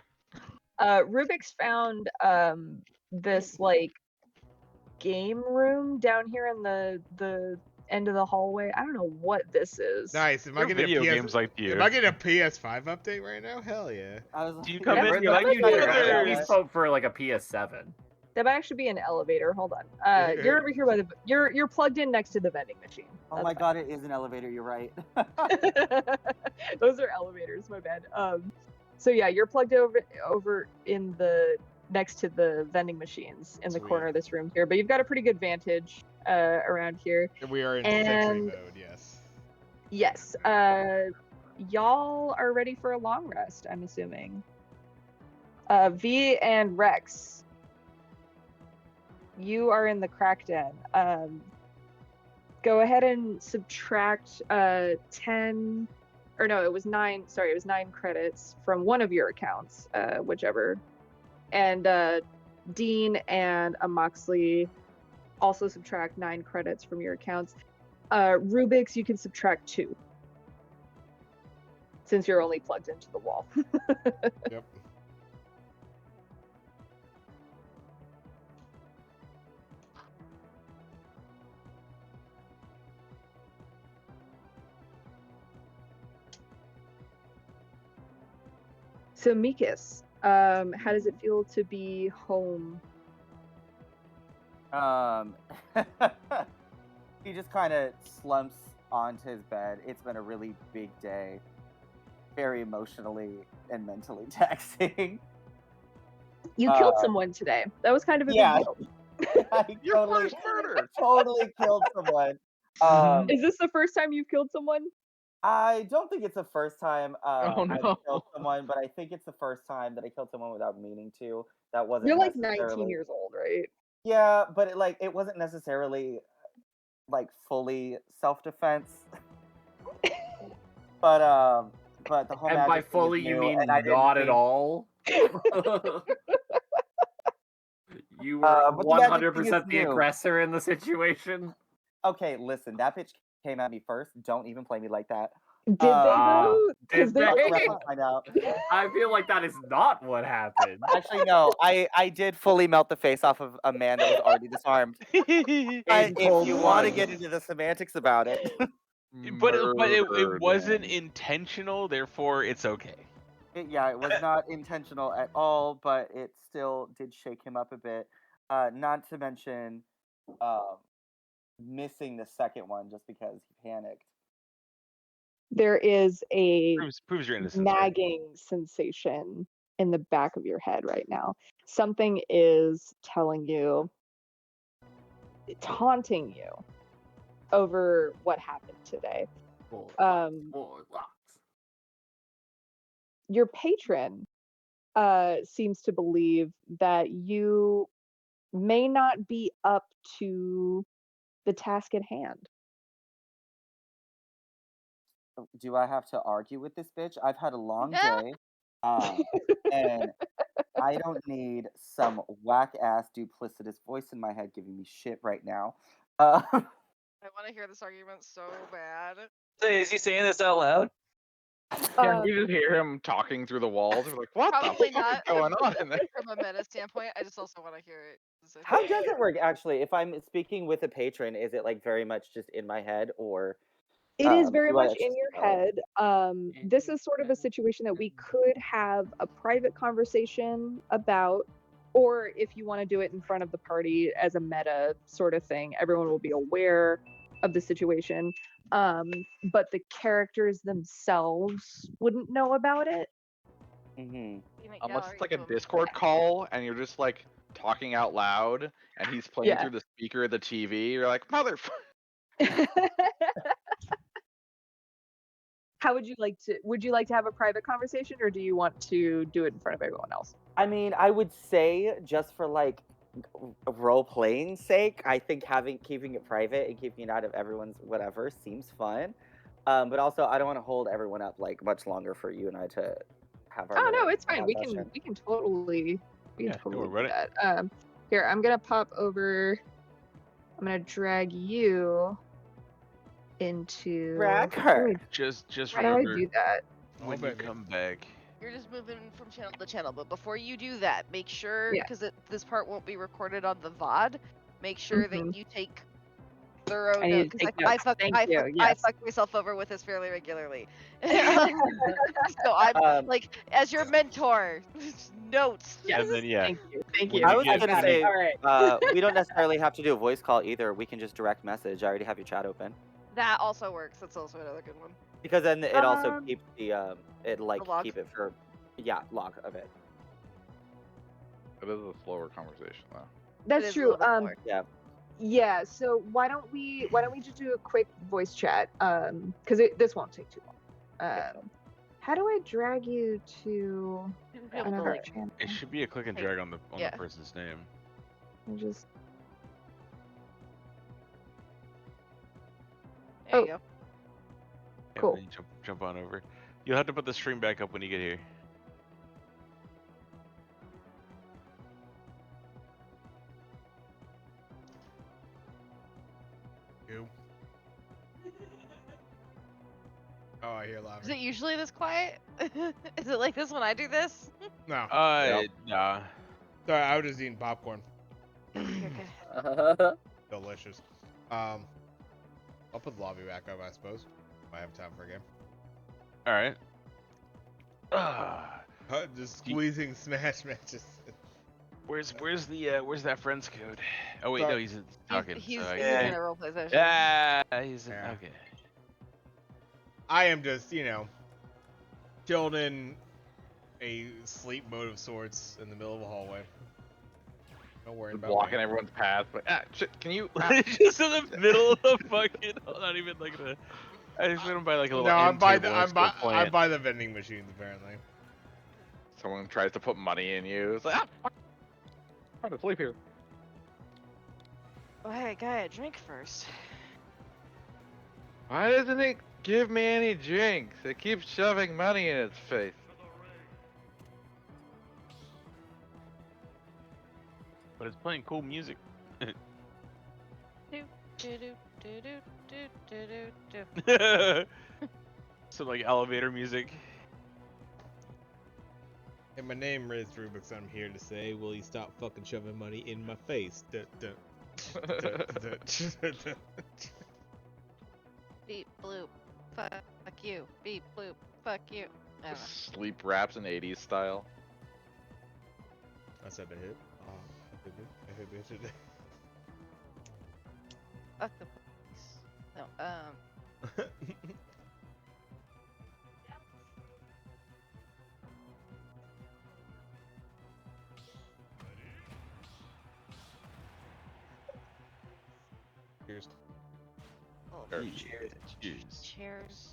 Speaker 1: Rubik's found this like game room down here in the end of the hallway. I don't know what this is.
Speaker 7: Nice. Am I
Speaker 2: Your
Speaker 7: getting
Speaker 2: video
Speaker 7: a PS...
Speaker 2: games like you.
Speaker 7: Am I getting a PS5 update right now? Hell yeah.
Speaker 2: Do you come in?
Speaker 3: We're
Speaker 2: You're like,
Speaker 3: you
Speaker 2: "Look
Speaker 3: do.
Speaker 2: at
Speaker 3: We
Speaker 2: this."
Speaker 3: spoke for like a PS7.
Speaker 1: That might actually be an elevator. Hold on. You're over here by the. You're plugged in next to the vending machine.
Speaker 4: Oh my god, it is an elevator. You're right.
Speaker 1: Those are elevators. My bad. So yeah, you're plugged over in the next to the vending machines in the
Speaker 7: Sweet.
Speaker 1: corner of this room here. But you've got a pretty good vantage around here.
Speaker 7: We are in
Speaker 1: And-
Speaker 7: sentry mode. Yes.
Speaker 1: Yes. Y'all are ready for a long rest. I'm assuming. V and Rex. You are in the crack den. Go ahead and subtract 10, or no, it was 9. Sorry, it was 9 credits from one of your accounts, whichever. And Dean and Moxley also subtract 9 credits from your accounts. Rubik's, you can subtract 2, since you're only plugged into the wall.
Speaker 7: Yep.
Speaker 1: So Mikas, how does it feel to be home?
Speaker 4: He just kind of slumps onto his bed. It's been a really big day, very emotionally and mentally taxing.
Speaker 1: You killed someone today. That was kind of a
Speaker 4: yeah.
Speaker 1: big deal.
Speaker 4: I
Speaker 6: Your first murder.
Speaker 4: totally killed someone.
Speaker 1: Is this the first time you've killed someone?
Speaker 4: I don't think it's the first time
Speaker 6: Oh,
Speaker 4: I've
Speaker 6: no.
Speaker 4: killed someone, but I think it's the first time that I killed someone without meaning to. That wasn't.
Speaker 1: You're like
Speaker 4: necessarily...
Speaker 1: 19 years old, right?
Speaker 4: Yeah, but it wasn't necessarily like fully self-defense. but the whole.
Speaker 3: And by
Speaker 4: magic thing is
Speaker 3: fully, you
Speaker 4: new,
Speaker 3: mean
Speaker 4: and I didn't
Speaker 3: not at
Speaker 4: think-
Speaker 3: all? You
Speaker 4: but
Speaker 3: were
Speaker 4: the magic
Speaker 3: 100%
Speaker 4: thing is
Speaker 3: the
Speaker 4: new.
Speaker 3: aggressor in the situation.
Speaker 4: Okay, listen, that bitch came at me first. Don't even play me like that.
Speaker 1: Did they though?
Speaker 3: Did
Speaker 1: they-
Speaker 4: I'll
Speaker 3: they?
Speaker 4: let you find out.
Speaker 3: I feel like that is not what happened.
Speaker 4: Actually, no. I did fully melt the face off of a man that was already disarmed. But if
Speaker 3: cold
Speaker 4: you want to
Speaker 3: blood.
Speaker 4: get into the semantics about it,
Speaker 2: But it
Speaker 6: Murdered
Speaker 2: wasn't
Speaker 6: him.
Speaker 2: intentional, therefore it's okay.
Speaker 4: it was not intentional at all, but it still did shake him up a bit. Not to mention missing the second one just because he panicked.
Speaker 1: There is a
Speaker 2: Proves your innocence. Right?
Speaker 1: nagging sensation in the back of your head right now. Something is telling you, taunting you over what happened today. Your patron seems to believe that you may not be up to the task at hand.
Speaker 4: Do I have to argue with this bitch? I've had a long
Speaker 5: Yeah.
Speaker 4: day, and I don't need some whack ass duplicitous voice in my head giving me shit right now.
Speaker 5: I want to hear this argument so bad.
Speaker 10: Is he saying this out loud?
Speaker 6: Can we just hear him talking through the walls? We're like, what
Speaker 5: Probably
Speaker 6: the fuck
Speaker 5: not.
Speaker 6: is going on in there?
Speaker 5: From a meta standpoint, I just also want to hear it.
Speaker 4: How does it work actually? If I'm speaking with a patron, is it like very much just in my head, or
Speaker 1: It is very
Speaker 4: do I
Speaker 1: much in
Speaker 4: actually
Speaker 1: your
Speaker 4: know it?
Speaker 1: head. This is sort of a situation that we could have a private conversation about, or if you want to do it in front of the party as a meta sort of thing, everyone will be aware of the situation. But the characters themselves wouldn't know about it.
Speaker 4: Mm-hmm.
Speaker 6: Unless it's like a Discord call and you're just like talking out loud and he's playing
Speaker 1: Yeah.
Speaker 6: through the speaker of the TV, you're like, motherfucker.
Speaker 1: How would you like to? Would you like to have a private conversation, or do you want to do it in front of everyone else?
Speaker 4: I mean, I would say just for like role playing sake, I think keeping it private and keeping it out of everyone's whatever seems fun. But also, I don't want to hold everyone up like much longer for you and I to have our.
Speaker 1: Oh no,
Speaker 4: little
Speaker 1: it's fine. We
Speaker 4: session.
Speaker 1: can totally
Speaker 2: Yeah, don't worry
Speaker 1: do
Speaker 2: about
Speaker 1: that. Here, I'm gonna pop over. I'm gonna drag you into.
Speaker 4: Drag her.
Speaker 2: Just
Speaker 1: How do I
Speaker 2: remember
Speaker 1: do that?
Speaker 2: when you come back.
Speaker 5: You're just moving from channel to channel, but before you do that, make sure,
Speaker 1: Yeah.
Speaker 5: because this part won't be recorded on the VOD, make sure that you take thorough
Speaker 1: I need
Speaker 5: notes.
Speaker 1: to take
Speaker 5: I
Speaker 1: notes. Thank you,
Speaker 5: I
Speaker 1: yes.
Speaker 5: fuck myself over with this fairly regularly. So I'm like, as your mentor, notes.
Speaker 2: And then yeah.
Speaker 1: Thank
Speaker 2: when
Speaker 1: you.
Speaker 4: I
Speaker 2: you
Speaker 4: was
Speaker 2: get-
Speaker 4: gonna say,
Speaker 1: All right.
Speaker 4: we don't necessarily have to do a voice call either. We can just direct message. I already have your chat open.
Speaker 5: That also works. That's also another good one.
Speaker 4: Because then it also
Speaker 1: Um,
Speaker 4: keeps the
Speaker 5: log.
Speaker 4: keep it for log of it.
Speaker 6: It is a slower conversation though.
Speaker 5: It
Speaker 1: That's
Speaker 5: is a
Speaker 1: true.
Speaker 5: little bit more.
Speaker 4: Yeah.
Speaker 1: Yeah. So why don't we just do a quick voice chat? Because this won't take too long. How do I drag you to
Speaker 5: You should be able to,
Speaker 1: another
Speaker 5: like,
Speaker 1: channel?
Speaker 2: It should be a click and drag on the person's name.
Speaker 1: I just.
Speaker 5: There you go.
Speaker 2: Yeah,
Speaker 1: Cool.
Speaker 2: then you jump on over. You'll have to put the stream back up when you get here.
Speaker 7: You. Oh, I hear
Speaker 5: Is
Speaker 7: laughing.
Speaker 5: it usually this quiet? Is it like this when I do this?
Speaker 7: No.
Speaker 2: Nah.
Speaker 7: Sorry, I was just eating popcorn.
Speaker 5: Okay.
Speaker 7: Delicious. I'll put the lobby back up, I suppose. I have time for a game.
Speaker 2: All right.
Speaker 7: Just squeezing smash matches.
Speaker 2: Where's that friend's code? Oh wait,
Speaker 7: Sorry.
Speaker 2: no, he's talking.
Speaker 5: He's
Speaker 2: so I
Speaker 5: in
Speaker 2: guess-
Speaker 5: a roleplay session.
Speaker 2: Yeah, he's
Speaker 7: Yeah.
Speaker 2: okay.
Speaker 7: I am just, chilled in a sleep mode of sorts in the middle of a hallway. Don't worry about
Speaker 6: Blocking
Speaker 7: me.
Speaker 6: everyone's path, but shit, can you?
Speaker 2: Just in the middle of the fucking, not even like the. I just went by like a little.
Speaker 7: No, I'm
Speaker 2: end
Speaker 7: by
Speaker 2: table
Speaker 7: the
Speaker 2: next to a
Speaker 7: I'm
Speaker 2: plant.
Speaker 7: by the vending machines apparently.
Speaker 6: Someone tries to put money in you. It's like, fuck. I'm trying to sleep here.
Speaker 5: Oh, hey, guy, a drink first.
Speaker 6: Why doesn't it give me any drinks? It keeps shoving money in its face.
Speaker 2: But it's playing cool music.
Speaker 5: Do, do, do, do, do, do, do, do.
Speaker 2: Some like elevator music.
Speaker 7: And my name is Rubik's. I'm here to say, will you stop fucking shoving money in my face? Duh, duh.
Speaker 5: Beep, bloop. Fuck you. Beep, bloop. Fuck you. I don't know.
Speaker 6: Sleep raps in 80s style.
Speaker 7: I said a hit. Oh, I hit it.
Speaker 5: Fuck the police. No,
Speaker 7: Cheers.
Speaker 5: oh,
Speaker 2: Cheers.
Speaker 5: chairs.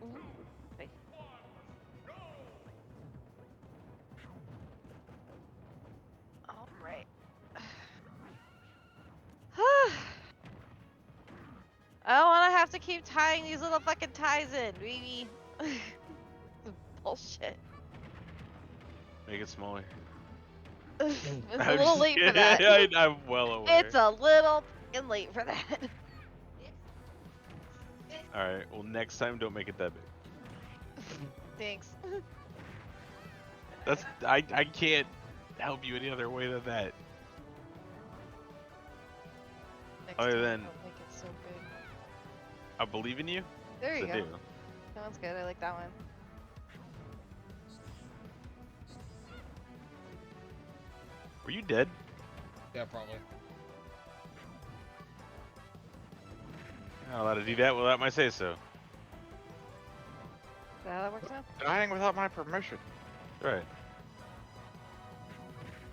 Speaker 5: Ooh, wait. All right. I don't want to have to keep tying these little fucking ties in, baby. Bullshit.
Speaker 2: Make it smaller.
Speaker 5: It's a
Speaker 2: I'm
Speaker 5: little
Speaker 2: just
Speaker 5: late for
Speaker 2: kidding.
Speaker 5: that.
Speaker 2: I'm well aware.
Speaker 5: It's a little fucking late for that.
Speaker 2: All right. Well, next time, don't make it that big.
Speaker 5: Thanks.
Speaker 2: That's I can't help you any other way than that.
Speaker 5: Next
Speaker 2: Other
Speaker 5: time,
Speaker 2: than-
Speaker 5: don't make it so big.
Speaker 2: I believe in you.
Speaker 5: There you
Speaker 2: I
Speaker 5: go.
Speaker 2: do.
Speaker 5: Sounds good. I like that one.
Speaker 2: Were you dead?
Speaker 7: Yeah, probably.
Speaker 2: Not allowed to do that without my say so.
Speaker 5: Is that how that works now?
Speaker 6: Dying without my permission.
Speaker 2: Right.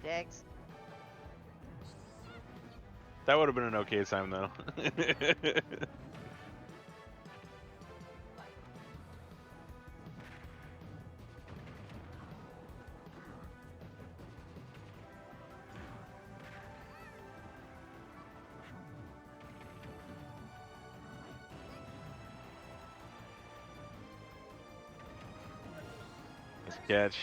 Speaker 5: Dags.
Speaker 2: That would have been an okay time though. Nice catch.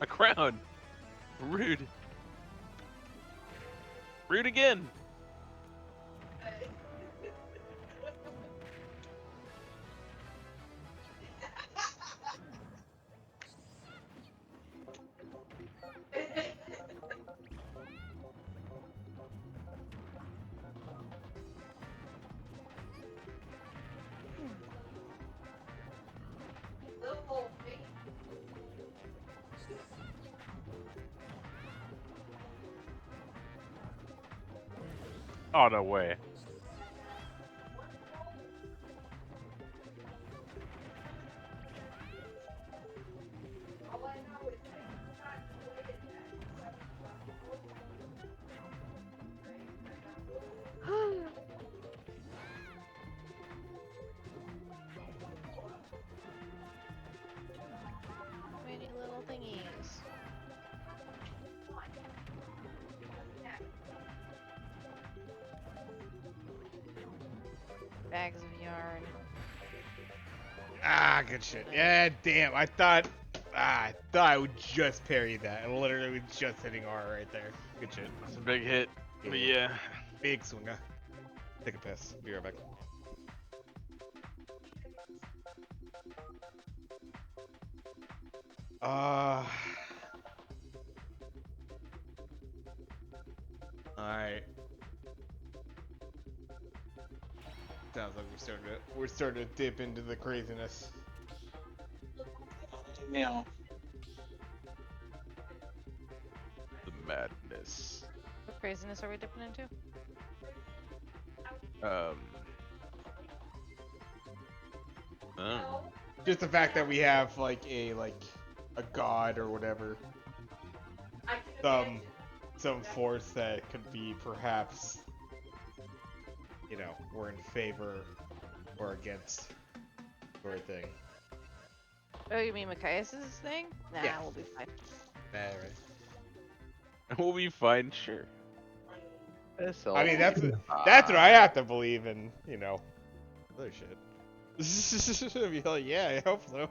Speaker 2: A crown. Rude. Rude again. Oh, no way.
Speaker 5: Many little thingies. Bags of yarn.
Speaker 7: Ah, good shit. Yeah, damn. I thought I would just parry that. I literally was just hitting R right there. Good shit.
Speaker 2: That's a big hit. But yeah.
Speaker 7: Big swinger. Take a piss. Be right back. Alright. Sounds like we're starting to dip into the craziness.
Speaker 8: Yeah.
Speaker 2: The madness.
Speaker 5: What craziness are we dipping into?
Speaker 2: Oh.
Speaker 7: Just the fact that we have like a god or whatever. Some force that could be perhaps, you know, we're in favor or against sort of thing.
Speaker 5: Oh, you mean Machias's thing? Nah,
Speaker 7: Yeah.
Speaker 5: we'll be fine.
Speaker 7: Right.
Speaker 2: We'll be fine, sure.
Speaker 7: I mean, that's what I have to believe in, you know, other shit. I'd be like, yeah, I hope so.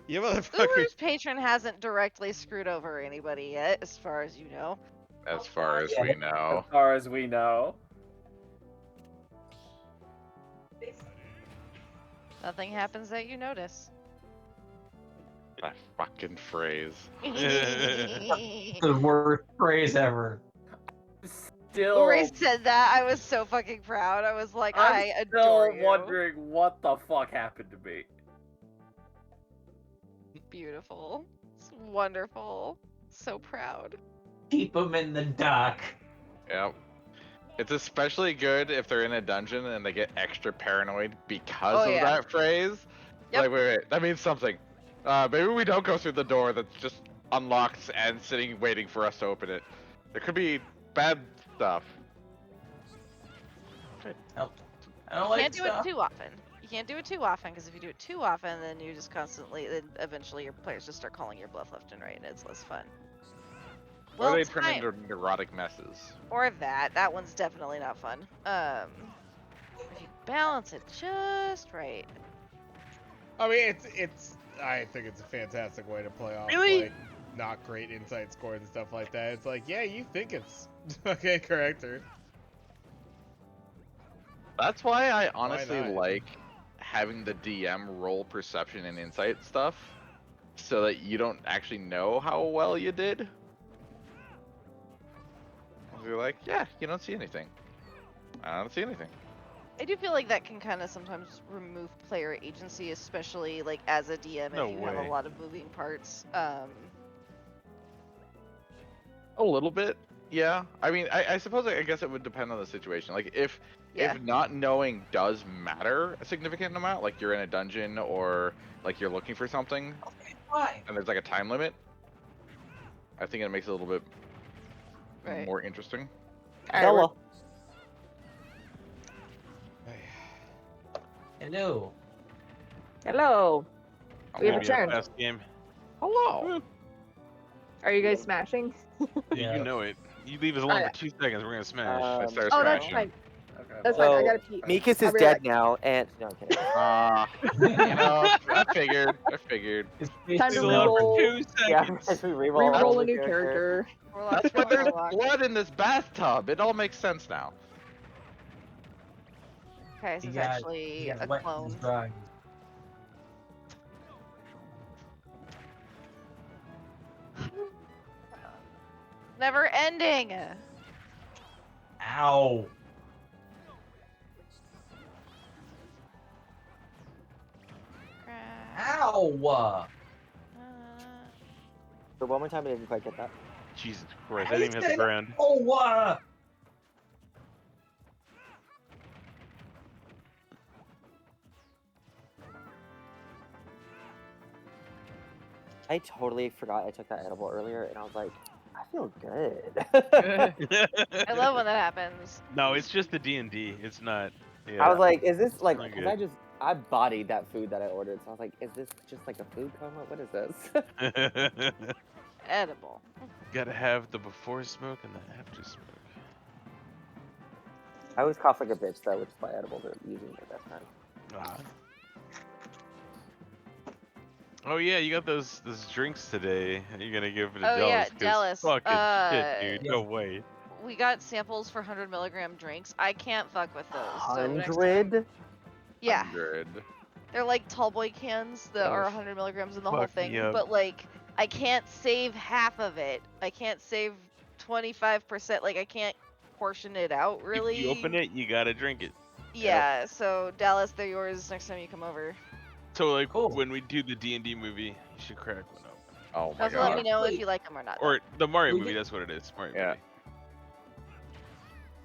Speaker 7: You motherfuckers.
Speaker 5: Uber's patron hasn't directly screwed over anybody yet, as far as you know.
Speaker 6: As far as we
Speaker 3: As
Speaker 6: know.
Speaker 3: far as we know.
Speaker 5: Nothing happens that you notice.
Speaker 6: That fucking phrase.
Speaker 8: The worst phrase ever.
Speaker 3: Still,
Speaker 5: Uri said that. I was so fucking proud. I was like, I
Speaker 3: I'm
Speaker 5: adore
Speaker 3: still
Speaker 5: you.
Speaker 3: wondering what the fuck happened to me.
Speaker 5: Beautiful. It's wonderful. So proud.
Speaker 8: Keep them in the dock.
Speaker 6: Yep. It's especially good if they're in a dungeon and they get extra paranoid because
Speaker 5: Oh,
Speaker 6: of
Speaker 5: yeah.
Speaker 6: that phrase.
Speaker 5: Yep.
Speaker 6: Like, wait, that means something. Maybe we don't go through the door that's just unlocked and sitting waiting for us to open it. There could be bad stuff.
Speaker 8: I don't
Speaker 5: You
Speaker 8: like
Speaker 5: can't do
Speaker 8: stuff.
Speaker 5: it too often. You can't do it too often, because if you do it too often, then you just constantly, then eventually your players just start calling your bluff left and right, and it's less fun.
Speaker 6: Or they
Speaker 5: time-
Speaker 6: turn into neurotic messes.
Speaker 5: Or that one's definitely not fun. If you balance it just right.
Speaker 7: I mean, I think it's a fantastic way to play off
Speaker 2: Really?
Speaker 7: like not great insight scores and stuff like that. It's like, yeah, you think it's okay, correct, or
Speaker 6: That's why I honestly
Speaker 7: not?
Speaker 6: like having the DM roll perception and insight stuff, so that you don't actually know how well you did. You're like, yeah, you don't see anything. I don't see anything.
Speaker 5: I do feel like that can kind of sometimes remove player agency, especially like as a DM
Speaker 2: No
Speaker 5: if you have
Speaker 2: way.
Speaker 5: a lot of moving parts.
Speaker 6: A little bit, yeah. I mean, I suppose I guess it would depend on the situation. Like if not knowing does matter a significant amount, like you're in a dungeon or like you're looking for something,
Speaker 10: Why?
Speaker 6: and there's like a time limit, I think it makes it a little bit
Speaker 5: Right.
Speaker 6: more interesting.
Speaker 4: Stella.
Speaker 10: Hello.
Speaker 1: Hello. We have
Speaker 2: Maybe
Speaker 1: returned.
Speaker 2: last game.
Speaker 6: Hello.
Speaker 1: Are you guys smashing?
Speaker 2: You know it. You leave us alone for 2 seconds, we're gonna smash.
Speaker 6: I start
Speaker 1: Oh, that's
Speaker 6: smashing.
Speaker 1: fine. That's fine. I
Speaker 4: So,
Speaker 1: gotta pee.
Speaker 4: Mikas
Speaker 1: I'll
Speaker 4: is
Speaker 1: be
Speaker 4: dead
Speaker 1: right back.
Speaker 4: now, and no, I'm kidding.
Speaker 6: I figured.
Speaker 1: Time to
Speaker 2: Leave us alone for
Speaker 1: reroll.
Speaker 2: 2
Speaker 4: Yeah,
Speaker 2: seconds.
Speaker 4: as we reroll
Speaker 1: Reroll
Speaker 4: the
Speaker 1: a new character.
Speaker 5: Warlock,
Speaker 6: That's why there's
Speaker 5: Warlock.
Speaker 6: blood in this bathtub. It all makes sense now.
Speaker 5: Okay, so
Speaker 10: You
Speaker 5: it's
Speaker 10: got-
Speaker 5: actually
Speaker 10: you
Speaker 5: a
Speaker 10: got wet
Speaker 5: clone.
Speaker 10: and dry.
Speaker 5: Never ending.
Speaker 10: Ow. Ow.
Speaker 4: So one more time, I didn't quite get that.
Speaker 2: Jesus Christ, I didn't even hit the ground.
Speaker 10: Oh.
Speaker 4: I totally forgot I took that edible earlier, and I was like, I feel good.
Speaker 5: I love when that happens.
Speaker 2: No, it's just the D&D. It's not. Yeah.
Speaker 4: I was like, is this like,
Speaker 2: Really
Speaker 4: because
Speaker 2: good.
Speaker 4: I bodied that food that I ordered, so I was like, is this just like a food coma? What is this?
Speaker 5: Edible.
Speaker 2: Gotta have the before smoke and the after smoke.
Speaker 4: I always cough like a bitch though, which is why edibles are using at that time.
Speaker 2: Ah. Oh yeah, you got those drinks today. You're gonna give it to
Speaker 5: Oh,
Speaker 2: Dallas.
Speaker 5: yeah,
Speaker 2: 'cause
Speaker 5: Dallas,
Speaker 2: Fucking shit, dude.
Speaker 10: yeah.
Speaker 2: No way.
Speaker 5: We got samples for 100 milligram drinks. I can't fuck with those. So next time-
Speaker 4: 100?
Speaker 5: Yeah,
Speaker 6: 100.
Speaker 5: they're like tall boy cans that are
Speaker 2: Oh,
Speaker 5: 100 milligrams in the whole
Speaker 2: fuck me
Speaker 5: thing.
Speaker 2: up.
Speaker 5: But like, I can't save half of it. I can't save 25%. Like, I can't portion it out really.
Speaker 2: If you open it, you gotta drink it.
Speaker 5: Yeah. So Dallas, they're yours next time you come over.
Speaker 2: So like
Speaker 10: Cool.
Speaker 2: when we do the D&D movie, you should crack one open.
Speaker 6: Oh my
Speaker 5: Also, let
Speaker 6: god.
Speaker 5: me know if you like them or not.
Speaker 2: Or the Mario
Speaker 10: We
Speaker 2: movie.
Speaker 10: did-
Speaker 2: That's what it is. Mario
Speaker 6: Yeah.
Speaker 2: movie.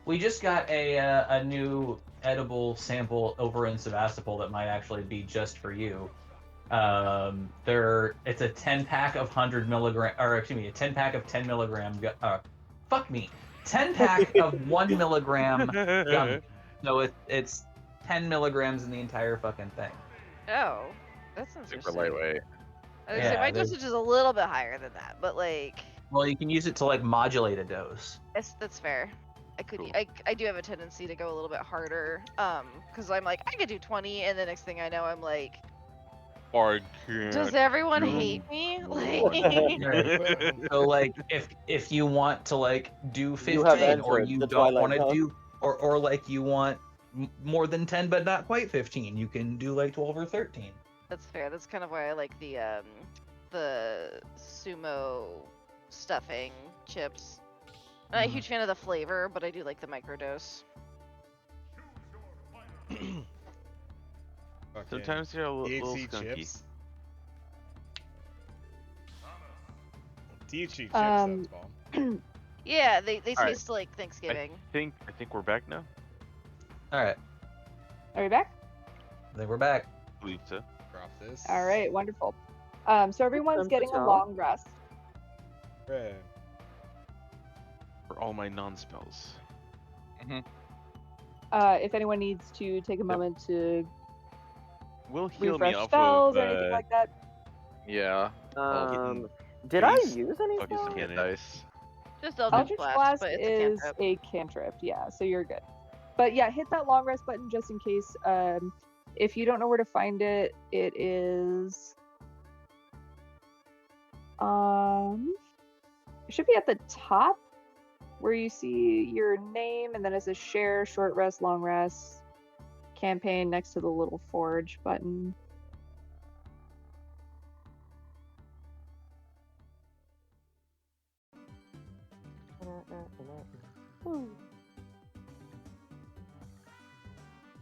Speaker 10: We just got a new edible sample over in Sebastopol that might actually be just for you. It's a 10-pack of 100 milligram, or excuse me, a 10-pack of 10 milligram. 10-pack of 1 milligram gummy. So it's 10 milligrams in the entire fucking thing.
Speaker 5: Oh, that sounds
Speaker 6: Super
Speaker 5: interesting.
Speaker 6: lightweight.
Speaker 5: I was gonna say,
Speaker 10: Yeah,
Speaker 5: my
Speaker 10: there's-
Speaker 5: dosage is a little bit higher than that, but like,
Speaker 10: Well, you can use it to like modulate a dose.
Speaker 5: that's fair. I could,
Speaker 2: Cool.
Speaker 5: I do have a tendency to go a little bit harder, because I'm like, I could do 20, and the next thing I know, I'm like,
Speaker 2: I can't.
Speaker 5: does everyone
Speaker 2: do
Speaker 5: hate me?
Speaker 2: more.
Speaker 5: Like,
Speaker 10: So like if you want to like do
Speaker 4: You have
Speaker 10: 15 or
Speaker 4: entered
Speaker 10: you
Speaker 4: the
Speaker 10: don't
Speaker 4: Twilight
Speaker 10: want to
Speaker 4: Zone.
Speaker 10: do or like you want more than 10 but not quite 15, you can do like 12 or 13.
Speaker 5: that's fair. That's kind of why I like the sumo stuffing chips. I'm not a huge fan of the flavor, but I do like the microdose.
Speaker 2: Sometimes they're a little
Speaker 7: DHC
Speaker 2: skunky.
Speaker 7: chips. DHC chips
Speaker 1: Um,
Speaker 7: sounds bomb.
Speaker 5: Yeah, they
Speaker 2: All right.
Speaker 5: taste like Thanksgiving.
Speaker 2: I think we're back now.
Speaker 10: All right,
Speaker 1: Are we back?
Speaker 10: I think we're back.
Speaker 2: I believe so.
Speaker 7: Drop this.
Speaker 1: All right, wonderful. So everyone's getting a long rest.
Speaker 7: Right.
Speaker 2: For all my non-spells.
Speaker 1: If anyone needs to take a moment to
Speaker 2: Will heal me
Speaker 1: refresh
Speaker 2: off
Speaker 1: spells
Speaker 2: of
Speaker 1: or anything like that,
Speaker 6: Yeah.
Speaker 4: Did I
Speaker 2: base
Speaker 4: use any
Speaker 2: fucking
Speaker 4: spells?
Speaker 2: cannon.
Speaker 6: Dice.
Speaker 5: Just
Speaker 1: Eldritch Blast
Speaker 5: but it's
Speaker 1: is
Speaker 5: a cantrip.
Speaker 1: a cantrip, yeah, so you're good. But yeah, hit that long rest button just in case. If you don't know where to find it, it is it should be at the top where you see your name and then it says share, short rest, long rest. campaign next to the little forge button.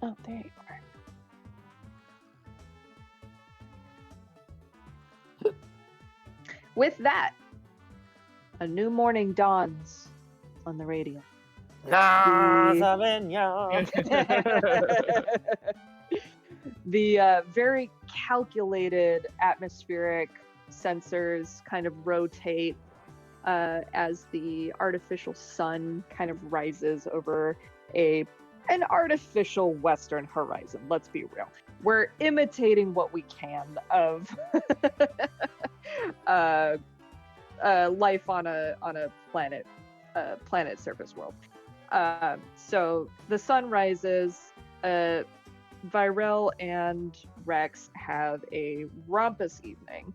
Speaker 1: Oh, there you are. With that, a new morning dawns on the radio. The very calculated atmospheric sensors kind of rotate as the artificial sun kind of rises over an artificial western horizon. Let's be real. We're imitating what we can of life on a planet surface world. So the sun rises. Virel and Rex have a rompous evening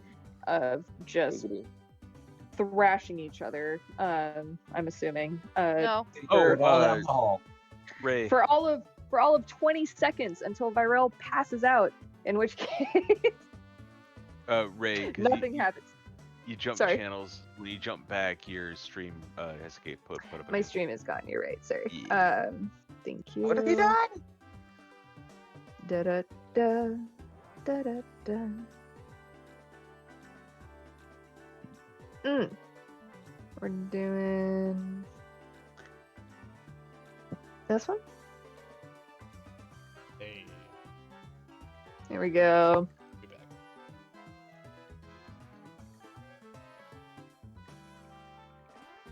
Speaker 1: of just thrashing each other. I'm assuming.
Speaker 5: No.
Speaker 2: Ray.
Speaker 1: For all of 20 seconds until Virel passes out. In which case,
Speaker 2: Ray.
Speaker 1: nothing happens.
Speaker 2: You jump
Speaker 1: Sorry.
Speaker 2: channels. When you jump back, your stream has to get put up.
Speaker 1: My stream is gone. You're right. Sorry.
Speaker 2: Yeah.
Speaker 1: Thank you.
Speaker 4: What have you done?
Speaker 1: Da da da da da da. We're doing this one.
Speaker 7: Hey,
Speaker 1: Here we go.
Speaker 7: be back.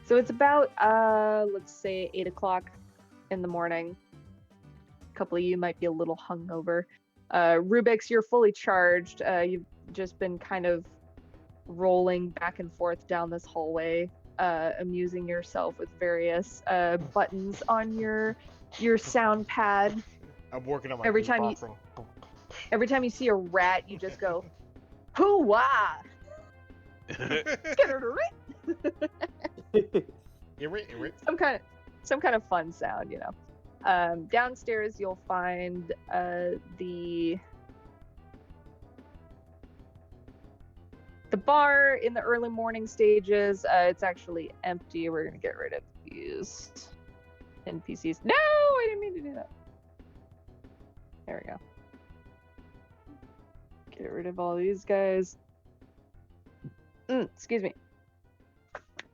Speaker 1: So it's about let's say 8 o'clock in the morning. A couple of you might be a little hungover. Rubik's, you're fully charged. You've just been kind of rolling back and forth down this hallway, amusing yourself with various buttons on your sound pad.
Speaker 7: I'm working on my
Speaker 1: Every time you see a rat, you just go, hoo-wah! Some kind of fun sound, you know. Downstairs, you'll find the bar in the early morning stages. It's actually empty. We're gonna get rid of these NPCs. No, I didn't mean to do that. There we go. Get rid of all these guys. Excuse me.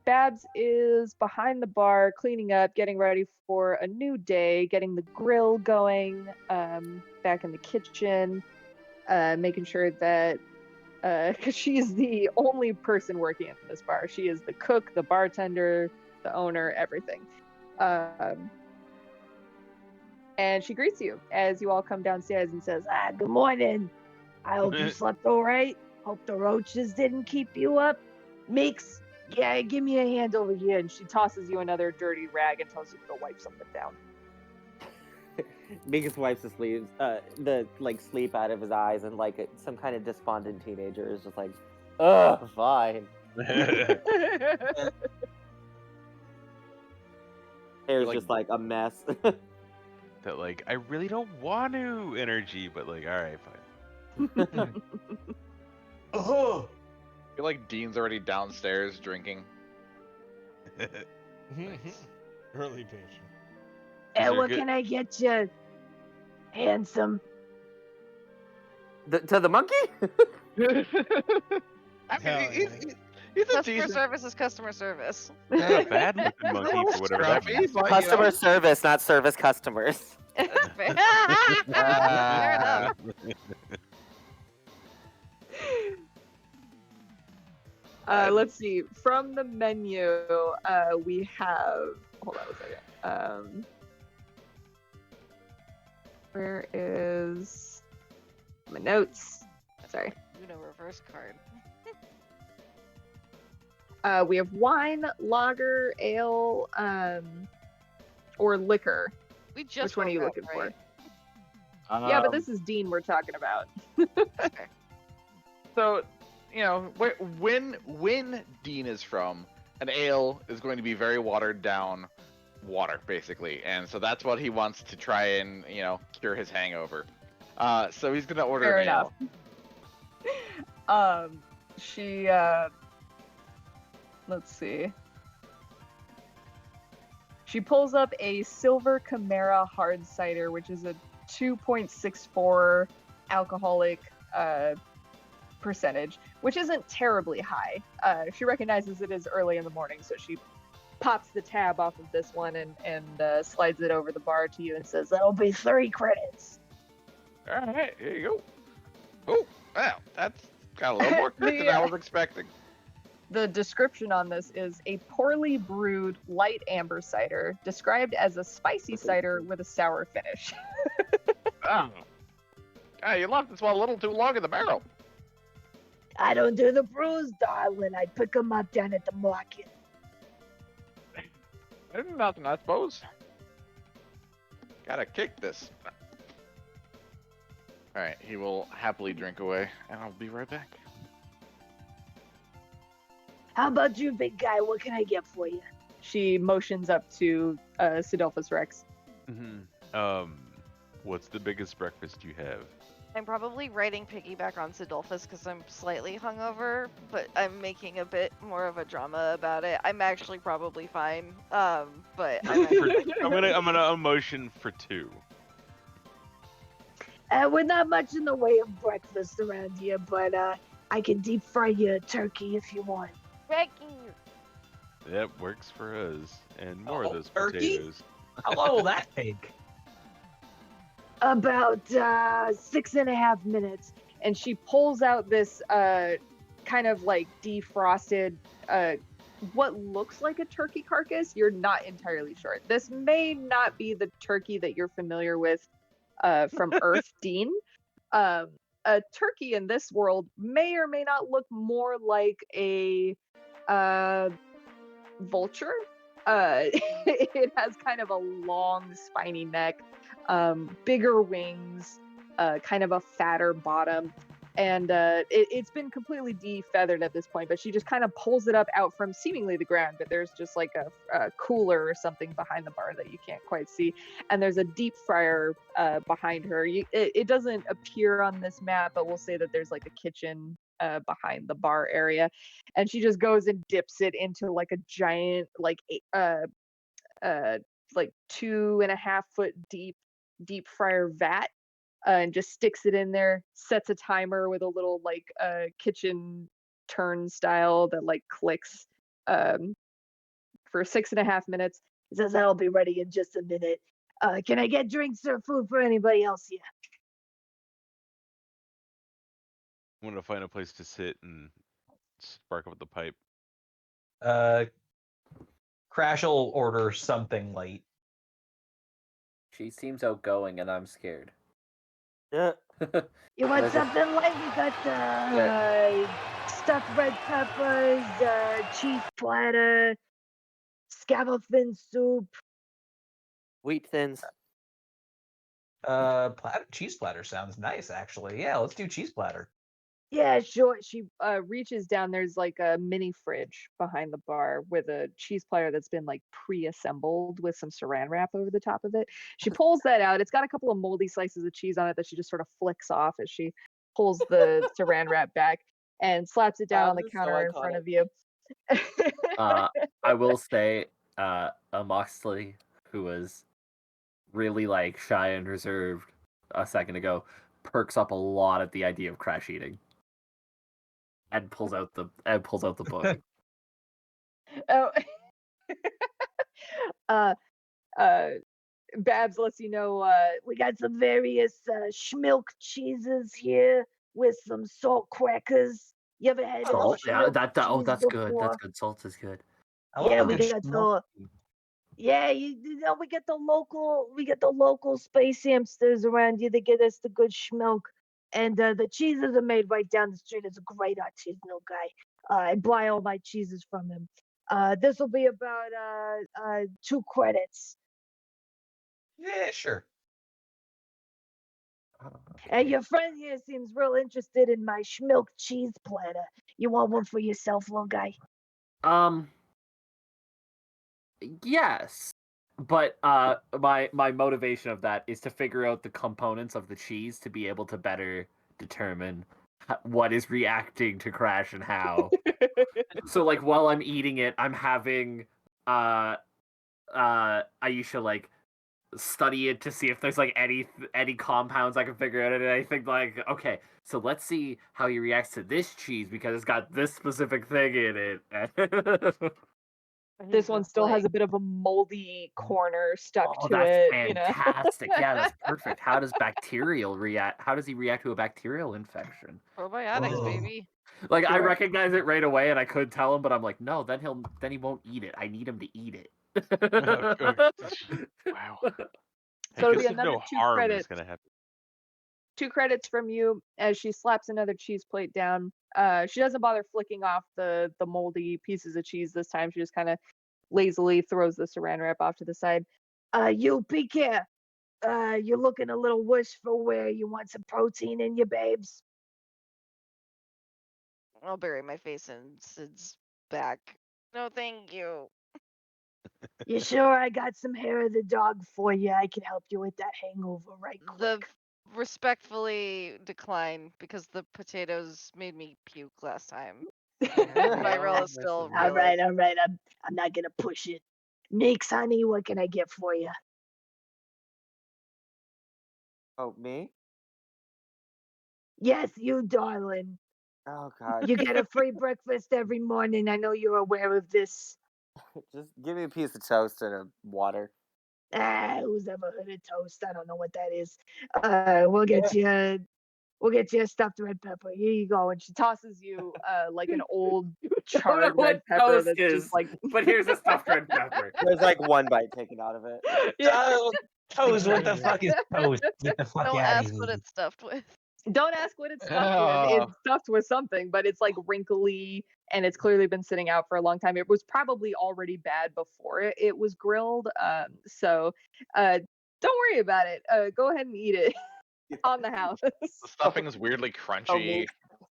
Speaker 1: Babs is behind the bar, cleaning up, getting ready for a new day, getting the grill going, back in the kitchen, making sure that, because she is the only person working at this bar. She is the cook, the bartender, the owner, everything. And she greets you as you all come downstairs and says,
Speaker 9: Good morning. I hope you slept all right. Hope the roaches didn't keep you up. Mix, yeah, give me a hand over here.
Speaker 1: and she tosses you another dirty rag and tells you to go wipe something down.
Speaker 4: Meeks wipes the sleeves, the sleep out of his eyes, and some kind of despondent teenager is just like, ugh, fine. Hair's just like a mess.
Speaker 2: That I really don't want to energy, but all right, fine.
Speaker 7: Oh.
Speaker 6: I feel like Dean's already downstairs drinking.
Speaker 7: Early patient.
Speaker 9: Hey,
Speaker 2: there
Speaker 9: what
Speaker 2: good-
Speaker 9: can I get you, handsome?
Speaker 4: To the monkey?
Speaker 6: I
Speaker 7: Hell
Speaker 6: mean,
Speaker 7: yeah.
Speaker 6: he's a
Speaker 5: Customer
Speaker 6: decent
Speaker 5: service is customer service.
Speaker 2: Not a bad looking monkey for whatever that
Speaker 6: scruffy,
Speaker 2: means.
Speaker 6: but,
Speaker 4: Customer service, not service customers.
Speaker 5: Fair enough.
Speaker 1: Let's see. From the menu, we have. Hold on a second. Where is my notes? Sorry.
Speaker 5: Uno reverse card.
Speaker 1: We have wine, lager, ale, or liquor.
Speaker 5: We just
Speaker 1: Which one are you
Speaker 5: woke up,
Speaker 1: looking
Speaker 5: right?
Speaker 1: for? Yeah, but this is Dean we're talking about.
Speaker 6: So, when Dean is from, an ale is going to be very watered down, water, basically, and so that's what he wants to try and cure his hangover. So he's gonna order
Speaker 1: Fair
Speaker 6: an ale.
Speaker 1: enough. She let's see. She pulls up a Silver Chimera hard cider, which is a 2.64 alcoholic percentage, which isn't terribly high. She recognizes it is early in the morning, so she pops the tab off of this one and slides it over the bar to you and says, "That'll be 3 credits."
Speaker 6: All right, here you go. Oh, wow, that's got a little more crit than I was expecting.
Speaker 1: The description on this is a poorly brewed light amber cider, described as a spicy cider with a sour finish.
Speaker 6: Oh. You left this one a little too long in the barrel.
Speaker 9: I don't do the brews, darling. I pick 'em up down at the market.
Speaker 6: Nothing, I suppose. Gotta kick this. Alright, he will happily drink away, and I'll be right back.
Speaker 9: How about you, big guy? What can I get for you?
Speaker 1: She motions up to Sidolphus Rex.
Speaker 2: What's the biggest breakfast you have?
Speaker 5: I'm probably riding piggyback on Sidolphus because I'm slightly hungover, but I'm making a bit more of a drama about it. I'm actually probably fine, but I'm
Speaker 2: gonna emotion for 2.
Speaker 9: We're not much in the way of breakfast around here, but I can deep fry you a turkey if you want.
Speaker 5: Turkey.
Speaker 2: That works for us, and more of those
Speaker 10: turkey?
Speaker 2: potatoes.
Speaker 10: How long will that take?
Speaker 9: About 6.5 minutes.
Speaker 1: And she pulls out this kind of like defrosted, what looks like a turkey carcass. You're not entirely sure. This may not be the turkey that you're familiar with from Earth, Dean. A turkey in this world may or may not look more like a vulture. It has kind of a long, spiny neck, bigger wings, kind of a fatter bottom, and it's been completely defeathered at this point, but she just kind of pulls it up out from seemingly the ground, but there's just like a cooler or something behind the bar that you can't quite see, and there's a deep fryer behind her. It doesn't appear on this map, but we'll say that there's like a kitchen behind the bar area, and she just goes and dips it into like a giant like 2.5 foot deep fryer vat, and just sticks it in there, sets a timer with a little like kitchen turnstile that like clicks for 6.5 minutes.
Speaker 9: It says that'll be ready in just a minute. Can I get drinks or food for anybody else here?
Speaker 2: I'm gonna find a place to sit and spark up the pipe.
Speaker 10: Crash will order something light.
Speaker 3: She seems outgoing, and I'm scared.
Speaker 4: Yeah.
Speaker 9: You want something light? We got stuffed red peppers, cheese platter, scallop fin soup.
Speaker 4: Wheat thins.
Speaker 10: Cheese platter sounds nice, actually. Yeah, let's do cheese platter.
Speaker 9: Yeah, sure.
Speaker 1: She reaches down. There's like a mini fridge behind the bar with a cheese platter that's been like pre-assembled with some saran wrap over the top of it. She pulls that out. It's got a couple of moldy slices of cheese on it that she just sort of flicks off as she pulls the saran wrap back and slaps it down on the counter in front of you.
Speaker 3: I will say, Moxley, who was really like shy and reserved a second ago, perks up a lot at the idea of crash eating. And pulls out the book.
Speaker 1: Oh, Babs lets you know
Speaker 9: We got some various schmilk cheeses here with some salt crackers. You ever had
Speaker 3: Salt?
Speaker 9: a
Speaker 3: Yeah,
Speaker 9: schmilk
Speaker 3: that's
Speaker 9: cheese
Speaker 3: good.
Speaker 9: before?
Speaker 3: That's good. Salt is good.
Speaker 9: Yeah, we
Speaker 10: good
Speaker 9: got
Speaker 10: schmuck.
Speaker 9: you know, we get the local space hamsters around here that get us the good schmilk. And the cheeses are made right down the street. It's a great artisanal guy. I buy all my cheeses from him. This will be about 2 credits.
Speaker 10: Yeah, sure.
Speaker 9: And your friend here seems real interested in my schmilk cheese platter. You want one for yourself, little guy?
Speaker 3: Yes. But my motivation of that is to figure out the components of the cheese to be able to better determine what is reacting to Crash and how. So like while I'm eating it, I'm having Aisha like study it to see if there's like any compounds I can figure out, and I think like, okay, so let's see how he reacts to this cheese because it's got this specific thing in it.
Speaker 1: This one still has a bit of a moldy corner stuck
Speaker 3: Oh,
Speaker 1: to
Speaker 3: that's
Speaker 1: it, you know.
Speaker 3: fantastic. Yeah, that's perfect. How does bacterial react? How does he react to a bacterial infection?
Speaker 5: Probiotics,
Speaker 10: Oh.
Speaker 5: baby.
Speaker 3: Like I
Speaker 1: Sure.
Speaker 3: recognize it right away, and I could tell him, but I'm like, no, then he won't eat it. I need him to eat it.
Speaker 2: Wow.
Speaker 1: So it'll be
Speaker 2: Because
Speaker 1: another
Speaker 2: no
Speaker 1: 2
Speaker 2: harm
Speaker 1: credits.
Speaker 2: is gonna happen.
Speaker 1: 2 credits from you as she slaps another cheese plate down. She doesn't bother flicking off the moldy pieces of cheese this time. She just kind of lazily throws the saran wrap off to the side.
Speaker 9: You PK, you're looking a little worse for wear. You want some protein in your babes?
Speaker 5: I'll bury my face in Sid's back. No, thank you.
Speaker 9: You sure I got some hair of the dog for you? I can help you with that hangover right
Speaker 5: The
Speaker 9: quick.
Speaker 5: respectfully decline because the potatoes made me puke last time. My roll is still
Speaker 9: All
Speaker 5: real.
Speaker 9: right. I'm not gonna push it. Nix, honey, what can I get for you?
Speaker 4: Oh, me?
Speaker 9: Yes, you, darling.
Speaker 4: Oh God.
Speaker 9: You get a free breakfast every morning. I know you're aware of this.
Speaker 4: Just give me a piece of toast and a water.
Speaker 9: Who's ever heard of toast? I don't know what that is. We'll get you a stuffed red pepper. Here you go.
Speaker 1: And she tosses you like an old
Speaker 3: I don't
Speaker 1: charred
Speaker 3: know what
Speaker 1: red pepper
Speaker 3: toast
Speaker 1: that's
Speaker 3: is,
Speaker 1: just like
Speaker 3: but here's a stuffed red pepper.
Speaker 4: There's like one bite taken out of it.
Speaker 10: Toast, what the fuck is toast? Get the fuck
Speaker 5: Don't
Speaker 10: out of
Speaker 5: ask
Speaker 10: here.
Speaker 5: what it's stuffed with.
Speaker 1: Don't ask what it's stuffed with. It's stuffed with something, but it's like wrinkly and it's clearly been sitting out for a long time. It was probably already bad before it was grilled. So don't worry about it. Go ahead and eat it on the house.
Speaker 6: The stuffing is weirdly crunchy.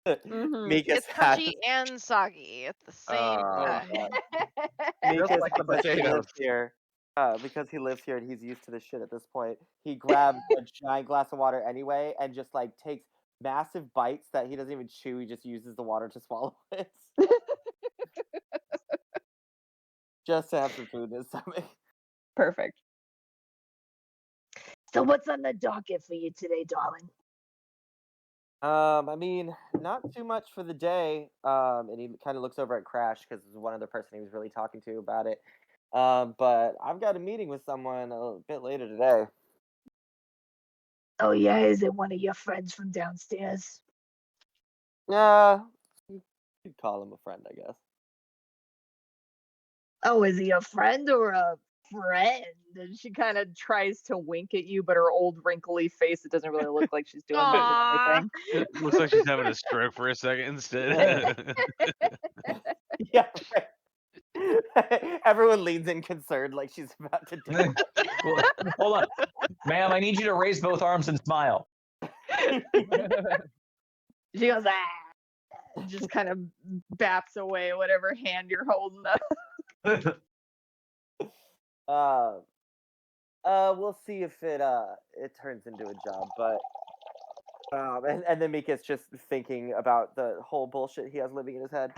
Speaker 1: Mhm.
Speaker 4: Mikas
Speaker 5: It's crunchy and soggy at the same time.
Speaker 6: Just
Speaker 4: Mikas,
Speaker 6: like the
Speaker 4: because he
Speaker 6: potatoes.
Speaker 4: lives here, because he lives here and he's used to this shit at this point, he grabs a giant glass of water anyway and just like takes massive bites that he doesn't even chew. He just uses the water to swallow it. Just to have some food in his stomach.
Speaker 1: Perfect.
Speaker 9: So what's on the docket for you today, darling?
Speaker 4: I mean, not too much for the day. And he kind of looks over at Crash because it's one other person he was really talking to about it. But I've got a meeting with someone a bit later today.
Speaker 9: Oh yeah, is it one of your friends from downstairs?
Speaker 4: Yeah, you could call him a friend, I guess.
Speaker 9: Oh, is he a friend or a friend?
Speaker 1: And she kind of tries to wink at you, but her old wrinkly face, it doesn't really look like she's doing much
Speaker 5: Aw.
Speaker 1: of anything.
Speaker 2: It looks like she's having a stroke for a second instead.
Speaker 4: Yeah. Everyone leans in concerned like she's about to die.
Speaker 10: Well, hold on. Ma'am, I need you to raise both arms and smile.
Speaker 1: She goes, just kind of baps away whatever hand you're holding up.
Speaker 4: We'll see if it turns into a job, but and then Mika's just thinking about the whole bullshit he has living in his head.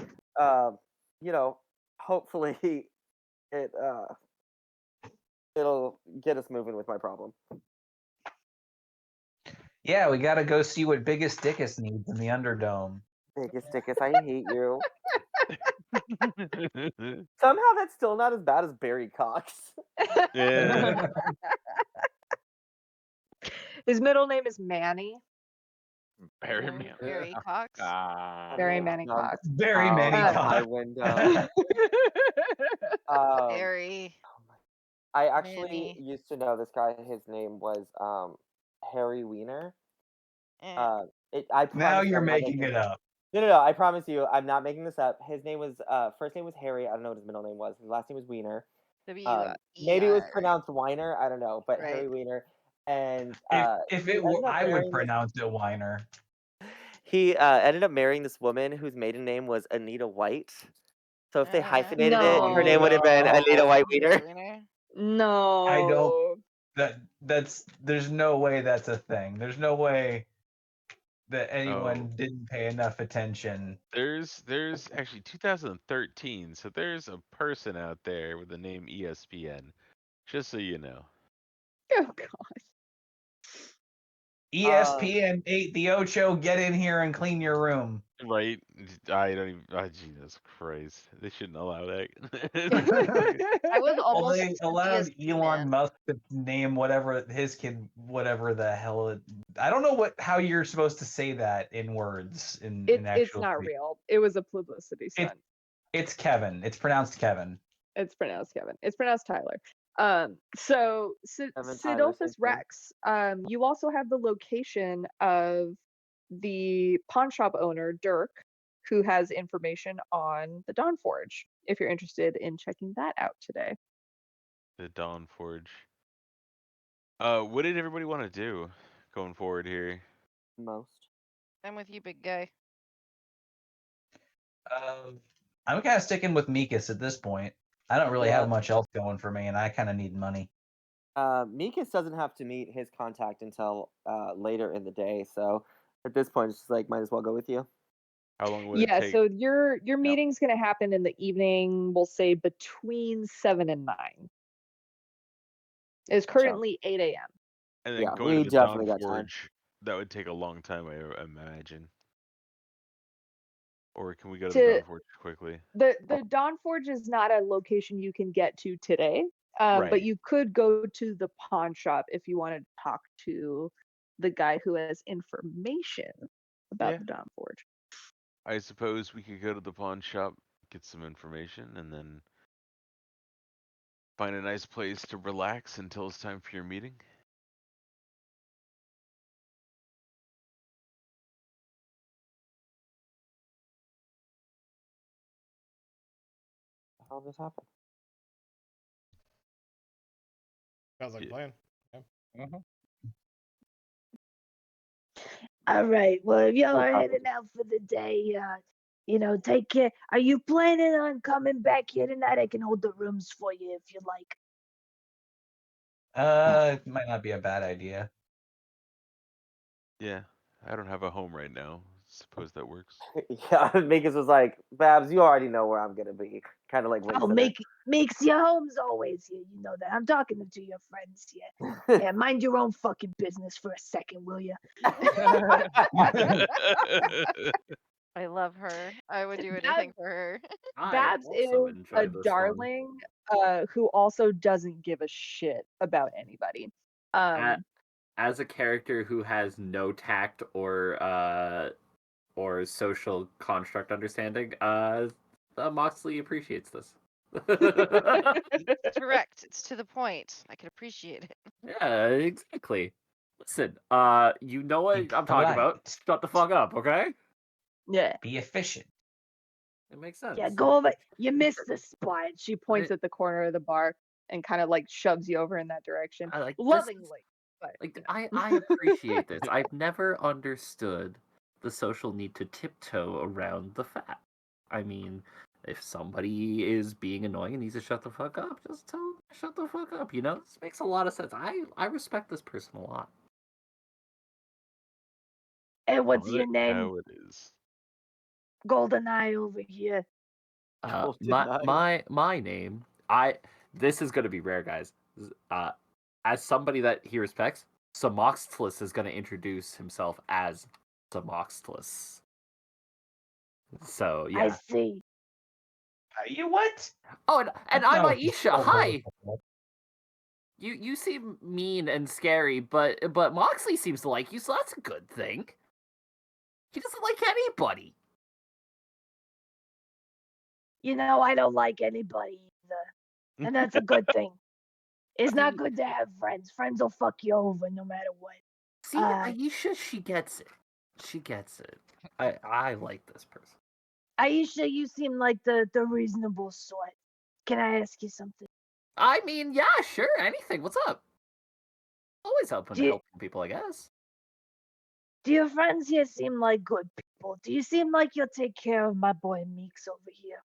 Speaker 4: You know, hopefully it'll get us moving with my problem.
Speaker 10: Yeah, we gotta go see what Biggest Dickus needs in the Underdome.
Speaker 4: Biggest Dickus, I hate you. Somehow that's still not as bad as Barry Cox.
Speaker 2: Yeah.
Speaker 1: His middle name is Manny.
Speaker 5: Barry Cox.
Speaker 1: Barry Manny Cox.
Speaker 10: Very many
Speaker 4: Out my
Speaker 10: Cox.
Speaker 4: window.
Speaker 5: Barry.
Speaker 4: I actually
Speaker 5: Manny.
Speaker 4: used to know this guy. His name was Harry Wiener. I
Speaker 10: Now
Speaker 4: promise
Speaker 10: you're
Speaker 4: I'm not
Speaker 10: making it up.
Speaker 4: No. I promise you, I'm not making this up. His name was first name was Harry. I don't know what his middle name was. His last name was Wiener. Maybe it was pronounced Weiner. I don't know, but
Speaker 5: Right.
Speaker 4: Harry Wiener. And
Speaker 10: If it were, I would pronounce it Weiner.
Speaker 4: he ended up marrying this woman whose maiden name was Anita White. So if they hyphenated it, her name would have been Anita White Wiener.
Speaker 1: No.
Speaker 10: I don't. There's no way that's a thing. There's no way that anyone didn't pay enough attention.
Speaker 2: There's actually 2013, so there's a person out there with the name ESPN. Just so you know.
Speaker 1: Oh god.
Speaker 10: ESPN 8 the Ocho, get in here and clean your room.
Speaker 2: Right? I don't even. Oh, Jesus Christ! They shouldn't allow that.
Speaker 5: I was
Speaker 10: Well,
Speaker 5: almost
Speaker 10: they allowed
Speaker 5: ESP
Speaker 10: Elon
Speaker 5: man.
Speaker 10: Musk to name whatever his kid, whatever the hell. I don't know how you're supposed to say that in words in
Speaker 1: It's
Speaker 10: actual.
Speaker 1: not real. It was a publicity stunt.
Speaker 10: It's Kevin. It's pronounced Kevin.
Speaker 1: It's pronounced Kevin. It's pronounced Tyler. So
Speaker 4: Kevin, Tyler,
Speaker 1: Sidolphus
Speaker 4: same thing.
Speaker 1: Rex. You also have the location of the pawn shop owner Dirk, who has information on the Dawn Forge. If you're interested in checking that out today.
Speaker 2: The Dawn Forge. What did everybody want to do going forward here?
Speaker 4: Most.
Speaker 5: I'm with you, big guy.
Speaker 10: I'm kind of sticking with Mikas at this point. I don't really
Speaker 4: Yeah.
Speaker 10: have much else going for me, and I kind of need money.
Speaker 4: Mikas doesn't have to meet his contact until later in the day, so at this point, it's just like might as well go with you.
Speaker 2: How long would it
Speaker 1: Yeah,
Speaker 2: take?
Speaker 1: so your meeting's gonna happen in the evening, we'll say between 7 and 9. It's currently 8 a.m.
Speaker 2: And then
Speaker 4: Yeah,
Speaker 2: going
Speaker 4: we
Speaker 2: to the Dawn
Speaker 4: definitely got time.
Speaker 2: Forge, that would take a long time, I imagine. Or can we go to the Dawn Forge quickly?
Speaker 1: The Dawn Forge is not a location you can get to today, but
Speaker 2: Right.
Speaker 1: you could go to the pawn shop if you want to talk to the guy who has information about
Speaker 2: Yeah.
Speaker 1: the Dawn Forge.
Speaker 2: I suppose we could go to the pawn shop, get some information, and then find a nice place to relax until it's time for your meeting.
Speaker 4: How this happen?
Speaker 7: Sounds like a plan.
Speaker 9: All right. Well, if y'all are heading out for the day, take care. Are you planning on coming back here tonight? I can hold the rooms for you if you like.
Speaker 10: It might not be a bad idea.
Speaker 2: Yeah, I don't have a home right now. Suppose that works.
Speaker 4: Yeah, Mikas was like, Babs, you already know where I'm gonna be. Kind of like winks
Speaker 9: Oh,
Speaker 4: at her.
Speaker 9: makes your home's always here. You know that. I'm talking to your friends here. Yeah, mind your own fucking business for a second, will you?
Speaker 5: I love her. I would do anything for her.
Speaker 1: Babs is a darling who also doesn't give a shit about anybody.
Speaker 3: As a character who has no tact or social construct understanding, Moxley appreciates this.
Speaker 5: Direct. It's to the point. I can appreciate it.
Speaker 3: Yeah, exactly. Listen, you know what I'm talking about. Shut the fuck up, okay?
Speaker 1: Yeah.
Speaker 8: Be efficient.
Speaker 3: It makes sense.
Speaker 9: Yeah, go over. You missed the spot.
Speaker 1: She points at the corner of the bar and kind of like shoves you over in that direction,
Speaker 3: I like
Speaker 1: lovingly. But
Speaker 3: I appreciate this. I've never understood the social need to tiptoe around the fact. I mean, if somebody is being annoying and needs to shut the fuck up, just tell them to shut the fuck up. You know, this makes a lot of sense. I respect this person a lot.
Speaker 9: Hey, what's your name?
Speaker 2: How it is.
Speaker 9: GoldenEye over here.
Speaker 3: My name. This is gonna be rare, guys. As somebody that he respects, Samoxtlus is gonna introduce himself as Samoxtlus. So yeah.
Speaker 9: I see.
Speaker 8: You what?
Speaker 3: Oh, and I'm
Speaker 8: No,
Speaker 3: Aisha. Hi. You seem mean and scary, but Moxley seems to like you, so that's a good thing. He doesn't like anybody.
Speaker 9: You know, I don't like anybody either. And that's a good thing. It's not good to have friends. Friends will fuck you over no matter what.
Speaker 3: See, Aisha, she gets it. She gets it. I like this person.
Speaker 9: Aisha, you seem like the reasonable sort. Can I ask you something?
Speaker 3: I mean, yeah, sure, anything. What's up? Always helping people, I guess.
Speaker 9: Do your friends here seem like good people? Do you seem like you'll take care of my boy Meeks over here?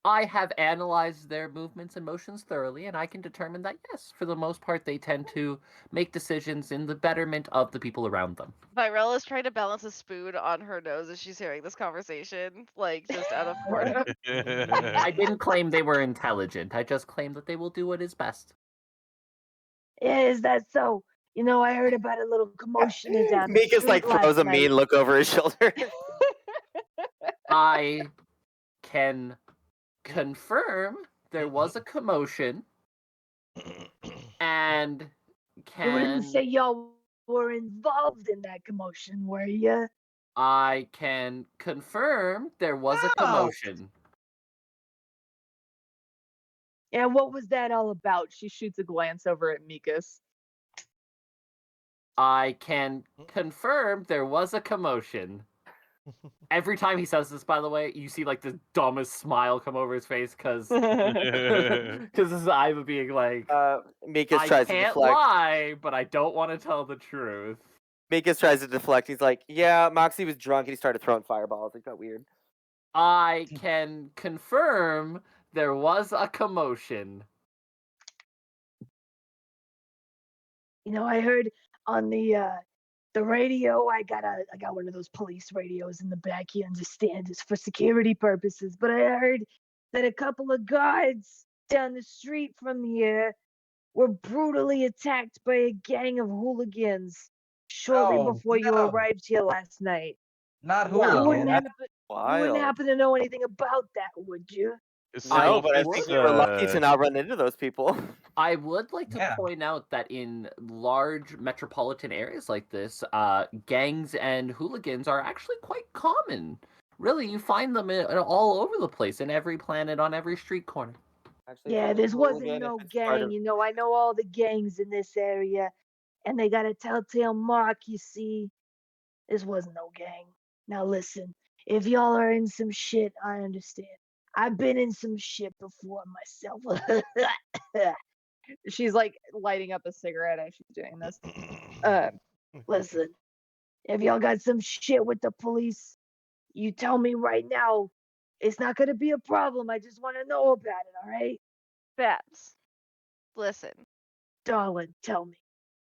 Speaker 3: I have analyzed their movements and motions thoroughly, and I can determine that, yes, for the most part, they tend to make decisions in the betterment of the people around them.
Speaker 5: Virella's trying to balance a spoon on her nose as she's hearing this conversation, like, just out of boredom.
Speaker 3: I didn't claim they were intelligent. I just claimed that they will do what is best.
Speaker 9: Is that so? You know, I heard about a little commotion down the
Speaker 4: Mika's
Speaker 9: street
Speaker 4: like throws
Speaker 9: last
Speaker 4: a mean
Speaker 9: night.
Speaker 4: look over his shoulder.
Speaker 3: I can confirm there was a commotion, and
Speaker 9: You wouldn't
Speaker 3: can
Speaker 9: say y'all were involved in that commotion, were you?
Speaker 3: I can confirm there was a commotion.
Speaker 9: And what was that all about?
Speaker 1: She shoots a glance over at Mikas.
Speaker 3: I can confirm there was a commotion. Every time he says this, by the way, you see like the dumbest smile come over his face because this is Iva being like,
Speaker 4: Mikas
Speaker 3: I
Speaker 4: tries to
Speaker 3: can't
Speaker 4: deflect.
Speaker 3: lie, but I don't want to tell the truth.
Speaker 4: Mikas tries to deflect. He's like, yeah, Moxie was drunk and he started throwing fireballs. It got weird.
Speaker 3: I can confirm there was a commotion.
Speaker 9: You know, I heard on the radio. I got one of those police radios in the back. You understand, it's for security purposes. But I heard that a couple of guards down the street from here were brutally attacked by a gang of hooligans shortly
Speaker 10: Oh,
Speaker 9: before you
Speaker 10: no.
Speaker 9: arrived here last night.
Speaker 10: Not
Speaker 9: You wouldn't
Speaker 10: hooligans.
Speaker 9: happen to know anything about that, would you?
Speaker 4: No, but I
Speaker 3: would,
Speaker 4: think we were lucky to not run into those people.
Speaker 3: I would like to
Speaker 10: Yeah.
Speaker 3: point out that in large metropolitan areas like this, gangs and hooligans are actually quite common. Really, you find them all over the place, in every planet, on every street corner.
Speaker 4: Actually,
Speaker 9: Yeah,
Speaker 4: if it's
Speaker 9: this
Speaker 4: a
Speaker 9: wasn't
Speaker 4: hooligan,
Speaker 9: no
Speaker 4: if it's part
Speaker 9: gang.
Speaker 4: of-
Speaker 9: You know, I know all the gangs in this area, and they got a telltale mark, you see. This wasn't no gang. Now listen, if y'all are in some shit, I understand. I've been in some shit before myself.
Speaker 1: She's like lighting up a cigarette as she's doing this.
Speaker 9: Listen, if y'all got some shit with the police, you tell me right now. It's not gonna be a problem. I just want to know about it, all right?
Speaker 5: Babs, listen.
Speaker 9: Darling, tell me.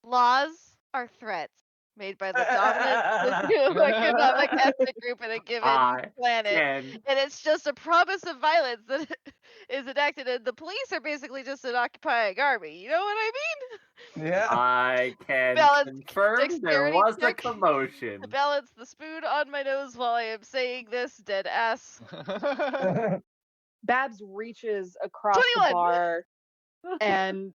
Speaker 5: Laws are threats made by the dominant socioeconomic ethnic group in a given planet. And it's just a promise of violence that is enacted, and the police are basically just an occupying army. You know what I mean?
Speaker 10: Yeah.
Speaker 3: I can confirm there
Speaker 5: dexterity
Speaker 3: was a
Speaker 5: check
Speaker 3: commotion.
Speaker 5: to balance the spoon on my nose while I am saying this, dead ass.
Speaker 1: Babs reaches across
Speaker 5: 21.
Speaker 1: the bar and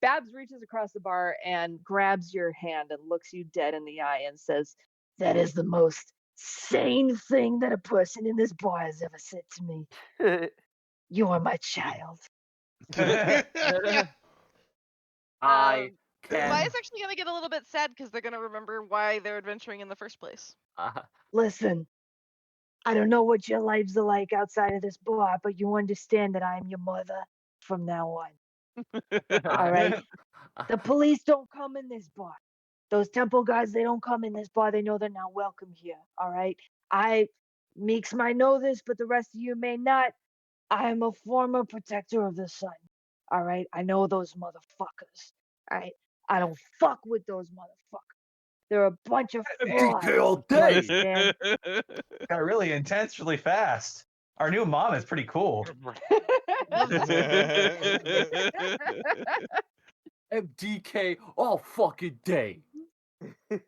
Speaker 1: Babs reaches across the bar and grabs your hand and looks you dead in the eye and says,
Speaker 9: That is the most sane thing that a person in this bar has ever said to me. You are my child.
Speaker 3: I can.
Speaker 5: Maya's actually gonna get a little bit sad because they're gonna remember why they're adventuring in the first place.
Speaker 9: Listen, I don't know what your lives are like outside of this bar, but you understand that I am your mother from now on. All right? The police don't come in this bar. Those temple guys, they don't come in this bar. They know they're not welcome here. All right? Meeks might know this, but the rest of you may not. I am a former protector of the sun. All right? I know those motherfuckers. All right? I don't fuck with those motherfuckers. They're a bunch of frauds.
Speaker 10: DK all
Speaker 9: You
Speaker 10: day.
Speaker 9: understand?
Speaker 10: Got really intense really fast. Our new mom is pretty cool.
Speaker 3: MDK all fucking day.
Speaker 5: Who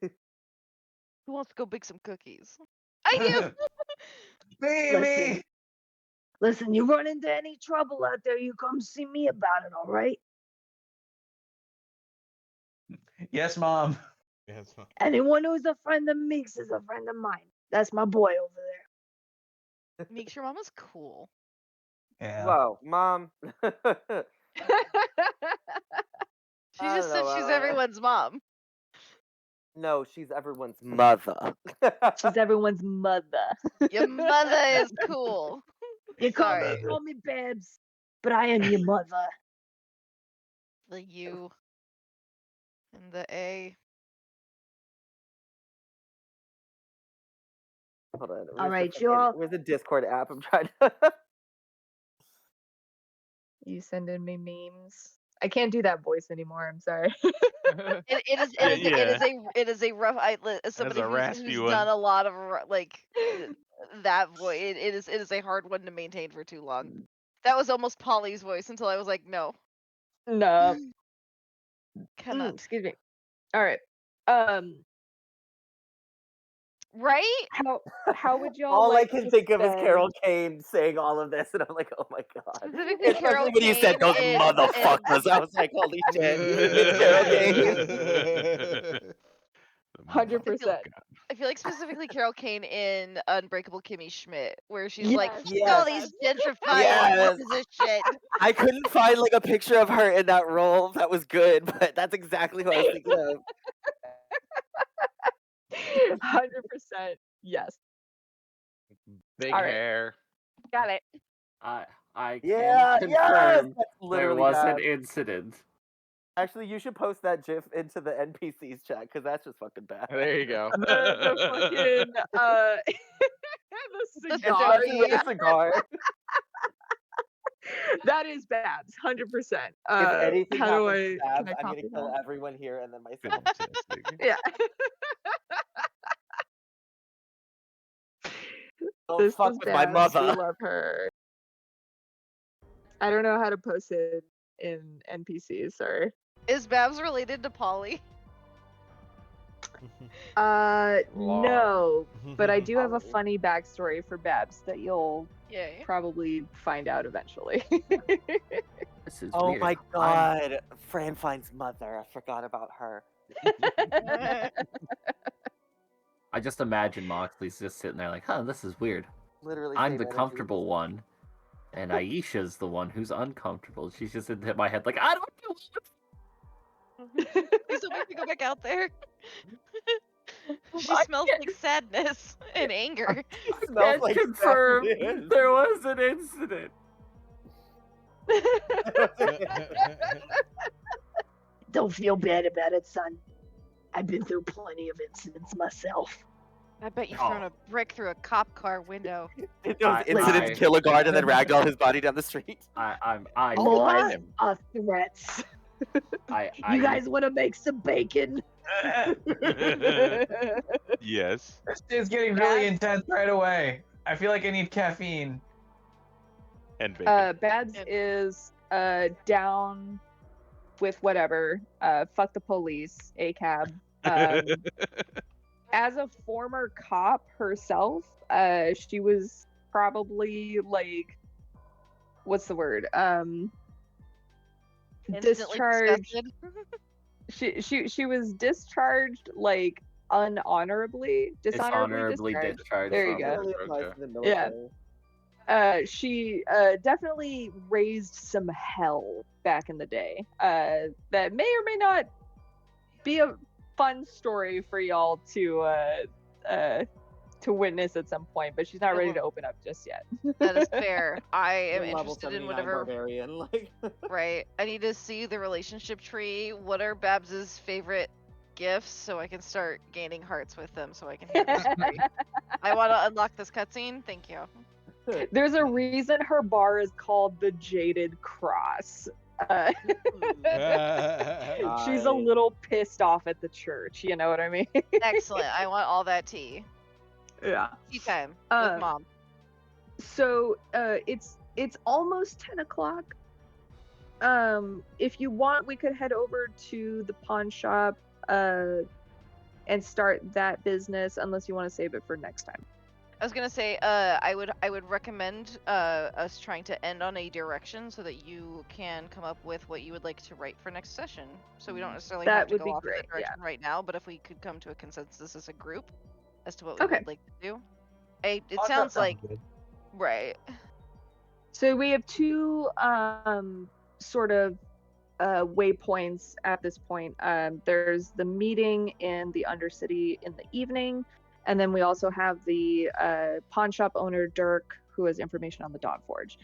Speaker 5: wants to go bake some cookies? I do.
Speaker 10: Baby.
Speaker 9: Listen, you run into any trouble out there, you come see me about it, all right?
Speaker 10: Yes, mom.
Speaker 7: Yes, mom.
Speaker 9: Anyone who's a friend of Meeks is a friend of mine. That's my boy over there.
Speaker 5: Meeks, your mama's cool.
Speaker 10: Yeah.
Speaker 4: Whoa, mom.
Speaker 5: She just said she's everyone's mom.
Speaker 4: No, she's everyone's mother.
Speaker 1: she's everyone's mother.
Speaker 5: Your mother is cool.
Speaker 9: You call me Babs, but I am your mother.
Speaker 5: The U and the A.
Speaker 4: Hold on. Where's
Speaker 9: All
Speaker 4: the
Speaker 9: right,
Speaker 4: fucking-
Speaker 9: y'all.
Speaker 4: Where's the Discord app? I'm trying to.
Speaker 1: You sending me memes? I can't do that voice anymore. I'm sorry.
Speaker 5: It is a rough. As somebody
Speaker 2: a
Speaker 5: who's
Speaker 2: raspy one.
Speaker 5: done a lot of that voice, it is a hard one to maintain for too long. That was almost Polly's voice until I was like, no,
Speaker 1: No.
Speaker 5: cannot.
Speaker 1: Excuse me. All right.
Speaker 5: Right?
Speaker 1: How would y'all
Speaker 4: All
Speaker 1: like
Speaker 4: I can
Speaker 1: to
Speaker 4: think of is
Speaker 1: spend-
Speaker 4: Carol Kane saying all of this, and I'm like, oh my god.
Speaker 5: Specifically,
Speaker 4: Especially
Speaker 5: Carol
Speaker 4: when you said
Speaker 5: Kane
Speaker 4: those
Speaker 5: and-
Speaker 4: motherfuckers, I was like, holy shit, it's Carol Kane.
Speaker 1: 100%.
Speaker 5: I feel like specifically Carol Kane in Unbreakable Kimmy Schmidt, where she's like,
Speaker 1: Yes,
Speaker 5: "Fuck all these gentrifying
Speaker 4: Yes.
Speaker 5: pieces of shit."
Speaker 4: I couldn't find like a picture of her in that role that was good, but that's exactly what I was thinking of.
Speaker 1: 100%. Yes.
Speaker 6: Big
Speaker 1: All right.
Speaker 6: hair.
Speaker 1: Got it.
Speaker 3: I
Speaker 4: Yeah,
Speaker 3: can
Speaker 4: yes,
Speaker 3: confirm
Speaker 4: that's
Speaker 3: there
Speaker 4: literally
Speaker 3: was
Speaker 4: bad.
Speaker 3: an incident.
Speaker 4: Actually, you should post that GIF into the NPCs chat because that's just fucking bad.
Speaker 6: There you go.
Speaker 1: The fucking the
Speaker 5: The
Speaker 1: cigar.
Speaker 5: stogie.
Speaker 1: Yeah,
Speaker 4: Cigar.
Speaker 1: that is Babs. 100%.
Speaker 4: If anything
Speaker 1: how do
Speaker 4: happens to
Speaker 1: I?
Speaker 4: Babs,
Speaker 1: Can I
Speaker 4: I'm
Speaker 1: copy
Speaker 4: gonna kill
Speaker 1: that?
Speaker 4: everyone here and then myself.
Speaker 2: Fantastic.
Speaker 1: Yeah.
Speaker 4: Don't
Speaker 1: This
Speaker 4: fuck
Speaker 1: is
Speaker 4: with my
Speaker 1: Babs. We
Speaker 4: mother.
Speaker 1: love her. I don't know how to post it in NPCs. Sorry.
Speaker 5: Is Babs related to Polly?
Speaker 1: No, but I do have a funny backstory for Babs that you'll
Speaker 5: Yay.
Speaker 1: probably find out eventually.
Speaker 3: This is
Speaker 4: Oh
Speaker 3: weird.
Speaker 4: my god, Fran finds mother. I forgot about her.
Speaker 3: I just imagine Moxley's just sitting there like, huh, this is weird.
Speaker 4: Literally,
Speaker 3: I'm
Speaker 4: same
Speaker 3: the
Speaker 4: energy.
Speaker 3: comfortable one, and Aisha's the one who's uncomfortable. She's just in my head like, I don't know.
Speaker 5: Please don't make me go back out there. She smells like sadness and anger.
Speaker 4: Smells
Speaker 3: Can't
Speaker 4: like
Speaker 3: confirm
Speaker 4: sadness.
Speaker 3: there was an incident.
Speaker 9: Don't feel bad about it, son. I've been through plenty of incidents myself.
Speaker 5: I bet you've thrown a brick through a cop car window.
Speaker 4: Those incidents kill a guard and then ragdoll his body down the street.
Speaker 9: More are threats. You guys want to make some bacon?
Speaker 2: Yes.
Speaker 10: This is getting really intense right away. I feel like I need caffeine.
Speaker 2: And bacon.
Speaker 1: Babs is down with whatever. Fuck the police. ACAB. As a former cop herself, she was probably like, what's the word?
Speaker 5: Instantly
Speaker 1: Discharged.
Speaker 5: disgusted.
Speaker 1: She was discharged like dishonorably
Speaker 3: Dishonorably discharged.
Speaker 1: There you go.
Speaker 4: Really applies to the
Speaker 1: Yeah.
Speaker 4: military.
Speaker 1: She definitely raised some hell back in the day. That may or may not be a fun story for y'all to witness at some point, but she's not ready to open up just yet.
Speaker 5: That is fair. I am
Speaker 4: You're level
Speaker 5: interested in
Speaker 4: 79
Speaker 5: whatever.
Speaker 4: barbarian, like.
Speaker 5: Right. I need to see the relationship tree. What are Babs's favorite gifts so I can start gaining hearts with them so I can hear this story. I want to unlock this cutscene. Thank you.
Speaker 1: There's a reason her bar is called the Jaded Cross. She's a little pissed off at the church, you know what I mean?
Speaker 5: Excellent. I want all that tea.
Speaker 1: Yeah.
Speaker 5: Tea time with mom.
Speaker 1: So it's almost 10 o'clock. If you want, we could head over to the pawn shop and start that business, unless you want to save it for next time.
Speaker 5: I was gonna say, I would recommend us trying to end on a direction so that you can come up with what you would like to write for next session. So we don't necessarily
Speaker 1: That
Speaker 5: have to
Speaker 1: would
Speaker 5: go
Speaker 1: be
Speaker 5: off in
Speaker 1: great,
Speaker 5: that direction right now, but if we could come to a consensus as a group as to what we would like to do. It sounds like right.
Speaker 1: So we have two sort of waypoints at this point. There's the meeting in the Undercity in the evening, and then we also have the pawn shop owner Dirk, who has information on the Dawn Forge.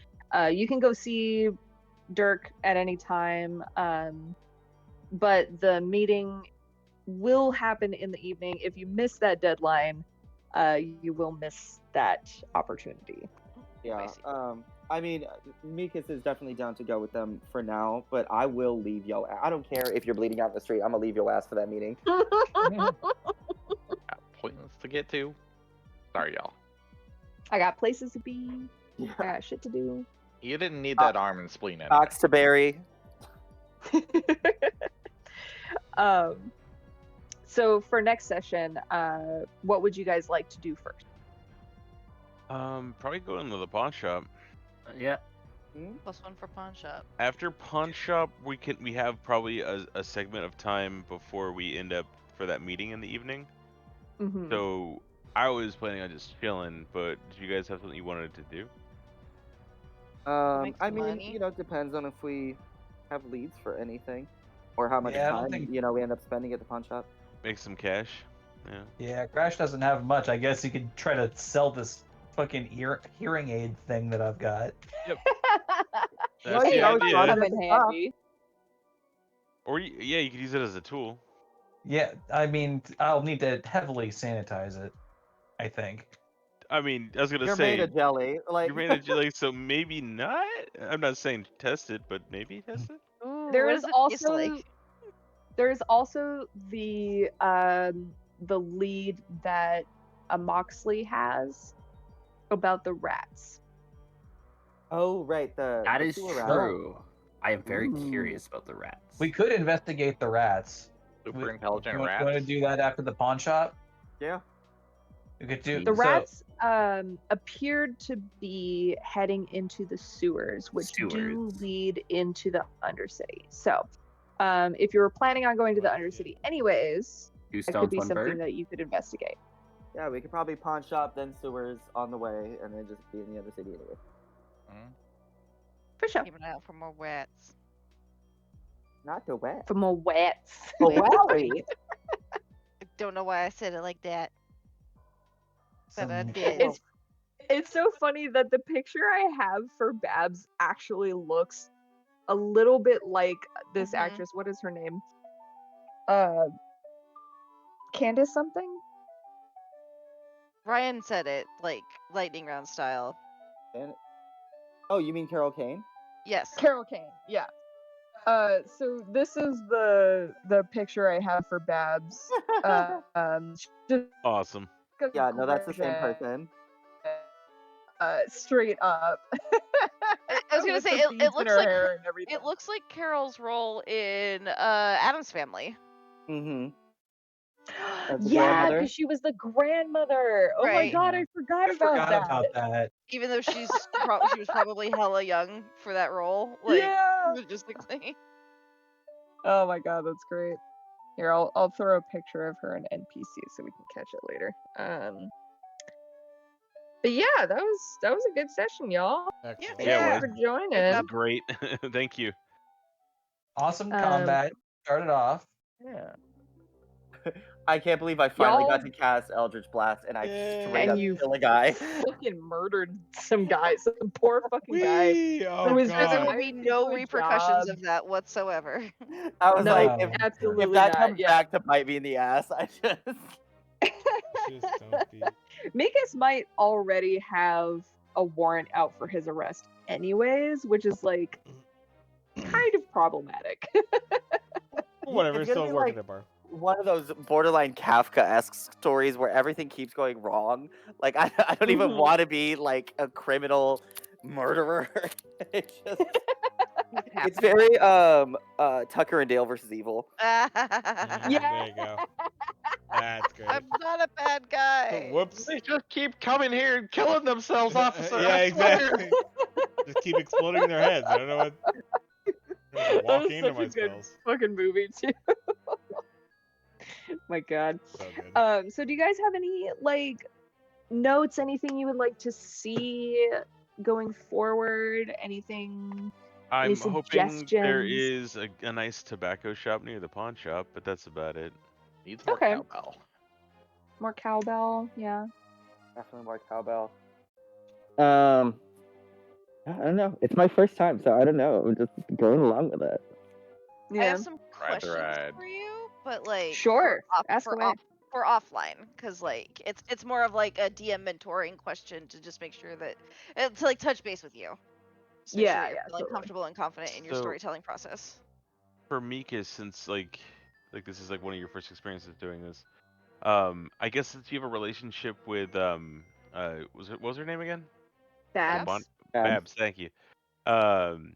Speaker 1: You can go see Dirk at any time, but the meeting will happen in the evening. If you miss that deadline, you will miss that opportunity.
Speaker 4: Yeah.
Speaker 5: see.
Speaker 4: I mean, Mikas is definitely down to go with them for now, but I will leave yo. I don't care if you're bleeding out in the street. I'm gonna leave your ass for that meeting.
Speaker 6: Pointless to get to. Sorry, y'all.
Speaker 1: I got places to be. I
Speaker 4: Yeah.
Speaker 1: got shit to do.
Speaker 6: You didn't need that arm and spleen anyway.
Speaker 4: Ox to bury.
Speaker 1: So for next session, what would you guys like to do first?
Speaker 2: Probably go into the pawn shop.
Speaker 3: Yeah.
Speaker 5: +1 for pawn shop.
Speaker 2: After pawn shop, we have probably a segment of time before we end up for that meeting in the evening.
Speaker 1: Mm-hmm.
Speaker 2: So I was planning on just chilling, but did you guys have something you wanted to do?
Speaker 5: Make
Speaker 4: I
Speaker 5: some
Speaker 4: mean,
Speaker 5: money.
Speaker 4: you know, it depends on if we have leads for anything, or how much
Speaker 10: Yeah, I don't
Speaker 4: time
Speaker 10: think-
Speaker 4: you know we end up spending at the pawn shop.
Speaker 2: Make some cash. Yeah.
Speaker 10: Yeah, Crash doesn't have much. I guess you could try to sell this fucking hearing aid thing that I've got.
Speaker 2: That's
Speaker 4: you
Speaker 2: the
Speaker 4: know, it's
Speaker 2: idea.
Speaker 4: fun.
Speaker 1: Come in handy.
Speaker 2: Or yeah, you could use it as a tool.
Speaker 10: Yeah, I mean, I'll need to heavily sanitize it, I think.
Speaker 2: I mean, I was gonna
Speaker 4: You're
Speaker 2: say
Speaker 4: made of jelly, like
Speaker 2: you're made of jelly, so maybe not. I'm not saying test it, but maybe test it.
Speaker 5: Ooh,
Speaker 1: There
Speaker 5: what
Speaker 1: is
Speaker 5: does it taste
Speaker 1: also
Speaker 5: like?
Speaker 1: there's also the lead that a Moxley has about the rats.
Speaker 4: Oh right,
Speaker 3: That
Speaker 4: the
Speaker 3: is
Speaker 4: sewer rat.
Speaker 3: true. I am very
Speaker 1: Ooh.
Speaker 3: curious about the rats.
Speaker 10: We could investigate the rats.
Speaker 6: Super intelligent
Speaker 10: You want
Speaker 6: rats.
Speaker 10: to do that after the pawn shop?
Speaker 4: Yeah.
Speaker 10: We could do
Speaker 1: The
Speaker 10: so-
Speaker 1: rats appeared to be heading into the sewers, which do
Speaker 3: Sewers.
Speaker 1: lead into the Undercity. So, if you were planning on going to the Undercity anyways,
Speaker 3: Two
Speaker 1: it
Speaker 3: stones,
Speaker 1: could be
Speaker 3: one
Speaker 1: something
Speaker 3: bird.
Speaker 1: that you could investigate.
Speaker 4: Yeah, we could probably pawn shop, then sewers on the way, and then just be in the other city anyway.
Speaker 1: For sure.
Speaker 5: Keep an eye out for more rats.
Speaker 4: Not the wet.
Speaker 1: For more wets.
Speaker 4: Oh, wowie.
Speaker 5: I don't know why I said it like that, but I
Speaker 10: some-
Speaker 5: did.
Speaker 1: It's so funny that the picture I have for Babs actually looks a little bit like this
Speaker 5: Mhm.
Speaker 1: actress. What is her name? Candace something?
Speaker 5: Ryan said it like lightning round style.
Speaker 4: And... Oh, you mean Carol Kane?
Speaker 5: Yes.
Speaker 1: Carol Kane, yeah. So this is the picture I have for Babs. Just
Speaker 2: Awesome.
Speaker 4: Yeah, no, that's the same
Speaker 1: gorgeous,
Speaker 4: person.
Speaker 1: Straight up.
Speaker 5: I was gonna
Speaker 1: With
Speaker 5: say
Speaker 1: the
Speaker 5: it
Speaker 1: beads in
Speaker 5: looks
Speaker 1: her
Speaker 5: like
Speaker 1: hair and everything.
Speaker 5: it looks like Carol's role in Adam's Family.
Speaker 4: Mm-hmm. As the
Speaker 1: Yeah,
Speaker 4: grandmother?
Speaker 1: because she was the grandmother. Oh my
Speaker 5: Right.
Speaker 1: god, I forgot
Speaker 10: I
Speaker 1: about
Speaker 10: forgot
Speaker 1: that.
Speaker 10: about that.
Speaker 5: Even though she was probably hella young for that role, like
Speaker 1: Yeah.
Speaker 5: logistically.
Speaker 1: Oh my god, that's great. Here, I'll throw a picture of her in NPC so we can catch it later. But yeah, that was a good session, y'all.
Speaker 7: Excellent.
Speaker 2: Yeah,
Speaker 1: Thanks
Speaker 2: it
Speaker 1: for
Speaker 2: was.
Speaker 1: joining.
Speaker 2: Great. Thank you.
Speaker 10: Awesome combat. Started off.
Speaker 1: Yeah.
Speaker 4: I can't believe I finally
Speaker 1: Y'all-
Speaker 4: got to cast Eldritch Blast, and I straight
Speaker 1: And
Speaker 4: up
Speaker 1: you
Speaker 4: kill a guy.
Speaker 1: fucking murdered some guy, some poor fucking guy.
Speaker 7: Wee! Oh,
Speaker 1: Who was
Speaker 5: There
Speaker 7: God.
Speaker 5: will be no
Speaker 1: Good
Speaker 5: repercussions
Speaker 1: job.
Speaker 5: of that whatsoever.
Speaker 4: I was
Speaker 1: No,
Speaker 4: like,
Speaker 10: No.
Speaker 1: absolutely
Speaker 4: if that
Speaker 1: not.
Speaker 4: comes
Speaker 1: Yeah.
Speaker 4: back to bite me in the ass, I just...
Speaker 7: Just don't be.
Speaker 1: Mikas might already have a warrant out for his arrest anyways, which is like kind of problematic.
Speaker 7: Whatever,
Speaker 4: It's
Speaker 7: it's
Speaker 4: gonna
Speaker 7: still
Speaker 4: be
Speaker 7: working
Speaker 4: like-
Speaker 7: at bar.
Speaker 4: One of those borderline Kafka-esque stories where everything keeps going wrong. Like, I don't even
Speaker 1: Mhm.
Speaker 4: want to be, like, a criminal murderer. It's just... It's very, Tucker and Dale versus Evil.
Speaker 1: Yeah.
Speaker 7: There you go. That's great.
Speaker 5: I'm not a bad guy.
Speaker 7: Whoops.
Speaker 6: They just keep coming here and killing themselves, officer.
Speaker 7: Yeah,
Speaker 6: I swear.
Speaker 7: exactly. Just keep exploding their heads. I don't know what.
Speaker 1: That
Speaker 7: Walk
Speaker 1: was
Speaker 7: into
Speaker 1: such
Speaker 7: my
Speaker 1: a good
Speaker 7: spells.
Speaker 1: fucking movie too. My god.
Speaker 7: So good.
Speaker 1: So do you guys have any like notes, anything you would like to see going forward? Anything?
Speaker 2: I'm hoping there
Speaker 1: suggestions?
Speaker 2: is a nice tobacco shop near the pawn shop, but that's about it.
Speaker 6: Needs more
Speaker 1: Okay.
Speaker 6: cowbell.
Speaker 1: More cowbell, yeah.
Speaker 4: Definitely more cowbell. I don't know. It's my first time, so I don't know. I'm just going along with it.
Speaker 5: I
Speaker 1: Yeah.
Speaker 5: have some
Speaker 6: Ride the
Speaker 5: questions
Speaker 6: ride.
Speaker 5: for you, but like
Speaker 1: Sure. Ask
Speaker 5: for
Speaker 1: away.
Speaker 5: for offline, because like it's more of like a DM mentoring question to just make sure that to like touch base with you. Just make sure
Speaker 1: Yeah,
Speaker 5: you're
Speaker 1: yeah,
Speaker 5: feeling
Speaker 1: totally.
Speaker 5: comfortable and confident in your
Speaker 2: So-
Speaker 5: storytelling process.
Speaker 2: For Mika, since like this is like one of your first experiences doing this, I guess since you have a relationship with what was her name again?
Speaker 1: Babs.
Speaker 2: Babs, thank you. Um,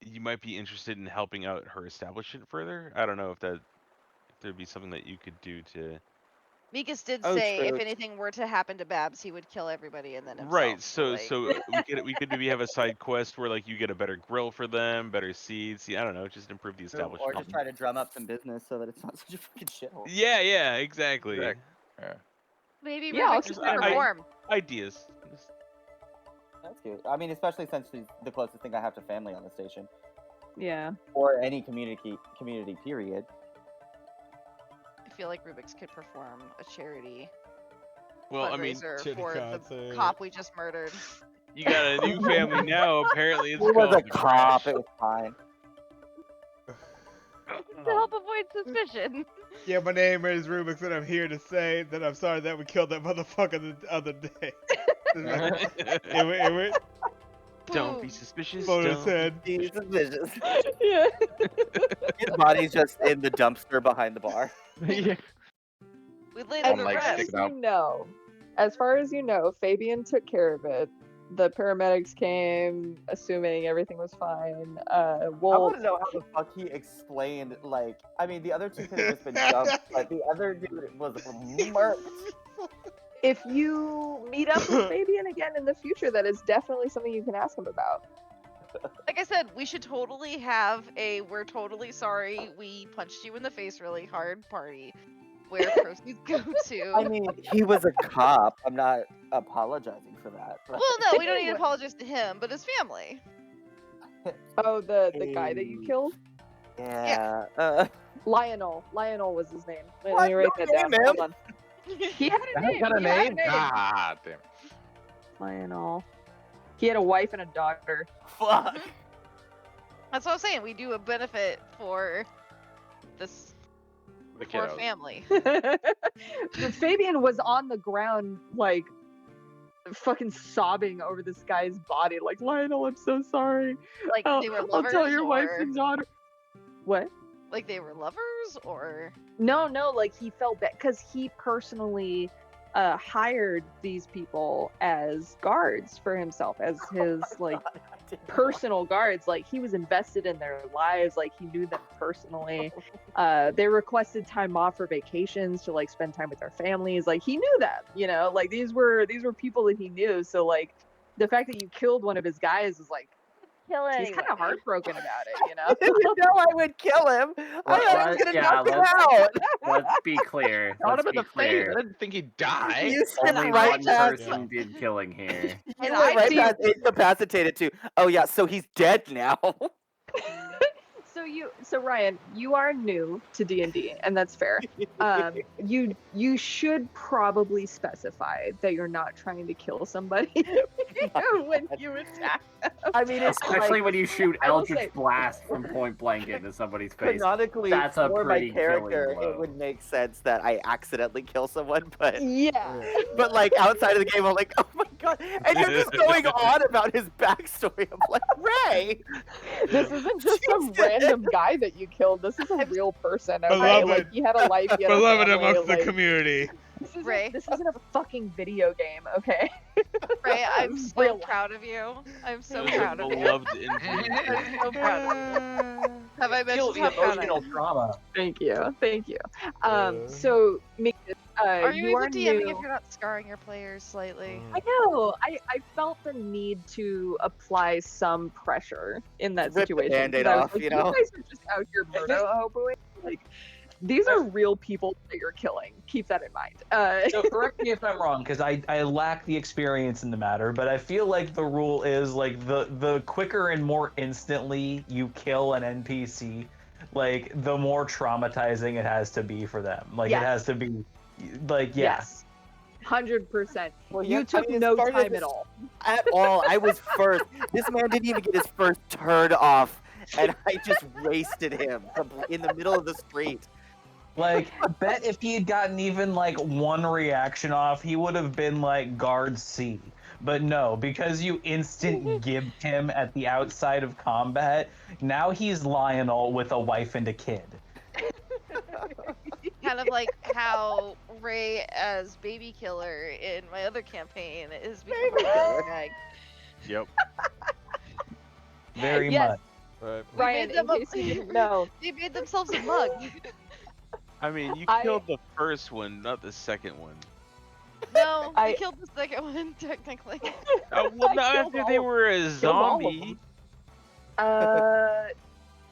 Speaker 2: you might be interested in helping out her establish it further. I don't know if there'd be something that you could do to.
Speaker 5: Mikas did
Speaker 4: Oh,
Speaker 5: say if
Speaker 4: true.
Speaker 5: anything were to happen to Babs, he would kill everybody and then himself.
Speaker 2: Right.
Speaker 5: like...
Speaker 2: So we could maybe have a side quest where like you get a better grill for them, better seeds. Yeah, I don't know, just improve the
Speaker 4: Or
Speaker 2: establishment.
Speaker 4: just try to drum up some business so that it's not such a fucking shithole.
Speaker 2: Yeah, exactly.
Speaker 6: Exact- Yeah.
Speaker 5: Maybe
Speaker 1: Yeah, I'll
Speaker 5: Rubik's
Speaker 1: keep
Speaker 5: can
Speaker 1: that in mind.
Speaker 5: perform.
Speaker 2: Ideas.
Speaker 4: That's cute. I mean, especially since she's the closest thing I have to family on the station,
Speaker 1: Yeah.
Speaker 4: or any community period.
Speaker 5: I feel like Rubik's could perform a charity
Speaker 2: Well, I mean,
Speaker 5: fundraiser
Speaker 7: charity
Speaker 5: for the
Speaker 7: concert.
Speaker 5: cop we just murdered.
Speaker 2: you got a new family now. Apparently, it's
Speaker 4: He was
Speaker 2: called
Speaker 4: a
Speaker 2: the
Speaker 4: cop.
Speaker 2: Crash.
Speaker 4: It was fine.
Speaker 5: To help avoid suspicion.
Speaker 7: Yeah, my name is Rubik's, and I'm here to say that I'm sorry that we killed that motherfucker the other day. it
Speaker 2: Don't be
Speaker 5: Boom.
Speaker 2: suspicious.
Speaker 7: went
Speaker 2: Don't.
Speaker 7: said,
Speaker 4: He's suspicious.
Speaker 1: Yeah.
Speaker 4: His body's just in the dumpster behind the bar.
Speaker 2: Yeah.
Speaker 5: We laid
Speaker 1: As
Speaker 5: him to
Speaker 6: like,
Speaker 1: far
Speaker 5: rest.
Speaker 6: stick it out.
Speaker 1: as far as you know, Fabian took care of it. The paramedics came, assuming everything was fine.
Speaker 4: I
Speaker 1: Wolf.
Speaker 4: want to know how the fuck he explained, like, I mean, the other two could have just been jumped, but the other dude was murked.
Speaker 1: If you meet up with Fabian again in the future, that is definitely something you can ask him about.
Speaker 5: Like I said, we should totally have a "we're totally sorry we punched you in the face really hard" party, where proceeds go to.
Speaker 4: I mean, he was a cop. I'm not apologizing for that. But...
Speaker 5: Well, no, we don't need to apologize to him, but his family.
Speaker 1: Oh, the guy that you killed?
Speaker 4: Yeah.
Speaker 1: Lionel. Lionel was his name. Let
Speaker 4: What?
Speaker 1: me write
Speaker 4: No
Speaker 1: that down.
Speaker 4: name,
Speaker 1: Hold
Speaker 4: man.
Speaker 1: on. He had a
Speaker 10: That
Speaker 1: name.
Speaker 10: got a
Speaker 1: he had
Speaker 10: name?
Speaker 6: Ah, damn.
Speaker 1: Lionel. He had a wife and a daughter.
Speaker 4: Fuck.
Speaker 5: That's what I'm saying. We do a benefit for this
Speaker 6: The
Speaker 5: poor
Speaker 6: kiddos.
Speaker 5: family.
Speaker 1: But Fabian was on the ground, like, fucking sobbing over this guy's body. Like, Lionel, I'm so sorry.
Speaker 5: Like
Speaker 1: I'll,
Speaker 5: they were
Speaker 1: I'll
Speaker 5: lovers,
Speaker 1: tell your wife
Speaker 5: or
Speaker 1: and daughter. What?
Speaker 5: like they were lovers, or
Speaker 1: No, like he felt bad because he personally hired these people as guards for himself, as his like personal guards. Like he was invested in their lives, like he knew them personally. They requested time off for vacations to like spend time with their families. Like he knew them, you know, like these were people that he knew. So like the fact that you killed one of his guys is like he's kind of heartbroken about it, you know.
Speaker 4: You know I would kill him. I was gonna knock him out.
Speaker 3: Let's be clear.
Speaker 6: Shot
Speaker 3: Let's
Speaker 6: him in
Speaker 3: be
Speaker 6: the face.
Speaker 3: clear.
Speaker 6: I didn't think he'd die.
Speaker 4: You skipped
Speaker 3: Only
Speaker 4: right
Speaker 3: one
Speaker 4: past.
Speaker 3: person did killing here.
Speaker 4: You
Speaker 1: And
Speaker 4: went
Speaker 1: I
Speaker 4: right
Speaker 1: see-
Speaker 4: past incapacitated too. Oh yeah, so he's dead now.
Speaker 1: So Ryan, you are new to D&D, and that's fair. You should probably specify that you're not trying to kill somebody when you attack.
Speaker 4: I mean, it's
Speaker 3: Especially
Speaker 4: like,
Speaker 3: when you shoot
Speaker 1: I will
Speaker 3: Eldritch
Speaker 1: say-
Speaker 3: Blast from point blank into somebody's face.
Speaker 4: canonically
Speaker 3: That's a
Speaker 4: for my
Speaker 3: pretty
Speaker 4: character,
Speaker 3: killing blow.
Speaker 4: it would make sense that I accidentally kill someone, but
Speaker 1: Yeah.
Speaker 4: like outside of the game, I'm like, oh my god, and you're just going on about his backstory. I'm like, Ray,
Speaker 1: This isn't just some
Speaker 4: Jesus.
Speaker 1: random guy that you killed. This is a real person. Okay?
Speaker 7: Beloved.
Speaker 1: Like he had a life. He had a
Speaker 7: beloved
Speaker 1: family,
Speaker 7: amongst
Speaker 1: like,
Speaker 7: the community.
Speaker 5: Ray.
Speaker 1: This isn't a fucking video game, okay?
Speaker 5: Ray, I'm so
Speaker 1: Real.
Speaker 5: proud of you. I'm so
Speaker 2: It was a
Speaker 5: proud of you.
Speaker 2: beloved infant.
Speaker 5: I'm so proud of you. Have I
Speaker 10: Feel
Speaker 5: mentioned
Speaker 10: the
Speaker 5: how proud I
Speaker 10: emotional
Speaker 5: am?
Speaker 10: trauma.
Speaker 1: Thank you. So Mika,
Speaker 5: Are you
Speaker 1: you are
Speaker 5: even DMing
Speaker 1: new.
Speaker 5: if you're not scarring your players slightly?
Speaker 1: I know. I felt the need to apply some pressure in that
Speaker 4: Rip the
Speaker 1: situation.
Speaker 4: Band-Aid
Speaker 1: 'cause I was
Speaker 4: off,
Speaker 1: like,
Speaker 4: you know?
Speaker 1: guys are just out here murder-hoboing. Like, these are real people that you're killing. Keep that in mind.
Speaker 10: So correct me if I'm wrong, because I lack the experience in the matter, but I feel like the rule is like the quicker and more instantly you kill an NPC, like the more traumatizing it has to be for them. Like
Speaker 1: Yes.
Speaker 10: it has to be, like yeah.
Speaker 1: Yes. 100%.
Speaker 4: Well,
Speaker 1: You
Speaker 4: yeah,
Speaker 1: took
Speaker 4: I mean, it
Speaker 1: no
Speaker 4: started
Speaker 1: time
Speaker 4: as-
Speaker 1: at all.
Speaker 4: at all. I was first. This man didn't even get his first turn off, and I just wasted him in the middle of the street.
Speaker 10: Like, bet if he had gotten even like one reaction off, he would have been like guard C. But no, because you instant gibbed him at the outside of combat, now he's Lionel with a wife and a kid.
Speaker 5: Kind of like how Ray as baby killer in my other campaign is becoming a bag.
Speaker 2: Yep.
Speaker 10: Very
Speaker 1: Yes.
Speaker 10: much.
Speaker 6: Right.
Speaker 5: We
Speaker 1: Ryan,
Speaker 5: made
Speaker 1: in
Speaker 5: them
Speaker 1: case you didn't know,
Speaker 5: They made themselves a mug.
Speaker 2: I mean, you
Speaker 1: I-
Speaker 2: killed the first one, not the second one.
Speaker 5: No,
Speaker 1: I-
Speaker 5: we killed the second one technically.
Speaker 2: Oh, well,
Speaker 1: I
Speaker 2: not
Speaker 1: killed
Speaker 2: after they
Speaker 1: all-
Speaker 2: were a
Speaker 1: killed all of
Speaker 2: zombie.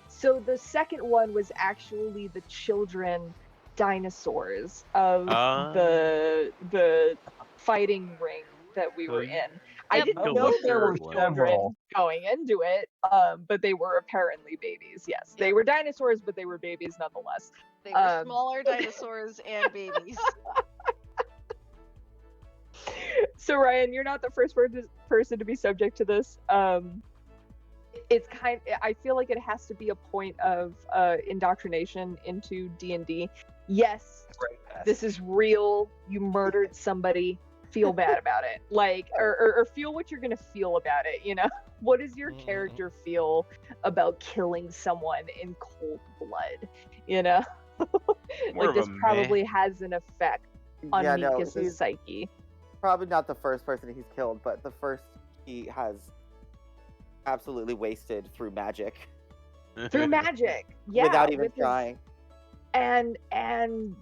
Speaker 1: so the second one was actually the children dinosaurs of
Speaker 2: Ah.
Speaker 1: the fighting ring that we
Speaker 2: So
Speaker 1: were
Speaker 2: you-
Speaker 1: in. I
Speaker 5: Yep.
Speaker 1: didn't
Speaker 2: Killed
Speaker 1: know
Speaker 2: the
Speaker 1: there were
Speaker 2: third one.
Speaker 1: children
Speaker 10: Several.
Speaker 1: going into it, but they were apparently babies. Yes, they
Speaker 5: Yep.
Speaker 1: were dinosaurs, but they were babies nonetheless.
Speaker 5: They were
Speaker 1: Um,
Speaker 5: smaller dinosaurs and babies.
Speaker 1: So Ryan, you're not the first person to be subject to this. It's I feel like it has to be a point of indoctrination into D&D. Yes, this is real. You murdered somebody. Feel bad about it. Like, or feel what you're gonna feel about it. You know, what does your character feel about killing someone in cold blood? You know,
Speaker 2: More
Speaker 1: like
Speaker 2: of
Speaker 1: this
Speaker 2: a meh.
Speaker 1: probably has an effect on
Speaker 4: Yeah, no,
Speaker 1: Minkus's
Speaker 4: he's
Speaker 1: psyche.
Speaker 4: probably not the first person he's killed, but the first he has absolutely wasted through magic
Speaker 1: Through magic, yeah,
Speaker 4: without even
Speaker 1: with his-
Speaker 4: trying.
Speaker 1: and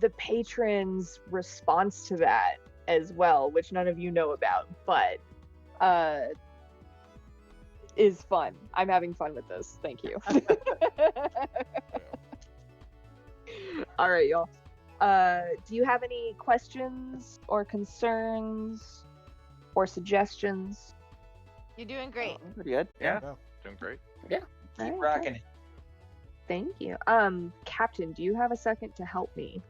Speaker 1: the patrons' response to that as well, which none of you know about, but is fun. I'm having fun with this. Thank you. All right, y'all. Do you have any questions or concerns or suggestions?
Speaker 5: You're doing great.
Speaker 4: Pretty good.
Speaker 10: Yeah.
Speaker 6: Doing great.
Speaker 10: Keep
Speaker 1: All right,
Speaker 10: rocking it.
Speaker 1: Thank you. Captain, do you have a second to help me?